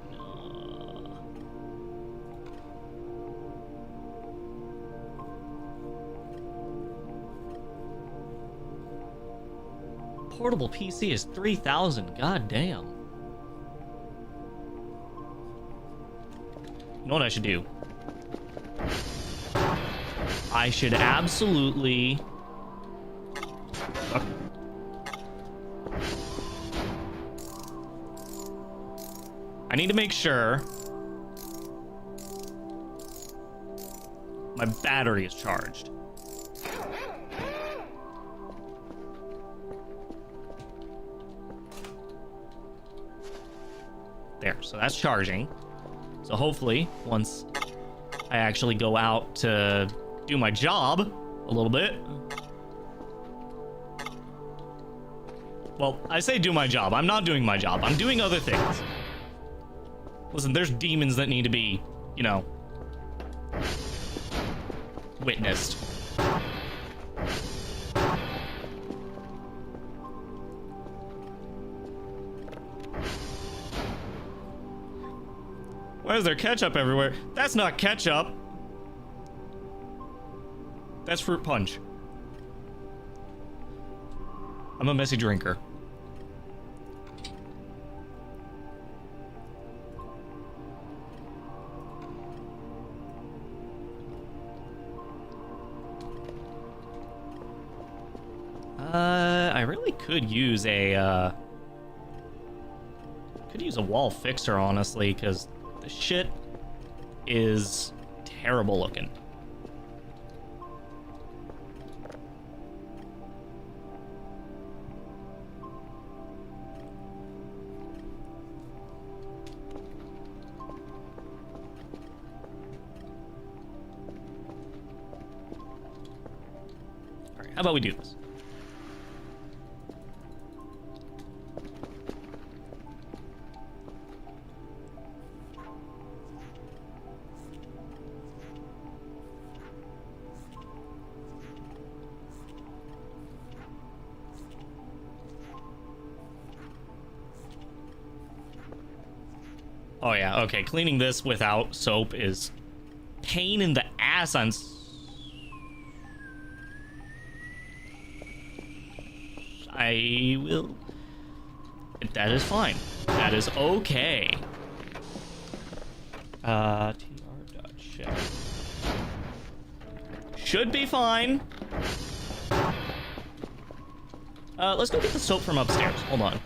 [SPEAKER 1] Portable PC is 3,000. God damn. You know what I should do? I should absolutely... I need to make sure my battery is charged. There, so that's charging. So hopefully, once I actually go out to do my job a little bit. Well, I say do my job. I'm not doing my job. I'm doing other things. Listen, there's demons that need to be, you know, witnessed. Why is there ketchup everywhere? That's not ketchup. That's fruit punch. I'm a messy drinker. I really could use a wall fixer, honestly, because the shit is terrible looking. All right, how about we do this? Oh yeah, okay. Cleaning this without soap is pain in the ass on... I will... That is fine. That is okay. tr.check. Should be fine. Let's go get the soap from upstairs. Hold on.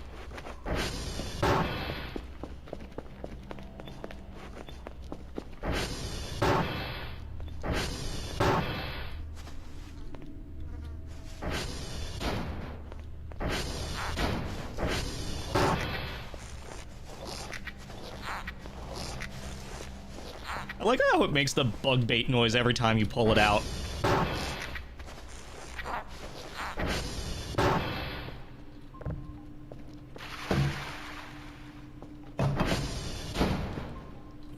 [SPEAKER 1] I like how it makes the bug bait noise every time you pull it out.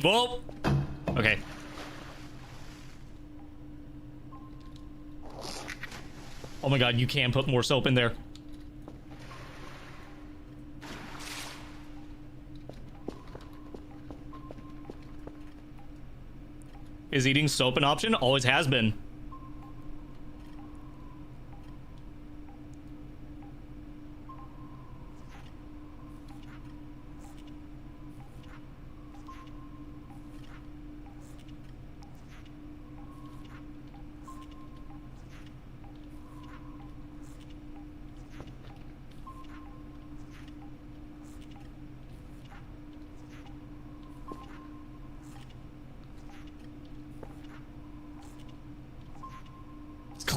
[SPEAKER 1] Whoa! Okay. Oh my god, you can put more soap in there. Is eating soap an option? Always has been.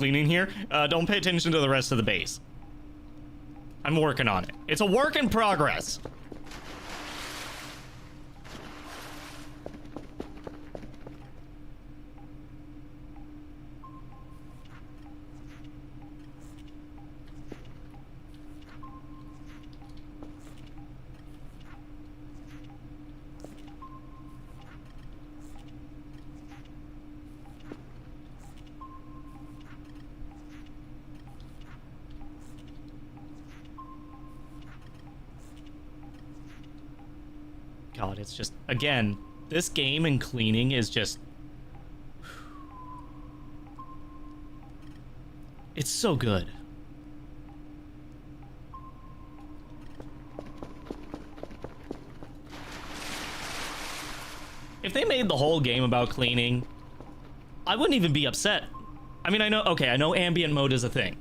[SPEAKER 1] cleaning here. Don't pay attention to the rest of the base. I'm working on it. It's a work in progress. God, it's just, again, this game and cleaning is just... It's so good. If they made the whole game about cleaning, I wouldn't even be upset. I mean, I know ambient mode is a thing.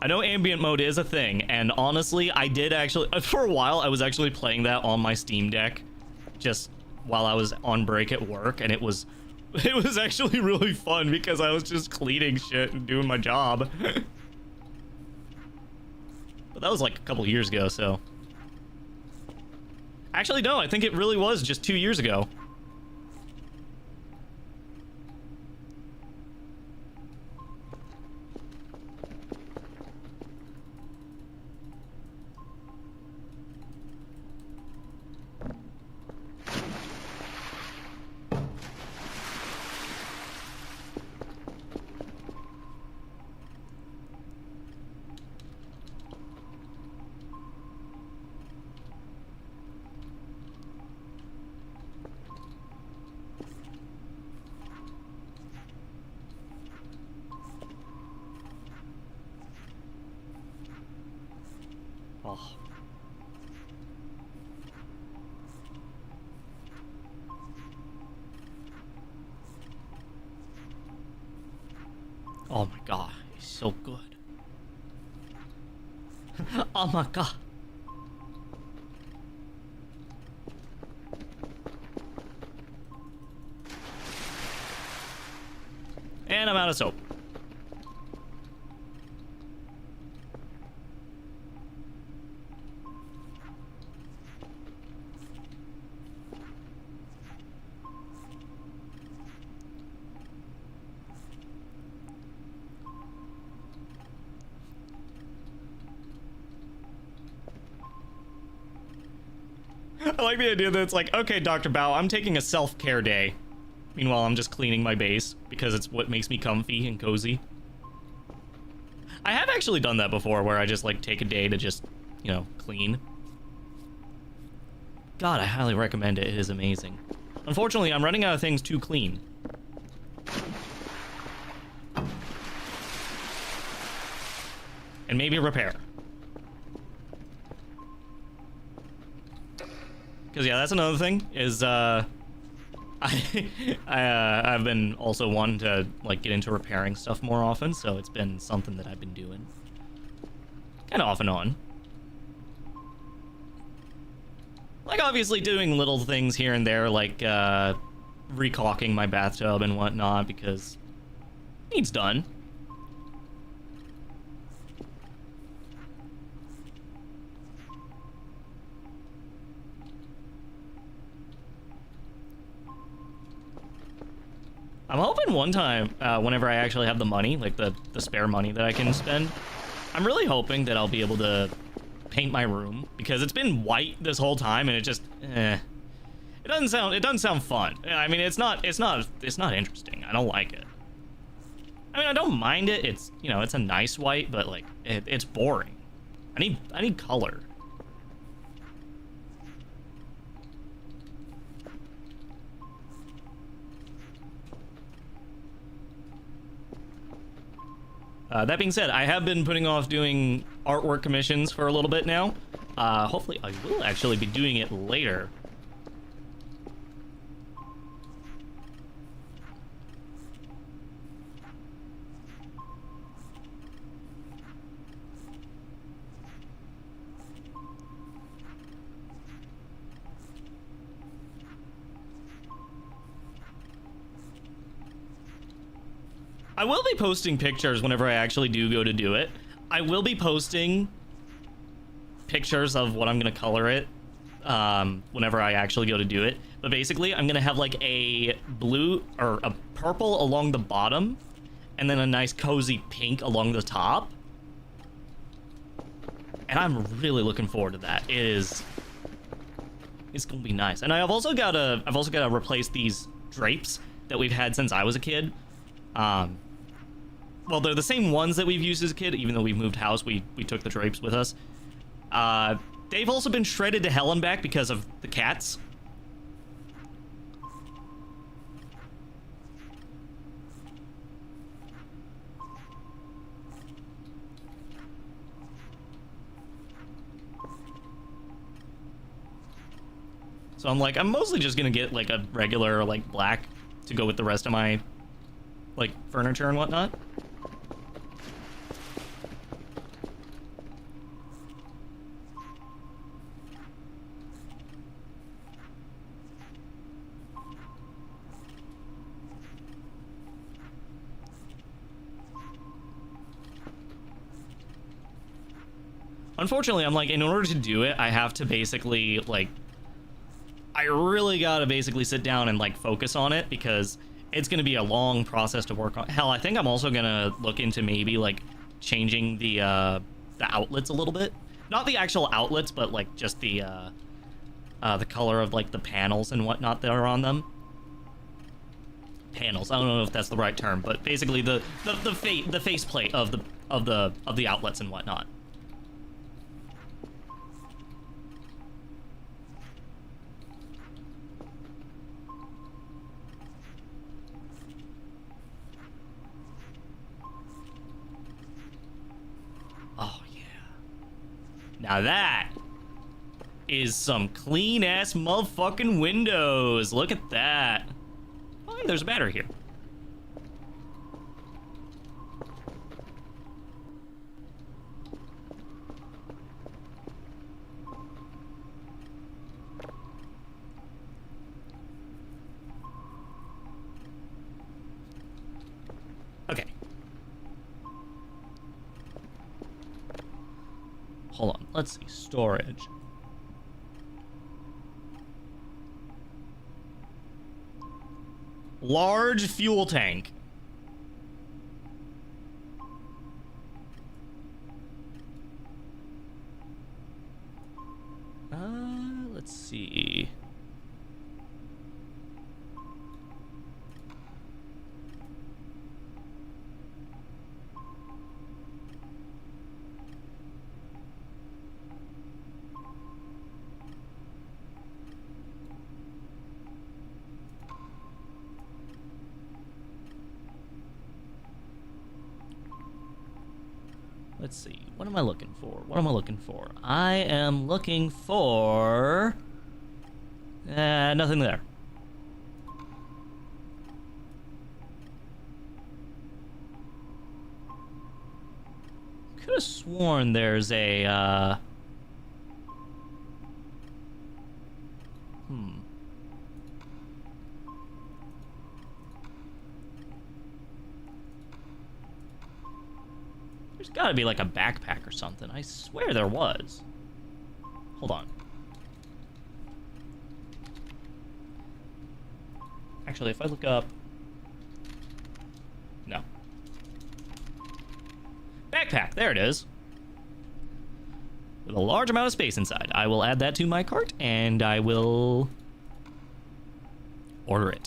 [SPEAKER 1] I know ambient mode is a thing, and honestly, I did actually, for a while, I was actually playing that on my Steam Deck, just while I was on break at work, and it was actually really fun because I was just cleaning shit and doing my job. But that was like a couple years ago, so. Actually, no, I think it really was just 2 years ago. Oh. Oh my god, he's so good. Oh my god. And I'm out of soap. I like the idea that it's like, okay, Dr. Bao, I'm taking a self-care day. Meanwhile, I'm just cleaning my base because it's what makes me comfy and cozy. I have actually done that before where I just like take a day to just, you know, clean. God, I highly recommend it. It is amazing. Unfortunately, I'm running out of things to clean. And maybe repair. Because yeah, that's another thing, is I've been also wanting to like get into repairing stuff more often, so it's been something that I've been doing. Kind of off and on. Like obviously doing little things here and there, like recaulking my bathtub and whatnot, because it needs done. I'm hoping one time, whenever I actually have the money, like the spare money that I can spend, I'm really hoping that I'll be able to paint my room, because it's been white this whole time and it just, it doesn't sound fun. I mean, it's not interesting. I don't like it. I mean, I don't mind it. It's, you know, it's a nice white, but like, it's boring. I need color. That being said, I have been putting off doing artwork commissions for a little bit now. Hopefully I will actually be doing it later. I will be posting pictures whenever I actually do go to do it. I will be posting pictures of what I'm going to color it whenever I actually go to do it. But basically, I'm going to have like a blue or a purple along the bottom and then a nice cozy pink along the top. And I'm really looking forward to that. It's going to be nice. And I've also got to replace these drapes that we've had since I was a kid. Well, they're the same ones that we've used as a kid, even though we've moved house, we took the drapes with us. They've also been shredded to hell and back because of the cats. So I'm mostly just gonna get like a regular like black to go with the rest of my like furniture and whatnot. Unfortunately, I'm like, in order to do it, I have to basically like, I really gotta basically sit down and like focus on it because it's gonna be a long process to work on. Hell, I think I'm also gonna look into maybe like changing the outlets a little bit. Not the actual outlets, but like just the color of like the panels and whatnot that are on them. Panels. I don't know if that's the right term, but basically the faceplate of the outlets and whatnot. Oh, yeah. Now that is some clean-ass motherfucking windows. Look at that. Oh, hey, there's a battery here. Okay. Hold on, let's see, storage. Large fuel tank. Let's see. Let's see. What am I looking for? What am I looking for? I am looking for... nothing there. Could have sworn there's a, There's gotta be like a backpack or something. I swear there was. Hold on. Actually, if I look up... No. Backpack, there it is. With a large amount of space inside. I will add that to my cart, and I will... order it.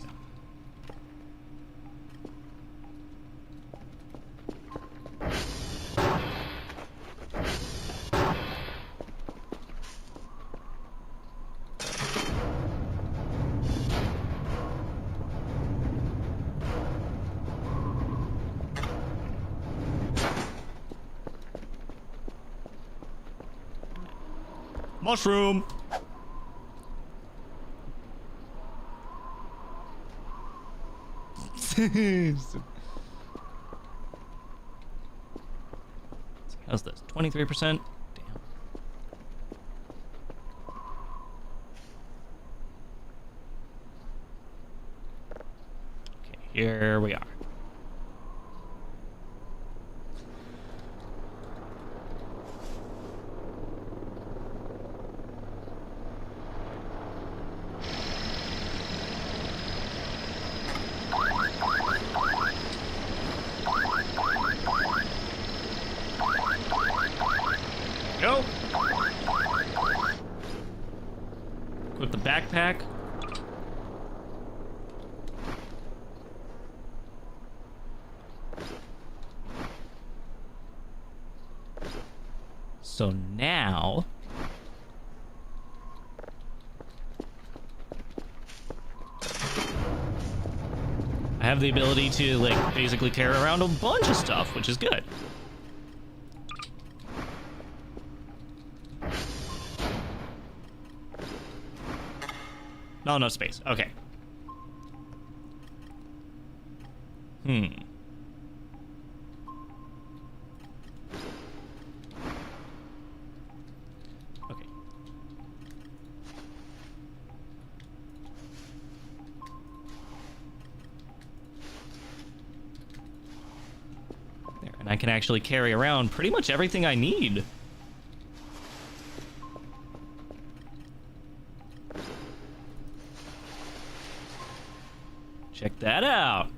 [SPEAKER 1] Mushroom! How's this? 23%? Damn. Okay, here we are. Equip the backpack. So now... I have the ability to, like, basically carry around a bunch of stuff, which is good. Not enough space. Okay. Okay. There, and I can actually carry around pretty much everything I need. Check that out.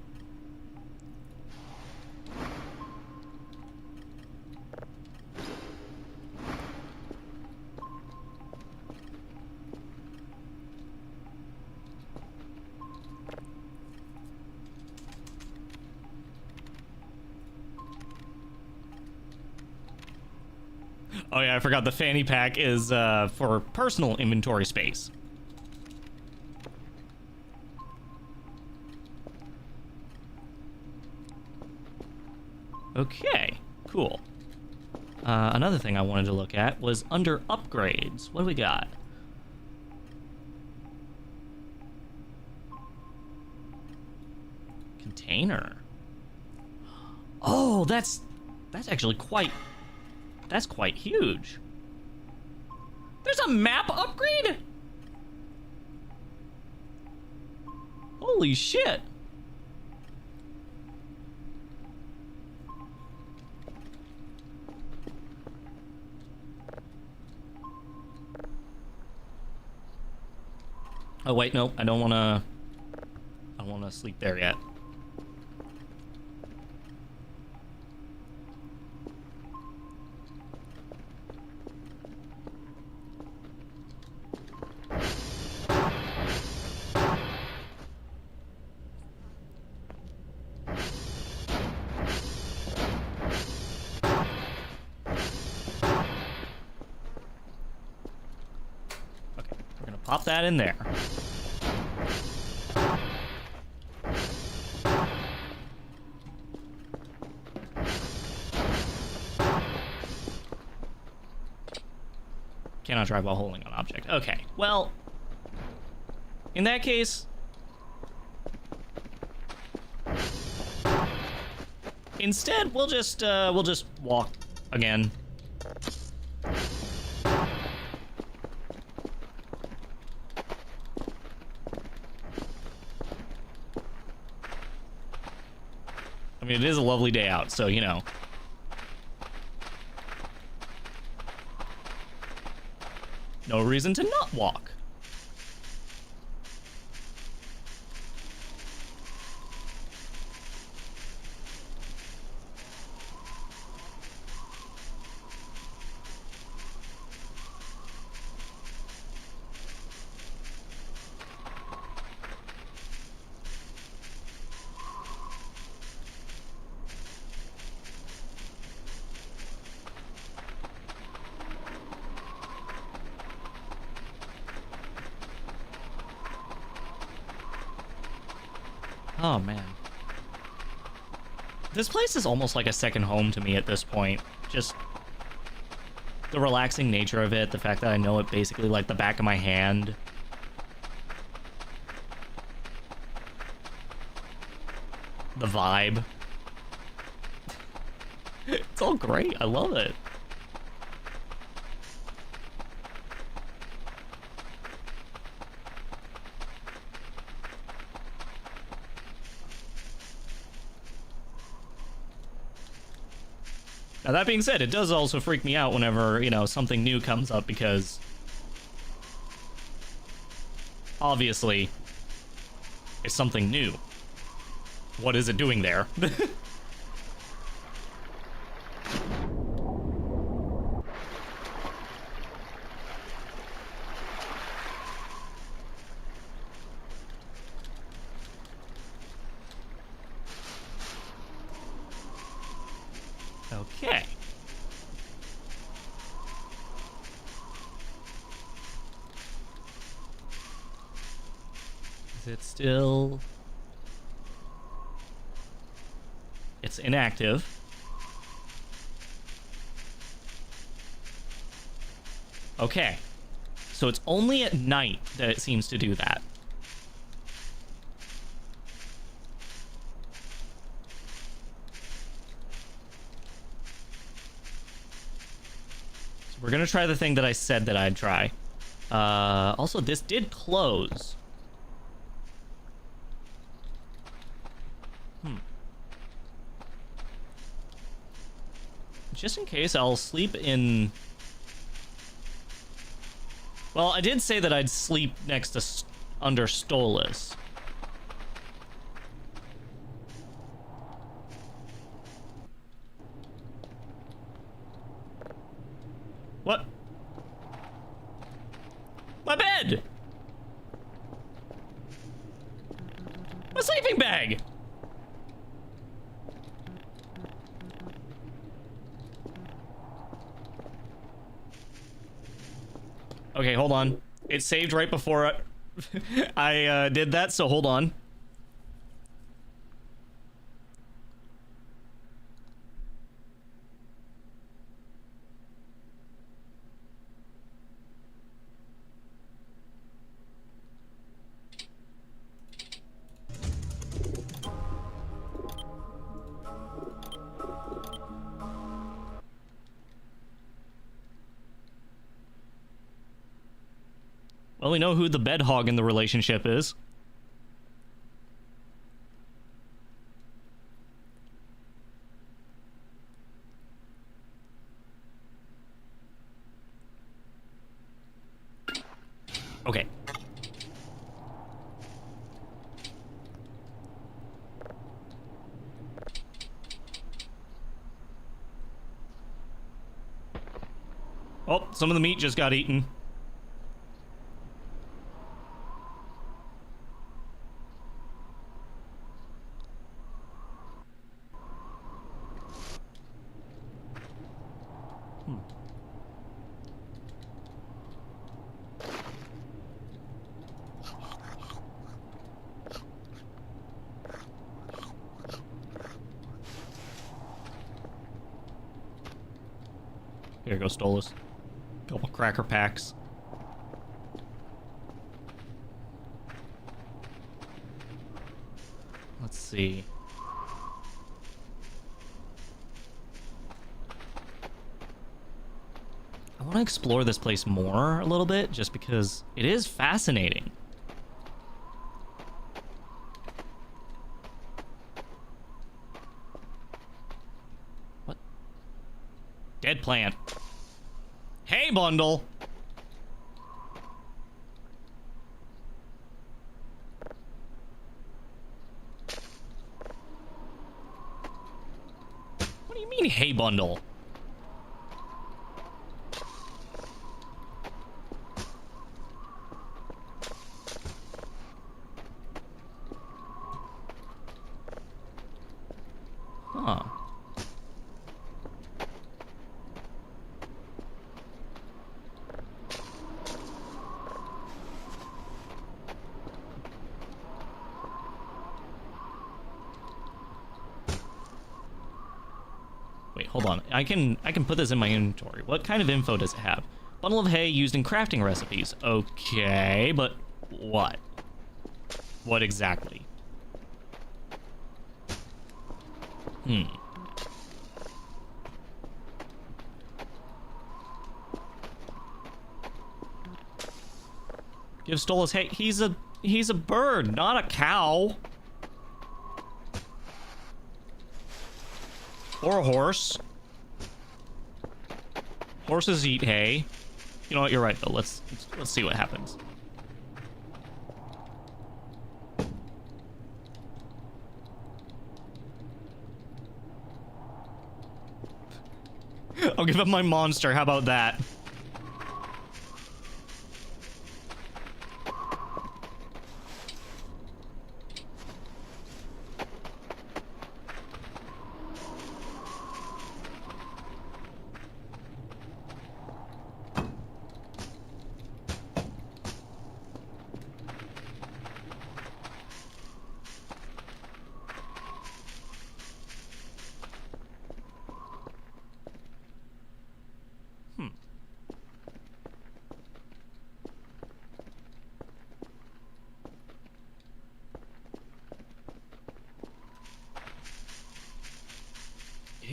[SPEAKER 1] Oh yeah, I forgot the fanny pack is for personal inventory space. Okay, cool. Another thing I wanted to look at was under upgrades. What do we got? Container. Oh, that's actually quite... That's quite huge. There's a map upgrade? Holy shit. Oh wait, no, I don't wanna sleep there yet. Pop that in there. Cannot drive while holding an object. Okay, well, in that case, instead we'll just walk again. I mean, it is a lovely day out, so, you know. No reason to not walk. Oh, man. This place is almost like a second home to me at this point. Just the relaxing nature of it, the fact that I know it basically like the back of my hand. The vibe. It's all great. I love it. Now, that being said, it does also freak me out whenever, you know, something new comes up, because obviously it's something new. What is it doing there? it still? It's inactive. Okay. So it's only at night that it seems to do that. So we're gonna try the thing that I said that I'd try. Also, this did close. Just in case, I'll sleep in... Well, I did say that I'd sleep next to under Stolas. What? My bed! My sleeping bag! Okay, hold on. It saved right before I did that, so hold on. Well, we know who the bed hog in the relationship is. Okay. Oh, some of the meat just got eaten. Here goes Stolas. Couple cracker packs. Let's see. I want to explore this place more a little bit, just because it is fascinating. What? Dead plant. Hey, bundle! What do you mean, hey, bundle? Huh. Wait, hold on. I can put this in my inventory. What kind of info does it have? Bundle of hay used in crafting recipes. Okay, but what? What exactly? Give Stolas hay. He's a bird, not a cow. Or a horse. Horses eat hay. You know what? You're right though. Let's see what happens. I'll give up my monster. How about that?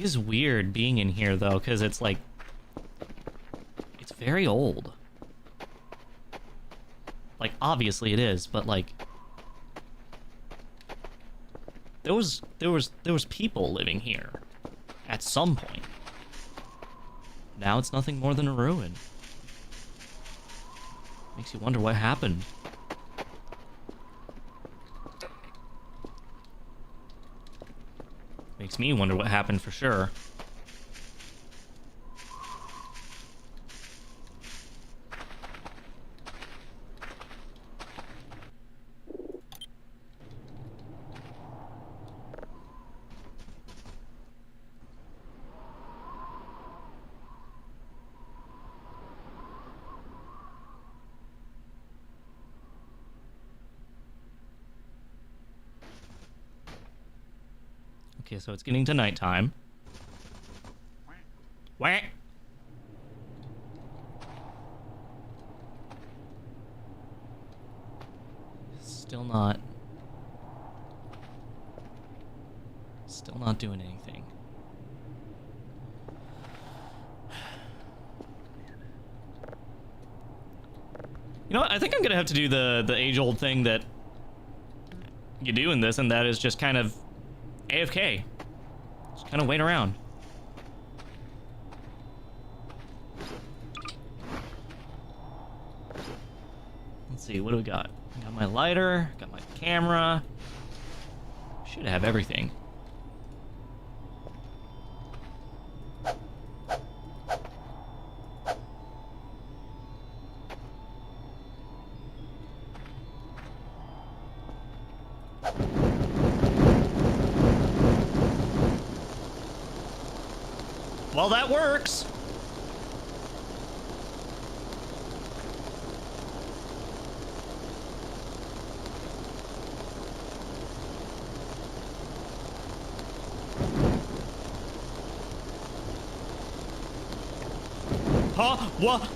[SPEAKER 1] is weird being in here, though, because it's like... It's very old. Like, obviously it is, but, like... There was people living here. At some point. Now it's nothing more than a ruin. Makes you wonder what happened. Makes me wonder what happened for sure. Okay, so it's getting to nighttime. Wah! Still not doing anything. You know what? I think I'm gonna have to do the age-old thing that you do in this, and that is just kind of AFK. Just kind of wait around. Let's see, what do we got? Got my lighter, got my camera. Should have everything. Well, that works. Huh? What?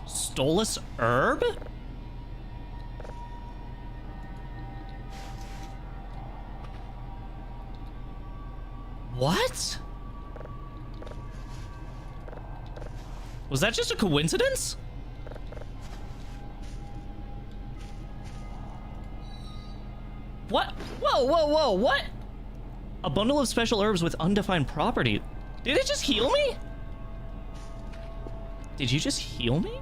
[SPEAKER 1] Stolus herb? What? Was that just a coincidence? What? Whoa, whoa, whoa, what? A bundle of special herbs with undefined property. Did it just heal me? Did you just heal me?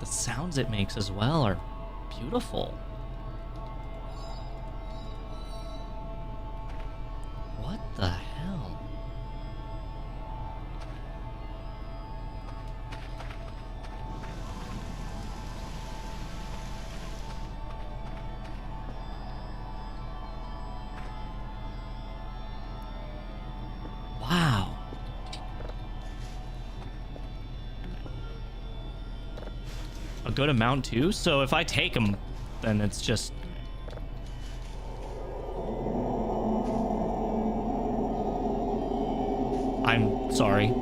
[SPEAKER 1] The sounds it makes as well are beautiful. What the hell? Wow. A good amount too? So if I take them, then it's just... I'm sorry.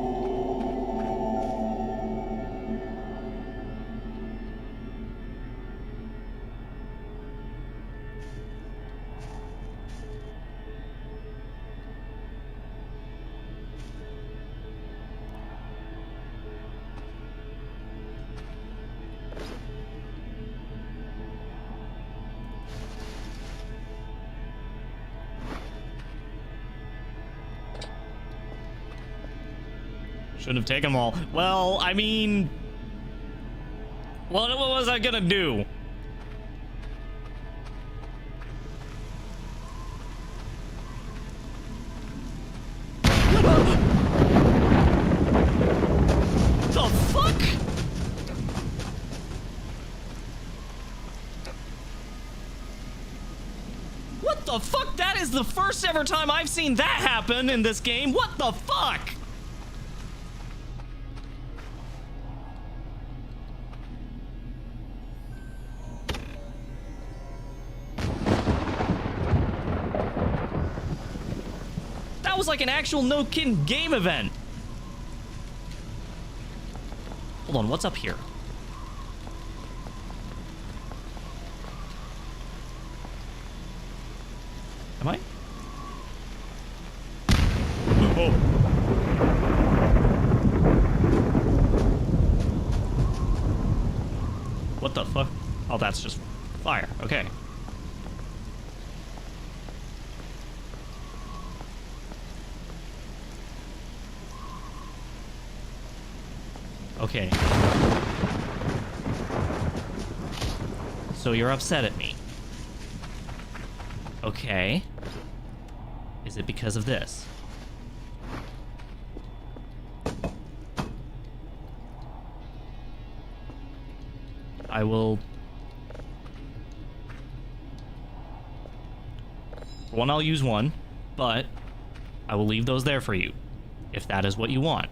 [SPEAKER 1] Should have taken them all. Well, I mean... What was I gonna do? The fuck? What the fuck? That is the first ever time I've seen that happen in this game. What the fuck? was like an actual no-kidding game event. Hold on, what's up here? Am I? Oh. What the fuck? Oh, that's just fire. Okay. Okay. So you're upset at me. Okay. Is it because of this? I will... For one, I'll use one, but I will leave those there for you, if that is what you want.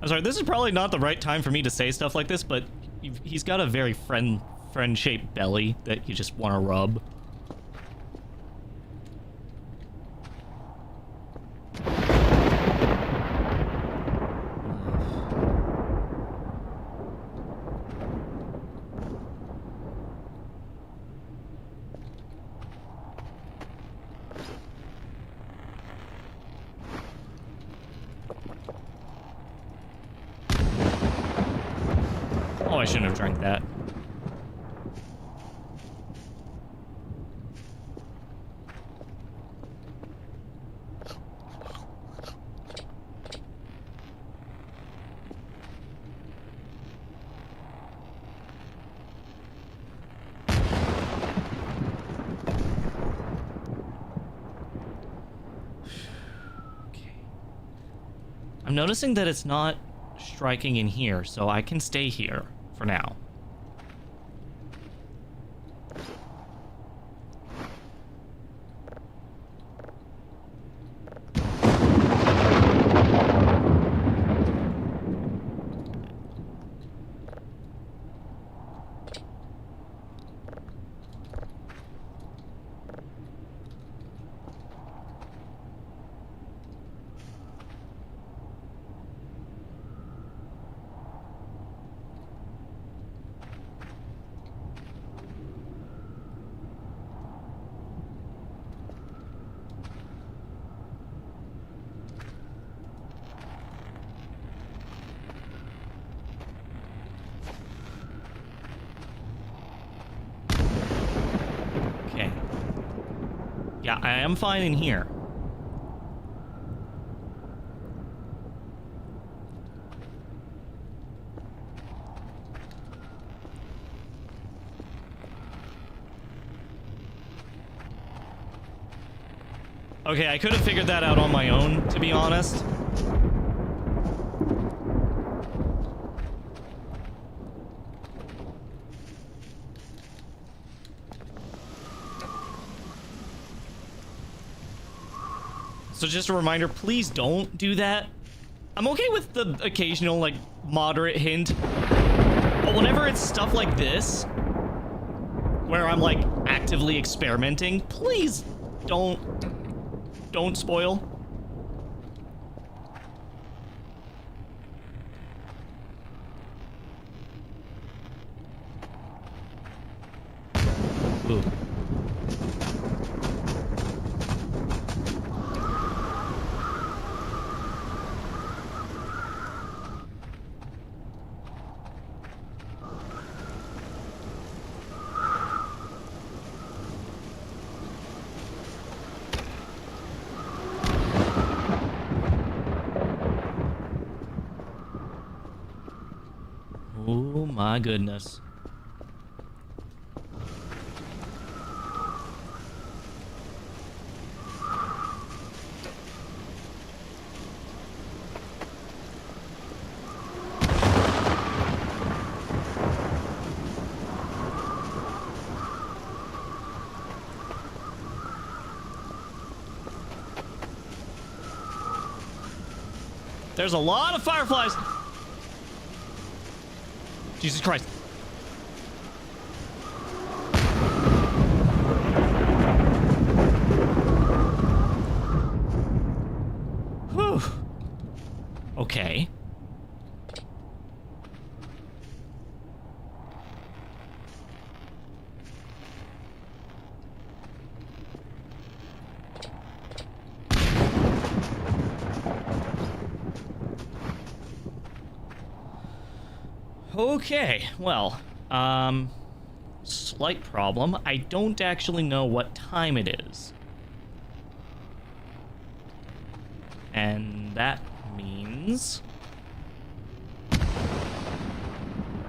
[SPEAKER 1] I'm sorry, this is probably not the right time for me to say stuff like this, but he's got a very friend-shaped belly that you just want to rub. Oh, I shouldn't have drank that. Okay. I'm noticing that it's not striking in here, so I can stay here for now. Okay. Yeah, I am fine in here. Okay, I could have figured that out on my own, to be honest. So just a reminder, please don't do that. I'm okay with the occasional, like, moderate hint. But whenever it's stuff like this, where I'm, like, actively experimenting, please don't spoil. Ooh. Oh my goodness. There's a lot of fireflies. Jesus Christ. Whew. Okay. Okay, well, slight problem. I don't actually know what time it is. And that means...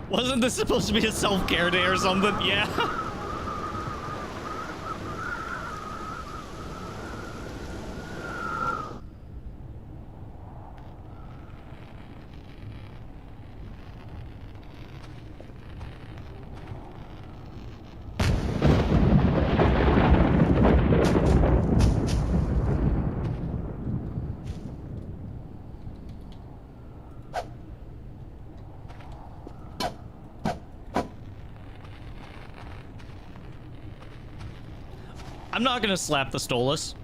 [SPEAKER 1] Wasn't this supposed to be a self-care day or something? Yeah. I'm not gonna slap the Stolas.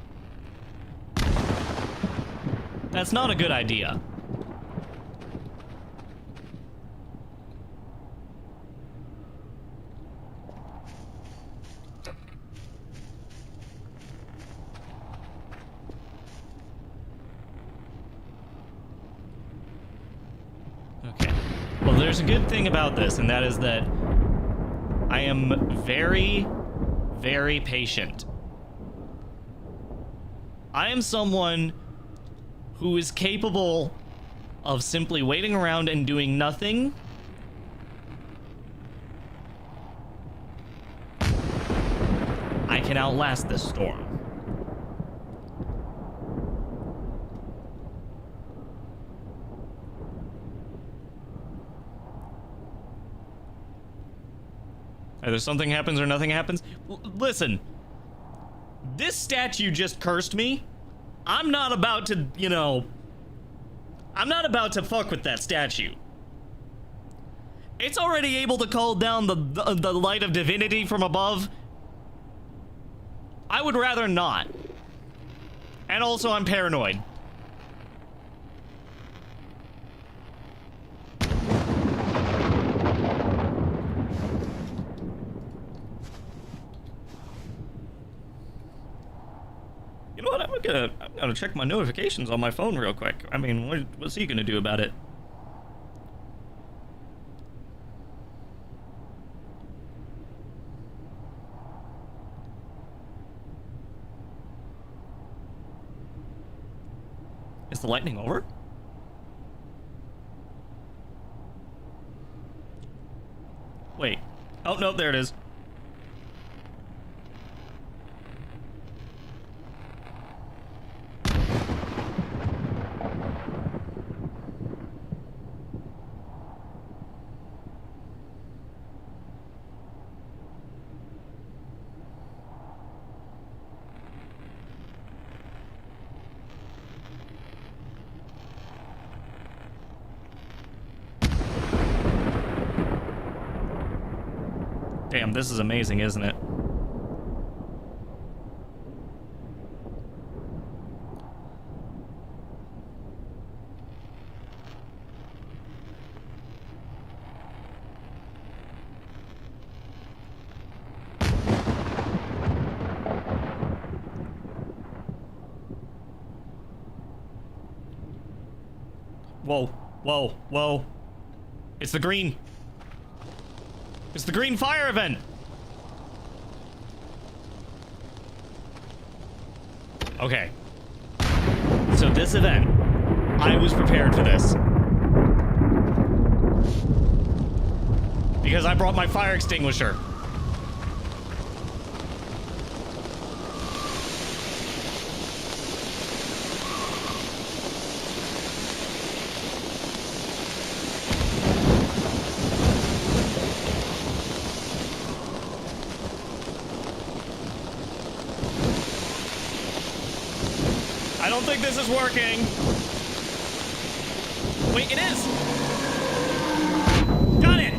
[SPEAKER 1] That's not a good idea. Okay. Well, there's a good thing about this, and that is that I am very, very patient. I am someone who is capable of simply waiting around and doing nothing. I can outlast this storm. Either something happens or nothing happens. Listen. This statue just cursed me. I'm not about to, you know... I'm not about to fuck with that statue. It's already able to call down the light of divinity from above. I would rather not. And also, I'm paranoid. You know what? I'm gonna check my notifications on my phone real quick. I mean, what's he gonna do about it? Is the lightning over? Wait. Oh, no, there it is. Damn, this is amazing, isn't it? Whoa, whoa, whoa. It's the green. It's the green fire event. Okay. So this event, I was prepared for this. Because I brought my fire extinguisher. I don't think this is working. Wait, it is! Got it!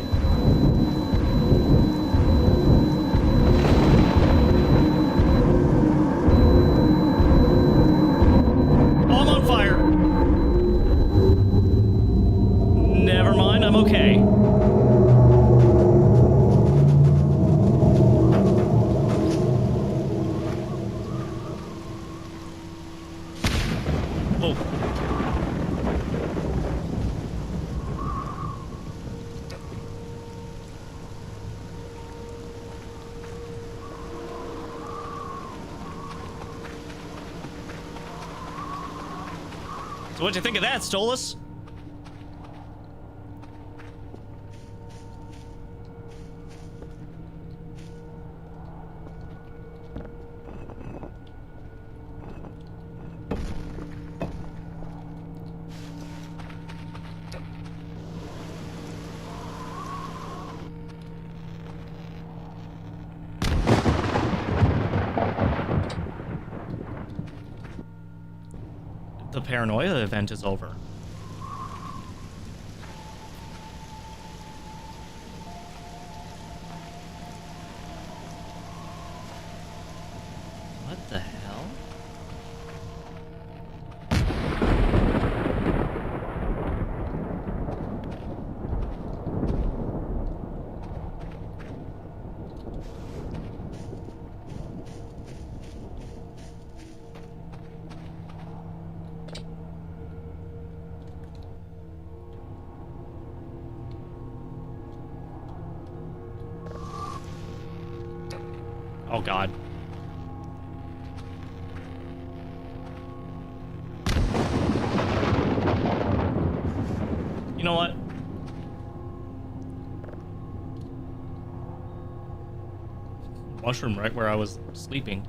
[SPEAKER 1] Oh, I'm on fire. Never mind, I'm okay. Oh. So what'd you think of that, Stolas? The paranoia event is over. What the hell? Oh God. You know what? Mushroom right where I was sleeping.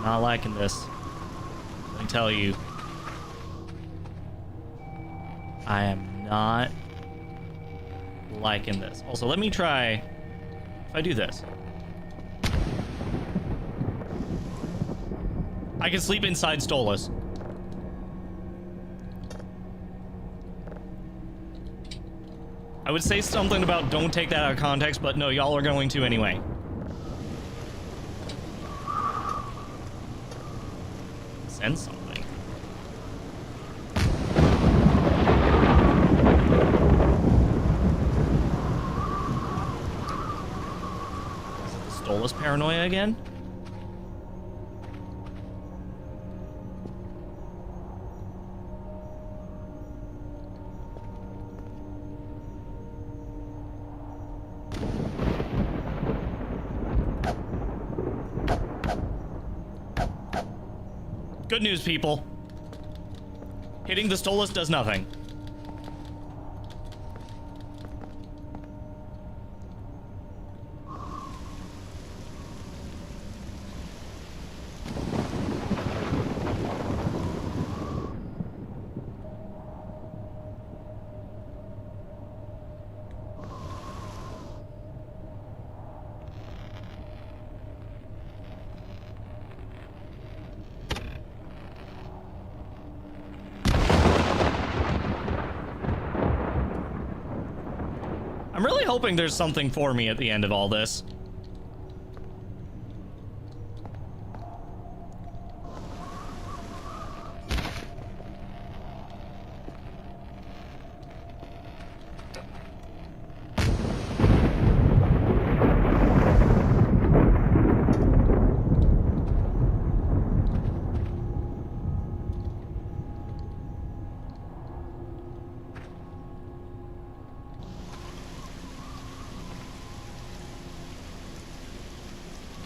[SPEAKER 1] Not liking this. Let me tell you. I am not liking this. Also, let me try if I do this. I can sleep inside Stolas. I would say something about don't take that out of context, but no, y'all are going to anyway. Send something. Is it the Stolas paranoia again? Good news, people. Hitting the Stolas does nothing. I'm really hoping there's something for me at the end of all this.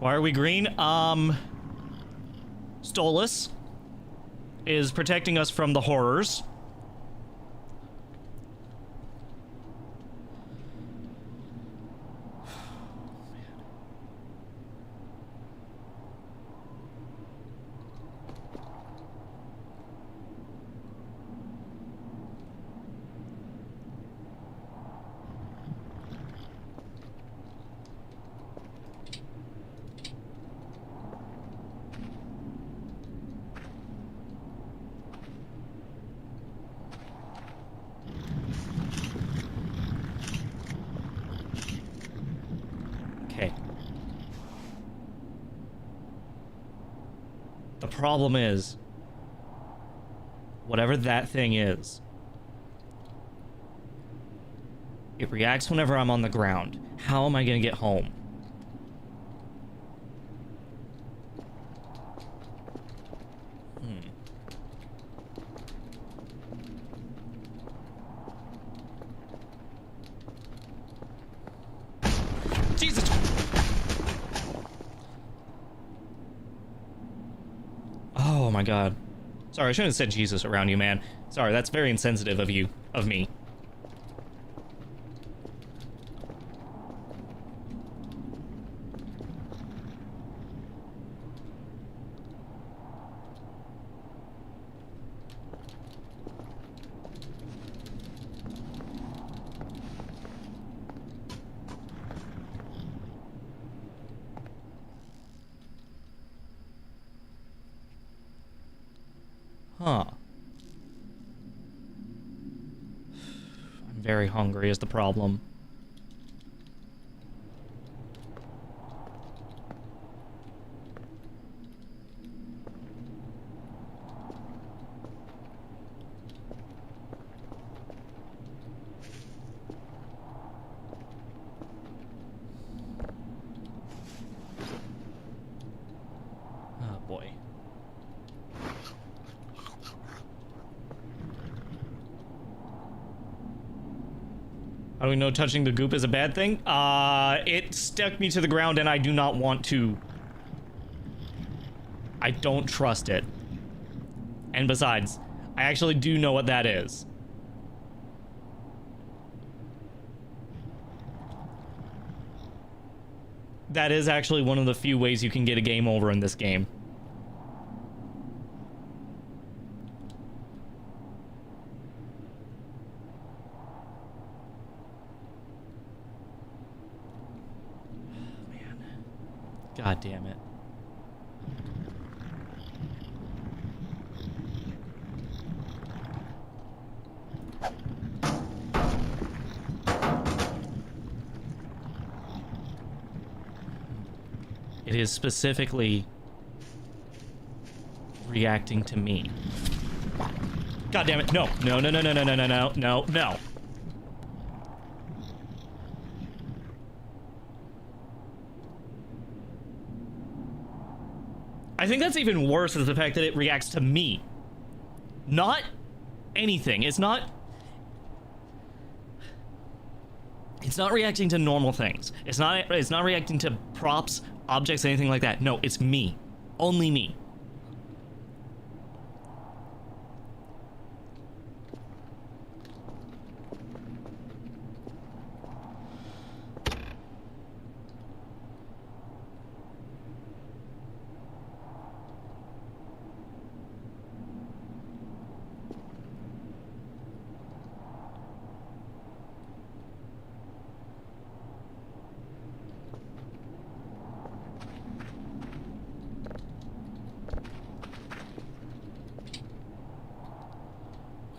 [SPEAKER 1] Why are we green? Stolas is protecting us from the horrors. Okay. The problem is, whatever that thing is, it reacts whenever I'm on the ground. How am I gonna get home? Jesus! Oh my god. Sorry, I shouldn't have said Jesus around you, man. Sorry, that's very insensitive of you, of me. Huh. I'm very hungry is the problem. Oh boy. How do we know touching the goop is a bad thing? It stuck me to the ground and I do not want to. I don't trust it. And besides, I actually do know what that is. That is actually one of the few ways you can get a game over in this game. God damn it. It is specifically reacting to me. God damn it. No. No, no, no, no, no, no, no, no, no, no. I think that's even worse is the fact that it reacts to me. Not anything. It's not reacting to normal things. It's not reacting to props, objects, anything like that. No, it's me. Only me.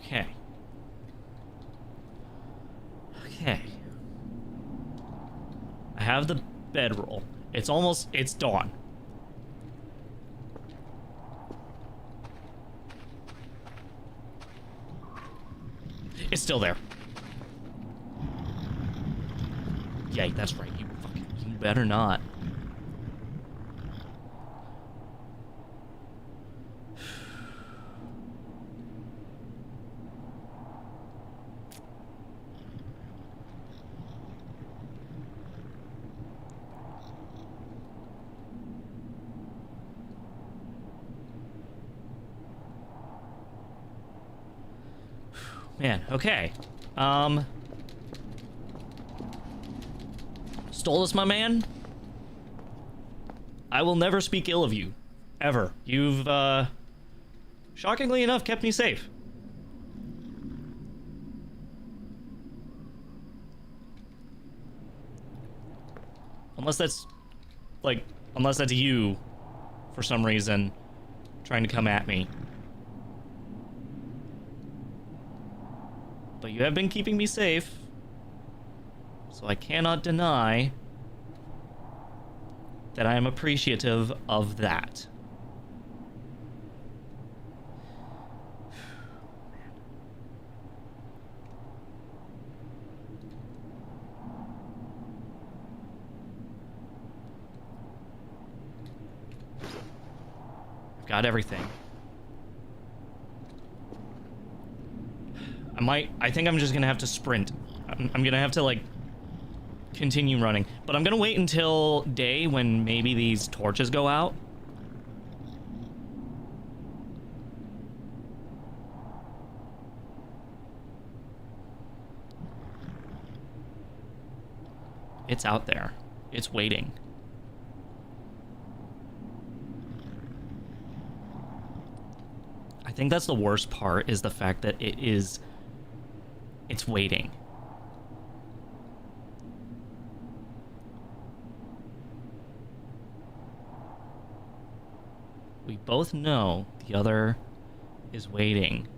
[SPEAKER 1] Okay. Okay. I have the bedroll. It's dawn. It's still there. Yeah, that's right. You better not. Man, okay. Stolus, my man. I will never speak ill of you. Ever. You've, shockingly enough, kept me safe. Unless that's, like, unless that's you, for some reason, trying to come at me. But you have been keeping me safe, so I cannot deny that I am appreciative of that. I've got everything. I think I'm just gonna have to sprint. I'm gonna have to, like, continue running. But I'm gonna wait until day when maybe these torches go out. It's out there. It's waiting. I think that's the worst part, is the fact that it's waiting. We both know the other is waiting.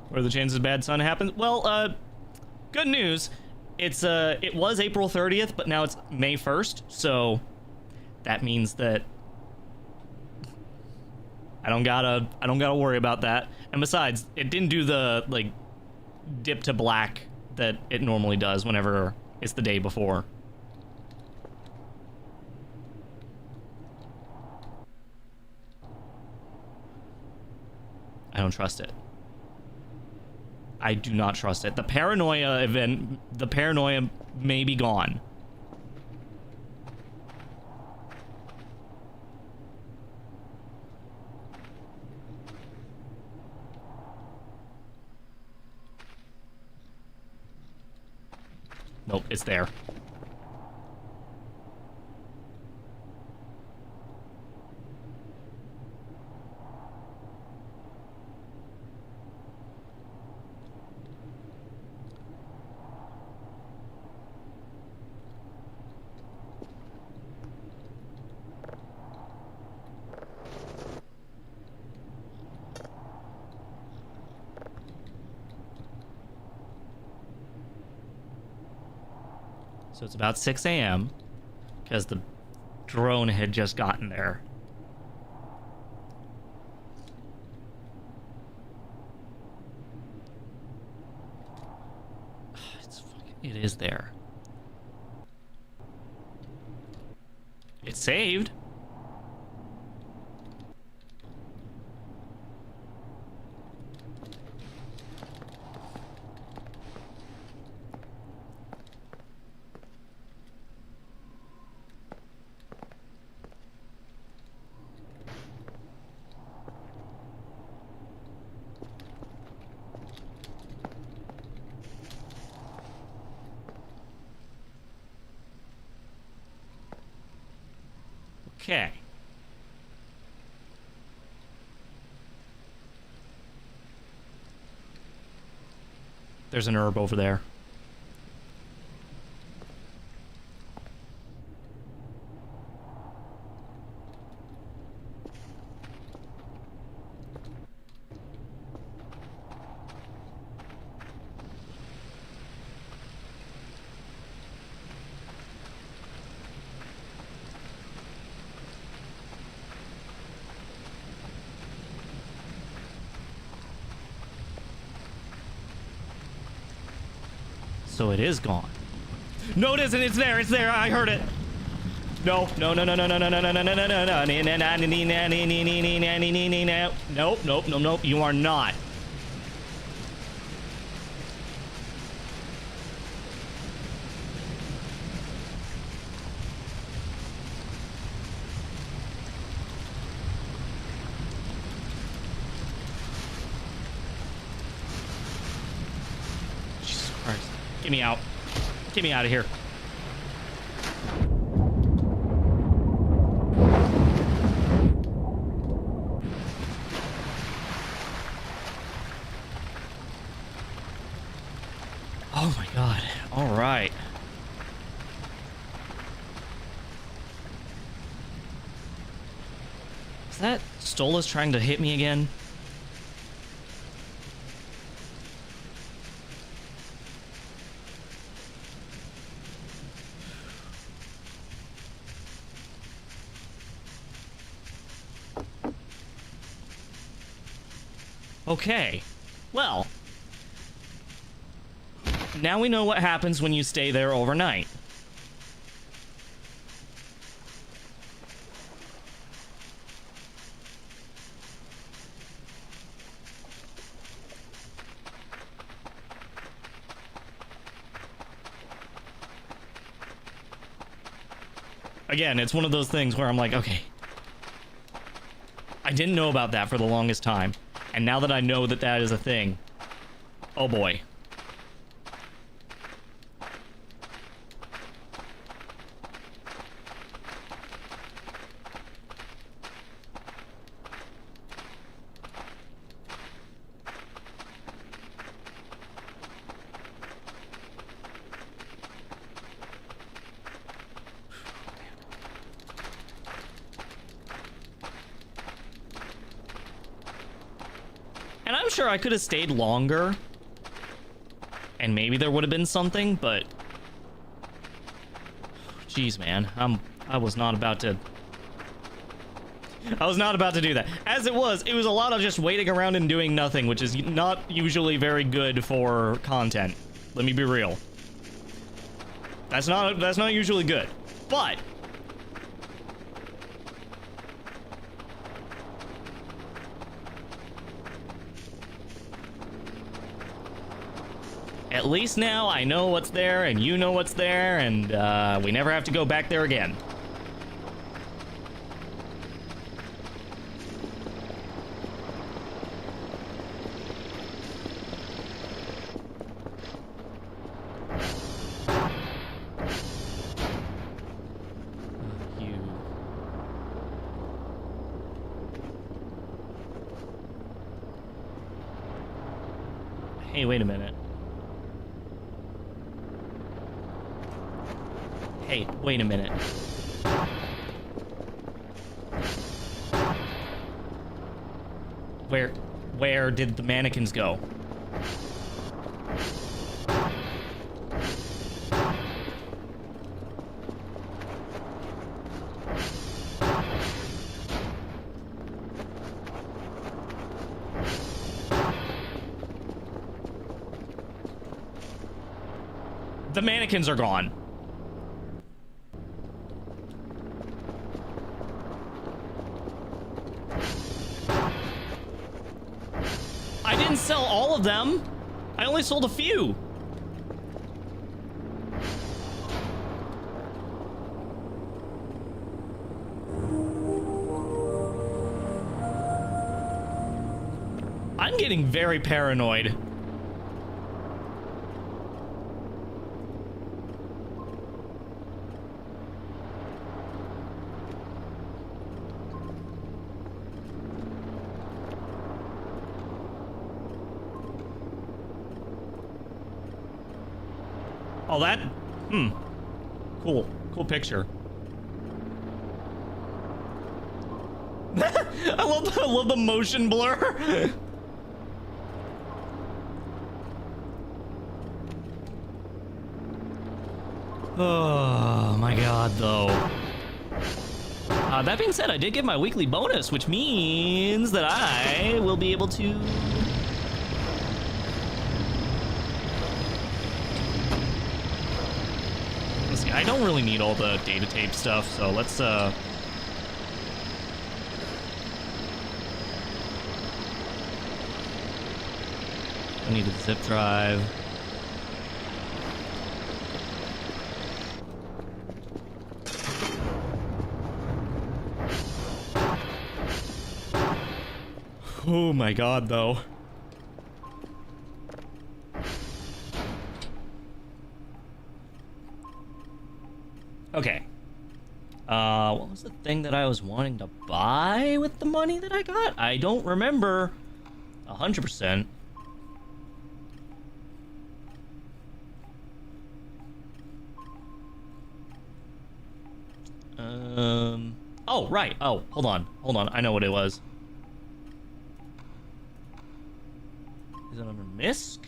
[SPEAKER 1] What are the chances bad sun happens? Well, good news. It was April 30th, but now it's May 1st, so that means that I don't gotta worry about that. And besides, it didn't do the, like, dip to black that it normally does whenever it's the day before. I don't trust it. I do not trust it. The paranoia may be gone. Nope, it's there. So it's about 6 a.m. because the drone had just gotten there. It is there. It's saved. Okay. There's an herb over there. So it is gone. No, it isn't. It's there. It's there. I heard it. No. No. No. No. No. No. No. No. No. No. No. No. No. Nope. Nope. Nope. Nope. You are not. Get me out. Get me out of here. Oh my god. All right. Is that Stolas trying to hit me again? Okay. Well, now we know what happens when you stay there overnight. Again, it's one of those things where I'm like, okay, I didn't know about that for the longest time. And now that I know that that is a thing, oh boy. And I'm sure I could have stayed longer, and maybe there would have been something, but jeez, man, I was not about to do that. As it was a lot of just waiting around and doing nothing, which is not usually very good for content. Let me be real. That's not usually good. But at least now I know what's there, and you know what's there, and we never have to go back there again. Hey, wait a minute. Hey, wait a minute. Where did the mannequins go? The mannequins are gone. I didn't sell all of them. I only sold a few. I'm getting very paranoid. Oh, that? Cool. Cool picture. I love the motion blur. Oh my god, though. That being said, I did get my weekly bonus, which means that I will be able to... Let's see, I don't really need all the data tape stuff, so let's, I need a zip drive. Oh my god, though. Okay. What was the thing that I was wanting to buy with the money that I got? I don't remember 100%. Oh, right. Oh, hold on. Hold on. I know what it was. Is it under MISC?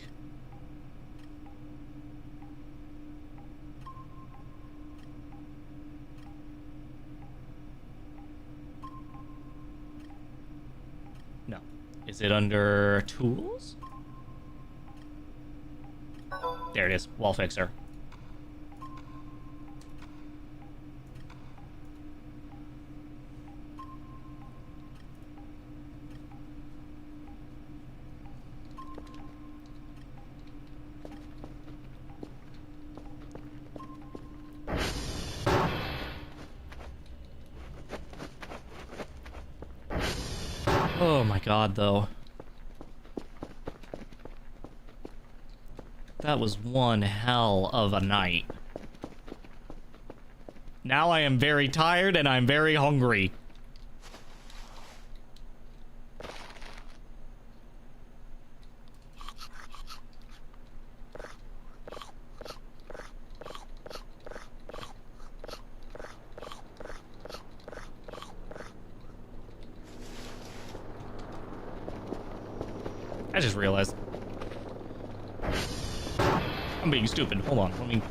[SPEAKER 1] No. Is it under tools? There it is. Wall fixer. Oh my god, though. That was one hell of a night. Now I am very tired and I'm very hungry. I just realized. I'm being stupid. Hold on. Let me...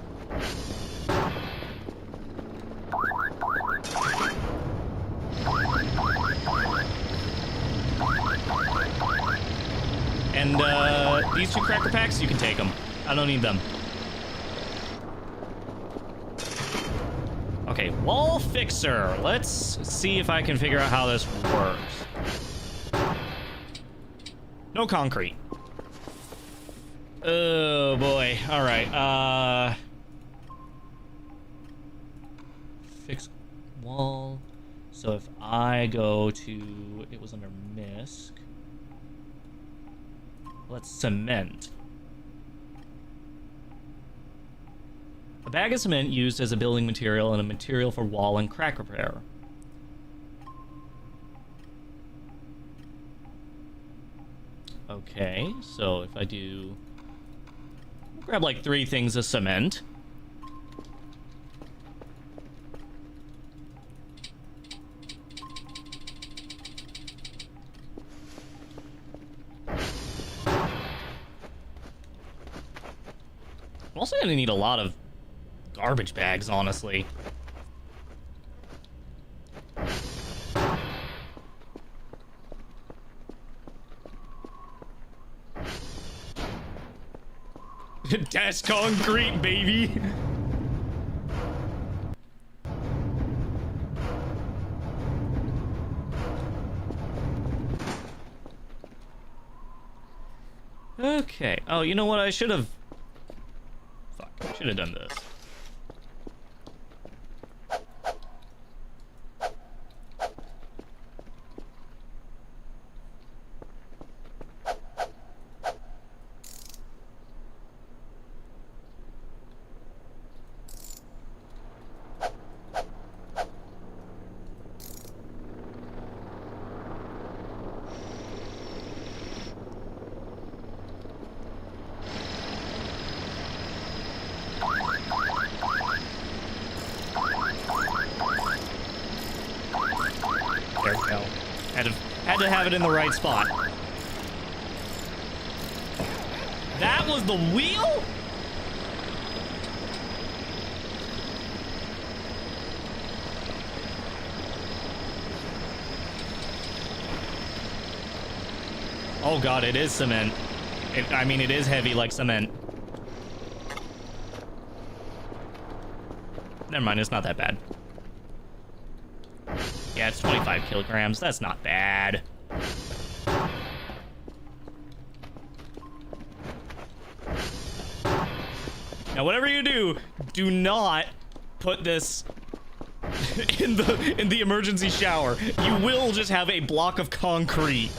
[SPEAKER 1] And, these two cracker packs, you can take them. I don't need them. Okay, wall fixer. Let's see if I can figure out how this works. No concrete. Oh boy. Alright, fix wall. So if I go to, it was under MISC. Let's cement. A bag of cement used as a building material and a material for wall and crack repair. Okay, so if I do... grab like 3 things of cement. I'm also gonna need a lot of garbage bags, honestly. That's concrete, baby. Okay. Oh, you know what? I should have... Fuck. I should have done this. There we go. Had to have it in the right spot. That was the wheel? Oh god, it is cement. I mean, it is heavy like cement. Never mind, it's not that bad. Yeah, it's 25 kilograms. That's not bad. Now, whatever you do, do not put this in the emergency shower. You will just have a block of concrete.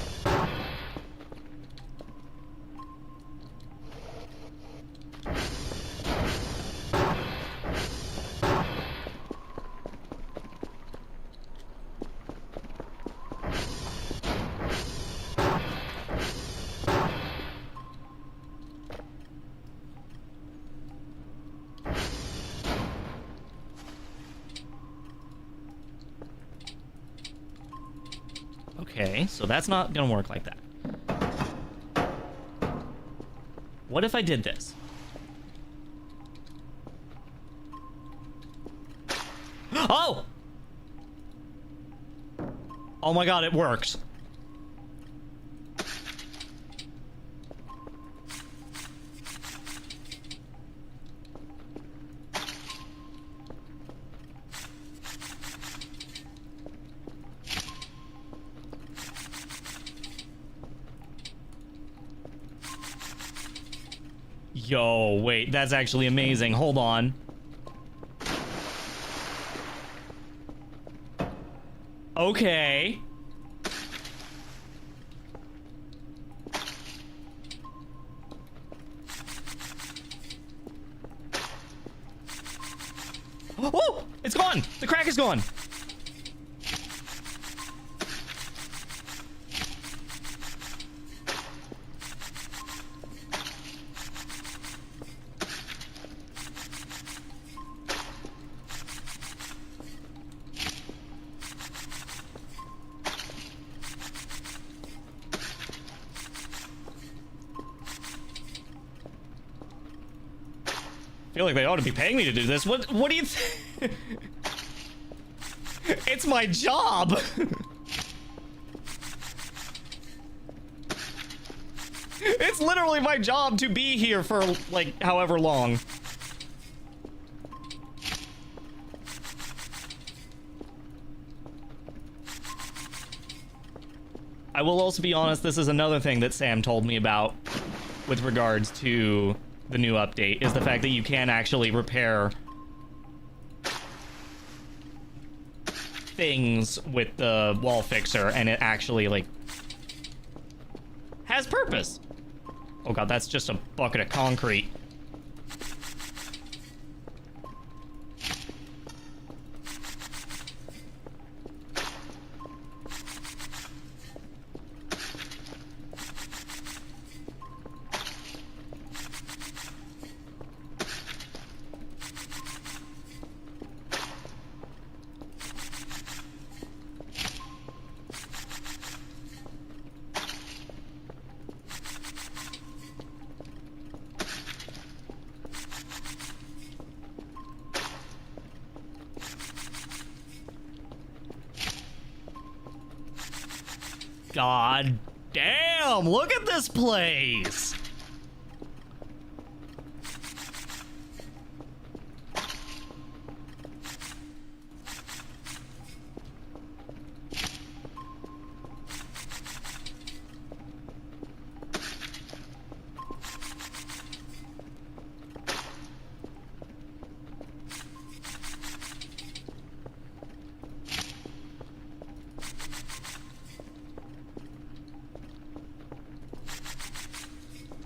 [SPEAKER 1] Okay, so that's not gonna work like that. What if I did this? Oh! Oh my god, it works. Yo, wait, that's actually amazing. Hold on. Okay. Oh, it's gone. The crack is gone. I feel like they ought to be paying me to do this. What do you think? It's my job. It's literally my job to be here for like however long. I will also be honest, this is another thing that Sam told me about with regards to the new update, is the fact that you can actually repair things with the wall fixer, and it actually, like, has purpose. Oh god, that's just a bucket of concrete. God damn, look at this place.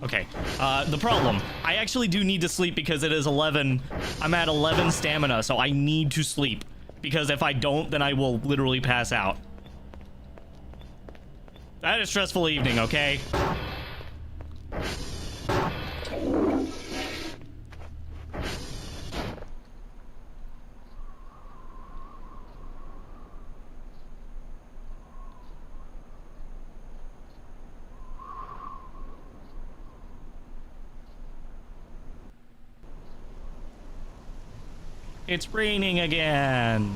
[SPEAKER 1] Okay, the problem, I actually do need to sleep because it is 11. I'm at 11 stamina, so I need to sleep. Because if I don't, then I will literally pass out. I had a stressful evening, okay? It's raining again.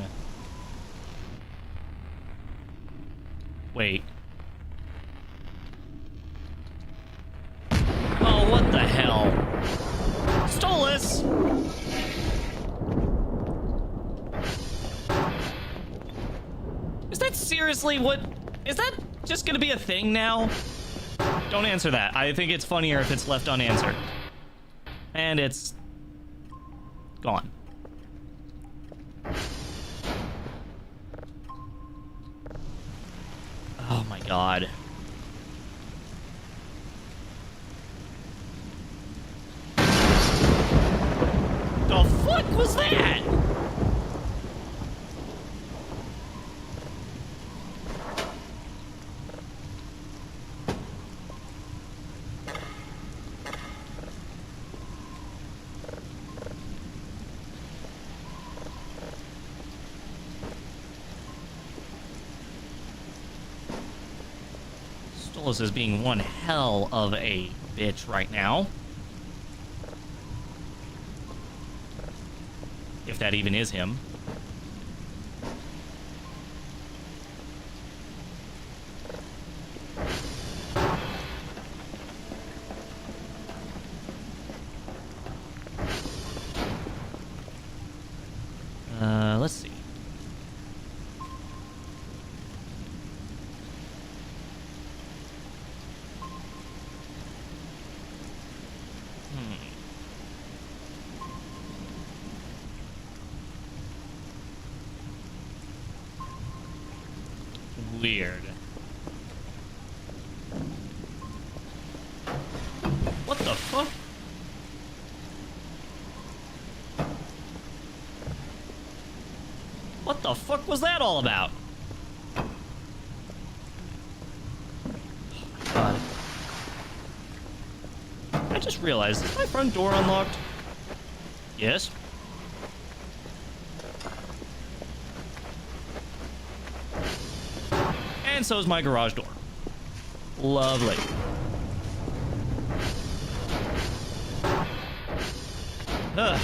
[SPEAKER 1] Wait. Oh, what the hell? Stolas! Is that seriously what... Is that just gonna be a thing now? Don't answer that. I think it's funnier if it's left unanswered. And it's... gone. Oh my god. The fuck was that? Stolas is being one hell of a bitch right now. If that even is him. Let's see. Weird. What the fuck? What the fuck was that all about? God. I just realized, is my front door unlocked? Yes. And so is my garage door. Lovely. Ugh.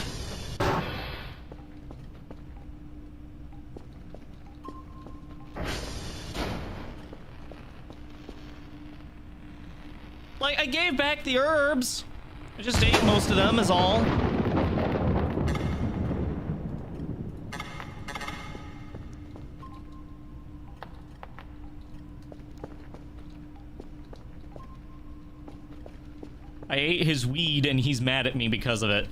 [SPEAKER 1] Like, I gave back the herbs. I just ate most of them, is all. I ate his weed and he's mad at me because of it.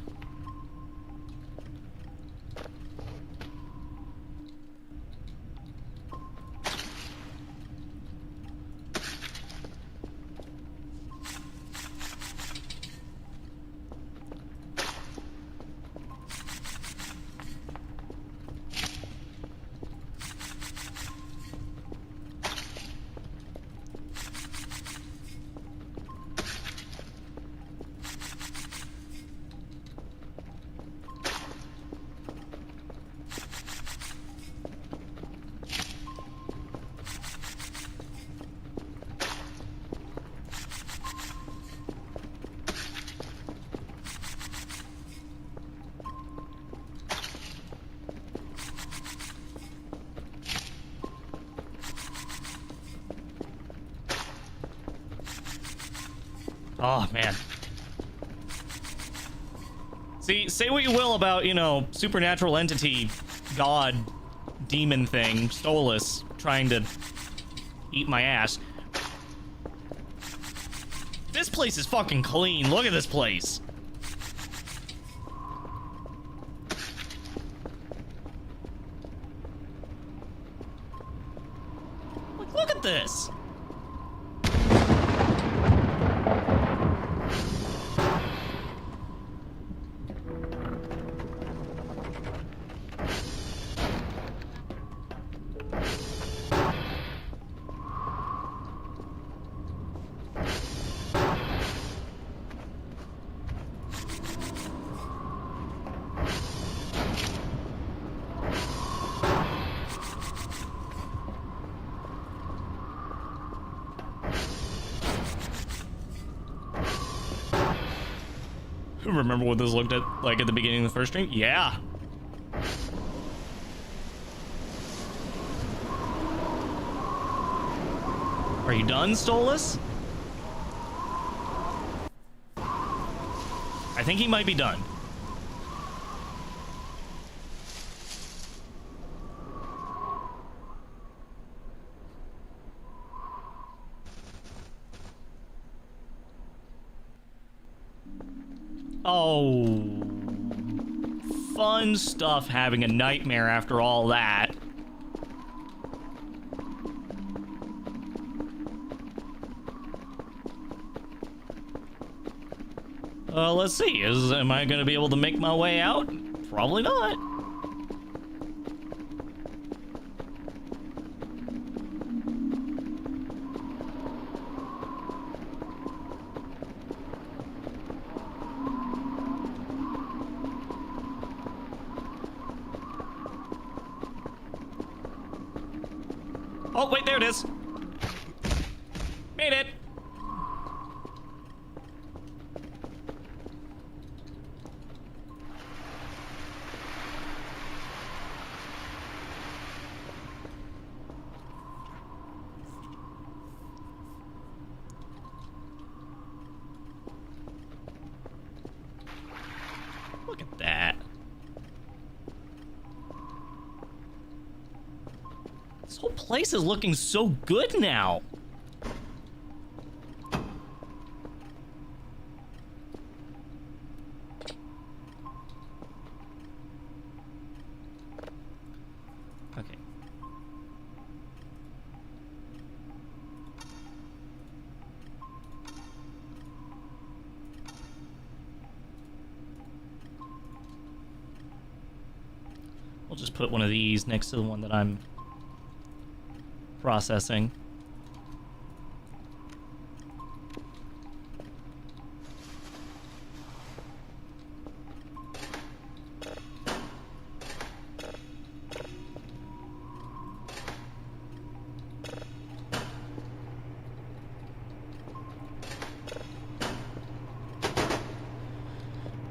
[SPEAKER 1] Oh, man. See, say what you will about, you know, supernatural entity, god, demon thing, Stolas, trying to eat my ass. This place is fucking clean. Look at this place. Look at this. Remember what this looked at like at the beginning of the first stream? Yeah. Are you done, Stolas? I think he might be done. Oh, fun stuff having a nightmare after all that. Let's see. Am I going to be able to make my way out? Probably not. Oh, wait, there it is. Made it. Look at that. This whole place is looking so good now. Okay. We'll just put one of these next to the one that I'm processing.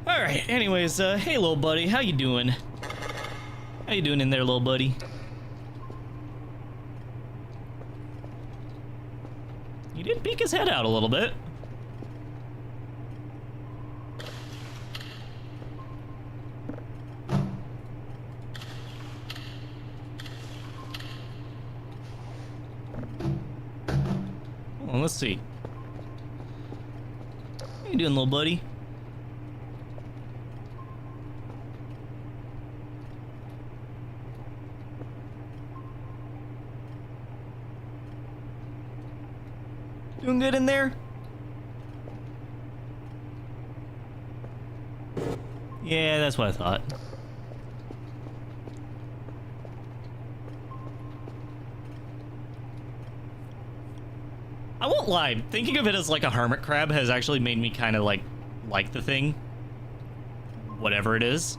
[SPEAKER 1] All right, anyways, hey little buddy, how you doing? How you doing in there, little buddy? He did peek his head out a little bit. Well, let's see. How you doing, little buddy? Doing good in there? Yeah, that's what I thought. I won't lie, thinking of it as like a hermit crab has actually made me kind of like the thing. Whatever it is.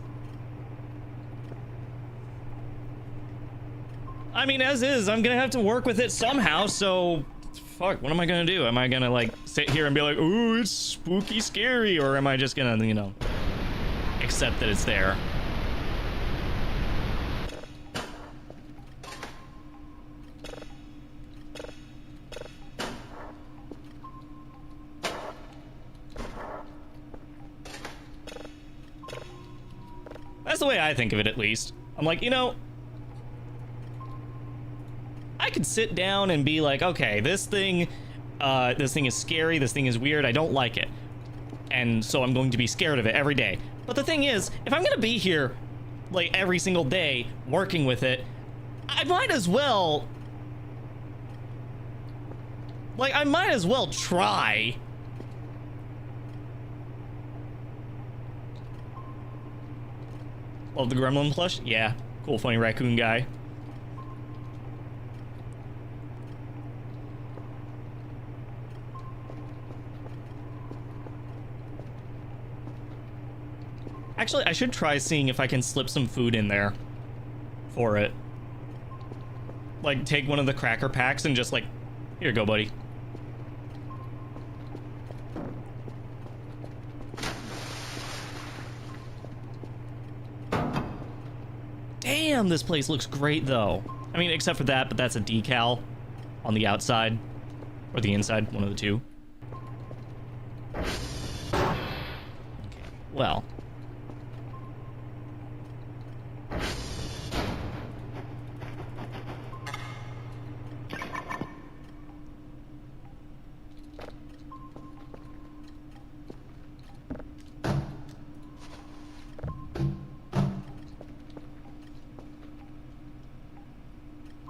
[SPEAKER 1] I mean, as is, I'm gonna have to work with it somehow, so... Fuck, what am I gonna do? Am I gonna, like, sit here and be like, ooh, it's spooky scary, or am I just gonna, you know, accept that it's there? That's the way I think of it, at least. I'm like, you know... I could sit down and be like, okay, this thing is scary, this thing is weird, I don't like it. And so I'm going to be scared of it every day. But the thing is, if I'm gonna be here, like, every single day, working with it, I might as well... Like, I might as well try. Love the gremlin plush? Yeah. Cool, funny raccoon guy. Actually, I should try seeing if I can slip some food in there for it. Like, take one of the cracker packs and just like, here you go, buddy. Damn, this place looks great, though. I mean, except for that, but that's a decal on the outside. Or the inside, one of the two. Okay, well...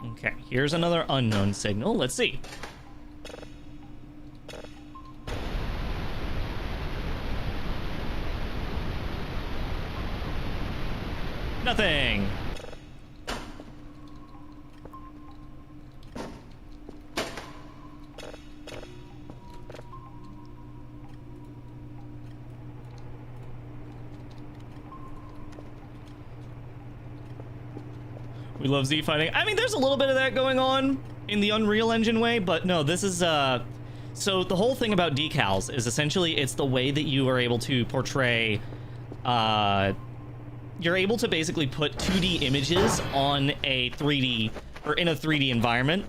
[SPEAKER 1] Okay, here's another unknown signal. Let's see. Nothing. We love Z fighting. I mean, there's a little bit of that going on in the Unreal Engine way, but no, this is, so the whole thing about decals is essentially it's the way that you are able to portray, you're able to basically put 2D images on a 3D, or in a 3D environment,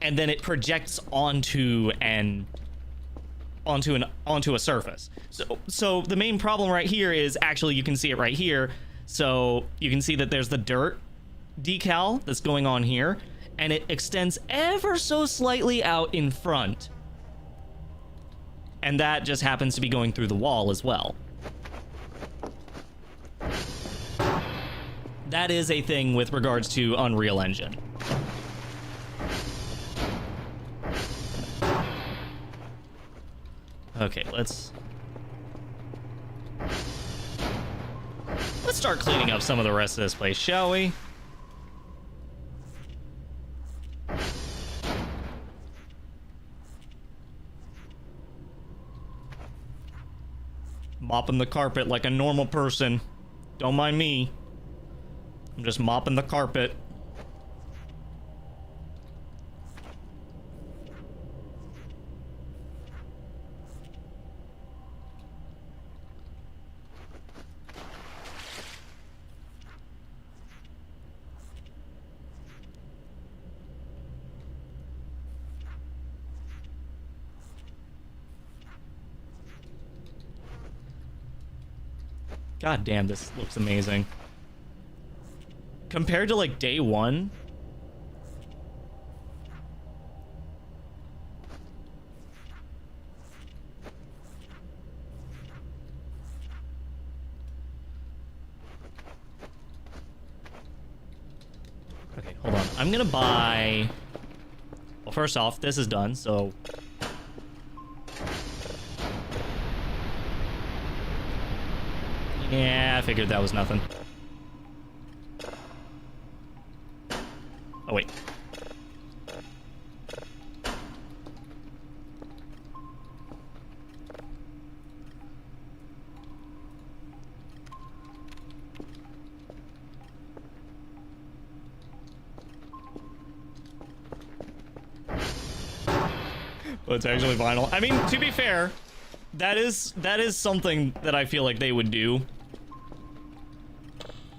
[SPEAKER 1] and then it projects onto an onto a surface. So the main problem right here is actually, you can see it right here. So you can see that there's the dirt decal that's going on here, and it extends ever so slightly out in front. And that just happens to be going through the wall as well. That is a thing with regards to Unreal Engine. Okay, let's start cleaning up some of the rest of this place, shall we? Mopping the carpet like a normal person. Don't mind me. I'm just mopping the carpet. God damn, this looks amazing. Compared to like day one. Okay, hold on. I'm gonna buy... Well, first off, this is done, so... Yeah, I figured that was nothing. Oh, wait. Well, it's actually vinyl. I mean, to be fair, that is something that I feel like they would do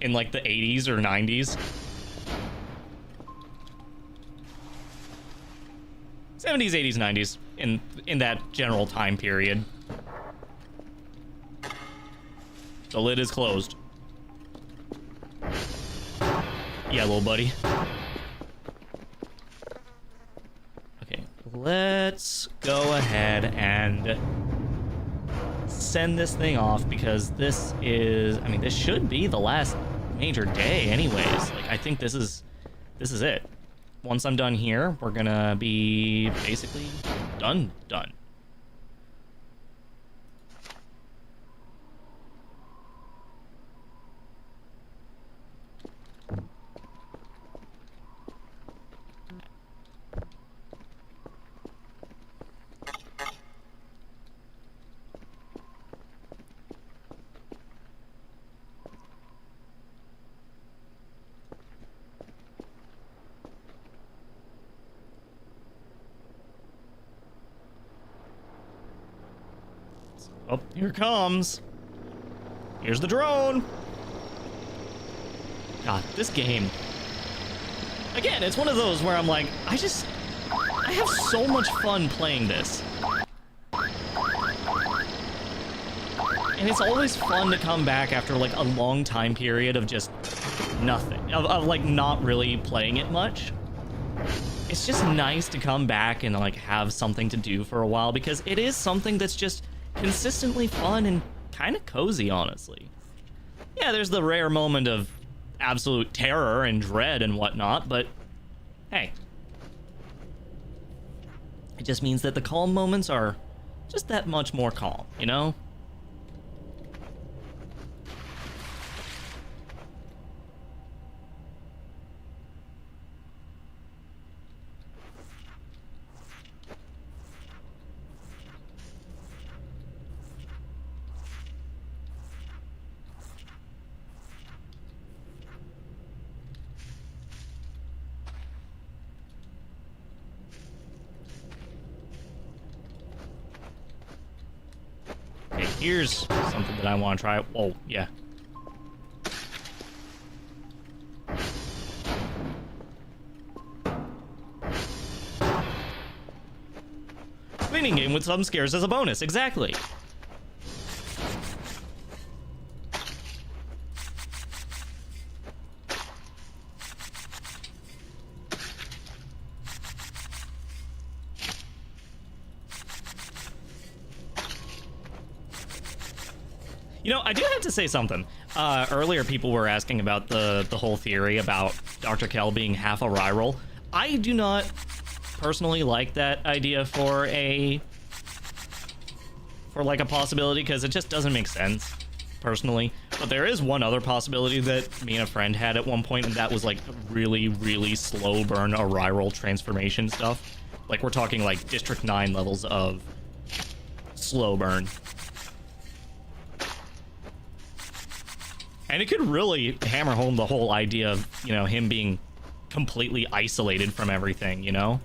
[SPEAKER 1] in like the 80s or 90s. 70s, 80s, 90s, in that general time period. The lid is closed. Yeah, little buddy. Okay, let's go ahead and send this thing off, because this is, I mean, this should be the last major day anyways. Like, I think this is it. Once I'm done here, we're gonna be basically done. Oh, here it comes. Here's the drone. God, this game. Again, it's one of those where I'm like, I have so much fun playing this. And it's always fun to come back after like a long time period of just nothing. Of like not really playing it much. It's just nice to come back and like have something to do for a while, because it is something that's just consistently fun and kind of cozy, honestly. Yeah, there's the rare moment of absolute terror and dread and whatnot, but hey. It just means that the calm moments are just that much more calm, you know? Okay, here's something that I want to try. Oh, yeah. I mean, fighting game with some scares as a bonus. Exactly. You know, I do have to say something. Earlier, people were asking about the whole theory about Dr. Kell being half a Arirals. I do not personally like that idea for like a possibility, because it just doesn't make sense, personally. But there is one other possibility that me and a friend had at one point, and that was like really, really slow burn Arirals transformation stuff. Like, we're talking like District 9 levels of slow burn. And it could really hammer home the whole idea of, you know, him being completely isolated from everything, you know?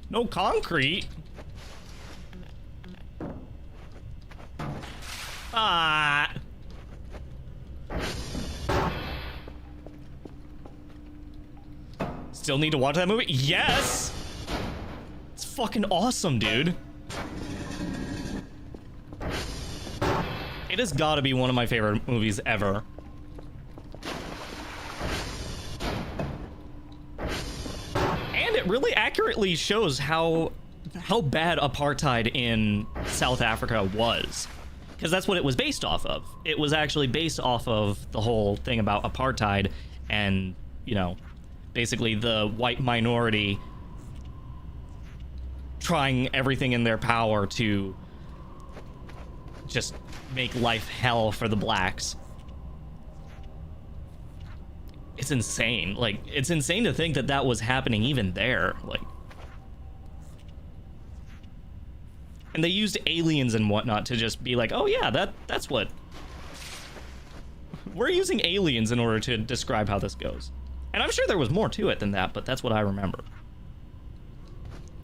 [SPEAKER 1] No concrete? Ah. Still need to watch that movie? Yes! It's fucking awesome, dude. It has got to be one of my favorite movies ever. And it really accurately shows how bad apartheid in South Africa was. Because that's what it was based off of. It was actually based off of the whole thing about apartheid and, you know, basically the white minority trying everything in their power to just make life hell for the blacks. It's insane. Like, it's insane to think that that was happening even there. Like, and they used aliens and whatnot to just be like, oh yeah, that's what... We're using aliens in order to describe how this goes. And I'm sure there was more to it than that, but that's what I remember.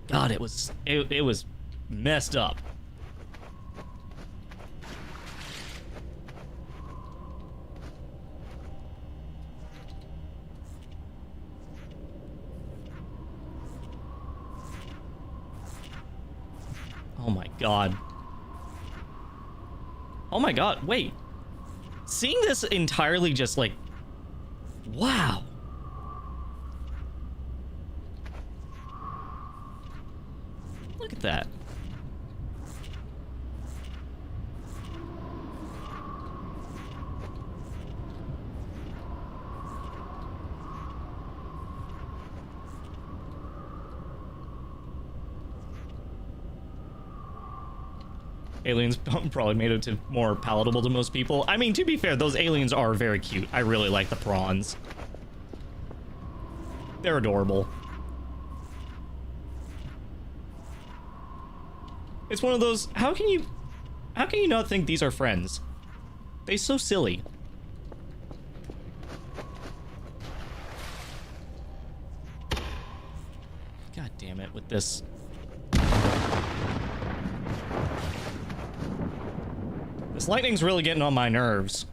[SPEAKER 1] God, it was messed up. Oh my god. Oh my god, wait. Seeing this entirely just like... Wow. Look at that. Aliens probably made it to more palatable to most people. I mean, to be fair, those aliens are very cute. I really like the prawns. They're adorable. It's one of those, how can you not think these are friends? They're so silly. God damn it with this. This lightning's really getting on my nerves.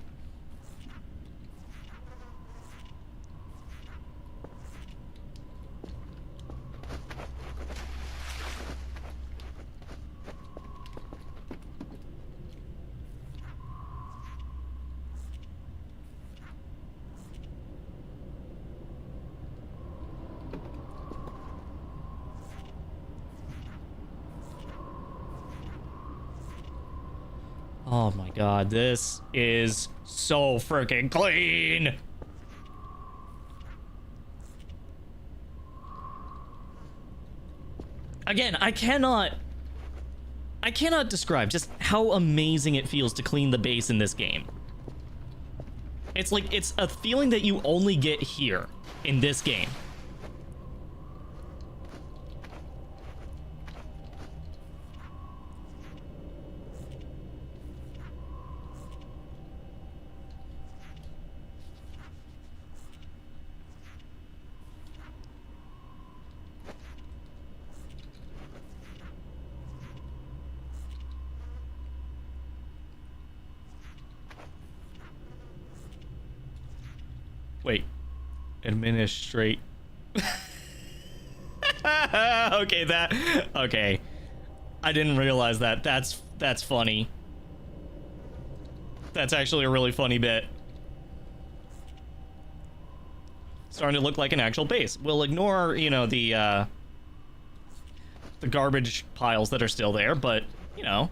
[SPEAKER 1] Oh my god, this is so freaking clean! Again, I cannot describe just how amazing it feels to clean the base in this game. It's like, it's a feeling that you only get here in this game. Administrate. Okay. I didn't realize that. That's funny. That's actually a really funny bit. Starting to look like an actual base. We'll ignore, you know, the garbage piles that are still there, but, you know.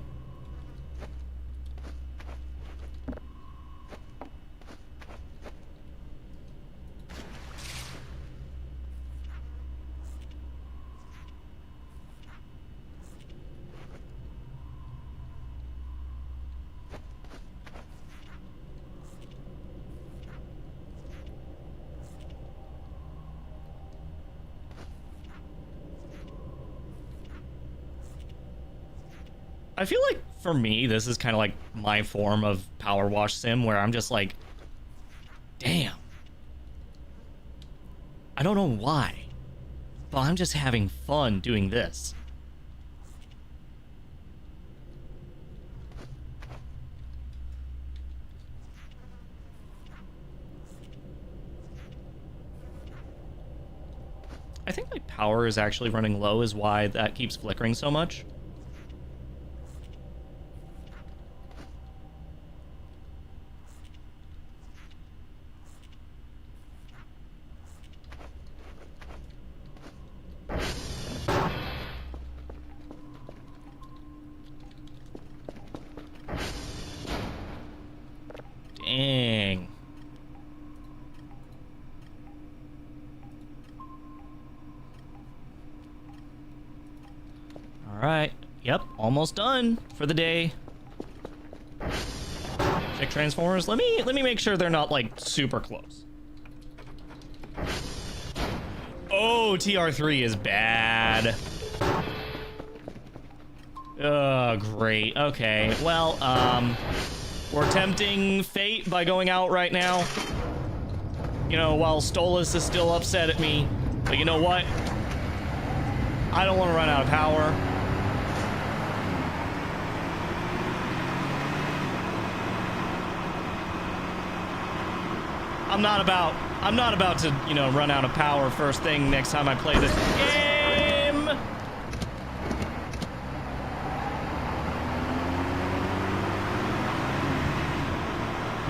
[SPEAKER 1] I feel like, for me, this is kind of like my form of power wash sim, where I'm just like, damn. I don't know why, but I'm just having fun doing this. I think my power is actually running low is why that keeps flickering so much. Dang. Alright. Yep, almost done for the day. Check transformers. Let me make sure they're not like super close. Oh, TR3 is bad. Oh, great. Okay. Well, we're tempting fate by going out right now. You know, while Stolas is still upset at me. But you know what? I don't want to run out of power. I'm not about to, you know, run out of power first thing next time I play this game.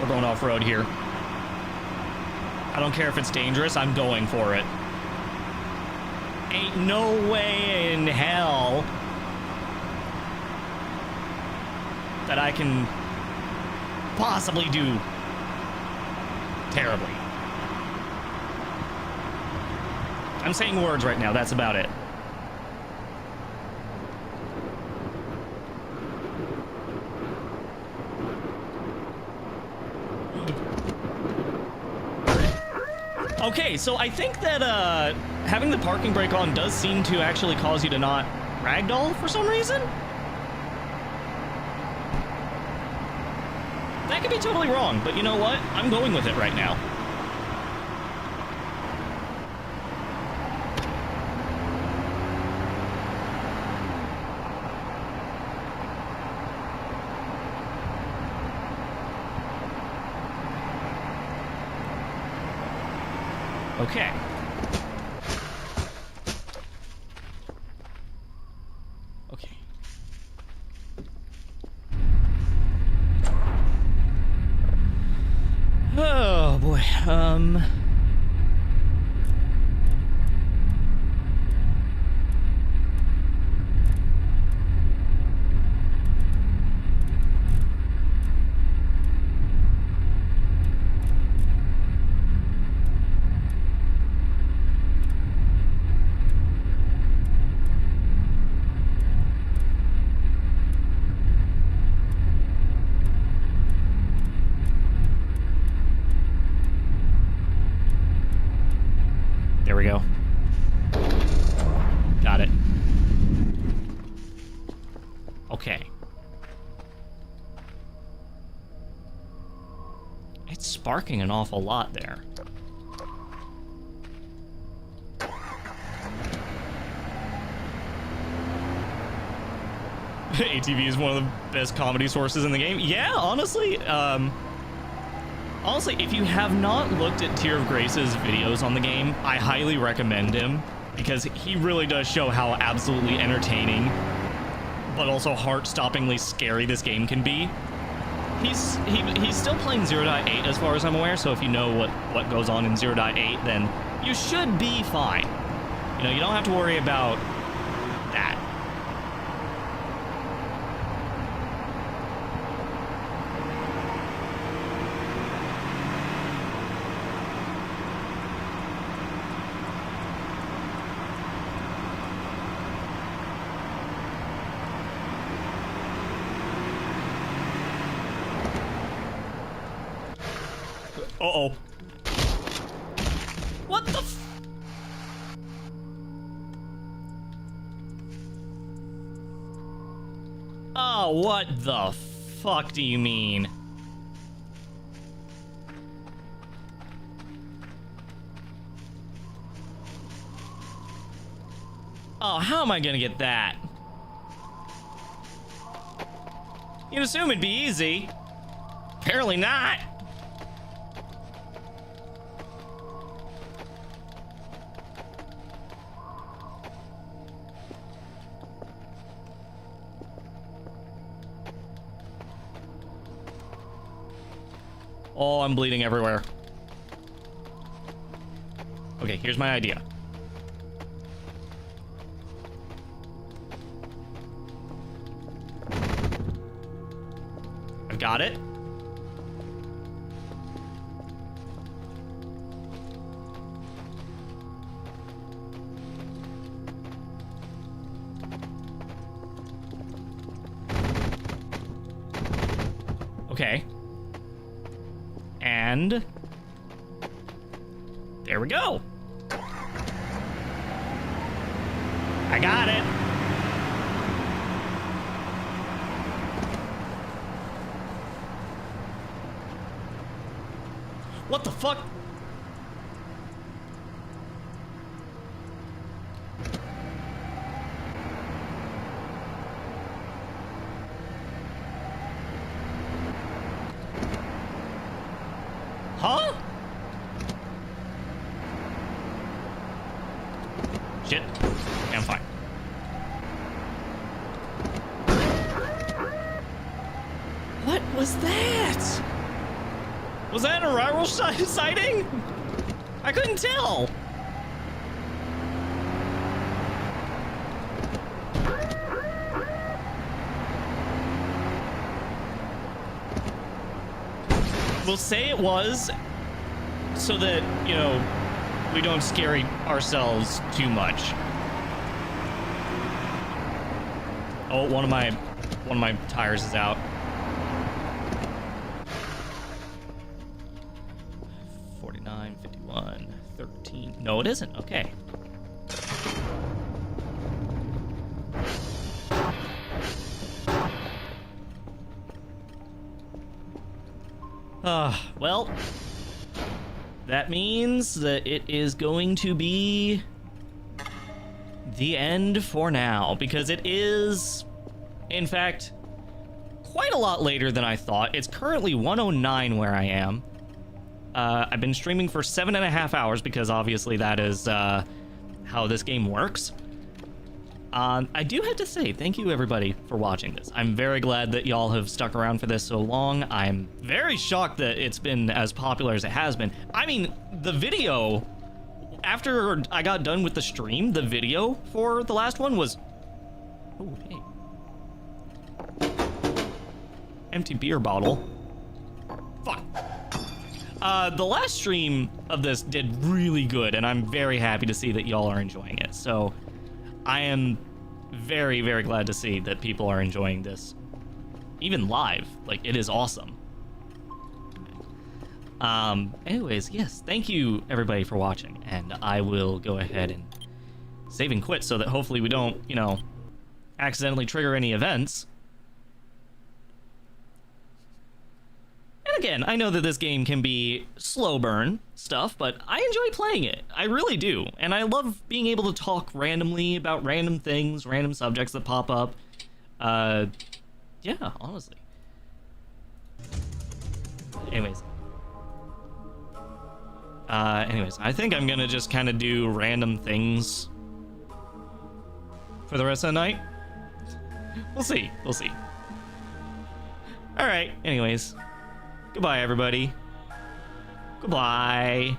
[SPEAKER 1] We're going off-road here. I don't care if it's dangerous, I'm going for it. Ain't no way in hell that I can possibly do terribly. I'm saying words right now, that's about it. Okay, so I think that having the parking brake on does seem to actually cause you to not ragdoll for some reason. That could be totally wrong, but you know what? I'm going with it right now. Okay. Okay. Oh boy. There we go. Got it. Okay. It's sparking an awful lot there. ATV is one of the best comedy sources in the game. Yeah, honestly, Honestly, if you have not looked at Tear of Grace's videos on the game, I highly recommend him, because he really does show how absolutely entertaining, but also heart-stoppingly scary this game can be. He's still playing 0.8 as far as I'm aware, so if you know what goes on in 0.8, then you should be fine. You know, you don't have to worry about that. Uh-oh. What the f- Oh, what the fuck do you mean? Oh, how am I gonna get that? You'd assume it'd be easy. Apparently not. Oh, I'm bleeding everywhere. Okay, here's my idea. I've got it. Okay. And there we go. I got it. What the fuck? Huh? Shit. Yeah, I'm fine. What was that? Was that an Arirals sighting? I couldn't tell. We'll say it was, so that, you know, we don't scare ourselves too much. Oh, one of my tires is out. 49, 51, 13. No, it isn't. Okay. Well, that means that it is going to be the end for now, because it is, in fact, quite a lot later than I thought. It's currently 1:09 where I am. I've been streaming for 7.5 hours, because obviously that is how this game works. I do have to say thank you everybody for watching this. I'm very glad that y'all have stuck around for this so long. I'm very shocked that it's been as popular as it has been. I mean, the video, after I got done with the stream, the video for the last one was... Oh, hey. Empty beer bottle. Fuck. The last stream of this did really good, and I'm very happy to see that y'all are enjoying it. So I am very, very glad to see that people are enjoying this, even live. Like, it is awesome. Anyways, yes, thank you everybody for watching, and I will go ahead and save and quit so that hopefully we don't, you know, accidentally trigger any events. And again, I know that this game can be slow burn stuff, but I enjoy playing it. I really do. And I love being able to talk randomly about random things, random subjects that pop up. Yeah, honestly. Anyways, Anyways, I think I'm gonna just kind of do random things for the rest of the night. We'll see. We'll see. All right. Anyways, goodbye, everybody. Goodbye.